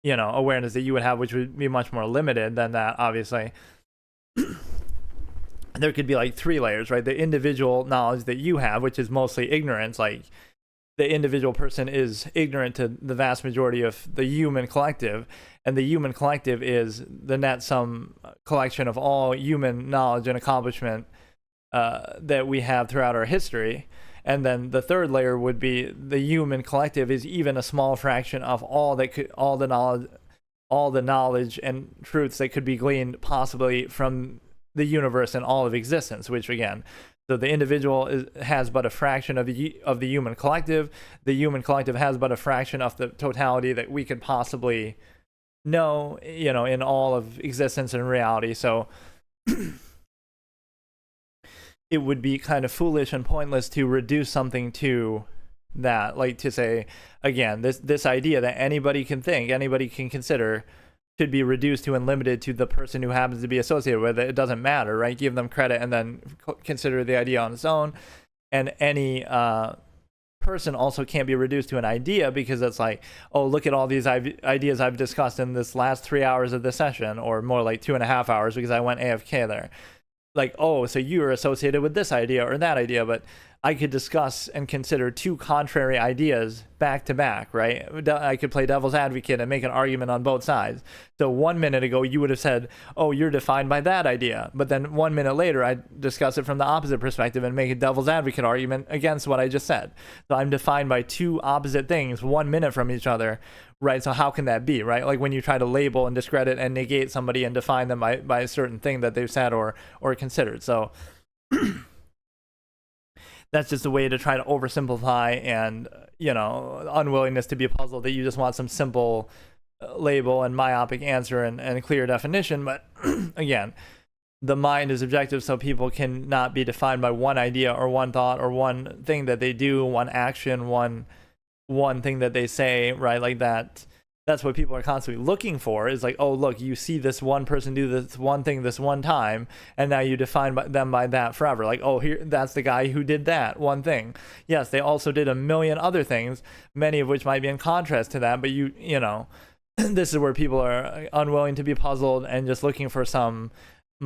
Speaker 1: awareness that you would have, which would be much more limited than that, obviously. There could be like 3 layers, right? The individual knowledge that you have, which is mostly ignorance, like the individual person is ignorant to the vast majority of the human collective, and the human collective is the net sum collection of all human knowledge and accomplishment that we have throughout our history. And then the 3rd layer would be the human collective is even a small fraction of all the knowledge and truths that could be gleaned possibly from the universe and all of existence. Which again, so the individual has but a fraction of the human collective. The human collective has but a fraction of the totality that we could possibly know, in all of existence and reality. So it would be kind of foolish and pointless to reduce something to that, like to say, again, this idea that anybody can think, anybody can consider, should be reduced to and limited to the person who happens to be associated with it. It doesn't matter, right? Give them credit and then consider the idea on its own. And any person also can't be reduced to an idea, because it's like, oh, look at all these ideas I've discussed in this last 3 hours of this session, or more like 2.5 hours because I went AFK there. Like, oh, so you are associated with this idea or that idea, but I could discuss and consider 2 contrary ideas back to back, right? I could play devil's advocate and make an argument on both sides. So 1 minute ago, you would have said, oh, you're defined by that idea. But then 1 minute later, I discuss it from the opposite perspective and make a devil's advocate argument against what I just said. So I'm defined by 2 opposite things 1 minute from each other, right? So how can that be, right? Like when you try to label and discredit and negate somebody and define them by a certain thing that they've said or considered. So that's just a way to try to oversimplify and, unwillingness to be puzzled, that you just want some simple label and myopic answer and clear definition. But again, the mind is objective, so people cannot be defined by one idea or one thought or one thing that they do, one action, one thing that they say, right? Like that. That's what people are constantly looking for, is like, oh, look, you see this one person do this one thing this one time, and now you define them by that forever. Like, oh, here, that's the guy who did that one thing. Yes, they also did a million other things, many of which might be in contrast to that, but this is where people are unwilling to be puzzled and just looking for some,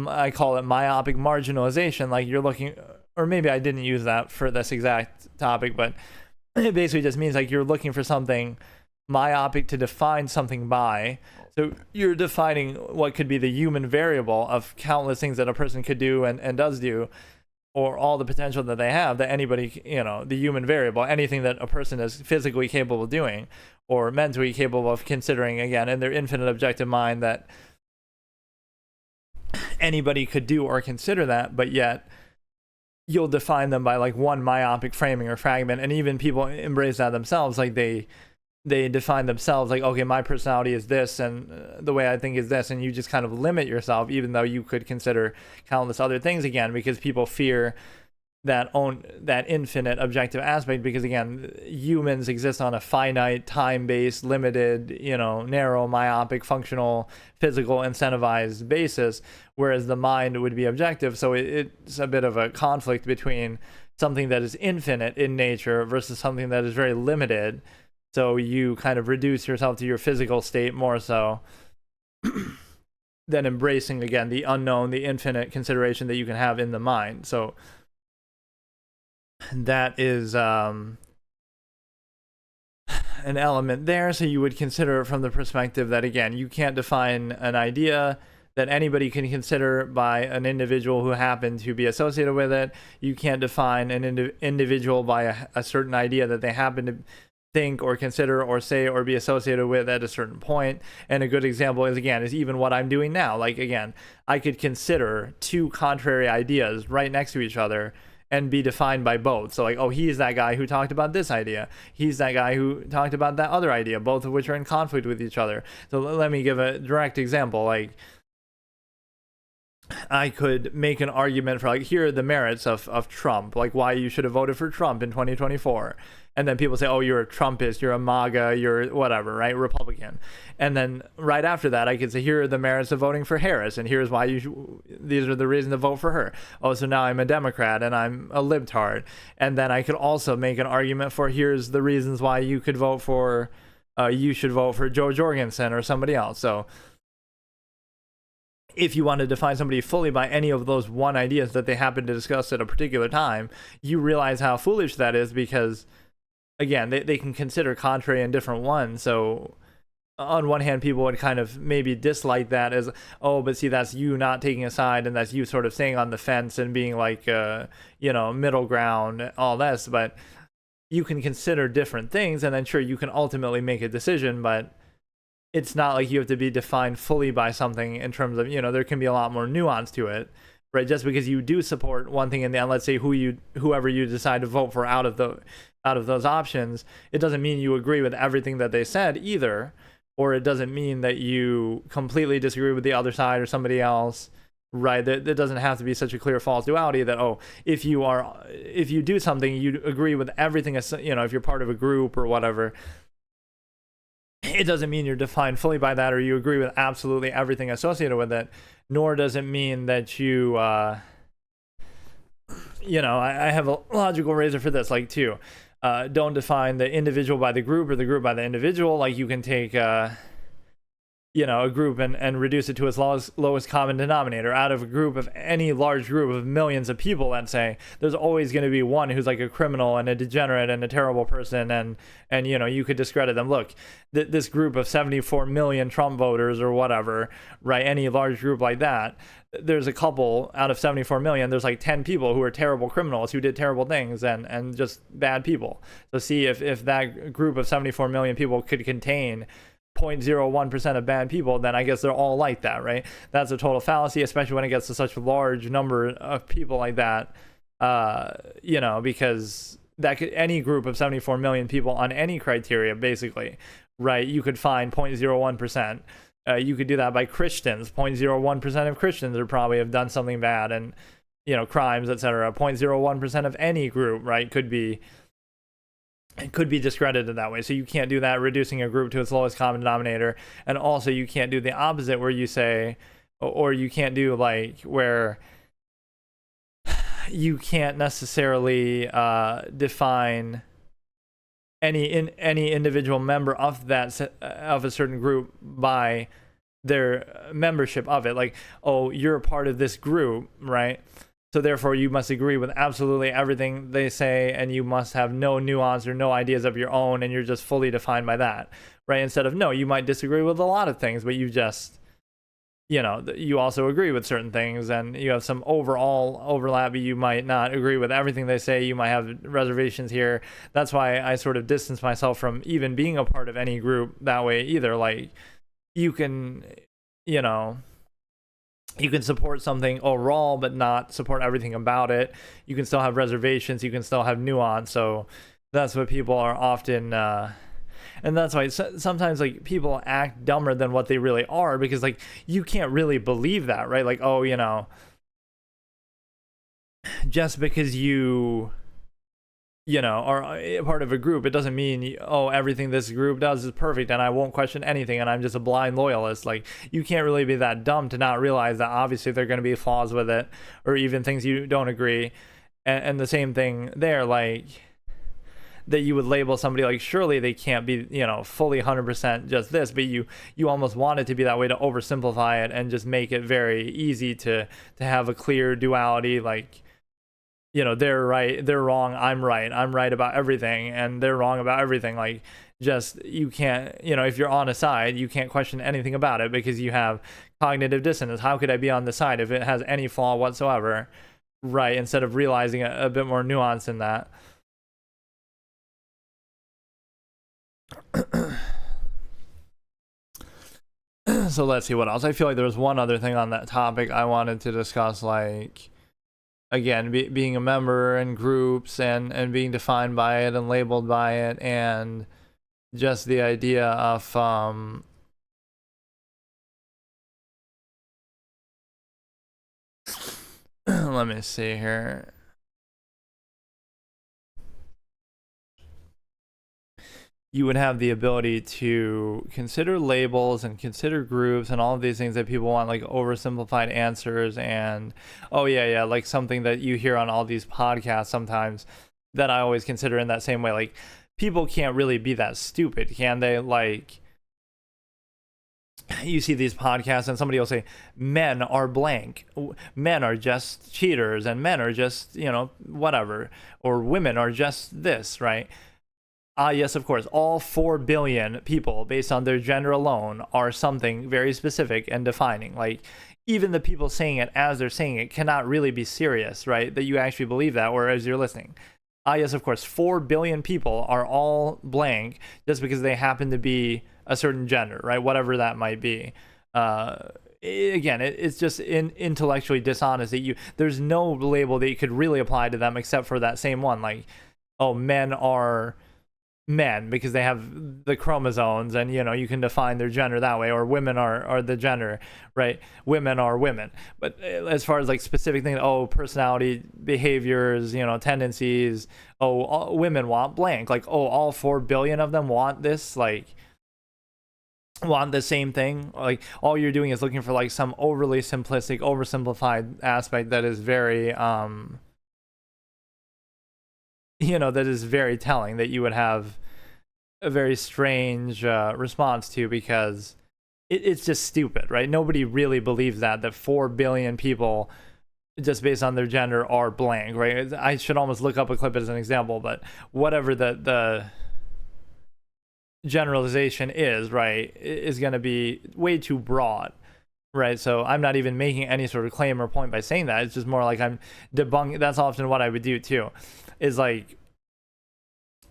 Speaker 1: I call it myopic marginalization. Like you're looking, or maybe I didn't use that for this exact topic, but it basically just means like you're looking for something myopic to define something by. So you're defining what could be the human variable of countless things that a person could do and does do, or all the potential that they have, that anybody, the human variable, anything that a person is physically capable of doing or mentally capable of considering, again, in their infinite objective mind, that anybody could do or consider that, but yet you'll define them by like one myopic framing or fragment. And even people embrace that themselves, like they define themselves like, okay, my personality is this and the way I think is this, and you just kind of limit yourself, even though you could consider countless other things, again, because people fear that infinite objective aspect, because again, humans exist on a finite, time-based, limited, narrow, myopic, functional, physical, incentivized basis, whereas the mind would be objective. So it's a bit of a conflict between something that is infinite in nature versus something that is very limited. So you kind of reduce yourself to your physical state more so than embracing, again, the unknown, the infinite consideration that you can have in the mind. So that is an element there. So you would consider it from the perspective that, again, you can't define an idea that anybody can consider by an individual who happened to be associated with it. You can't define an individual by a certain idea that they happen to think or consider or say or be associated with at a certain point. And a good example is even what I'm doing now. Like, again, I could consider 2 contrary ideas right next to each other and be defined by both. So like, oh, he's that guy who talked about this idea, he's that guy who talked about that other idea, both of which are in conflict with each other. So let me give a direct example. Like, I could make an argument for like, here are the merits of Trump, like why you should have voted for Trump in 2024. And then people say, oh, you're a Trumpist, you're a MAGA, you're whatever, right? Republican. And then right after that, I could say, here are the merits of voting for Harris, and here's why these are the reasons to vote for her. Oh, so now I'm a Democrat and I'm a libtard. And then I could also make an argument for, here's the reasons why you could vote for, you should vote for Joe Jorgensen or somebody else. So if you want to define somebody fully by any of those one ideas that they happen to discuss at a particular time, you realize how foolish that is, because again, they can consider contrary and different ones. So on one hand, people would kind of maybe dislike that as, oh, but see, that's you not taking a side, and that's you sort of staying on the fence and being like, middle ground, all this. But you can consider different things, and then sure, you can ultimately make a decision, but it's not like you have to be defined fully by something in terms of, there can be a lot more nuance to it, right? Just because you do support one thing in the end, let's say whoever you decide to vote for out of those options, it doesn't mean you agree with everything that they said either, or it doesn't mean that you completely disagree with the other side or somebody else, right? There doesn't have to be such a clear false duality that, oh, if you do something, you agree with everything, if you're part of a group or whatever, it doesn't mean you're defined fully by that, or you agree with absolutely everything associated with it, nor does it mean that you, I have a logical razor for this, like, too. Don't define the individual by the group or the group by the individual. Like, you can take, a group and reduce it to its lowest common denominator. Out of a group of any large group of millions of people, let's say, there's always going to be one who's like a criminal and a degenerate and a terrible person, and you could discredit them. Look, this group of 74 million Trump voters or whatever, right? Any large group like that, there's a couple out of 74 million, there's like 10 people who are terrible criminals who did terrible things and just bad people. So see, if that group of 74 million people could contain 0.01% of bad people, then I guess they're all like that, right? That's a total fallacy, especially when it gets to such a large number of people like that, because that could, any group of 74 million people on any criteria, basically, right? You could find 0.01%. You could do that by Christians. 0.01% of Christians would probably have done something bad, and crimes, etc. 0.01% of any group, right, could be discredited that way. So you can't do that, reducing a group to its lowest common denominator. And also you can't do the opposite, where you say, or you can't do like where you can't necessarily define any individual member of a certain group by their membership of it. Like, oh, you're a part of this group, right? So therefore, you must agree with absolutely everything they say, and you must have no nuance or no ideas of your own, and you're just fully defined by that, right? Instead of, no, you might disagree with a lot of things, but you just, you also agree with certain things, and you have some overall overlap, but you might not agree with everything they say. You might have reservations here. That's why I sort of distance myself from even being a part of any group that way either. Like, you can, you can support something overall, but not support everything about it. You can still have reservations. You can still have nuance. So that's what people are often, and that's why sometimes like people act dumber than what they really are, because like you can't really believe that, right? Like, oh, just because you are a part of a group, it doesn't mean, oh, everything this group does is perfect and I won't question anything and I'm just a blind loyalist. Like, you can't really be that dumb to not realize that obviously there are going to be flaws with it, or even things you don't agree. And the same thing there, like, that you would label somebody like, surely they can't be, fully 100% just this, but you almost want it to be that way, to oversimplify it and just make it very easy to have a clear duality, like, they're right, they're wrong, I'm right about everything, and they're wrong about everything. Like, just, you can't, if you're on a side, you can't question anything about it because you have cognitive dissonance. How could I be on the side if it has any flaw whatsoever, right? Instead of realizing a bit more nuance in that. So let's see what else. I feel like there was one other thing on that topic I wanted to discuss, like, again, being a member in groups and being defined by it and labeled by it, and just the idea of let me see here. You would have the ability to consider labels and consider groups and all of these things that people want, like oversimplified answers. And oh yeah, like something that you hear on all these podcasts sometimes that I always consider in that same way. Like, people can't really be that stupid, can they? Like, you see these podcasts and somebody will say men are blank, men are just cheaters, and men are just, whatever, or women are just this, right? Yes, of course. All 4 billion people, based on their gender alone, are something very specific and defining. Like, even the people saying it as they're saying it cannot really be serious, right? That you actually believe that, or as you're listening. Yes, of course. 4 billion people are all blank just because they happen to be a certain gender, right? Whatever that might be. Again, it's just intellectually dishonest that there's no label that you could really apply to them except for that same one. Like, oh, men are men because they have the chromosomes, and you can define their gender that way, or women are the gender, right? Women are women. But as far as like specific things, personality, behaviors, tendencies, women want blank, like, all 4 billion of them want this, like, want the same thing. Like, all you're doing is looking for like some overly simplistic, oversimplified aspect that is very that is very telling, that you would have a very strange response to, because it's just stupid, right? Nobody really believes that 4 billion people, just based on their gender, are blank, right? I should almost look up a clip as an example, but whatever the generalization is, right, is going to be way too broad. Right, so I'm not even making any sort of claim or point by saying that. It's just more like I'm debunking. That's often what I would do too, is like,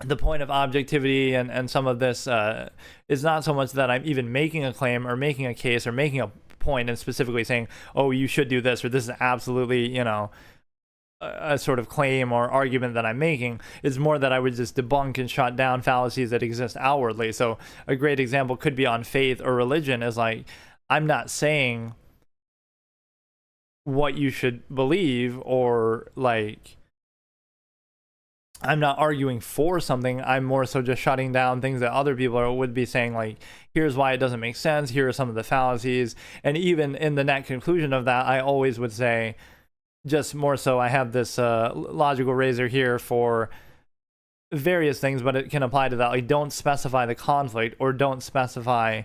Speaker 1: the point of objectivity and some of this is not so much that I'm even making a claim or making a case or making a point and specifically saying, oh, you should do this, or this is absolutely, a sort of claim or argument that I'm making. It's more that I would just debunk and shut down fallacies that exist outwardly. So a great example could be on faith or religion, is like, I'm not saying what you should believe, or like, I'm not arguing for something. I'm more so just shutting down things that other people would be saying, like, here's why it doesn't make sense, here are some of the fallacies. And even in the net conclusion of that, I always would say, just more so, I have this logical razor here for various things, but it can apply to that. Like, don't specify the conflict, or don't specify,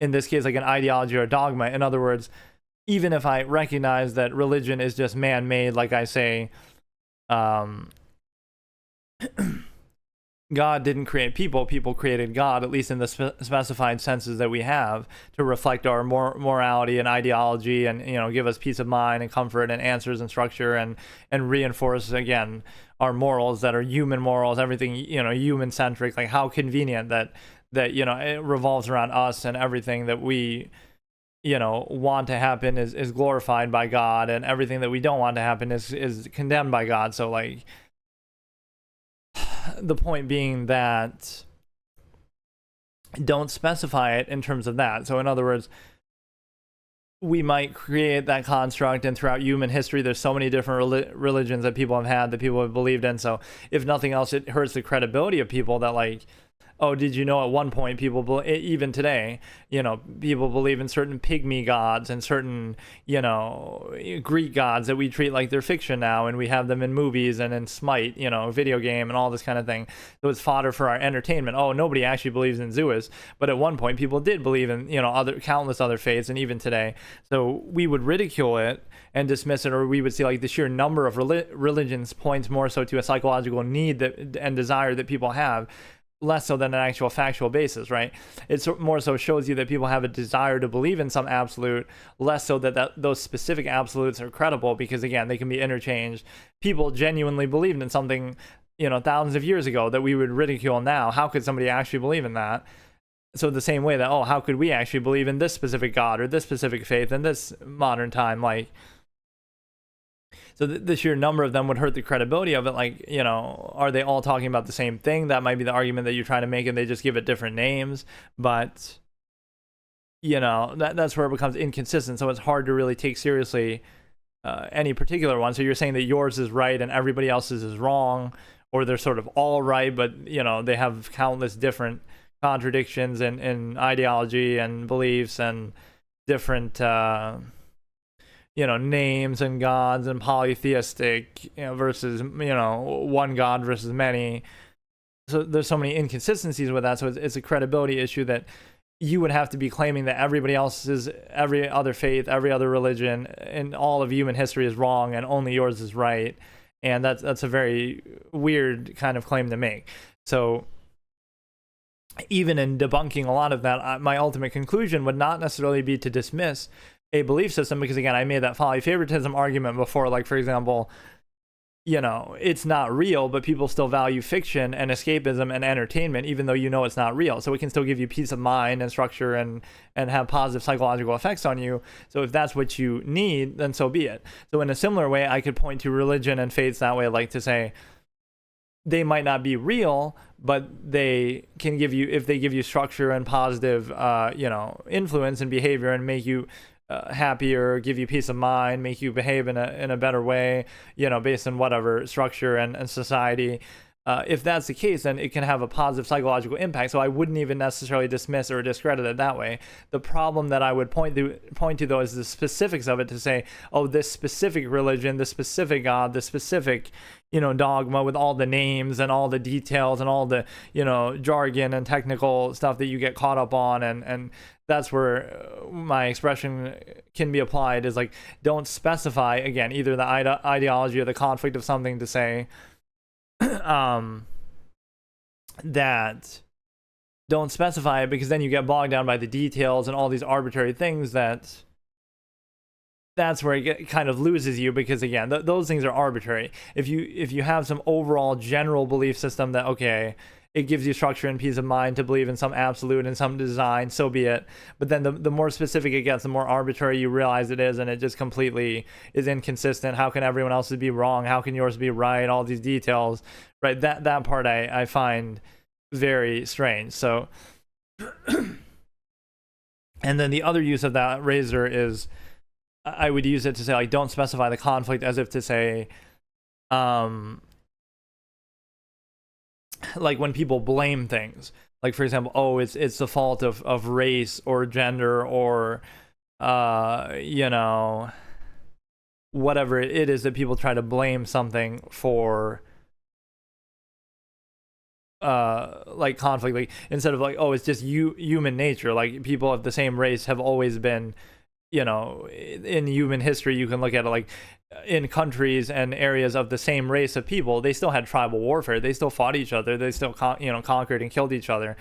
Speaker 1: in this case, like an ideology or a dogma. In other words, even if I recognize that religion is just man-made, like I say, God didn't create people, people created God, at least in the specified senses that we have, to reflect our morality and ideology, and give us peace of mind and comfort and answers and structure, and reinforce, again, our morals that are human morals, everything, human centric. Like, how convenient that it revolves around us, and everything that we want to happen is glorified by God, and everything that we don't want to happen is condemned by God. So, like, the point being that don't specify it in terms of that. So in other words, we might create that construct, and throughout human history, there's so many different religions that people have had, that people have believed in. So if nothing else, it hurts the credibility of people that, like, oh, did you know at one point people, even today, people believe in certain pygmy gods and certain, Greek gods that we treat like they're fiction now, and we have them in movies and in Smite, video game and all this kind of thing. It was fodder for our entertainment. Oh, nobody actually believes in Zeus, but at one point people did believe in, countless other faiths, and even today. So we would ridicule it and dismiss it, or we would see like the sheer number of religions points more so to a psychological need and desire that people have, less so than an actual factual basis, right? It's more so shows you that people have a desire to believe in some absolute, less so that those specific absolutes are credible, because again, they can be interchanged. People genuinely believed in something, thousands of years ago that we would ridicule now. How could somebody actually believe in that? So the same way that, how could we actually believe in this specific God or this specific faith in this modern time? Like, So the sheer number of them would hurt the credibility of it. Like, are they all talking about the same thing? That might be the argument that you're trying to make, and they just give it different names. But that's where it becomes inconsistent. So it's hard to really take seriously any particular one. So you're saying that yours is right and everybody else's is wrong, or they're sort of all right, but they have countless different contradictions in ideology and beliefs and different names and gods and polytheistic versus one god versus many. So there's so many inconsistencies with that. So it's a credibility issue that you would have to be claiming that everybody else's, every other faith, every other religion in all of human history is wrong and only yours is right. And that's a very weird kind of claim to make. So even in debunking a lot of that, my ultimate conclusion would not necessarily be to dismiss a belief system, because again, I made that folly favoritism argument before. Like, for example, it's not real, but people still value fiction and escapism and entertainment, even though it's not real. So it can still give you peace of mind and structure and have positive psychological effects on you. So if that's what you need, then so be it. So in a similar way, I could point to religion and faiths that way, like to say they might not be real, but they can give you, if they give you structure and positive, influence and behavior and make you happier, give you peace of mind, make you behave in a better way, based on whatever structure and society. If that's the case, then it can have a positive psychological impact. So I wouldn't even necessarily dismiss or discredit it that way. The problem that I would point to though is the specifics of it, to say, oh, this specific religion, this specific God, this specific dogma with all the names and all the details and all the jargon and technical stuff that you get caught up on, and that's where my expression can be applied, is like, don't specify, again, either the ideology or the conflict of something, to say that don't specify it, because then you get bogged down by the details and all these arbitrary things. That's where it kind of loses you, because again, those things are arbitrary. If you have some overall general belief system that, okay, it gives you structure and peace of mind to believe in some absolute and some design, so be it. But then the more specific it gets, the more arbitrary you realize it is, and it just completely is inconsistent. How can everyone else's be wrong? How can yours be right? All these details, right? That part I find very strange. So, and then the other use of that razor is, I would use it to say, like, don't specify the conflict, as if to say, like when people blame things, like, for example, oh, it's the fault of race or gender or whatever it is that people try to blame something for, like conflict, like, instead of like, oh, it's just human nature, like people of the same race have always been, in human history, you can look at it like, in countries and areas of the same race of people, they still had tribal warfare. They still fought each other. They still conquered and killed each other.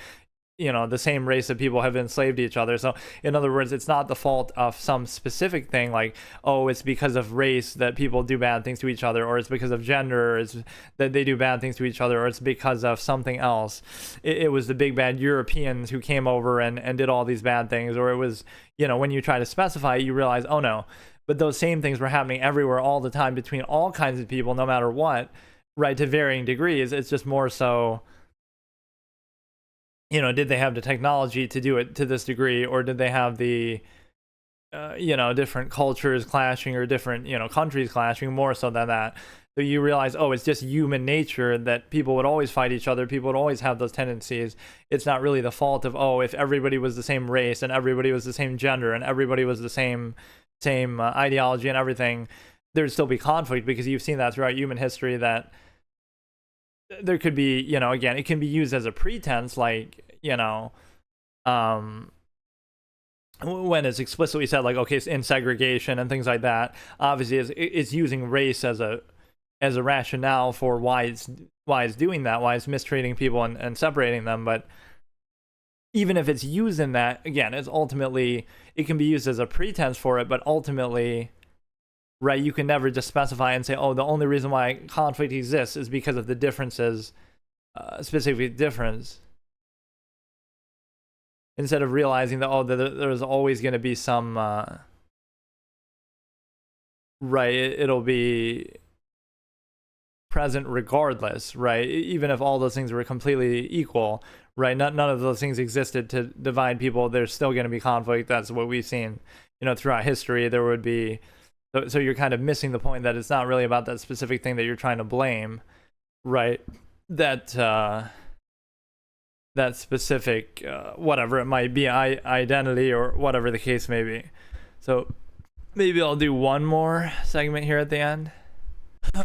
Speaker 1: The same race of people have enslaved each other. So in other words, it's not the fault of some specific thing, like, oh, it's because of race that people do bad things to each other, or it's because of gender, or it's that they do bad things to each other, or it's because of something else. It was the big bad Europeans who came over and did all these bad things, or it was, when you try to specify it, you realize, oh no, but those same things were happening everywhere all the time between all kinds of people, no matter what, right, to varying degrees. It's just more so, did they have the technology to do it to this degree, or did they have the, different cultures clashing, or different, countries clashing, more so than that. So you realize, oh, it's just human nature that people would always fight each other. People would always have those tendencies. It's not really the fault of, oh, if everybody was the same race and everybody was the same gender and everybody was the same ideology and everything, there'd still be conflict, because you've seen that throughout human history, that there could be, again, it can be used as a pretense, like, when it's explicitly said, like, okay, in segregation and things like that, obviously it's using race as a rationale for why it's doing that, why it's mistreating people and separating them. But even if it's used in that, again, it's ultimately, it can be used as a pretense for it, but ultimately, right, you can never just specify and say, oh, the only reason why conflict exists is because of the differences, specific difference, instead of realizing that, oh, there's always going to be some right? It'll be present regardless, right? Even if all those things were completely equal, right? None of those things existed to divide people. There's still going to be conflict. That's what we've seen, throughout history. There would be, so you're kind of missing the point that it's not really about that specific thing that you're trying to blame, right? That that specific whatever it might be, identity or whatever the case may be. So maybe I'll do one more segment here at the end.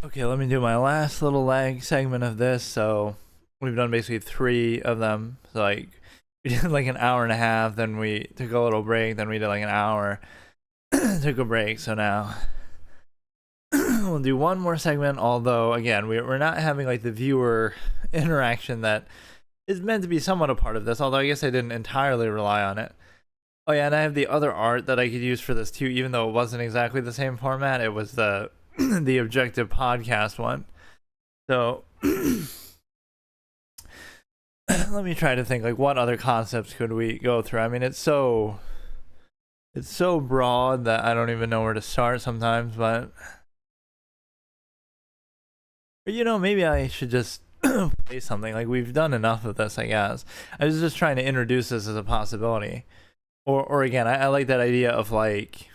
Speaker 1: Okay, let me do my last little leg segment of this. So we've done basically 3 of them. So like we did like an hour and a half, then we took a little break, then we did like an hour, took a break. So now we'll do one more segment, although again we're not having like the viewer interaction that is meant to be somewhat a part of this, although I guess I didn't entirely rely on it. Oh yeah, and I have the other art that I could use for this too, even though it wasn't exactly the same format. It was the the objective podcast one. So let me try to think, like, what other concepts could we go through? I mean, it's so broad that I don't even know where to start sometimes, but maybe I should just play something. Like, we've done enough of this, I guess. I was just trying to introduce this as a possibility. Or again, I like that idea of like,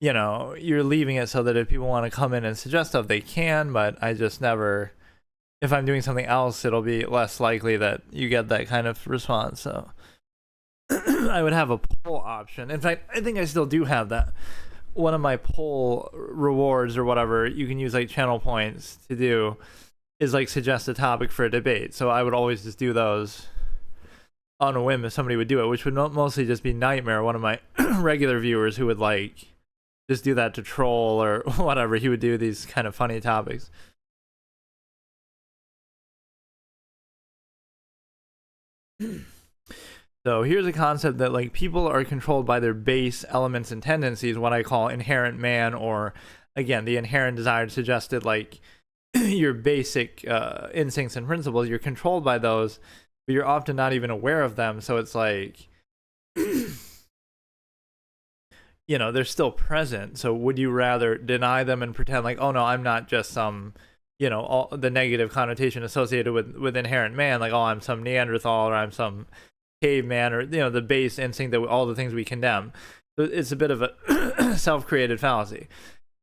Speaker 1: you're leaving it so that if people want to come in and suggest stuff, they can, but I just never, if I'm doing something else, it'll be less likely that you get that kind of response. So I would have a poll option. In fact, I think I still do have that. One of my poll rewards or whatever, you can use like channel points to do, is like suggest a topic for a debate. So I would always just do those on a whim if somebody would do it, which would mostly just be Nightmare, one of my regular viewers, who would like just do that to troll or whatever. He would do these kind of funny topics. So here's a concept that like people are controlled by their base elements and tendencies, what I call inherent man, or again the inherent desire suggested, like your basic instincts and principles. You're controlled by those, but you're often not even aware of them. So it's like they're still present. So would you rather deny them and pretend like, oh no, I'm not just some, all the negative connotation associated with inherent man, like, oh, I'm some Neanderthal or I'm some caveman, or the base instinct, that all the things we condemn. So it's a bit of a self-created fallacy.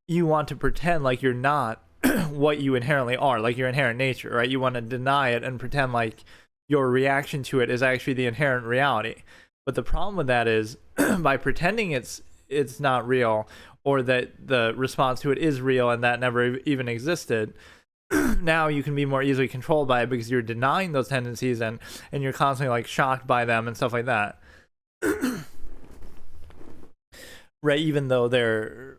Speaker 1: You want to pretend like you're not what you inherently are, like your inherent nature, right? You want to deny it and pretend like your reaction to it is actually the inherent reality. But the problem with that is by pretending it's not real, or that the response to it is real and that never even existed, now you can be more easily controlled by it because you're denying those tendencies and you're constantly like shocked by them and stuff like that. Right? Even though they're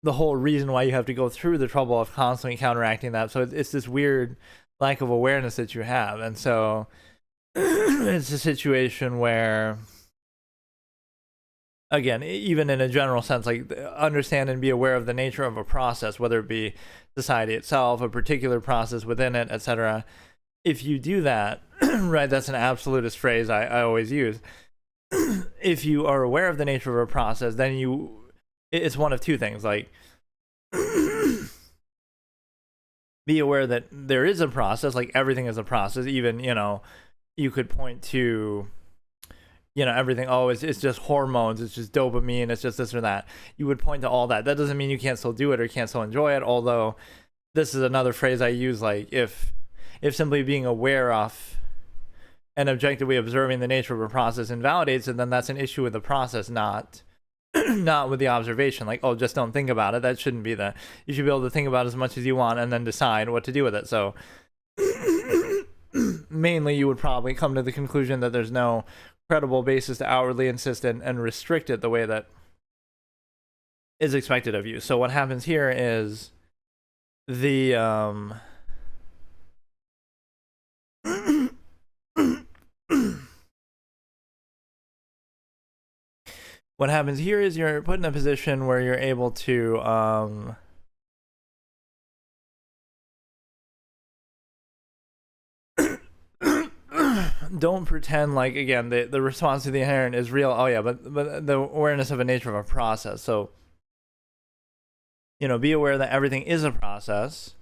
Speaker 1: the whole reason why you have to go through the trouble of constantly counteracting that. So it's this weird lack of awareness that you have. And so it's a situation where, again, even in a general sense, like understand and be aware of the nature of a process, whether it be society itself, a particular process within it, etc. If you do that, right, that's an absolutist phrase I always use. If you are aware of the nature of a process, then it's one of two things. Like, be aware that there is a process, like everything is a process. Even, you could point to, everything, oh, it's just hormones, it's just dopamine, it's just this or that. You would point to all that. That doesn't mean you can't still do it or can't still enjoy it, although this is another phrase I use, like, if simply being aware of and objectively observing the nature of a process invalidates it, then that's an issue with the process, not with the observation. Like, oh, just don't think about it. That shouldn't be you should be able to think about it as much as you want and then decide what to do with it. So mainly you would probably come to the conclusion that there's no credible basis to outwardly insist and restrict it the way that is expected of you. So what happens here is what happens here is you're put in a position where you're able to don't pretend like, again, the response to the inherent is real. Oh yeah, but the awareness of a nature of a process. So be aware that everything is a process,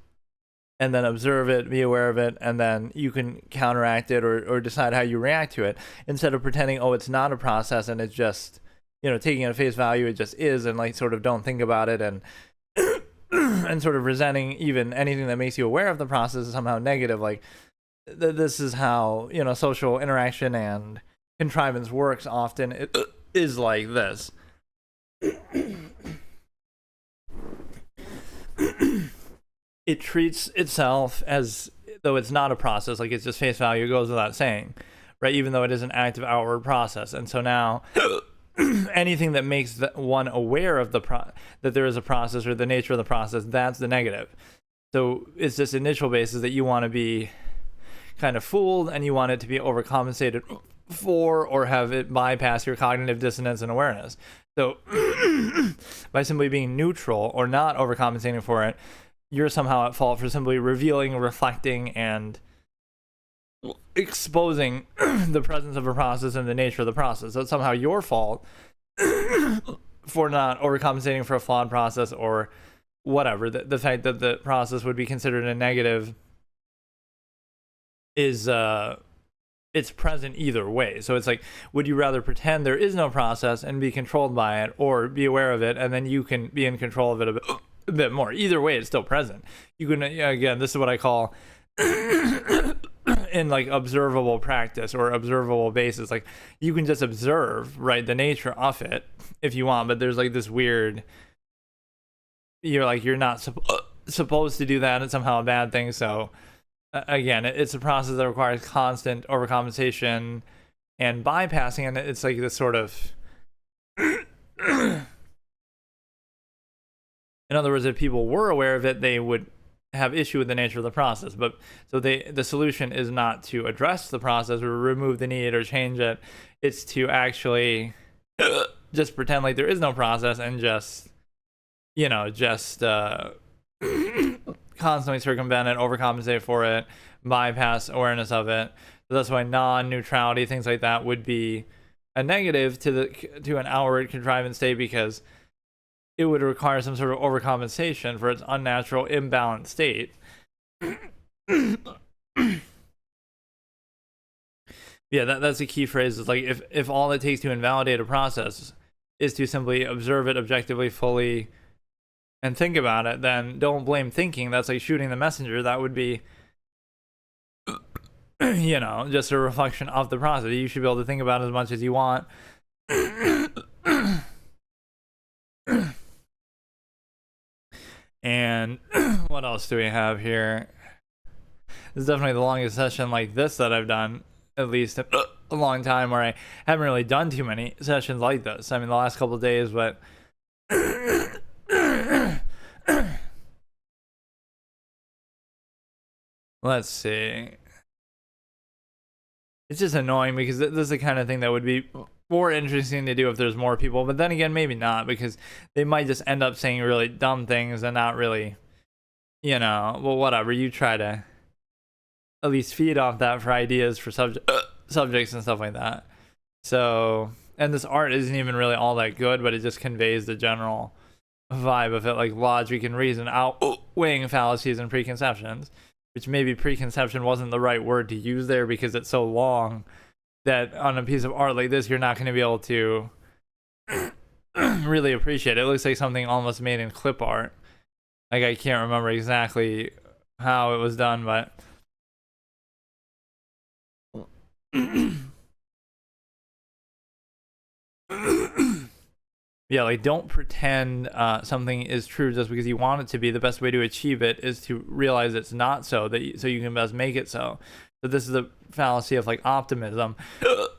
Speaker 1: and then observe it, be aware of it, and then you can counteract it or decide how you react to it, instead of pretending, oh, it's not a process and it's just, taking it at face value, it just is, and like sort of don't think about it, and and sort of resenting even anything that makes you aware of the process is somehow negative. Like this is how social interaction and contrivance works. Often it is like this. It treats itself as though it's not a process, like it's just face value. It goes without saying, right? Even though it is an active outward process. And so now anything that makes one aware of that there is a process or the nature of the process, that's the negative. So it's this initial basis that you want to be kind of fooled, and you want it to be overcompensated for, or have it bypass your cognitive dissonance and awareness. So by simply being neutral or not overcompensating for it, you're somehow at fault for simply revealing, reflecting, and exposing the presence of a process and the nature of the process. So it's somehow your fault for not overcompensating for a flawed process or whatever. The fact that the process would be considered a negative is it's present either way. So it's like, would you rather pretend there is no process and be controlled by it, or be aware of it and then you can be in control of it a bit more? Either way, it's still present. You can, again, this is what I call in like observable practice or observable basis. Like you can just observe, right, the nature of it if you want, but there's like this weird, you're not supposed to do that, and it's somehow a bad thing. So again, it's a process that requires constant overcompensation and bypassing, and it's like this sort of in other words, if people were aware of it, they would have issue with the nature of the process. But so the solution is not to address the process or remove the need or change it. It's to actually just pretend like there is no process and just constantly circumvent it, overcompensate for it, bypass awareness of it. So that's why non-neutrality, things like that, would be a negative to an outward contrivance state, because it would require some sort of overcompensation for its unnatural, imbalanced state. Yeah, that's a key phrase. It's like if all it takes to invalidate a process is to simply observe it objectively, fully, and think about it, then don't blame thinking. That's like shooting the messenger. That would be, just a reflection of the process. You should be able to think about it as much as you want. And what else do we have here? This is definitely the longest session like this that I've done, at least a long time, where I haven't really done too many sessions like this. I mean, the last couple of days, but let's see. It's just annoying because this is the kind of thing that would be more interesting to do if there's more people, but then again, maybe not, because they might just end up saying really dumb things and not really, well, whatever. You try to at least feed off that for ideas for subjects and stuff like that. So, and this art isn't even really all that good, but it just conveys the general vibe of it, like logic and reason outweighing fallacies and preconceptions, which maybe preconception wasn't the right word to use there because it's so long that on a piece of art like this, you're not going to be able to really appreciate it. It looks like something almost made in clip art. Like, I can't remember exactly how it was done, but yeah, like, don't pretend something is true just because you want it to be. The best way to achieve it is to realize it's not so, so you can best make it so. So this is the fallacy of like optimism.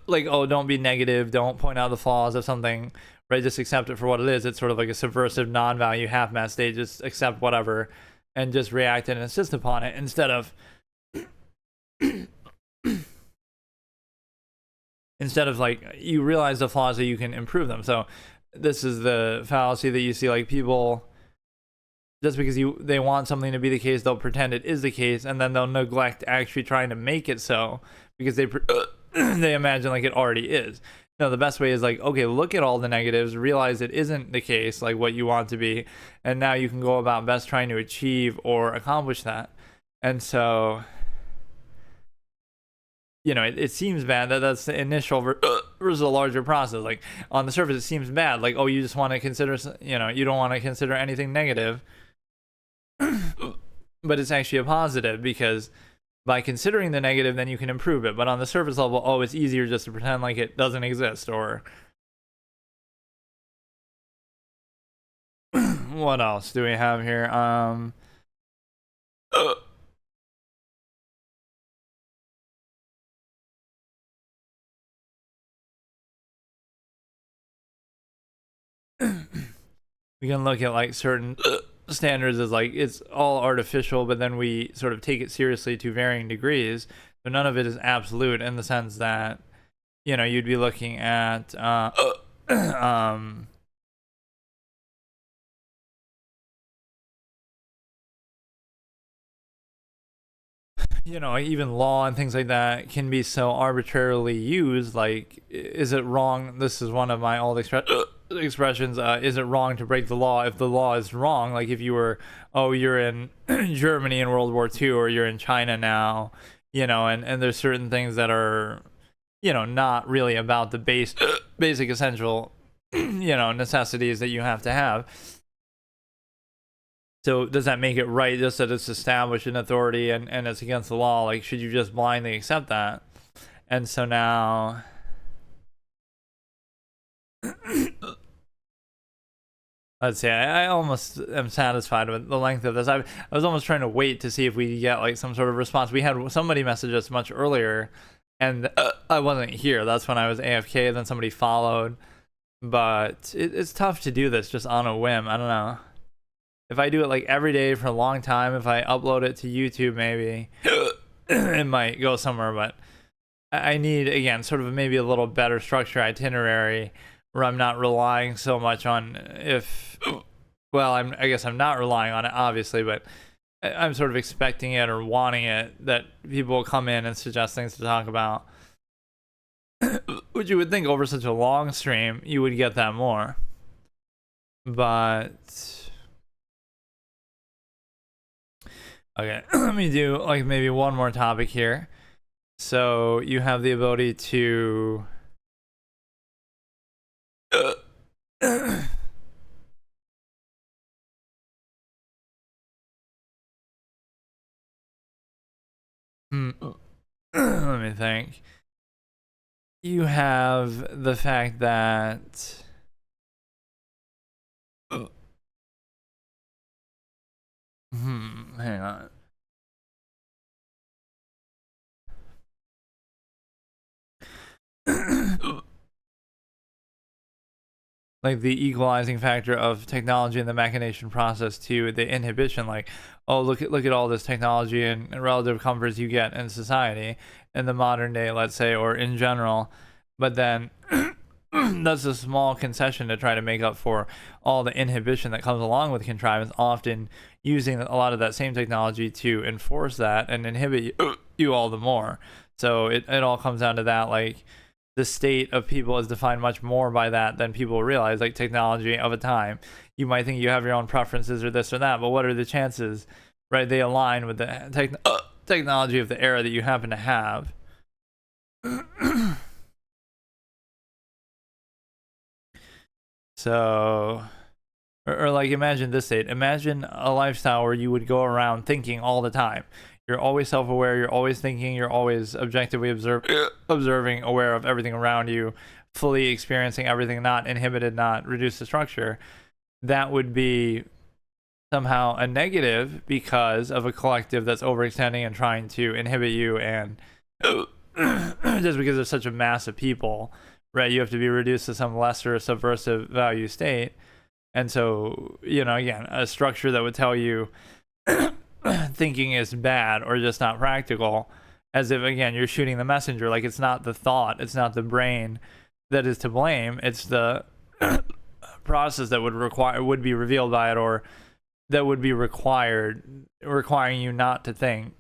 Speaker 1: Like, oh, don't be negative, don't point out the flaws of something, right? Just accept it for what it is. It's sort of like a subversive non-value half-mass state. Just accept whatever and just react and insist upon it, instead of like, you realize the flaws so you can improve them. So this is the fallacy that you see, like, people, just because they want something to be the case, they'll pretend it is the case, and then they'll neglect actually trying to make it so, because they imagine like it already is. no, the best way is like, okay, look at all the negatives, realize it isn't the case, like what you want to be, and now you can go about best trying to achieve or accomplish that. And so, it seems bad that's the initial versus a larger process. Like on the surface, it seems bad. Like, oh, you just want to consider, you don't want to consider anything negative, but it's actually a positive because by considering the negative, then you can improve it. But on the surface level, oh, it's easier just to pretend like it doesn't exist. Or what else do we have here? We can look at like certain standards as like it's all artificial, but then we sort of take it seriously to varying degrees. So none of it is absolute in the sense that you'd be looking at even law and things like that can be so arbitrarily used. Like, is it wrong? This is one of my old expressions. Is it wrong to break the law if the law is wrong? Like, if you were, oh, you're in Germany in World War II, or you're in China now, and there's certain things that are, not really about the basic essential, necessities that you have to have. So does that make it right just that it's established in authority and it's against the law? Like, should you just blindly accept that? And so now, let's see, I almost am satisfied with the length of this. I was almost trying to wait to see if we get like some sort of response. We had somebody message us much earlier, and I wasn't here. That's when I was AFK. Then somebody followed, but it's tough to do this just on a whim. I don't know. If I do it like every day for a long time, if I upload it to YouTube, maybe it might go somewhere. But I need, again, sort of maybe a little better structure itinerary where I'm not relying so much on I guess I'm not relying on it, obviously, but I'm sort of expecting it or wanting it, that people will come in and suggest things to talk about. Which you would think over such a long stream, you would get that more. But okay, let me do like maybe one more topic here. So you have the ability to let me think. You have the fact that hang on. Like the equalizing factor of technology and the machination process to the inhibition. Like, oh, look at all this technology and relative comforts you get in society in the modern day, let's say, or in general, but then that's a small concession to try to make up for all the inhibition that comes along with contrivance, often using a lot of that same technology to enforce that and inhibit you all the more. So it all comes down to that, like, the state of people is defined much more by that than people realize. Like technology of a time, you might think you have your own preferences or this or that, but what are the chances, right? They align with the technology of the era that you happen to have. So, or like imagine this state. Imagine a lifestyle where you would go around thinking all the time. You're always self-aware, you're always thinking, you're always objectively observing, aware of everything around you, fully experiencing everything, not inhibited, not reduced to structure. That would be somehow a negative because of a collective that's overextending and trying to inhibit you, and just because there's such a mass of people, right, you have to be reduced to some lesser subversive value state. And so, again, a structure that would tell you thinking is bad or just not practical, as if, again, you're shooting the messenger. Like, it's not the thought, it's not the brain that is to blame, it's the process that would be revealed by it, or that would be requiring you not to think.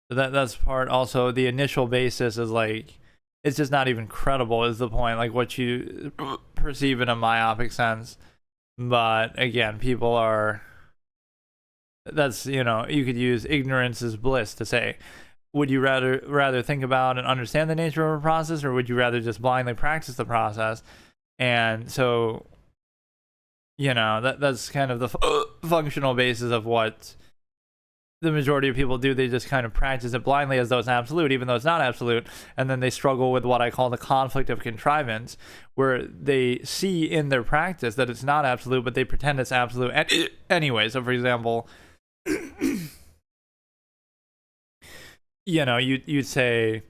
Speaker 1: So that's part. Also, the initial basis is like it's just not even credible is the point, like what you perceive in a myopic sense. But again, people are, that's, you know, you could use ignorance is bliss to say, would you rather think about and understand the nature of a process, or would you rather just blindly practice the process? And so, you know, that's kind of the functional basis of what the majority of people do. They just kind of practice it blindly as though it's absolute, even though it's not absolute. And then they struggle with what I call the conflict of contrivance, where they see in their practice that it's not absolute, but they pretend it's absolute anyway. So, for example, you know, you'd say,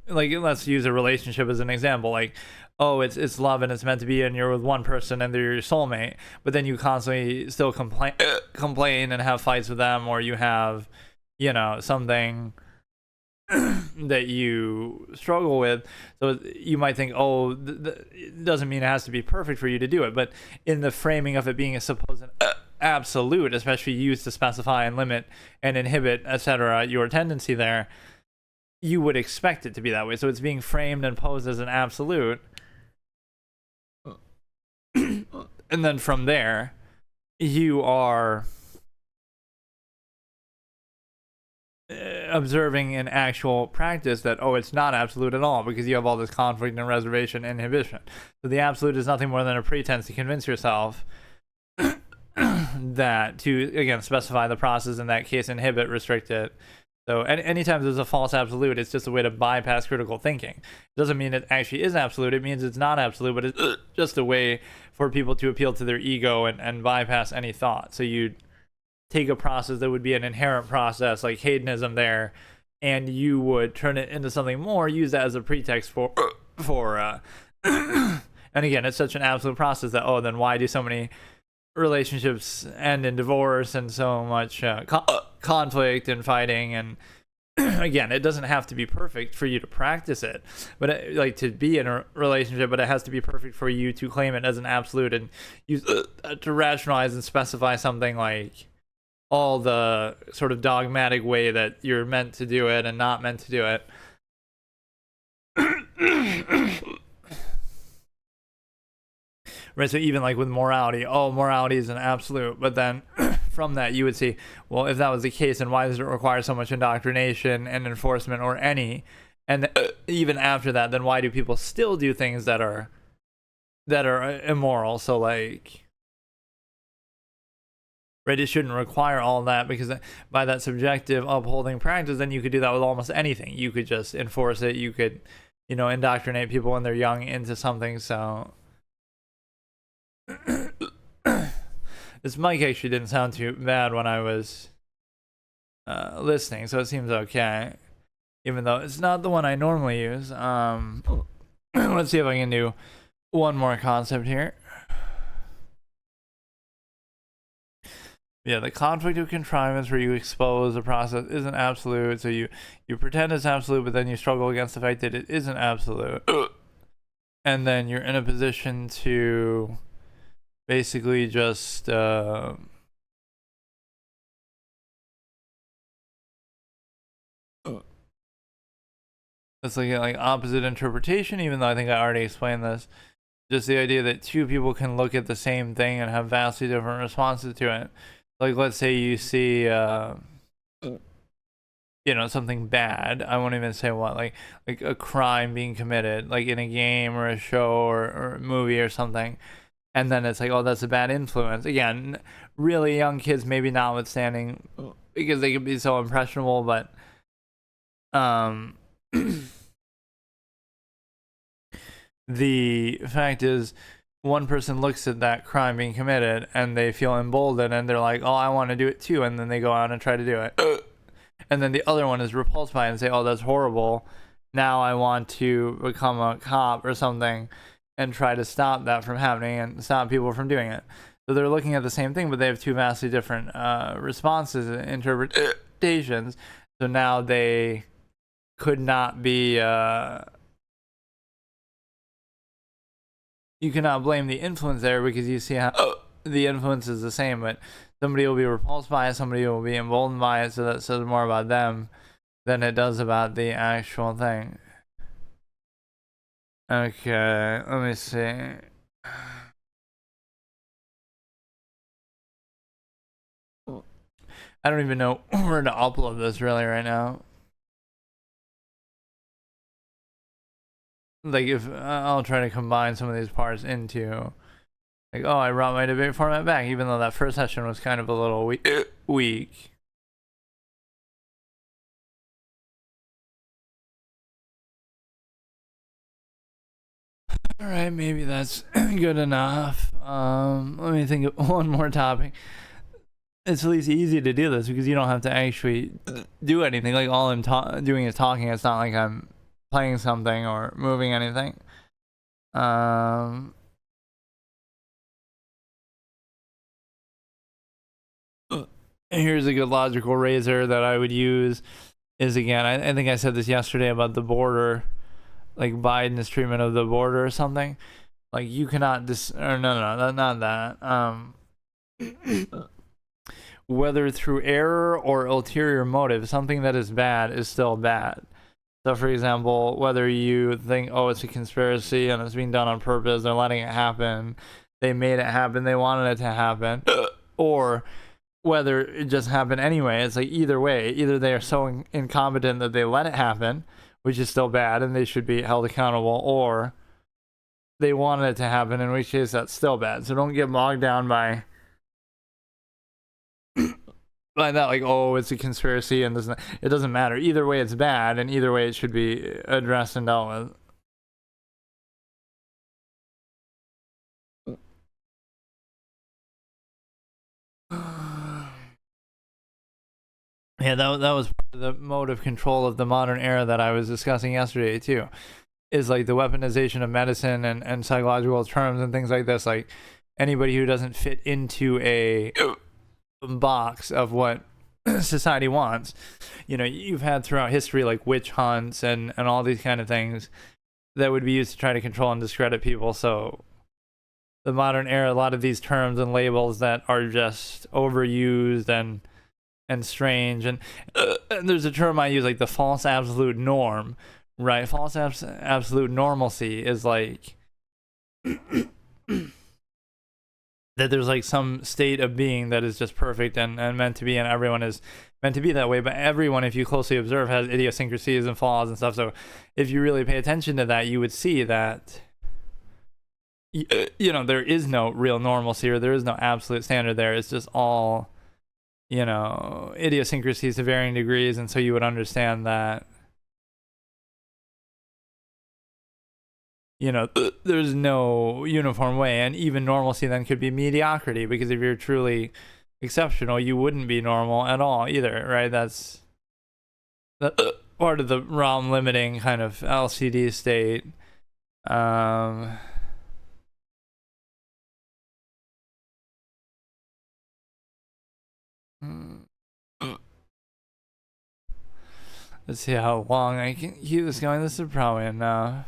Speaker 1: like, let's use a relationship as an example. Like, oh, it's love and it's meant to be, and you're with one person and they're your soulmate, but then you constantly still complain and have fights with them, or you have, you know, something that you struggle with. So you might think, oh, it doesn't mean it has to be perfect for you to do it, but in the framing of it being a supposed absolute, especially used to specify and limit and inhibit, etc., your tendency there, you would expect it to be that way. So it's being framed and posed as an absolute. And then from there, you are observing in actual practice that, oh, it's not absolute at all, because you have all this conflict and reservation and inhibition. So the absolute is nothing more than a pretense to convince yourself that, to, again, specify the process, in that case, inhibit, restrict it. So anytime there's a false absolute, it's just a way to bypass critical thinking. It doesn't mean it actually is absolute. It means it's not absolute, but it's just a way for people to appeal to their ego and bypass any thought. So you take a process that would be an inherent process, like hedonism there, and you would turn it into something more, use that as a pretext for and again, it's such an absolute process that, oh, then why do so many relationships end in divorce and so much conflict and fighting? And again, it doesn't have to be perfect for you to practice it, but like to be in a relationship, but it has to be perfect for you to claim it as an absolute and use to rationalize and specify something like all the sort of dogmatic way that you're meant to do it and not meant to do it. Right, so even like with morality, oh, morality is an absolute, but then from that you would see, well, if that was the case, then why does it require so much indoctrination and enforcement, or any? And even after that, then why do people still do things that are immoral? So like, right, it shouldn't require all that, because by that subjective upholding practice, then you could do that with almost anything. You could just enforce it. You could, you know, indoctrinate people when they're young into something. So this mic actually didn't sound too bad when I was listening, so it seems okay, even though it's not the one I normally use. Let's see if I can do one more concept here. Yeah, the conflict of contrivance, where you expose the process isn't absolute, so you pretend it's absolute, but then you struggle against the fact that it isn't absolute, and then you're in a position to basically just it's like opposite interpretation, even though I think I already explained this. Just the idea that two people can look at the same thing and have vastly different responses to it. Like, let's say you see you know, something bad. I won't even say what, like a crime being committed, like in a game or a show or a movie or something. And then it's like, oh, that's a bad influence. Again, really young kids, maybe notwithstanding, because they can be so impressionable, but the fact is, one person looks at that crime being committed and they feel emboldened and they're like, oh, I want to do it too. And then they go out and try to do it. And then the other one is repulsed by it and say, oh, that's horrible. Now I want to become a cop or something and try to stop that from happening and stop people from doing it. So they're looking at the same thing, but they have two vastly different responses and interpretations. So now they could not be you cannot blame the influence there, because you see how the influence is the same, but somebody will be repulsed by it, somebody will be emboldened by it, so that says more about them than it does about the actual thing. Okay, let me see. I don't even know where to upload this really right now. Like if I'll try to combine some of these parts into like, oh, I brought my debate format back, even though that first session was kind of a little weak. All right, maybe that's good enough. Let me think of one more topic. It's at least easy to do this because you don't have to actually do anything. Like all I'm doing is talking. It's not like I'm playing something or moving anything. Here's a good logical razor that I would use is, again, I think I said this yesterday about the border, like Biden's treatment of the border or something. Like you cannot or no, not that. Whether through error or ulterior motive, something that is bad is still bad. So, for example, whether you think, oh, it's a conspiracy and it's being done on purpose, they're letting it happen, they made it happen, they wanted it to happen, or whether it just happened anyway, it's like either way, either they are so incompetent that they let it happen, which is still bad and they should be held accountable, or they wanted it to happen, in which case that's still bad. So don't get bogged down by that, like, oh, it's a conspiracy and it doesn't matter. Either way it's bad, and either way it should be addressed and dealt with. Yeah, that was part of the mode of control of the modern era that I was discussing yesterday too, is like the weaponization of medicine and psychological terms and things like this. Like anybody who doesn't fit into a box of what society wants, you know, you've had throughout history like witch hunts and all these kind of things that would be used to try to control and discredit people. So the modern era, a lot of these terms and labels that are just overused and strange, and there's a term I use, like the false absolute norm, right? False absolute normalcy is like that there's like some state of being that is just perfect and meant to be, and everyone is meant to be that way, but everyone, if you closely observe, has idiosyncrasies and flaws and stuff. So if you really pay attention to that, you would see that you know, there is no real normalcy, or there is no absolute standard there. It's just all, you know, idiosyncrasies to varying degrees. And so you would understand that, you know, there's no uniform way, and even normalcy then could be mediocrity, because if you're truly exceptional, you wouldn't be normal at all either, right? That's part of the realm limiting kind of LCD state. Let's see how long I can keep this going. This is probably enough.